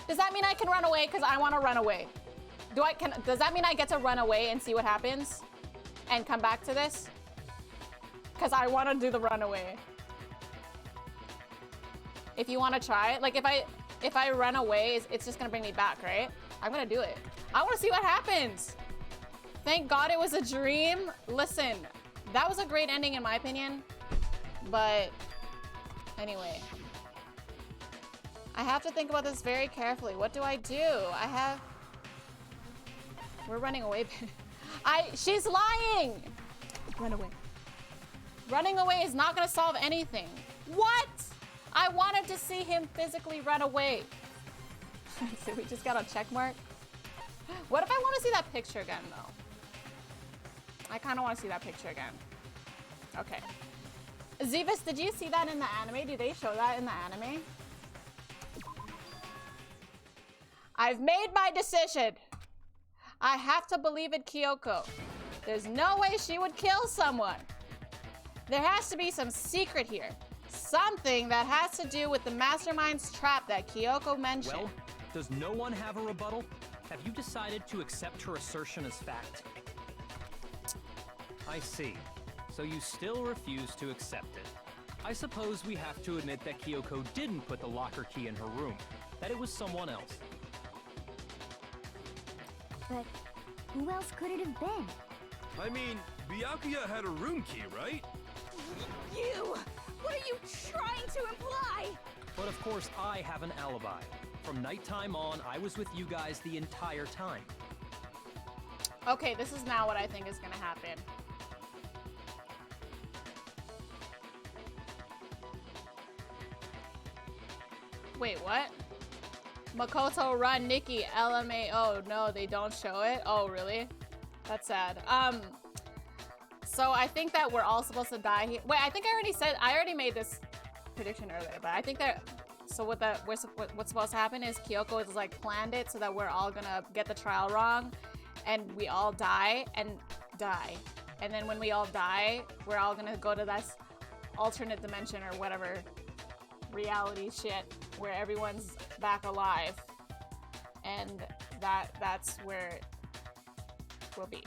Does that mean I can run away? Because I want to run away. Does that mean I get to run away and see what happens? And come back to this? Because I want to do the runaway. If you want to try it, like if I run away, it's just gonna bring me back, right? I'm gonna do it. I want to see what happens. Thank God it was a dream. Listen, that was a great ending in my opinion. But anyway, I have to think about this very carefully. What do I do? We're running away. She's lying. Run away. Running away is not gonna solve anything. What? I wanted to see him physically run away. So we just got a check mark. What if I want to see that picture again, though? I kind of want to see that picture again. Okay. Zevis, did you see that in the anime? Do they show that in the anime? I've made my decision. I have to believe in Kyoko. There's no way she would kill someone. There has to be some secret here. Something that has to do with the mastermind's trap that Kyoko mentioned. Well, does no one have a rebuttal? Have you decided to accept her assertion as fact? I see. So you still refuse to accept it. I suppose we have to admit that Kyoko didn't put the locker key in her room, that it was someone else. But who else could it have been? I mean, Byakuya had a room key, right? You! What are you trying to imply? But of course, I have an alibi. From nighttime on, I was with you guys the entire time. Okay, this is now what I think is gonna happen. Wait, what? Makoto, run, Nikki, LMAO. No, they don't show it. Oh, really? That's sad. So I think that we're all supposed to die here. Wait, I think I already made this prediction earlier, but I think that, so what's supposed to happen is Kyoko is like planned it so that we're all gonna get the trial wrong and we all die. And then when we all die, we're all gonna go to this alternate dimension or whatever reality shit where everyone's back alive. And that's where we'll be.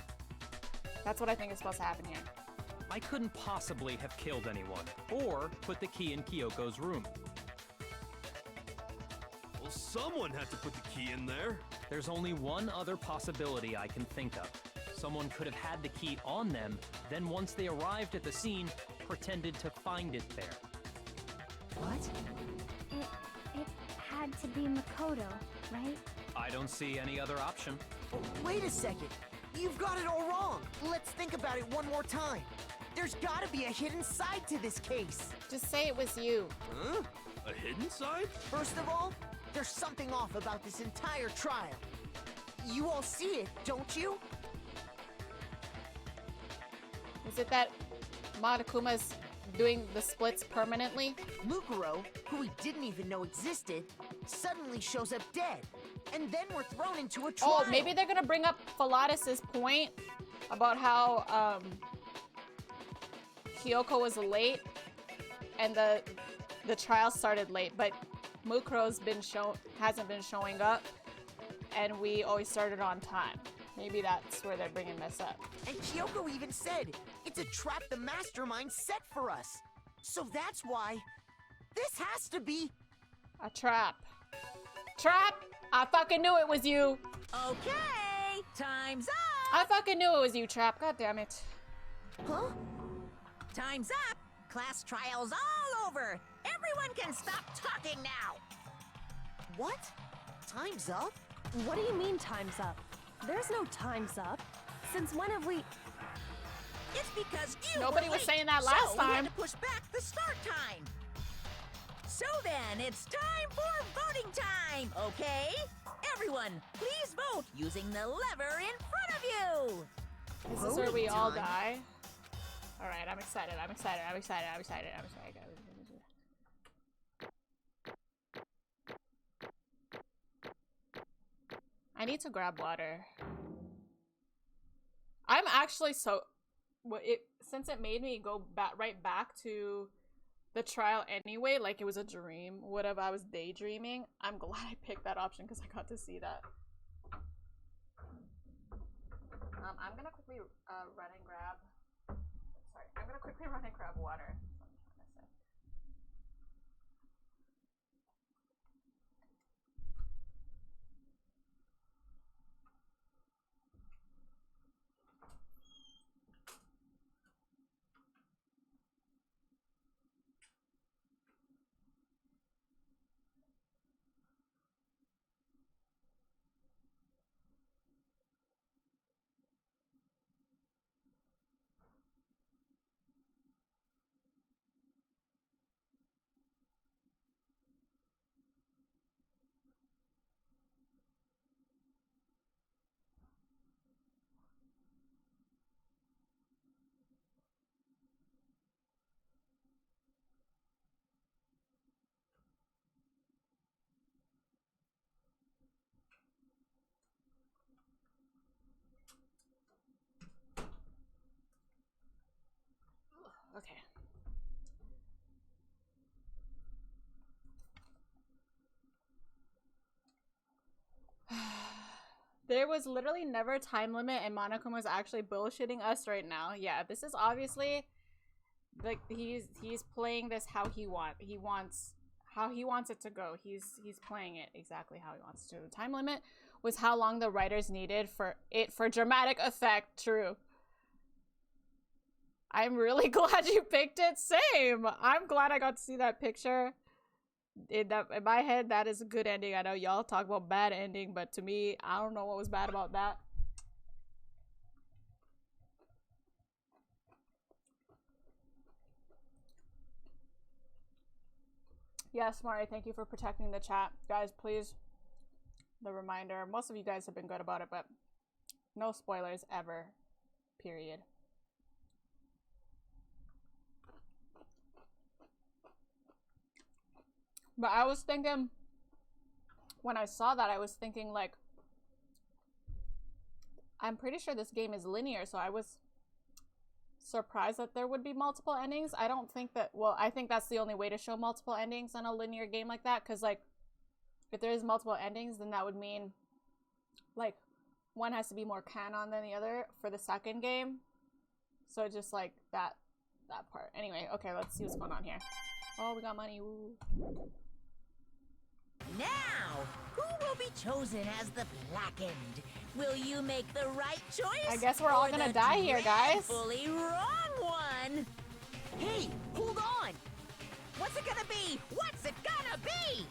That's what I think is supposed to happen here. I couldn't possibly have killed anyone, or put the key in Kyoko's room. Well, someone had to put the key in there. There's only one other possibility I can think of. Someone could have had the key on them, then once they arrived at the scene, pretended to find it there. What? It had to be Makoto, right? I don't see any other option. Oh, wait a second. You've got it all wrong. Let's think about it one more time. There's gotta be a hidden side to this case. Just say it was you. Huh? A hidden side? First of all, there's something off about this entire trial. You all see it, don't you? Is it that Monokuma's doing the splits permanently? Mukuro, who we didn't even know existed, suddenly shows up dead. And then we're thrown into a trial. Oh, maybe they're gonna bring up Philotis's point about how Kyoko was late and the trial started late, but Mukuro's hasn't been showing up, and we always started on time. Maybe that's where they're bringing this up. And Kyoko even said it's a trap the mastermind set for us. So that's why this has to be a trap. Trap! I fucking knew it was you. Okay, time's up. I fucking knew it was you, Trap. God damn it. Huh? Time's up. Class trial's all over. Everyone can stop talking now. What? Time's up? What do you mean time's up? There's no time's up. Since when have we... It's because you Nobody were was late, saying that last so we had time. to push back the start time. So then, it's time for voting time, okay? Everyone, please vote using the lever in front of you. This is where we all die. All right, I'm excited. I'm excited. I'm excited. I'm excited. I'm excited. I need to grab water. I'm actually so... since it made me go right back to the trial anyway, like it was a dream, whatever, I was daydreaming, I'm glad I picked that option because I got to see that. I'm gonna quickly run and grab... Sorry, I'm gonna quickly run and grab water. Okay. There was literally never a time limit and Monokuma was actually bullshitting us right now. Yeah, this is obviously like he's playing this how he wants it to go. He's playing it exactly how he wants to. The time limit was how long the writers needed for dramatic effect. True. I'm really glad you picked it. Same. I'm glad I got to see that picture. In my head, that is a good ending. I know y'all talk about bad ending, but to me, I don't know what was bad about that. Yes, Mari, thank you for protecting the chat. Guys, please, the reminder. Most of you guys have been good about it, but no spoilers ever. Period. But I was thinking, when I saw that, I was thinking, like, I'm pretty sure this game is linear, so I was surprised that there would be multiple endings. I don't think that, well, I think that's the only way to show multiple endings on a linear game like that, because, like, if there is multiple endings, then that would mean, like, one has to be more canon than the other for the second game. So just, like, that part. Anyway, okay, let's see what's going on here. Oh, we got money. Woo. Now, who will be chosen as the Blackened? Will you make the right choice? I guess we're all gonna die here, guys. Fully wrong one. Hey, hold on. What's it gonna be? What's it gonna be?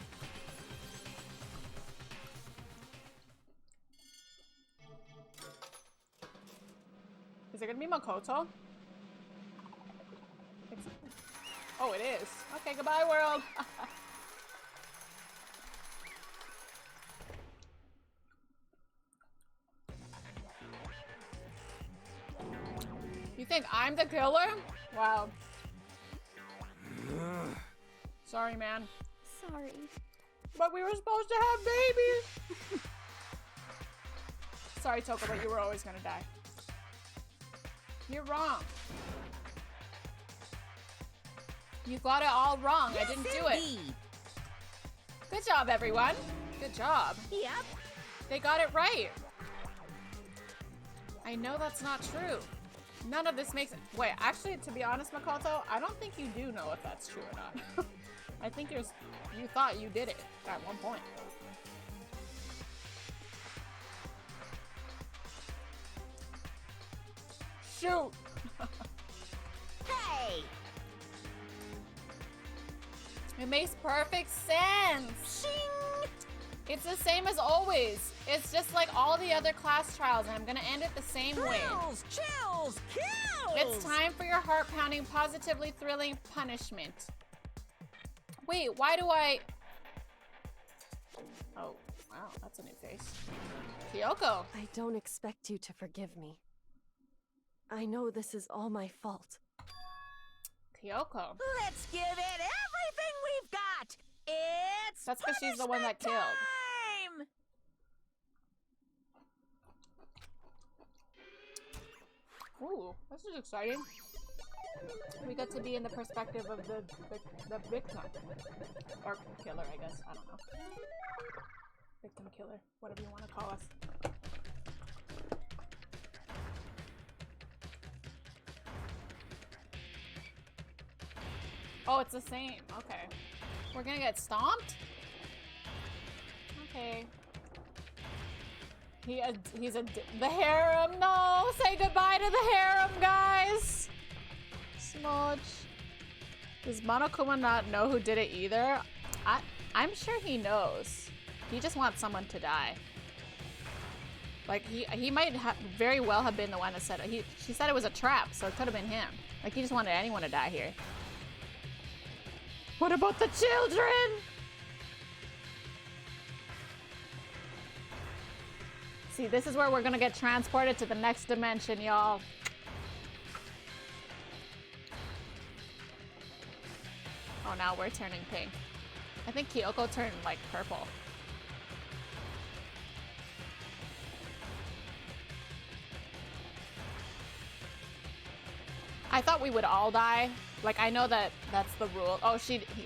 Is it gonna be Makoto? Oh, it is. Okay, goodbye, world. You think I'm the killer? Wow. Sorry, man. Sorry. But we were supposed to have babies. Sorry, Toko, but you were always gonna die. You're wrong. You got it all wrong. Yes, I didn't do it. Good job, everyone. Good job. Yep. They got it right. I know that's not true. None of this makes it. Wait, actually, to be honest, Makoto, I don't think you do know if that's true or not. I think you thought you did it at one point. Shoot! Hey! It makes perfect sense! Shing! It's the same as always. It's just like all the other class trials, and I'm gonna end it the same way. Chills! Kills! It's time for your heart-pounding, positively thrilling punishment. Wait, why do I... Oh, wow, that's a new face. Kyoko! I don't expect you to forgive me. I know this is all my fault. Kyoko. Let's give it everything we've got! It's That's because she's the one that killed. Time! Ooh, this is exciting. We got to be in the perspective of the victim. Or killer, I guess. I don't know. Victim killer. Whatever you want to call us. Oh, it's the same. Okay. We're gonna get stomped? Okay. The harem. No, say goodbye to the harem, guys. Smudge. Does Monokuma not know who did it either? I'm sure he knows. He just wants someone to die. Like he might very well have been the one that said it. She said it was a trap, so it could have been him. Like he just wanted anyone to die here. What about the children? See, this is where we're gonna get transported to the next dimension, y'all. Oh, now we're turning pink. I think Kyoko turned, like, purple. I thought we would all die. Like, I know that that's the rule. Oh,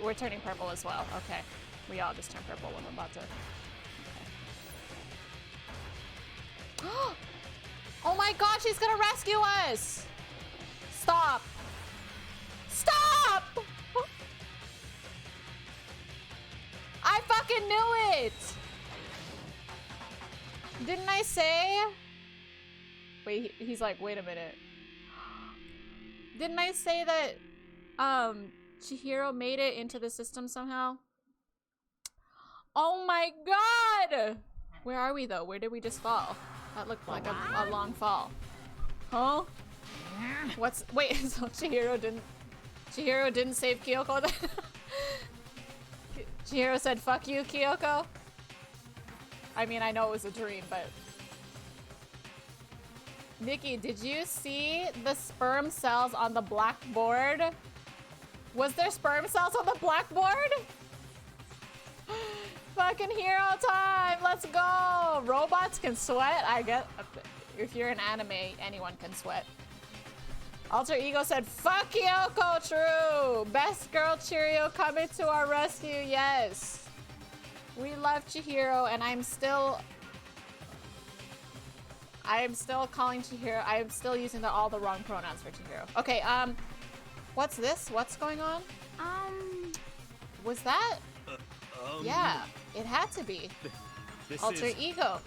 we're turning purple as well. Okay. We all just turn purple when we're about to... Okay. Oh my god, she's gonna rescue us! Stop! Stop! I fucking knew it! Didn't I say? Wait, he's like, wait a minute. Didn't I say that Chihiro made it into the system somehow? Oh my god! Where are we though? Where did we just fall? That looked like a long fall. Huh? Wait, so Chihiro didn't save Kyoko then? Chihiro said, fuck you, Kyoko. I mean, I know it was a dream, but... Nikki, did you see the sperm cells on the blackboard? Was there sperm cells on the blackboard? Fucking hero time! Let's go! Robots can sweat? I guess if you're an anime, anyone can sweat. Alter Ego said, fuck Kyoko, true! Best girl Cheerio coming to our rescue, yes! We love Chihiro, and I am still calling Chihiro. I am still using all the wrong pronouns for Chihiro. Okay, what's this? What's going on? Was that? Yeah, it had to be. Alter Ego.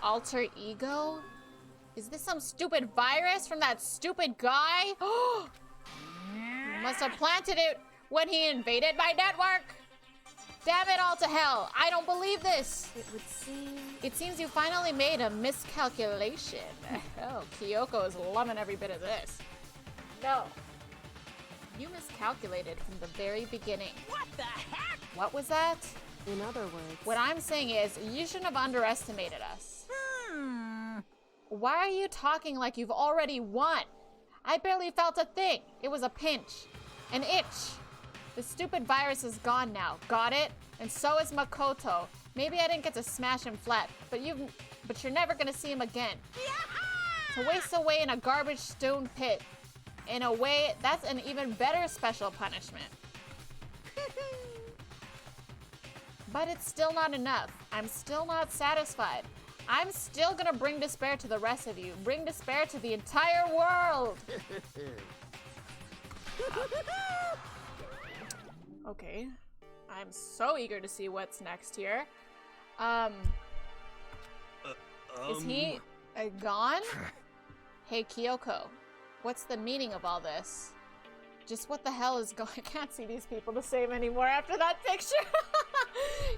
Alter Ego? Is this some stupid virus from that stupid guy? He must have planted it when he invaded my network. Damn it all to hell. I don't believe this. It seems you finally made a miscalculation. Oh, Kyoko is loving every bit of this. No. You miscalculated from the very beginning. What the heck? What was that? In other words... What I'm saying is, you shouldn't have underestimated us. Why are you talking like you've already won? I barely felt a thing. It was a pinch. An itch. The stupid virus is gone now. Got it? And so is Makoto. Maybe I didn't get to smash him flat, but you're never gonna see him again. To waste away in a garbage stone pit. In a way, that's an even better special punishment. But it's still not enough. I'm still not satisfied. I'm still gonna bring despair to the rest of you. Bring despair to the entire world. Okay. I'm so eager to see what's next here. Is he gone? Hey, Kyoko. What's the meaning of all this? Just what the hell is going? I can't see these people the same anymore after that picture.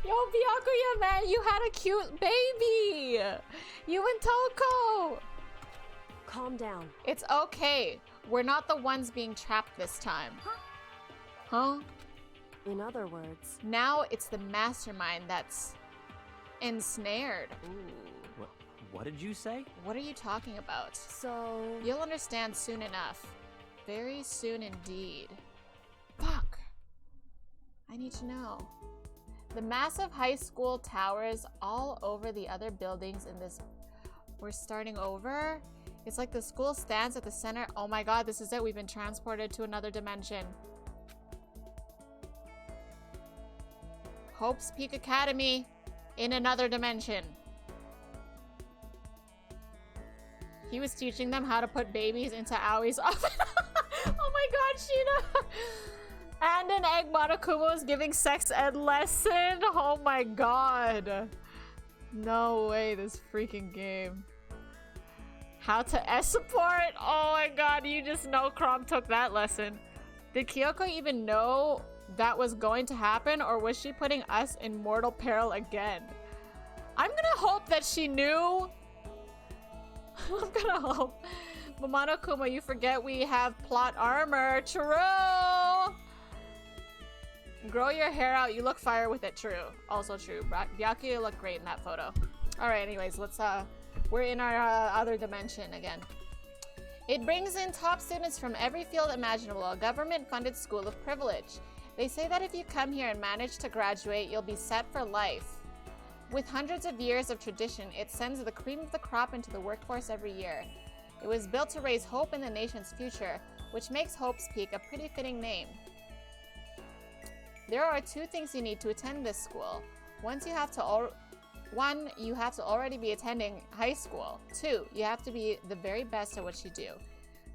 Yo, Byakuya, man, you had a cute baby. You and Toko. Calm down. It's okay. We're not the ones being trapped this time. Huh? In other words... Now it's the mastermind that's ensnared. Ooh. What did you say? What are you talking about? So... You'll understand soon enough. Very soon indeed. Fuck. I need to know. The massive high school towers all over the other buildings in this... We're starting over? It's like the school stands at the center. Oh my god, this is it. We've been transported to another dimension. Hope's Peak Academy in another dimension. He was teaching them how to put babies into Aoi's oven. Oh my god, Sheena! And an egg Monokuma was giving sex ed lesson. Oh my god. No way, this freaking game. How to S support? Oh my god, you just know Crom took that lesson. Did Kyoko even know that was going to happen, or was she putting us in mortal peril again? I'm gonna hope that she knew. I'm gonna hope. Monokuma, you forget we have plot armor. True! Grow your hair out. You look fire with it. True. Also true. Byakuya looked great in that photo. Alright, anyways, let's, we're in our other dimension again. It brings in top students from every field imaginable, a government-funded school of privilege. They say that if you come here and manage to graduate, you'll be set for life. With hundreds of years of tradition, it sends the cream of the crop into the workforce every year. It was built to raise hope in the nation's future, which makes Hope's Peak a pretty fitting name. There are 2 things you need to attend this school. One, you have to already be attending high school. 2, you have to be the very best at what you do.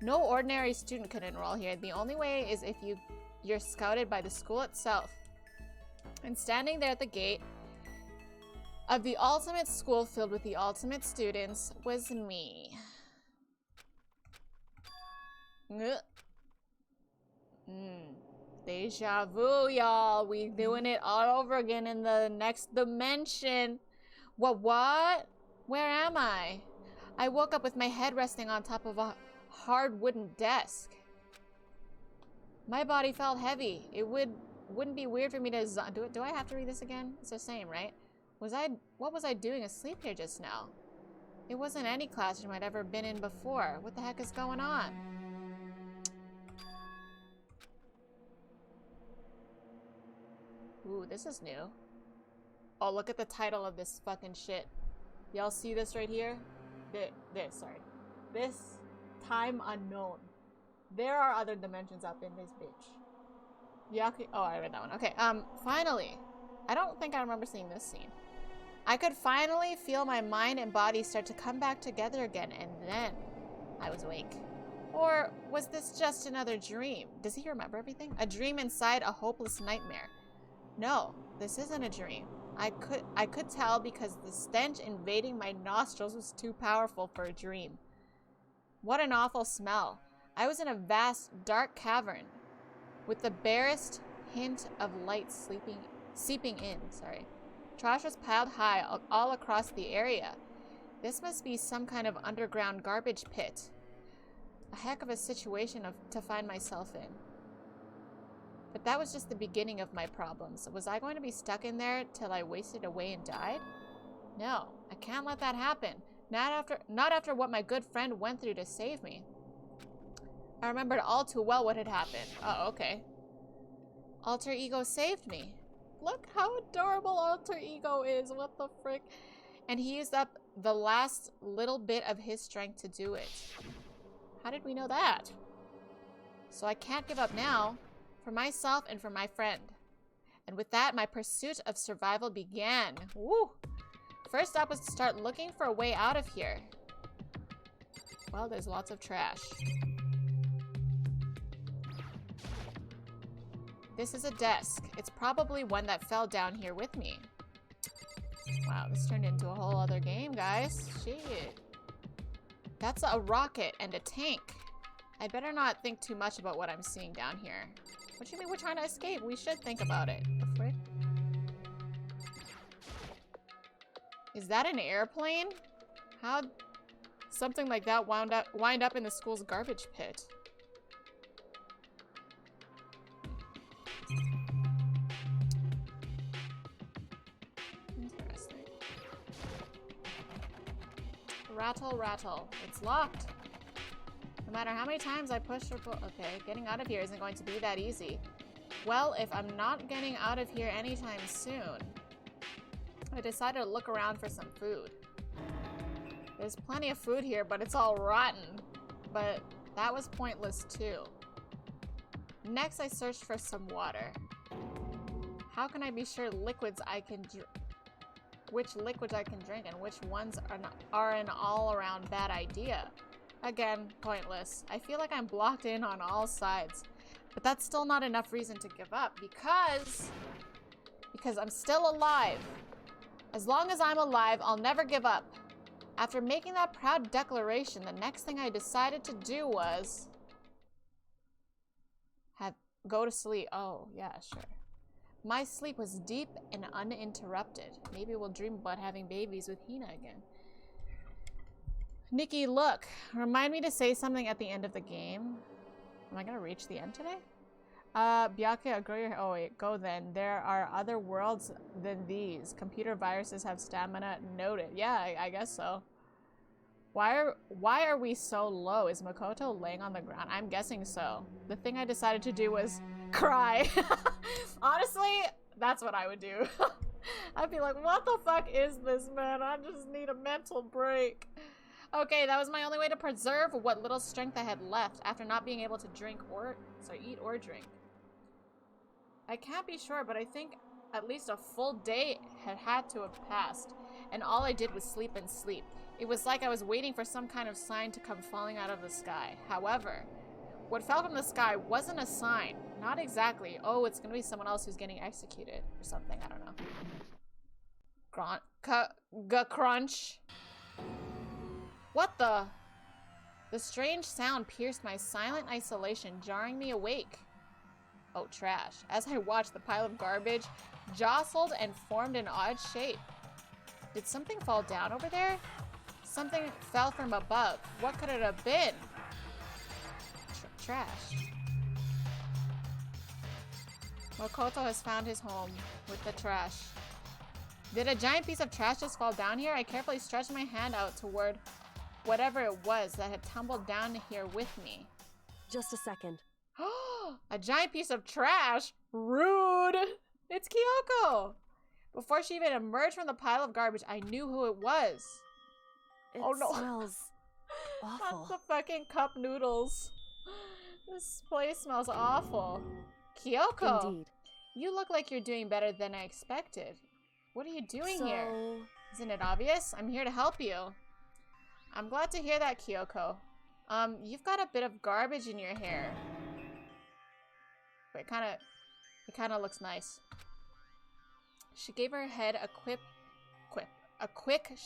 No ordinary student can enroll here. The only way is if you're scouted by the school itself. And standing there at the gate of the ultimate school filled with the ultimate students was me. Deja vu, y'all. We doing it all over again in the next dimension. What? Where am I? I woke up with my head resting on top of a hard wooden desk. My body felt heavy. It would wouldn't be weird for me to do I have to read this again? It's the same, right? What was I doing asleep here just now? It wasn't any classroom I'd ever been in before. What the heck is going on? Ooh, this is new. Oh, look at the title of this fucking shit. Y'all see this right here? This time unknown. There are other dimensions up in this bitch. Yaki. Oh, I read that one. Okay, finally. I don't think I remember seeing this scene. I could finally feel my mind and body start to come back together again, and then I was awake. Or was this just another dream? Does he remember everything? A dream inside a hopeless nightmare. No, this isn't a dream. I could tell because the stench invading my nostrils was too powerful for a dream. What an awful smell. I was in a vast, dark cavern with the barest hint of light seeping in. Trash was piled high all across the area. This must be some kind of underground garbage pit. A heck of a situation to find myself in. But that was just the beginning of my problems. Was I going to be stuck in there till I wasted away and died? No, I can't let that happen. Not after what my good friend went through to save me. I remembered all too well what had happened. Oh, okay. Alter Ego saved me. Look how adorable Alter Ego is. What the frick? And he used up the last little bit of his strength to do it. How did we know that? So I can't give up now. For myself and for my friend. And with that, my pursuit of survival began. Woo! First up was to start looking for a way out of here. Well, there's lots of trash. This is a desk. It's probably one that fell down here with me. Wow, this turned into a whole other game, guys. Shit. That's a rocket and a tank. I'd better not think too much about what I'm seeing down here. What do you mean we're trying to escape? We should think about it. The frick? Is that an airplane? How'd something like that wind up in the school's garbage pit? Interesting. Rattle, rattle. It's locked. No matter how many times I push or pull. Okay, getting out of here isn't going to be that easy. Well, if I'm not getting out of here anytime soon, I decided to look around for some food. There's plenty of food here, but it's all rotten. But that was pointless too. Next, I searched for some water. How can I be sure liquids I can which liquids I can drink and which ones are an all-around bad idea? Again, pointless. I feel like I'm blocked in on all sides. But that's still not enough reason to give up because I'm still alive. As long as I'm alive, I'll never give up. After making that proud declaration, the next thing I decided to do was go to sleep. Oh, yeah, sure. My sleep was deep and uninterrupted. Maybe we'll dream about having babies with Hina again. Nikki, look. Remind me to say something at the end of the game. Am I gonna reach the end today? Byakuya, I'll grow your hair. Oh wait, go then. There are other worlds than these. Computer viruses have stamina. Noted. Yeah, I guess so. Why are we so low? Is Makoto laying on the ground? I'm guessing so. The thing I decided to do was cry. Honestly, that's what I would do. I'd be like, what the fuck is this, man? I just need a mental break. Okay, that was my only way to preserve what little strength I had left after not being able to eat or drink. I can't be sure, but I think at least a full day had to have passed, and all I did was sleep and sleep. It was like I was waiting for some kind of sign to come falling out of the sky. However, what fell from the sky wasn't a sign. Not exactly. Oh, it's gonna be someone else who's getting executed or something. I don't know. Crunch. What the? The strange sound pierced my silent isolation, jarring me awake. Oh, trash. As I watched, the pile of garbage jostled and formed an odd shape. Did something fall down over there? Something fell from above. What could it have been? Trash. Makoto has found his home with the trash. Did a giant piece of trash just fall down here? I carefully stretched my hand out toward whatever it was that had tumbled down here with me. Just a second. A giant piece of trash? Rude! It's Kyoko! Before she even emerged from the pile of garbage, I knew who it was. Oh no. It smells awful. Not the fucking cup noodles. This place smells awful. Kyoko! Indeed. You look like you're doing better than I expected. What are you doing here? Isn't it obvious? I'm here to help you. I'm glad to hear that, Kyoko. You've got a bit of garbage in your hair. But it kinda looks nice. She gave her head a quick,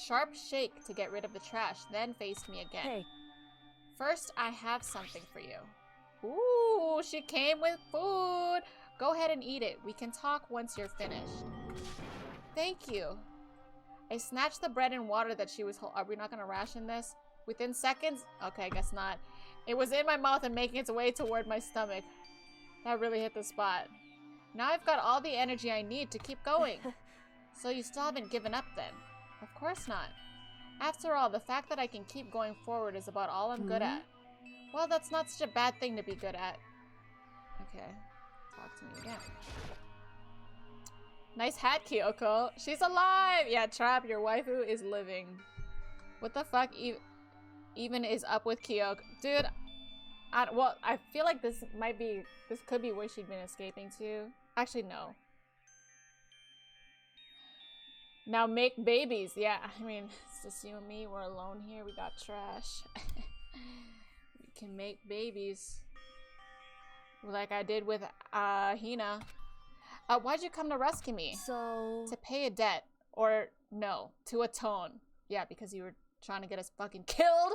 sharp shake to get rid of the trash, then faced me again. Hey. First, I have something for you. Ooh, she came with food. Go ahead and eat it. We can talk once you're finished. Thank you. I snatched the bread and water that she was holding. Are we not gonna ration this? Within seconds? Okay, I guess not. It was in my mouth and making its way toward my stomach. That really hit the spot. Now I've got all the energy I need to keep going. So you still haven't given up then? Of course not. After all, the fact that I can keep going forward is about all I'm good at. Well, that's not such a bad thing to be good at. Okay. Talk to me again. Nice hat, Kyoko. She's alive! Yeah, Trap, your waifu is living. What the fuck even is up with Kyoko? Dude, well, I feel like this could be where she'd been escaping to. Actually, no. Now make babies. Yeah, I mean, it's just you and me. We're alone here. We got trash. We can make babies. Like I did with Hina. Why'd you come to rescue me? So... To pay a debt. Or, no, to atone. Yeah, because you were trying to get us fucking killed.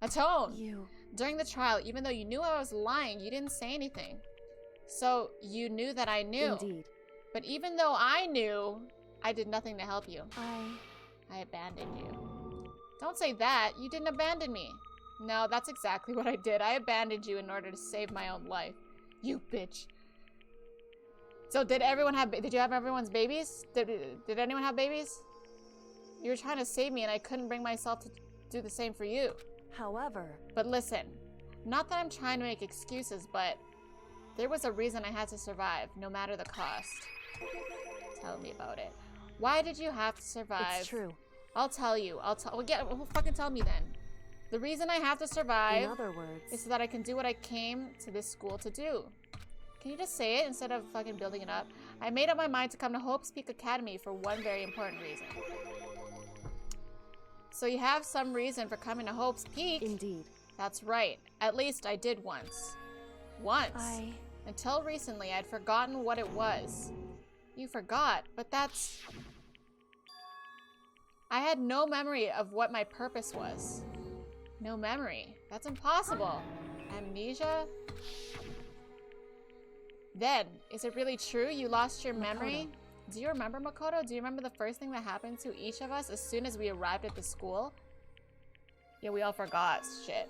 Atone. During the trial, even though you knew I was lying, you didn't say anything. So, you knew that I knew. Indeed. But even though I knew, I did nothing to help you. I abandoned you. Don't say that. You didn't abandon me. No, that's exactly what I did. I abandoned you in order to save my own life. You bitch. So did you have everyone's babies? Did anyone have babies? You were trying to save me and I couldn't bring myself to do the same for you. However... But listen, not that I'm trying to make excuses, but there was a reason I had to survive, no matter the cost. Tell me about it. Why did you have to survive? It's true. I'll tell you. Well, fucking tell me then. The reason I have to survive, in other words, is so that I can do what I came to this school to do. Can you just say it instead of fucking building it up? I made up my mind to come to Hope's Peak Academy for one very important reason. So you have some reason for coming to Hope's Peak? Indeed. That's right. At least I did once. Once. Until recently, I'd forgotten what it was. You forgot, but that's... I had no memory of what my purpose was. No memory. That's impossible. Amnesia? Then, is it really true you lost your memory? Do you remember, Makoto? Do you remember the first thing that happened to each of us as soon as we arrived at the school? Yeah, we all forgot shit.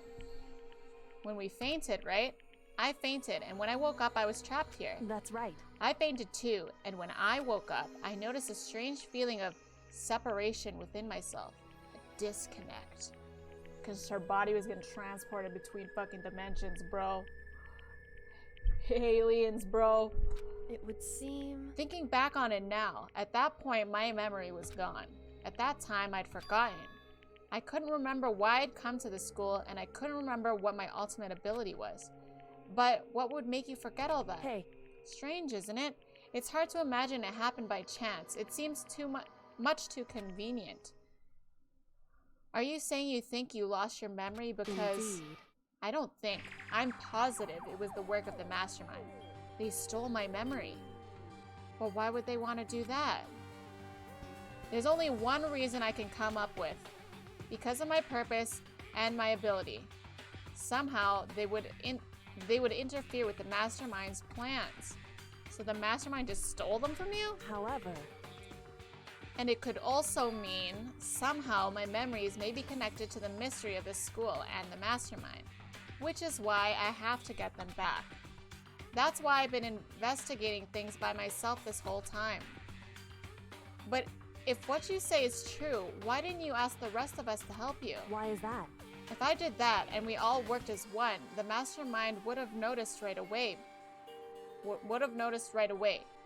When we fainted, right? I fainted, and when I woke up, I was trapped here. That's right. I fainted too, and when I woke up, I noticed a strange feeling of separation within myself. A disconnect. Because her body was getting transported between fucking dimensions, bro. Aliens, bro. It would seem... Thinking back on it now, at that point my memory was gone. At that time I'd forgotten. I couldn't remember why I'd come to the school, and I couldn't remember what my ultimate ability was. But what would make you forget all that? Hey. Strange, isn't it? It's hard to imagine it happened by chance. It seems much too convenient. Are you saying you think you lost your memory because... Indeed. I don't think. I'm positive it was the work of the mastermind. They stole my memory. But why would they want to do that? There's only one reason I can come up with. Because of my purpose and my ability. Somehow, they would interfere with the mastermind's plans. So the mastermind just stole them from you? However... And it could also mean, somehow my memories may be connected to the mystery of this school and the mastermind. Which is why I have to get them back. That's why I've been investigating things by myself this whole time. But if what you say is true, why didn't you ask the rest of us to help you? Why is that? If I did that and we all worked as one, the mastermind would have noticed right away.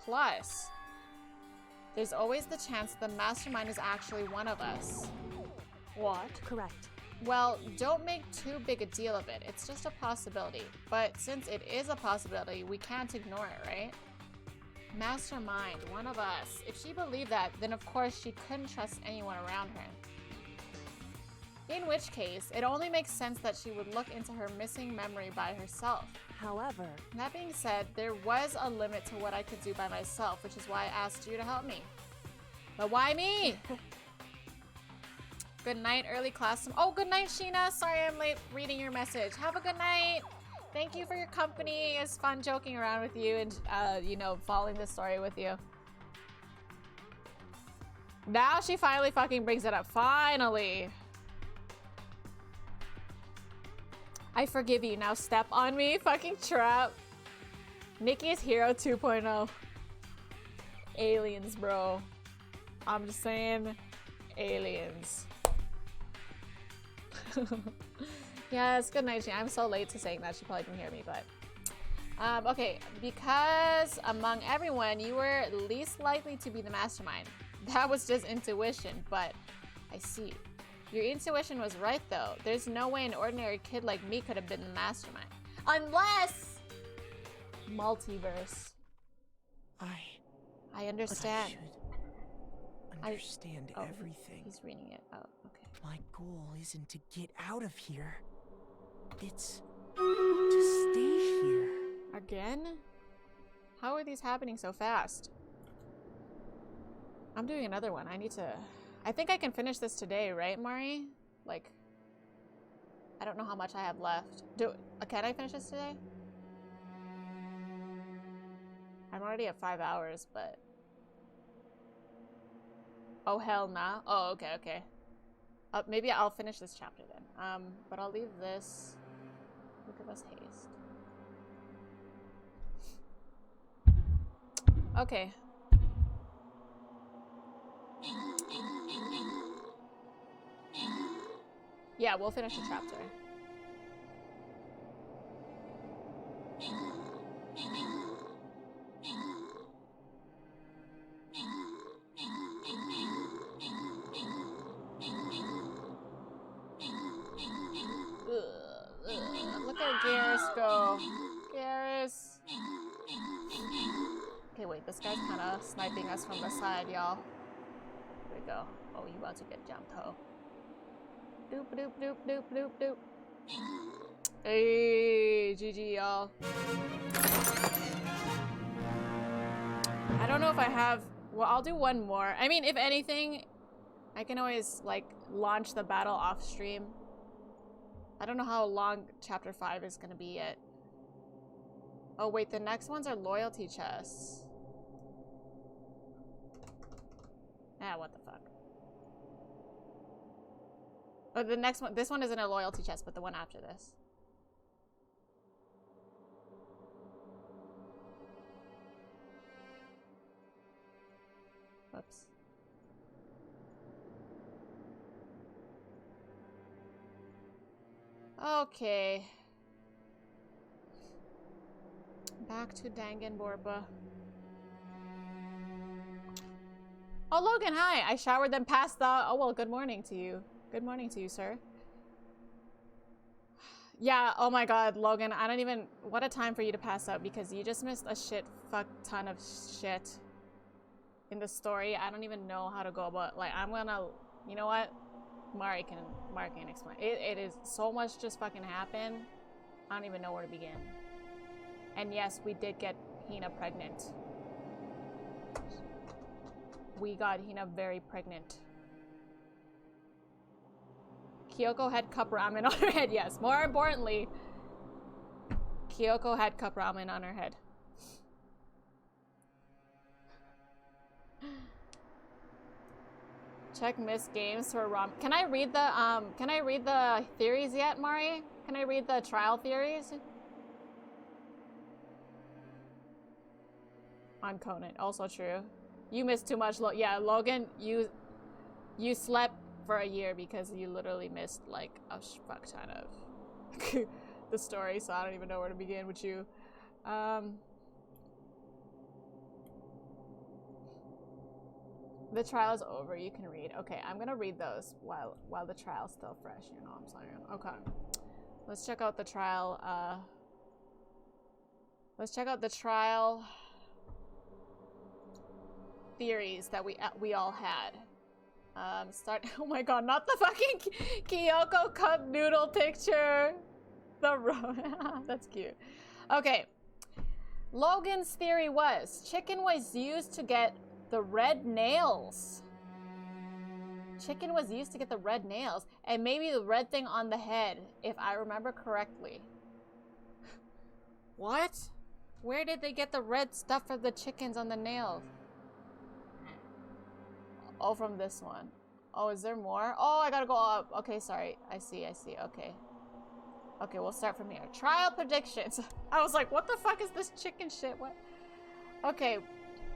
Plus, there's always the chance the mastermind is actually one of us. What? Correct. Well, don't make too big a deal of it. It's just a possibility. But since it is a possibility, we can't ignore it, right? Mastermind, one of us. If she believed that, then of course she couldn't trust anyone around her. In which case, it only makes sense that she would look into her missing memory by herself. However, that being said, there was a limit to what I could do by myself, which is why I asked you to help me. But why me? Good night, early class. Oh, good night, Sheena. Sorry I'm late reading your message. Have a good night. Thank you for your company. It's fun joking around with you and, you know, following this story with you. Now she finally fucking brings it up. Finally. I forgive you. Now step on me, fucking trap. Nikki's Hero 2.0. Aliens, bro. I'm just saying, aliens. Yes, good night, Sheena. I'm so late to saying that. She probably didn't hear me, but... okay, because among everyone, you were least likely to be the mastermind. That was just intuition, but I see. Your intuition was right, though. There's no way an ordinary kid like me could have been the mastermind. Unless... Multiverse. I understand. I should understand everything. He's reading it. Oh, okay. My goal isn't to get out of here. It's to stay here. Again? How are these happening so fast? I'm doing another one. I need to... I think I can finish this today, right, Mari? Like... I don't know how much I have left. Can I finish this today? I'm already at 5 hours, but... Oh, hell nah. Oh, okay, okay. Maybe I'll finish this chapter then. But I'll leave this. Look at this haste. Okay. Yeah, we'll finish the chapter. Look at Garrus go. Garrus. Okay, wait, this guy's kind of sniping us from the side, y'all. Here we go. Oh, you about to get jumped, ho. Doop, doop, doop, doop, doop, doop. Hey, GG, y'all. I don't know if I have... Well, I'll do one more. I mean, if anything, I can always, like, launch the battle off stream. I don't know how long chapter 5 is gonna be yet. Oh, wait, the next ones are loyalty chests. Ah, what the fuck. Oh, the next one, this one isn't a loyalty chest, but the one after this. Whoops. Okay. Back to Danganronpa. Oh, Logan, hi! I showered them past the... Oh, well, good morning to you. Good morning to you, sir. Yeah, oh my god, Logan, I don't even... What a time for you to pass out, because you just missed a fuck ton of shit in the story. I don't even know how to go about... Like, I'm gonna... You know what? Mari can explain. It is so much just fucking happened. I don't even know where to begin. And yes, we did get Hina pregnant. We got Hina very pregnant. Kyoko had cup ramen on her head, yes. More importantly, Kyoko had cup ramen on her head. Check missed games for ram. Can I read the theories yet, Mari? Can I read the trial theories? on Conan. Also true. You missed too much. Yeah, Logan, you slept for a year because you literally missed like a fuck ton of the story, so I don't even know where to begin with you. The trial's over, you can read. Okay, I'm gonna read those while the trial's still fresh, you know what I'm saying? Okay. Let's check out the trial, let's check out the trial theories that we all had. Oh my god, not the fucking Kyoko cup noodle picture! That's cute. Okay. Logan's theory was, chicken was used to get the red nails. Chicken was used to get the red nails, and maybe the red thing on the head, if I remember correctly. What? Where did they get the red stuff for the chickens on the nails? Oh, from this one. Oh, is there more? Oh, I gotta go up. Okay, sorry. I see. Okay. Okay, we'll start from here. Trial predictions. I was like, what the fuck is this chicken shit? What? Okay.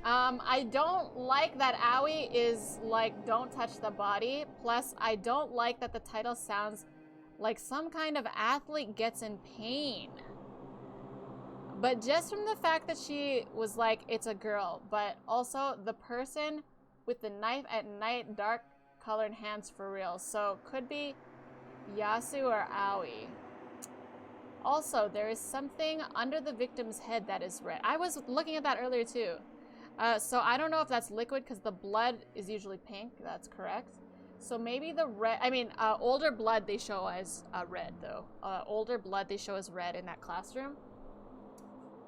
I don't like that Aoi is like, don't touch the body. Plus, I don't like that the title sounds like some kind of athlete gets in pain. But just from the fact that she was like, it's a girl. But also, the person with the knife at night, dark colored hands for real. So, could be Yasu or Aoi. Also, there is something under the victim's head that is red. I was looking at that earlier too. So I don't know if that's liquid because the blood is usually pink. That's correct. So maybe the red, older blood they show as red though. Older blood they show as red in that classroom.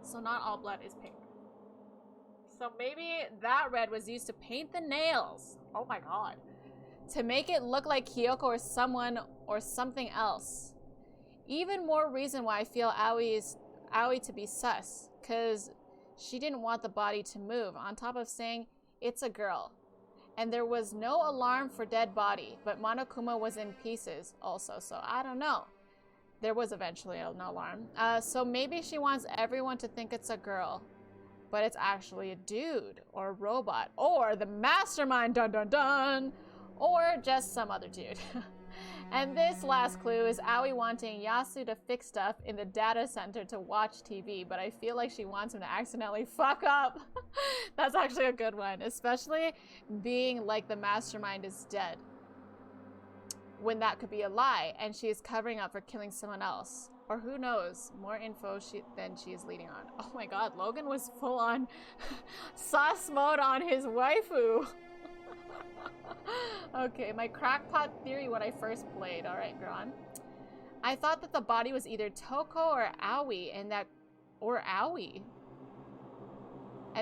So not all blood is pink. So maybe that red was used to paint the nails. Oh my god. To make it look like Kyoko or someone or something else. Even more reason why I feel Aoi to be sus. Because she didn't want the body to move, on top of saying it's a girl. And there was no alarm for dead body, but Monokuma was in pieces also, so I don't know. There was eventually no alarm. So maybe she wants everyone to think it's a girl, but it's actually a dude, or a robot, or the mastermind, dun dun dun, or just some other dude. And this last clue is Aoi wanting Yasu to fix stuff in the data center to watch TV, but I feel like she wants him to accidentally fuck up. That's actually a good one, especially being like the mastermind is dead. When that could be a lie, and she is covering up for killing someone else. Or who knows, more info than she is leading on. Oh my god, Logan was full on sus mode on his waifu. Okay, my crackpot theory when I first played. Alright, Gron. I thought that the body was either Toko or Aoi, and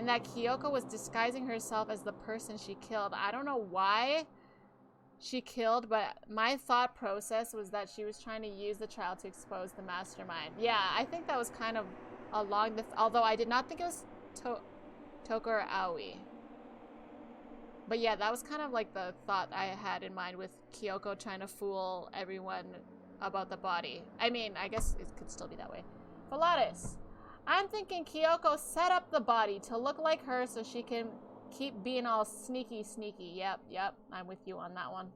that Kyoko was disguising herself as the person she killed. I don't know why she killed, but my thought process was that she was trying to use the trial to expose the mastermind. Yeah, I think that was kind of along the... although I did not think it was Toko or Aoi. But yeah, that was kind of like the thought I had in mind with Kyoko trying to fool everyone about the body. I mean, I guess it could still be that way. Pilates. I'm thinking Kyoko set up the body to look like her so she can keep being all sneaky. Yep, I'm with you on that one.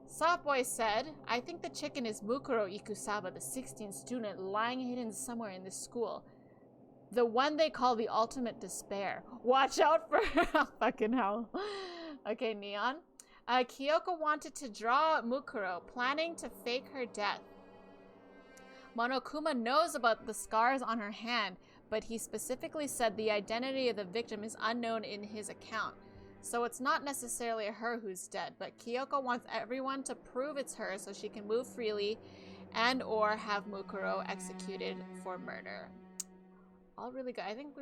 Softboy said, I think the chicken is Mukuro Ikusaba, the 16th student lying hidden somewhere in this school. The one they call the ultimate despair. Watch out for her. Fucking hell. Okay, Neon. Kyoko wanted to draw Mukuro, planning to fake her death. Monokuma knows about the scars on her hand, but he specifically said the identity of the victim is unknown in his account. So it's not necessarily her who's dead, but Kyoko wants everyone to prove it's her so she can move freely and or have Mukuro executed for murder. All really good. I think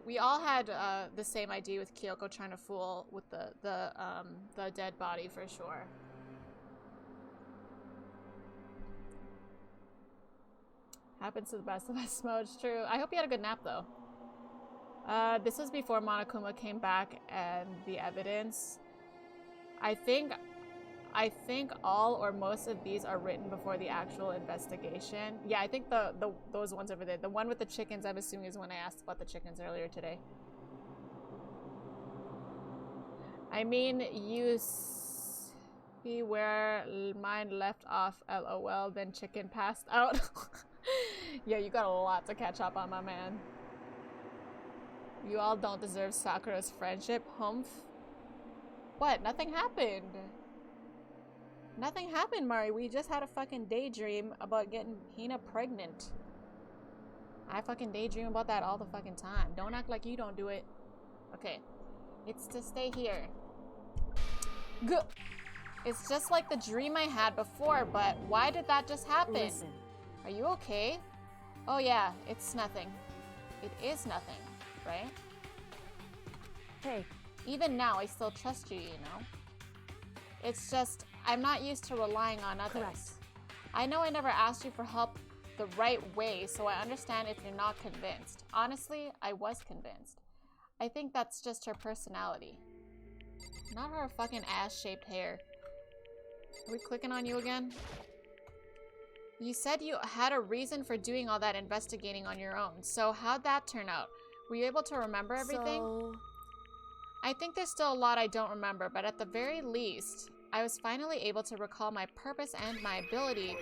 we all had the same idea with Kyoko trying to fool with the dead body for sure. Happens to the best of us, Smoj. True. I hope you had a good nap though. This was before Monokuma came back and the evidence. I think I think all or most of these are written before the actual investigation. Yeah, I think those ones over there. The one with the chickens, I'm assuming, is when I asked about the chickens earlier today. I mean, you see where mine left off, lol, then chicken passed out. Yeah, you got a lot to catch up on, my man. You all don't deserve Sakura's friendship, humph. What? Nothing happened. Nothing happened, Mari. We just had a fucking daydream about getting Hina pregnant. I fucking daydream about that all the fucking time. Don't act like you don't do it. Okay. It's to stay here. Good. It's just like the dream I had before, but why did that just happen? Listen. Are you okay? Oh yeah, it's nothing. It is nothing, right? Hey. Even now, I still trust you, you know? It's just, I'm not used to relying on others. Correct. I know I never asked you for help the right way, so I understand if you're not convinced. Honestly, I was convinced. I think that's just her personality. Not her fucking ass-shaped hair. Are we clicking on you again? You said you had a reason for doing all that investigating on your own, so how'd that turn out? Were you able to remember everything? So... I think there's still a lot I don't remember, but at the very least, I was finally able to recall my purpose and my ability.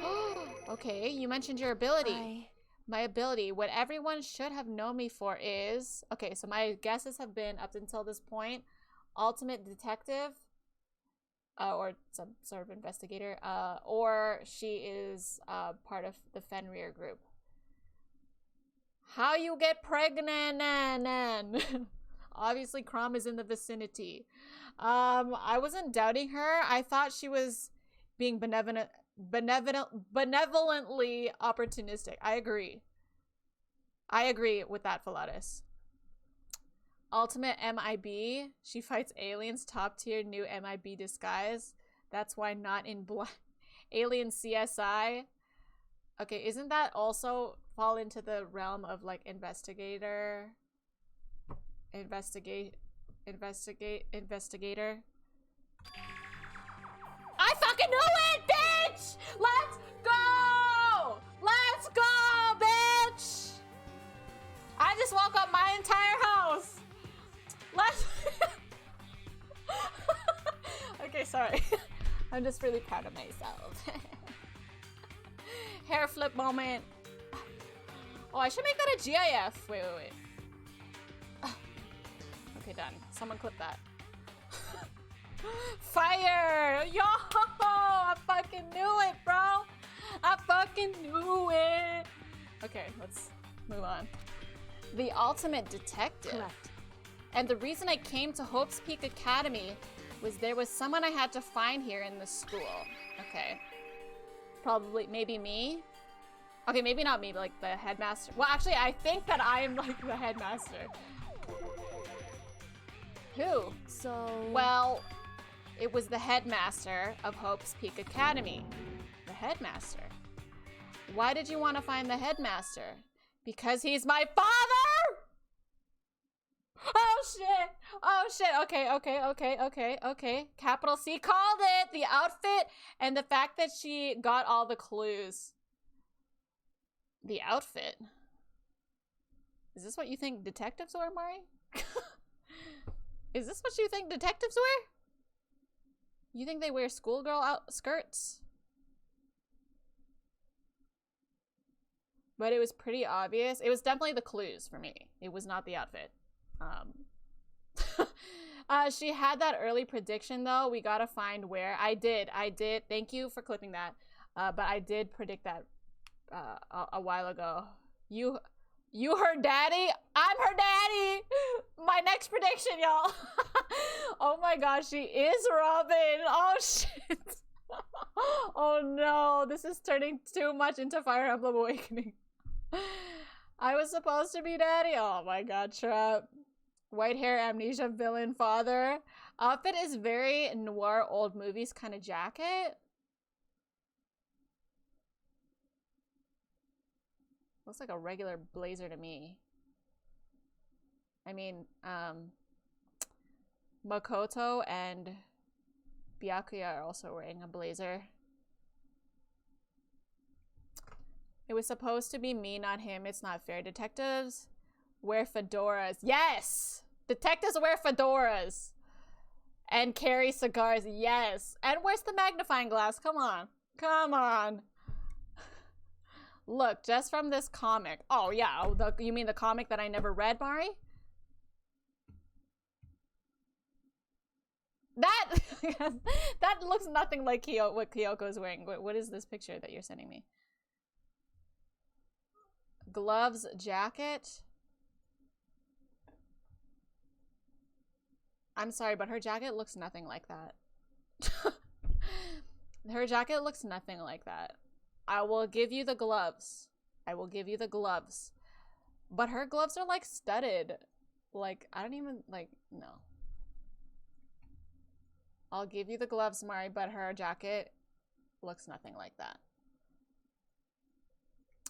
Okay, you mentioned your ability. My ability, what everyone should have known me for is... Okay, so my guesses have been, up until this point, ultimate detective, or some sort of investigator, or she is part of the Fenrir group. How you get pregnant? Obviously, Crom is in the vicinity. I wasn't doubting her. I thought she was being benevolently opportunistic. I agree. I agree with that, Philatus. Ultimate MIB. She fights aliens. Top tier new MIB disguise. That's why not in black. Alien CSI. Okay, isn't that also fall into the realm of like investigator? Investigator. I fucking knew it, bitch! Let's go! Let's go, bitch! I just woke up my entire house. Let's... Okay, sorry. I'm just really proud of myself. Hair flip moment. Oh, I should make that a GIF. Wait. Okay, done. Someone clip that. Fire! Yo! I fucking knew it, bro! I fucking knew it! Okay, let's move on. The ultimate detective. Correct. And the reason I came to Hope's Peak Academy was there was someone I had to find here in the school. Okay. Probably, maybe me? Okay, maybe not me, but like the headmaster. Well, actually, I think that I am like the headmaster. Who? So... Well, it was the headmaster of Hope's Peak Academy. The headmaster. Why did you want to find the headmaster? Because he's my father? Oh shit! Oh shit! Okay. Capital C called it! The outfit and the fact that she got all the clues. The outfit? Is this what you think detectives wear, Mari? Is this what you think detectives wear? You think they wear schoolgirl skirts? But it was pretty obvious. It was definitely the clues for me. It was not the outfit. She had that early prediction though. We gotta find where. I did. Thank you for clipping that. But I did predict that a while ago. You her daddy? I'm her daddy! My next prediction, y'all. Oh my gosh, she is Robin. Oh shit. Oh no, this is turning too much into Fire Emblem Awakening. I was supposed to be daddy? Oh my god, Trap. White hair, amnesia, villain, father. Outfit is very noir old movies kind of jacket. Looks like a regular blazer to me. I mean, Makoto and Byakuya are also wearing a blazer. It was supposed to be me, not him. It's not fair. Detectives wear fedoras. Yes! Detectives wear fedoras. And carry cigars. Yes. And where's the magnifying glass? Come on. Come on. Look, just from this comic. Oh, yeah. Oh, you mean the comic that I never read, Mari? That that looks nothing like what Kyoko's wearing. What is this picture that you're sending me? Gloves, jacket. I'm sorry, but her jacket looks nothing like that. Her jacket looks nothing like that. I will give you the gloves. I will give you the gloves. But her gloves are like studded. Like, I don't even, like, no. I'll give you the gloves, Mari, but her jacket looks nothing like that.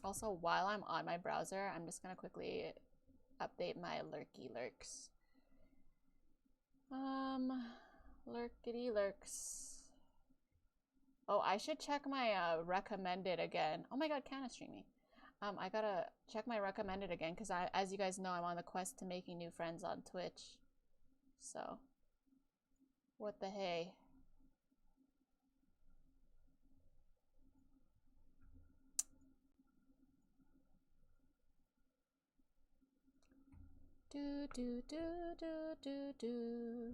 Also, while I'm on my browser, I'm just gonna quickly update my lurky lurks. Lurkity lurks. Oh, I should check my recommended again. Oh my god, Canna streaming. I gotta check my recommended again because as you guys know, I'm on the quest to making new friends on Twitch. So, what the hey? Do do do do do do.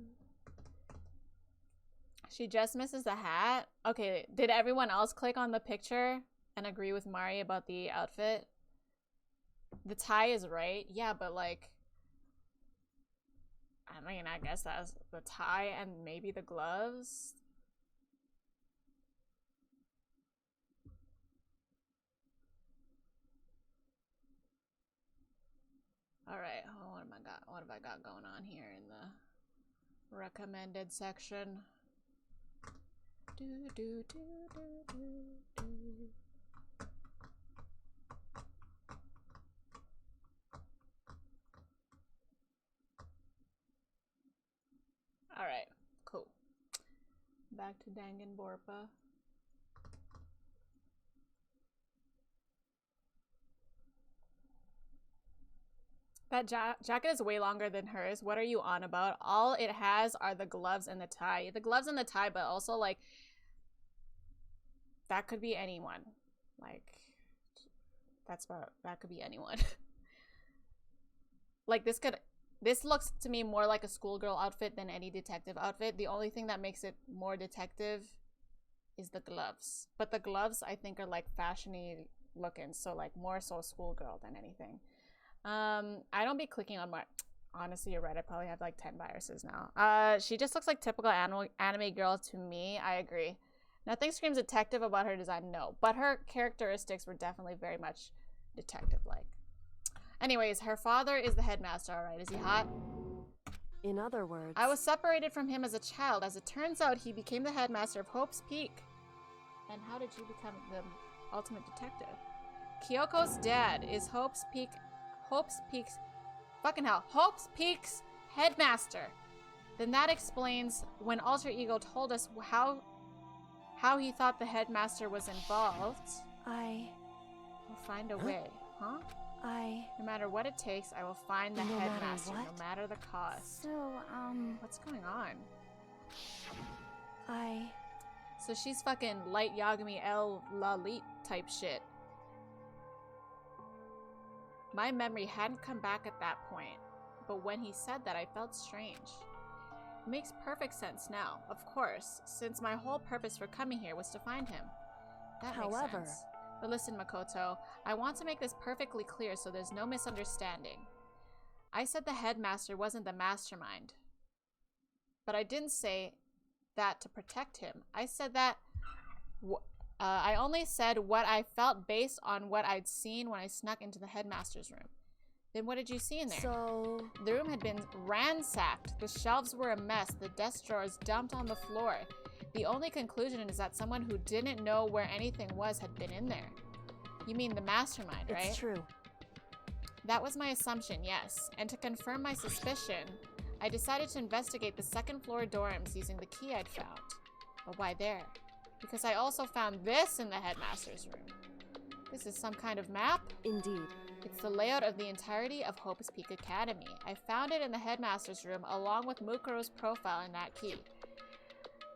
She just misses the hat. Okay, did everyone else click on the picture and agree with Mari about the outfit? The tie is right. Yeah, but like, I mean, I guess that's the tie and maybe the gloves. All right, oh, what have I got going on here in the recommended section? Do do do do do do. All right, cool. Back to Danganronpa. That jacket is way longer than hers. What are you on about? All it has are the gloves and the tie. The gloves and the tie, but also like that could be anyone. Like that could be anyone. Like this looks to me more like a schoolgirl outfit than any detective outfit. The only thing that makes it more detective is the gloves. But the gloves I think are like fashiony looking, so like more so schoolgirl than anything. I don't be clicking on my... Honestly, you're right. I probably have like 10 viruses now. She just looks like typical anime girl to me. I agree. Nothing screams detective about her design, no. But her characteristics were definitely very much detective-like. Anyways, her father is the headmaster, alright? Is he hot? In other words... I was separated from him as a child. As it turns out, he became the headmaster of Hope's Peak. And how did you become the ultimate detective? Kyoko's dad is Hope's Peak's headmaster. Then that explains when Alter Ego told us how he thought the headmaster was involved. We'll find a way. Huh? No matter what it takes, I will find the headmaster, no matter the cost. So, what's going on? So she's fucking Light Yagami El Lalit type shit. My memory hadn't come back at that point, but when he said that, I felt strange. It makes perfect sense now, of course, since my whole purpose for coming here was to find him. That makes sense. But listen, Makoto, I want to make this perfectly clear so there's no misunderstanding. I said the headmaster wasn't the mastermind. But I didn't say that to protect him. I said that... I only said what I felt based on what I'd seen when I snuck into the headmaster's room. Then what did you see in there? So... The room had been ransacked. The shelves were a mess. The desk drawers dumped on the floor. The only conclusion is that someone who didn't know where anything was had been in there. You mean the mastermind, right? It's true. That was my assumption, yes. And to confirm my suspicion, I decided to investigate the second floor dorms using the key I'd found. But why there? Because I also found this in the headmaster's room. This is some kind of map? Indeed. It's the layout of the entirety of Hope's Peak Academy. I found it in the headmaster's room along with Mukuro's profile and that key.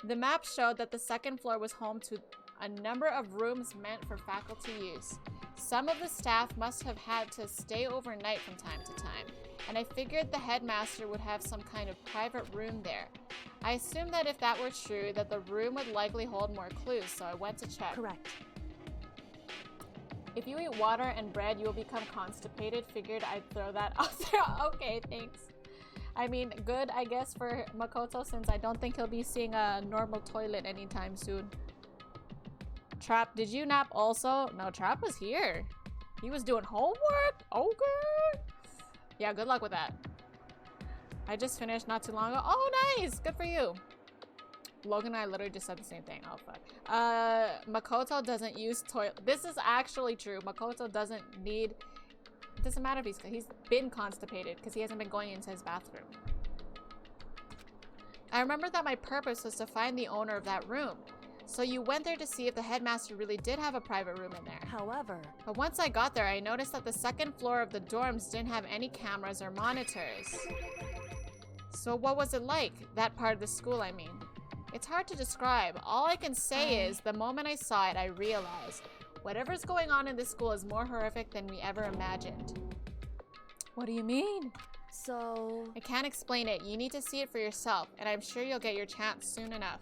The map showed that the second floor was home to a number of rooms meant for faculty use. Some of the staff must have had to stay overnight from time to time, and I figured the headmaster would have some kind of private room there. I assumed that if that were true, that the room would likely hold more clues, so I went to check. Correct. If you eat water and bread, you will become constipated. Figured I'd throw that out there. Okay, thanks. I mean, good, I guess, for Makoto, since I don't think he'll be seeing a normal toilet anytime soon. Trap, did you nap also? No, Trap was here. He was doing homework? Okay. Yeah, good luck with that. I just finished not too long ago. Oh, nice! Good for you. Logan and I literally just said the same thing. Oh, fuck. Makoto doesn't use toilet. This is actually true. Makoto doesn't need... It doesn't matter if he's been constipated because he hasn't been going into his bathroom. I remember that my purpose was to find the owner of that room. So you went there to see if the headmaster really did have a private room in there. However... But once I got there, I noticed that the second floor of the dorms didn't have any cameras or monitors. So what was it like? That part of the school, I mean. It's hard to describe. All I can say is, the moment I saw it, I realized whatever's going on in this school is more horrific than we ever imagined. What do you mean? So... I can't explain it. You need to see it for yourself, and I'm sure you'll get your chance soon enough.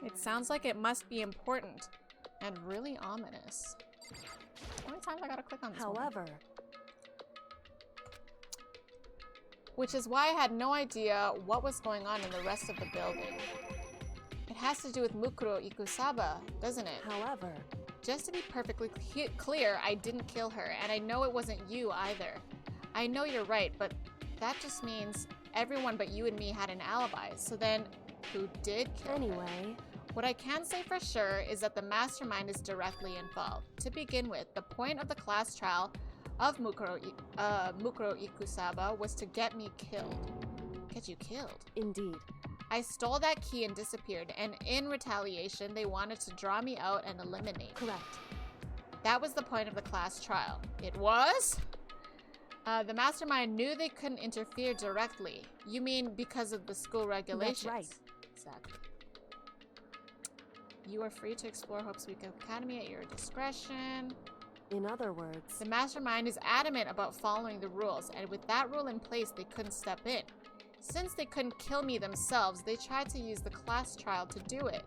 It sounds like it must be important and really ominous. How many times I gotta click on this one? However... Which is why I had no idea what was going on in the rest of the building. It has to do with Mukuro Ikusaba, doesn't it? However... Just to be perfectly clear, I didn't kill her, and I know it wasn't you either. I know you're right, but that just means everyone but you and me had an alibi. So then, who did kill her? Anyway... What I can say for sure is that the mastermind is directly involved. To begin with, the point of the class trial of Mukuro Ikusaba was to get me killed. Get you killed? Indeed. I stole that key and disappeared, and in retaliation, they wanted to draw me out and eliminate. Correct. That was the point of the class trial. It was? The mastermind knew they couldn't interfere directly. You mean because of the school regulations? That's right. Exactly. You are free to explore Hope's Peak Academy at your discretion. In other words... The mastermind is adamant about following the rules, and with that rule in place, they couldn't step in. Since they couldn't kill me themselves, they tried to use the class trial to do it.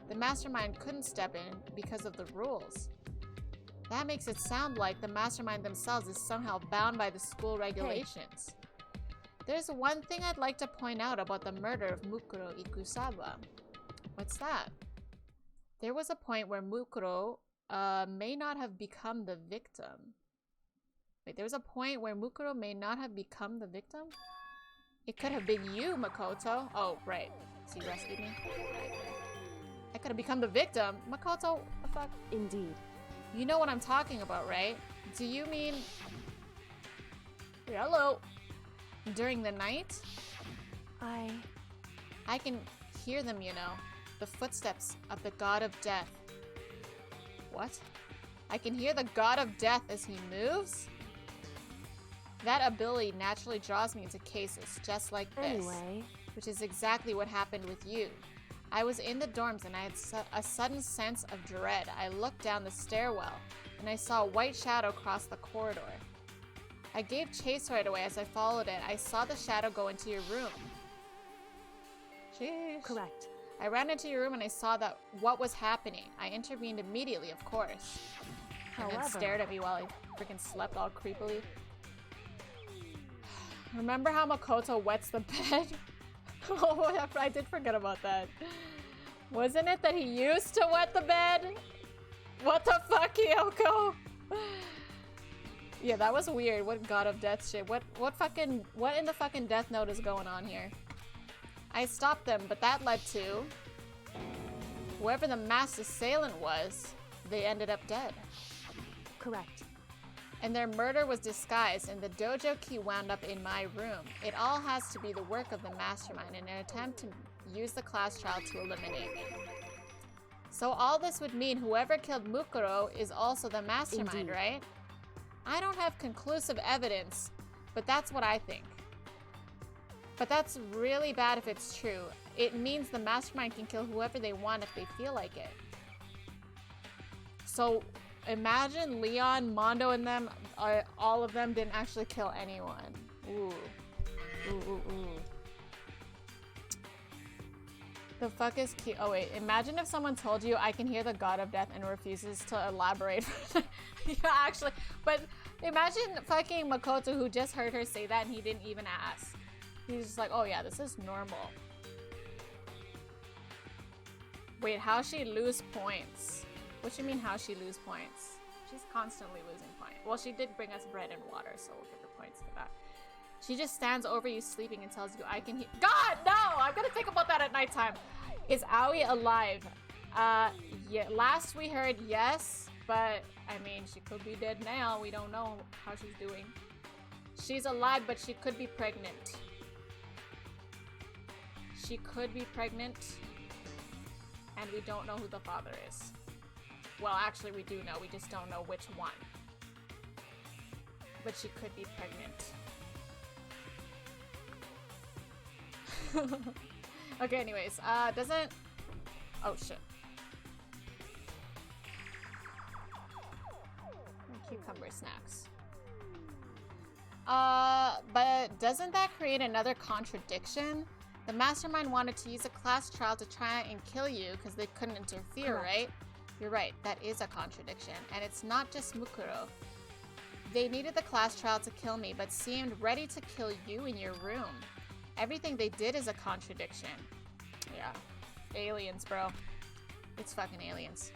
The mastermind couldn't step in because of the rules. That makes it sound like the mastermind themselves is somehow bound by the school regulations. Hey. There's one thing I'd like to point out about the murder of Mukuro Ikusaba. What's that? There was a point where Mukuro may not have become the victim. Wait, there was a point where Mukuro may not have become the victim? It could have been you, Makoto. Oh, right. So you rescued me? I could have become the victim. Makoto, what the fuck? Indeed. You know what I'm talking about, right? Do you mean... Hello? During the night? I can hear them, you know. The footsteps of the god of death. What? I can hear the god of death as he moves? That ability naturally draws me into cases just like this. Anyway. Which is exactly what happened with you. I was in the dorms and I had a sudden sense of dread. I looked down the stairwell and I saw a white shadow cross the corridor. I gave chase right away as I followed it. I saw the shadow go into your room. Sheesh. Correct. I ran into your room and I saw that what was happening. I intervened immediately, of course. However, and then stared at me while I freaking slept all creepily. Remember how Makoto wets the bed? Oh, I did forget about that. Wasn't it that he used to wet the bed? What the fuck, Kyoko? Yeah, that was weird. What god of death shit? What in the fucking Death Note is going on here? I stopped them, but that led to whoever the mass assailant was, they ended up dead. Correct. And their murder was disguised, and the dojo key wound up in my room. It all has to be the work of the mastermind in an attempt to use the class child to eliminate me. So all this would mean whoever killed Mukuro is also the mastermind, Indeed. right? I don't have conclusive evidence, but that's what I think. But that's really bad if it's true. It means the mastermind can kill whoever they want if they feel like it. So imagine Leon, Mondo, and them, all of them didn't actually kill anyone. Ooh. Ooh, ooh, ooh. The fuck is cute? Oh wait, imagine if someone told you I can hear the god of death and refuses to elaborate. Yeah, actually, but imagine fucking Makoto who just heard her say that and he didn't even ask. He's just like, oh yeah, this is normal. Wait, how she lose points? What do you mean how she lose points? She's constantly losing points. Well, she did bring us bread and water, so we'll give her points for that. She just stands over you sleeping and tells you I can hear— God, no! I'm gonna think about that at nighttime. Is Aoi alive? Yeah, last we heard yes, but I mean, she could be dead now. We don't know how she's doing. She's alive, but she could be pregnant. She could be pregnant, and we don't know who the father is. Well, actually, we do know. We just don't know which one. But she could be pregnant. Okay, anyways, doesn't— oh, shit. Cucumber snacks. But doesn't that create another contradiction? The mastermind wanted to use a class trial to try and kill you because they couldn't interfere, Correct. right? You're right, that is a contradiction. And it's not just Mukuro. They needed the class trial to kill me, but seemed ready to kill you in your room. Everything they did is a contradiction. Yeah. Aliens, bro. It's fucking aliens.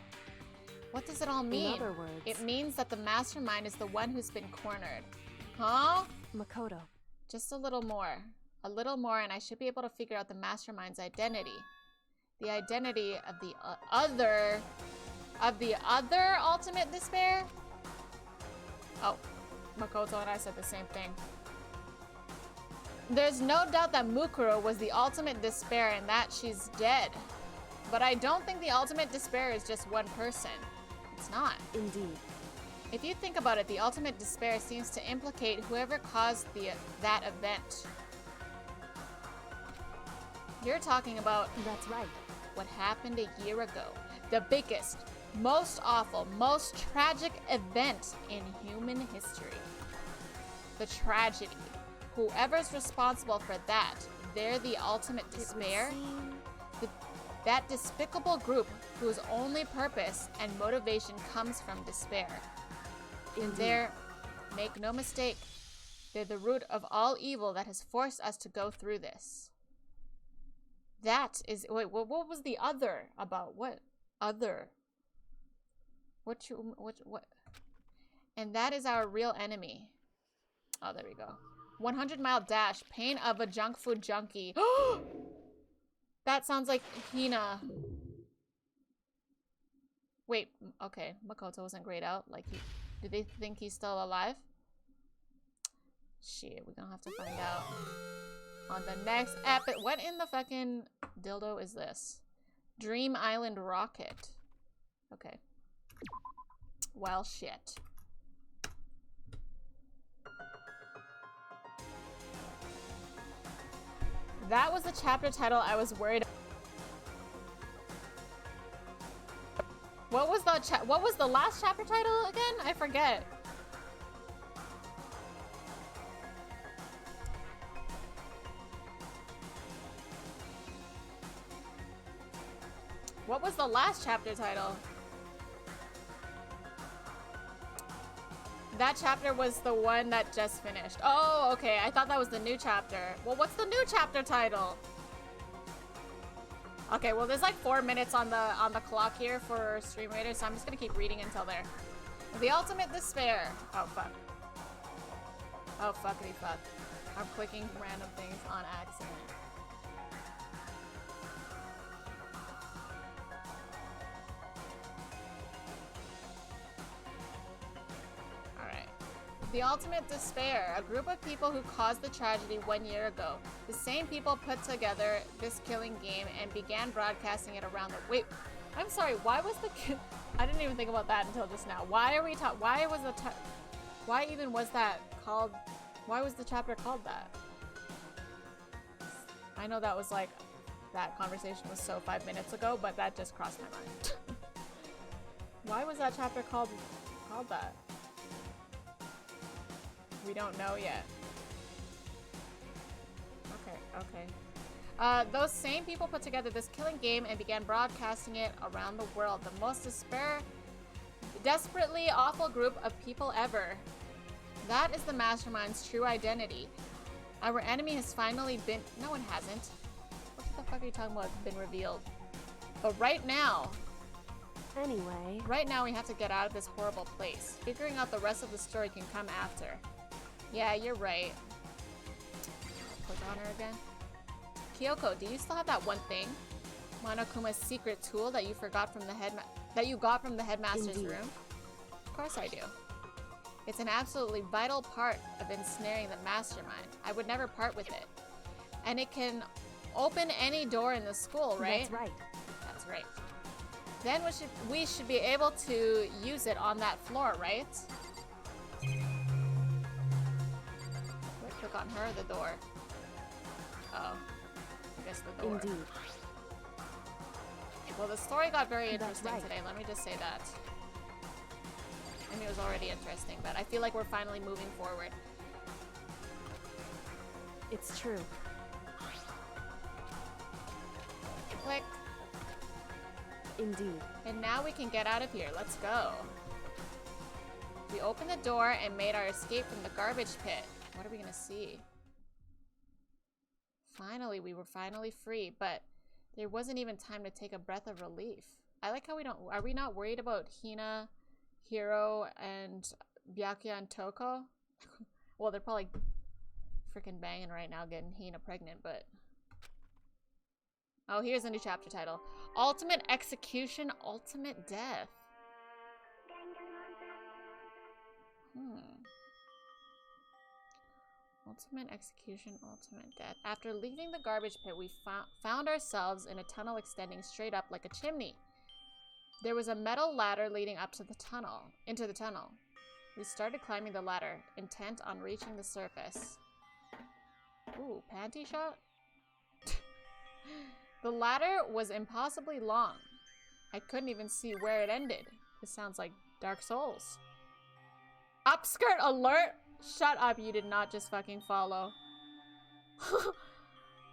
What does it all mean? In other words, it means that the mastermind is the one who's been cornered. Huh? Makoto. Just a little more. A little more and I should be able to figure out the mastermind's identity. The identity of the other ultimate despair? Oh, Makoto and I said the same thing. There's no doubt that Mukuro was the ultimate despair and that she's dead. But I don't think the ultimate despair is just one person. It's not. Indeed. If you think about it, the ultimate despair seems to implicate whoever caused that event. You're talking about— that's right. What happened a year ago. The biggest, most awful, most tragic event in human history. The tragedy. Whoever's responsible for that, they're the ultimate despair. That despicable group whose only purpose and motivation comes from despair. And they're— make no mistake, they're the root of all evil that has forced us to go through this. That is— wait, what was the other about? What other? What? And that is our real enemy. Oh, there we go. 100-mile dash. Pain of a junk food junkie. That sounds like Hina. Wait, okay. Makoto wasn't grayed out. Like, do they think he's still alive? Shit, we're gonna have to find out on the next episode. What in the fucking dildo is this? Dream Island Rocket. Okay. Well, shit. That was the chapter title I was worried about. What was the last chapter title again? I forget. What was the last chapter title? That chapter was the one that just finished. Oh, okay. I thought that was the new chapter. Well, what's the new chapter title? Okay, well, there's like 4 minutes on the clock here for Stream Raiders, so I'm just gonna keep reading until there. The Ultimate Despair. Oh, fuck. Oh, fuckity fuck. I'm clicking random things on accident. Alright. The ultimate despair. A group of people who caused the tragedy 1 year ago. The same people put together this killing game and began broadcasting it around the— Wait, I'm sorry, why was the kid— I didn't even think about that until just now. Why are we why was the— why even was that called— why was the chapter called that? I know that was like— that conversation was so 5 minutes ago, but that just crossed my mind. Why was that chapter called that? We don't know yet. Okay. Those same people put together this killing game and began broadcasting it around the world. The most desperately awful group of people ever. That is the mastermind's true identity. Our enemy has finally been— No, it hasn't. What the fuck are you talking about? Been revealed. But right now— Anyway. Right now we have to get out of this horrible place. Figuring out the rest of the story can come after. Yeah, you're right. Click on her again. Kyoko, do you still have that one thing? Monokuma's secret tool that you forgot from the got from the headmaster's Indeed. room? Of course I do. It's an absolutely vital part of ensnaring the mastermind. I would never part with it. And it can open any door in the school, right? That's right. That's right. Then we should be able to use it on that floor, right? Click on her, the door. Oh. I guess the door. Indeed. Well, the story got very interesting right. today, let me just say that. I mean, it was already interesting, but I feel like we're finally moving forward. It's true. Click. Indeed. And now we can get out of here. Let's go. We opened the door and made our escape from the garbage pit. What are we gonna see? Finally, we were finally free, but there wasn't even time to take a breath of relief. I like how we don't— are we not worried about Hina, Hiro, and Byakuya and Toko? Well, they're probably freaking banging right now getting Hina pregnant, but... Oh, here's a new chapter title. Ultimate Execution, Ultimate Death. Ultimate Execution, Ultimate Death. After leaving the garbage pit, we found ourselves in a tunnel extending straight up like a chimney. There was a metal ladder leading up to the tunnel, into the tunnel. We started climbing the ladder, intent on reaching the surface. Ooh, panty shot? The ladder was impossibly long. I couldn't even see where it ended. This sounds like Dark Souls. Upskirt alert! Shut up, you did not just fucking follow.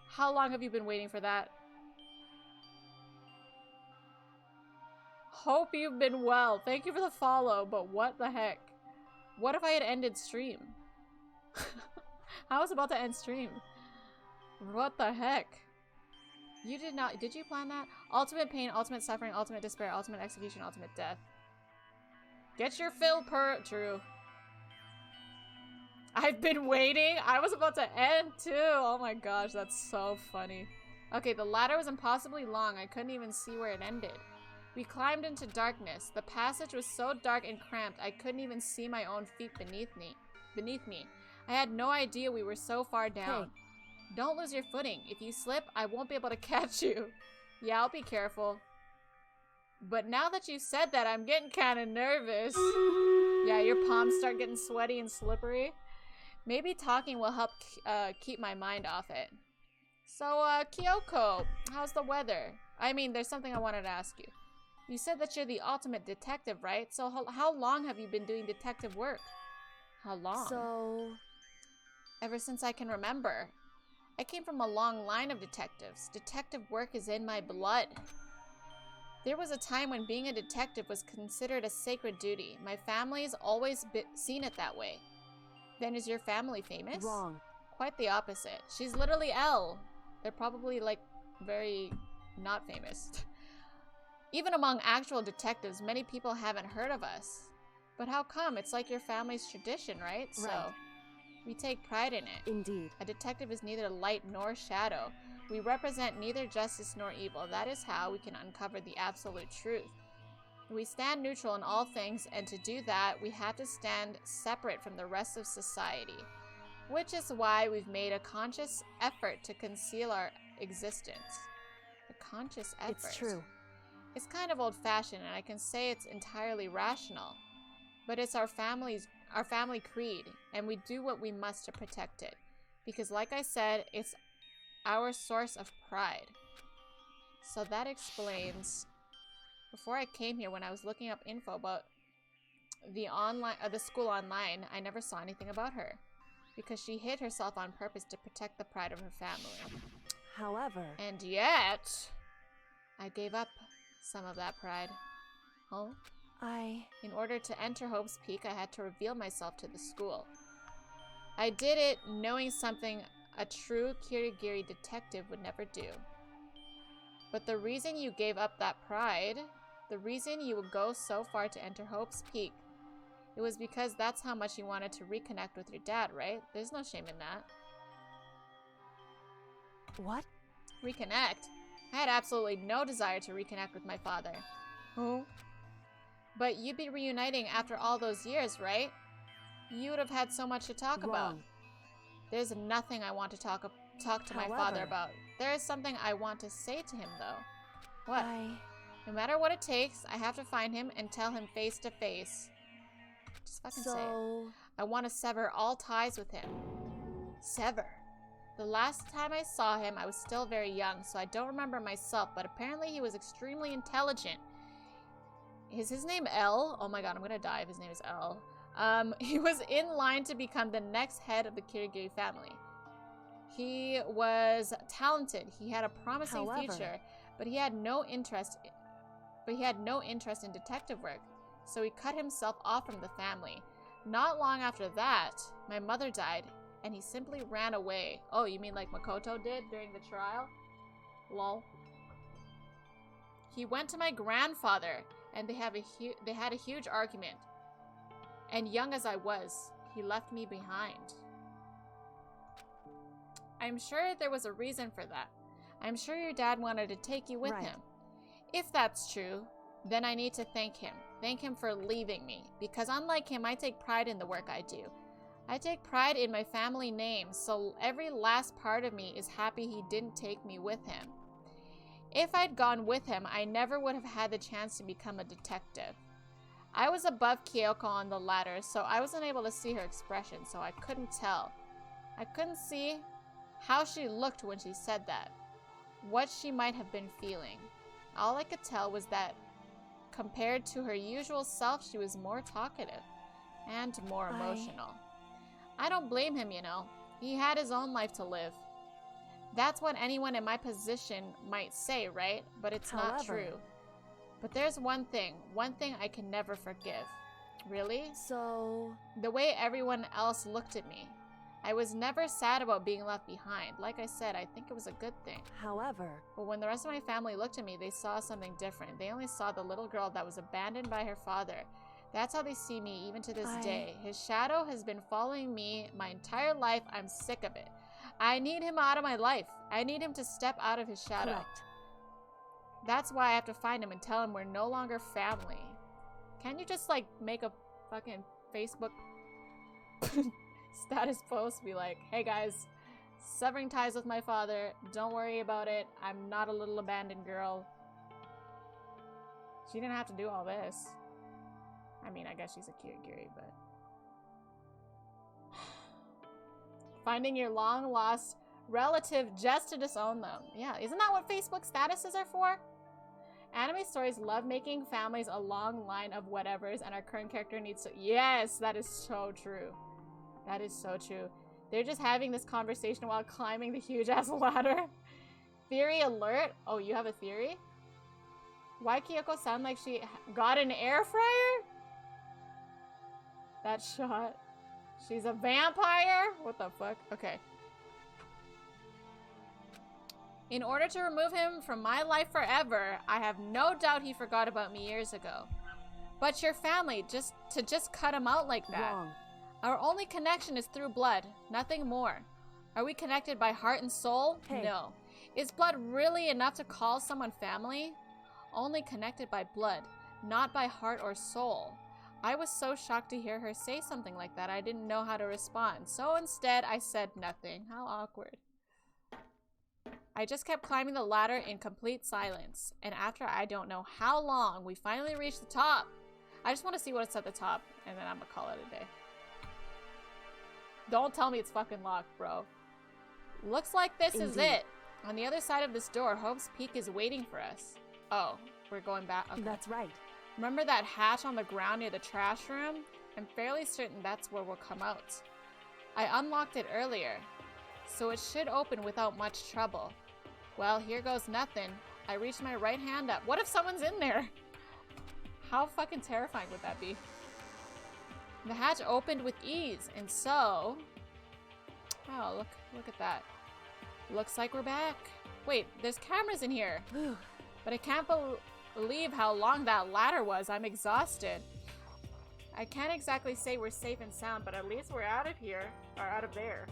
How long have you been waiting for that? Hope you've been well. Thank you for the follow, but what the heck? What if I had ended stream? I was about to end stream. What the heck? You did not— did you plan that? Ultimate pain, ultimate suffering, ultimate despair, ultimate execution, ultimate death. Get your fill per— True. I've been waiting. I was about to end too. Oh my gosh, that's so funny. Okay, the ladder was impossibly long. I couldn't even see where it ended. We climbed into darkness. The passage was so dark and cramped, I couldn't even see my own feet beneath me. I had no idea we were so far down. Hey. Don't lose your footing. If you slip, I won't be able to catch you. Yeah, I'll be careful. But now that you said that, I'm getting kind of nervous. Yeah, your palms start getting sweaty and slippery. Maybe talking will help keep my mind off it. So, Kyoko, how's the weather? I mean, there's something I wanted to ask you. You said that you're the ultimate detective, right? So how long have you been doing detective work? How long? So... Ever since I can remember. I came from a long line of detectives. Detective work is in my blood. There was a time when being a detective was considered a sacred duty. My family's always seen it that way. Then is your family famous? Wrong. Quite the opposite. She's literally L. They're probably, like, very not famous. Even among actual detectives, many people haven't heard of us. But how come? It's like your family's tradition, right? So, we take pride in it. Indeed. A detective is neither light nor shadow. We represent neither justice nor evil. That is how we can uncover the absolute truth. We stand neutral in all things, and to do that, we have to stand separate from the rest of society. Which is why we've made a conscious effort to conceal our existence. A conscious effort. It's true. It's kind of old-fashioned, and I can say it's entirely rational. But it's our family creed, and we do what we must to protect it. Because like I said, it's our source of pride. So that explains... Before I came here, when I was looking up info about the school online, I never saw anything about her. Because she hid herself on purpose to protect the pride of her family. However... And yet... I gave up some of that pride. Huh? In order to enter Hope's Peak, I had to reveal myself to the school. I did it knowing something a true Kirigiri detective would never do. But the reason you gave up that pride, the reason you would go so far to enter Hope's Peak, it was because that's how much you wanted to reconnect with your dad, right? There's no shame in that. What? Reconnect? I had absolutely no desire to reconnect with my father. Who? But you'd be reuniting after all those years, right? You would have had so much to talk about. There's nothing I want to talk to my father about. There is something I want to say to him, though. What? No matter what it takes, I have to find him and tell him face to face. Just fucking say it. I want to sever all ties with him. Sever? The last time I saw him, I was still very young, so I don't remember myself, but apparently he was extremely intelligent. Is his name L? Oh my god, I'm gonna die if his name is L. He was in line to become the next head of the Kirigiri family. He was talented. He had a promising future, but he had no interest in detective work, so he cut himself off from the family. Not long after that, my mother died, and he simply ran away. Oh, you mean like Makoto did during the trial? Lol. He went to my grandfather, and they had a huge argument. And young as I was, he left me behind. I'm sure there was a reason for that. I'm sure your dad wanted to take you with him. If that's true, then I need to thank him. Thank him for leaving me. Because unlike him, I take pride in the work I do. I take pride in my family name, so every last part of me is happy he didn't take me with him. If I'd gone with him, I never would have had the chance to become a detective. I was above Kyoko on the ladder, so I wasn't able to see her expression, so I couldn't tell. I couldn't see how she looked when she said that, what she might have been feeling. All I could tell was that compared to her usual self, she was more talkative and more emotional. I don't blame him, you know. He had his own life to live. That's what anyone in my position might say, right? But it's not true. But there's one thing I can never forgive. Really? So... The way everyone else looked at me. I was never sad about being left behind. Like I said, I think it was a good thing. But when the rest of my family looked at me, they saw something different. They only saw the little girl that was abandoned by her father. That's how they see me even to this day. His shadow has been following me my entire life. I'm sick of it. I need him out of my life. I need him to step out of his shadow. Correct. That's why I have to find him and tell him we're no longer family. Can't you just, like, make a fucking Facebook status post? Be like, hey guys, severing ties with my father. Don't worry about it. I'm not a little abandoned girl. She didn't have to do all this. I mean, I guess she's a Kirigiri, but... Finding your long-lost relative just to disown them. Yeah, isn't that what Facebook statuses are for? Anime stories love making families a long line of whatevers, and our current character needs to... Yes, that is so true. That is so true. They're just having this conversation while climbing the huge-ass ladder. Theory alert. Oh, you have a theory? Why Kyoko sound like she got an air fryer? That shot. She's a vampire? What the fuck? Okay. In order to remove him from my life forever, I have no doubt he forgot about me years ago. But your family, just cut him out like that. Wrong. Our only connection is through blood, nothing more. Are we connected by heart and soul? Hey. No. Is blood really enough to call someone family? Only connected by blood. Not by heart or soul. I was so shocked to hear her say something like that, I didn't know how to respond. So instead, I said nothing. How awkward. I just kept climbing the ladder in complete silence. And after I don't know how long, we finally reached the top. I just want to see what's at the top, and then I'm gonna call it a day. Don't tell me it's fucking locked, bro. Looks like this is it. On the other side of this door, Hope's Peak is waiting for us. Oh, we're going back. Okay. That's right. Remember that hatch on the ground near the trash room? I'm fairly certain that's where we'll come out. I unlocked it earlier, so it should open without much trouble. Well, here goes nothing. I reached my right hand up. What if someone's in there? How fucking terrifying would that be? The hatch opened with ease, and so... Oh, look at that. Looks like we're back. Wait, there's cameras in here. But I can't believe how long that ladder was. I'm exhausted. I can't exactly say we're safe and sound, but at least we're out of here, or out of there.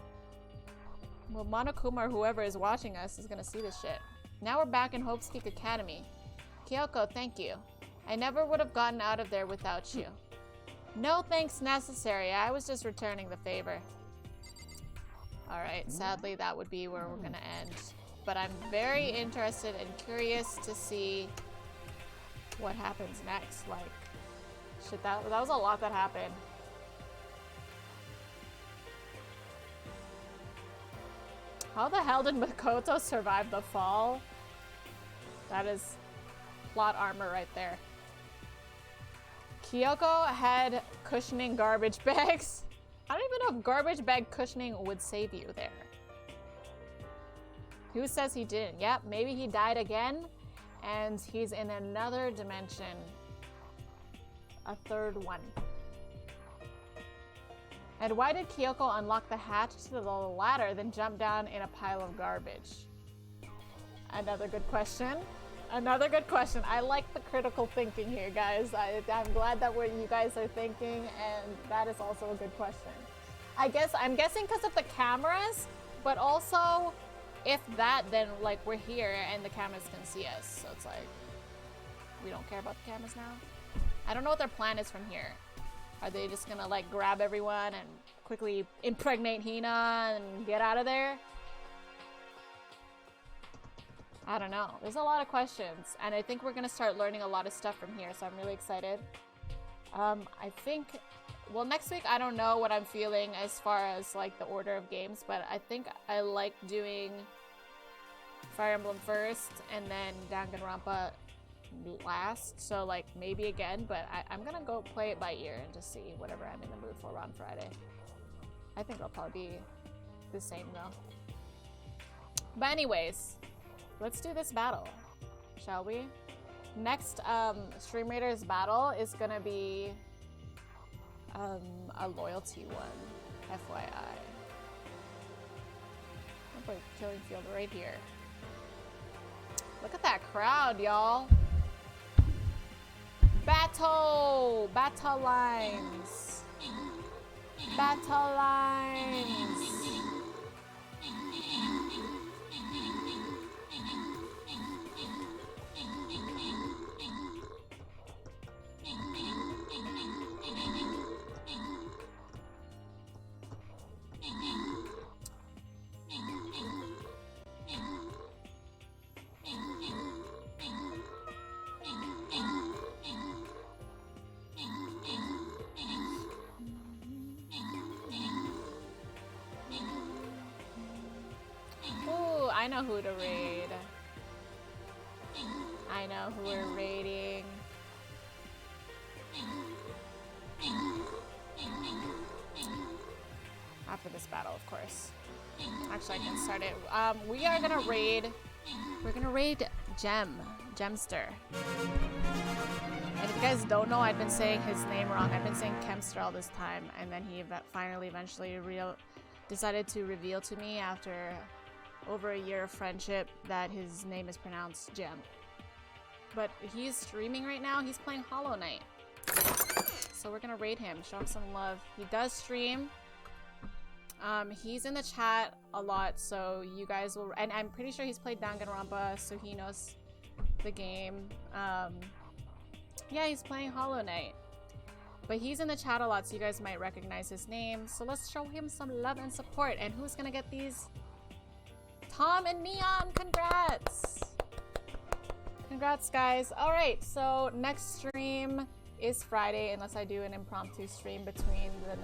Well, Monokuma or whoever is watching us is gonna see this shit. Now we're back in Hope's Peak Academy. Kyoko, thank you. I never would have gotten out of there without you. No thanks necessary. I was just returning the favor. Alright, sadly that would be where we're gonna end. But I'm very interested and curious to see what happens next. Like, shit, that was a lot that happened. How the hell did Makoto survive the fall? That is plot armor right there. Kyoko had cushioning garbage bags. I don't even know if garbage bag cushioning would save you there. Who says he didn't? Yep, maybe he died again and he's in another dimension. A third one. And why did Kyoko unlock the hatch to the ladder, then jump down in a pile of garbage? Another good question. Another good question. I like the critical thinking here, guys. I'm glad that you guys are thinking, and that is also a good question. I'm guessing because of the cameras, but also if that, then like we're here and the cameras can see us. So it's like, we don't care about the cameras now. I don't know what their plan is from here. Are they just gonna like grab everyone and quickly impregnate Hina and get out of there? I don't know. There's a lot of questions, and I think we're gonna start learning a lot of stuff from here, so I'm really excited. I think, well, next week I don't know what I'm feeling as far as like the order of games, but I think I like doing Fire Emblem first and then Danganronpa last, so like maybe again, but I'm gonna go play it by ear and just see whatever I'm in the mood for on Friday. I think it'll probably be the same though. But anyways, let's do this battle, shall we? Next Stream Raiders battle is gonna be a loyalty one, FYI. I'll put Killing Field right here. Look at that crowd, y'all. Battle! Battle lines! Battle lines! I know who to raid. I know who we're raiding. After this battle, of course. Actually, I can start it. We are gonna raid. We're gonna raid Gemster. And if you guys don't know, I've been saying his name wrong. I've been saying Kemster all this time, and then he eventually decided to reveal to me after over a year of friendship that his name is pronounced Gem. But he's streaming right now. He's playing Hollow Knight. So we're gonna raid him, show him some love. He does stream. He's in the chat a lot, so you guys will, and I'm pretty sure he's played Danganronpa, so he knows the game. Yeah, he's playing Hollow Knight. But he's in the chat a lot, so you guys might recognize his name. So let's show him some love and support. And who's gonna get these? Tom and Neon, congrats! Congrats, guys. All right, so next stream is Friday, unless I do an impromptu stream between the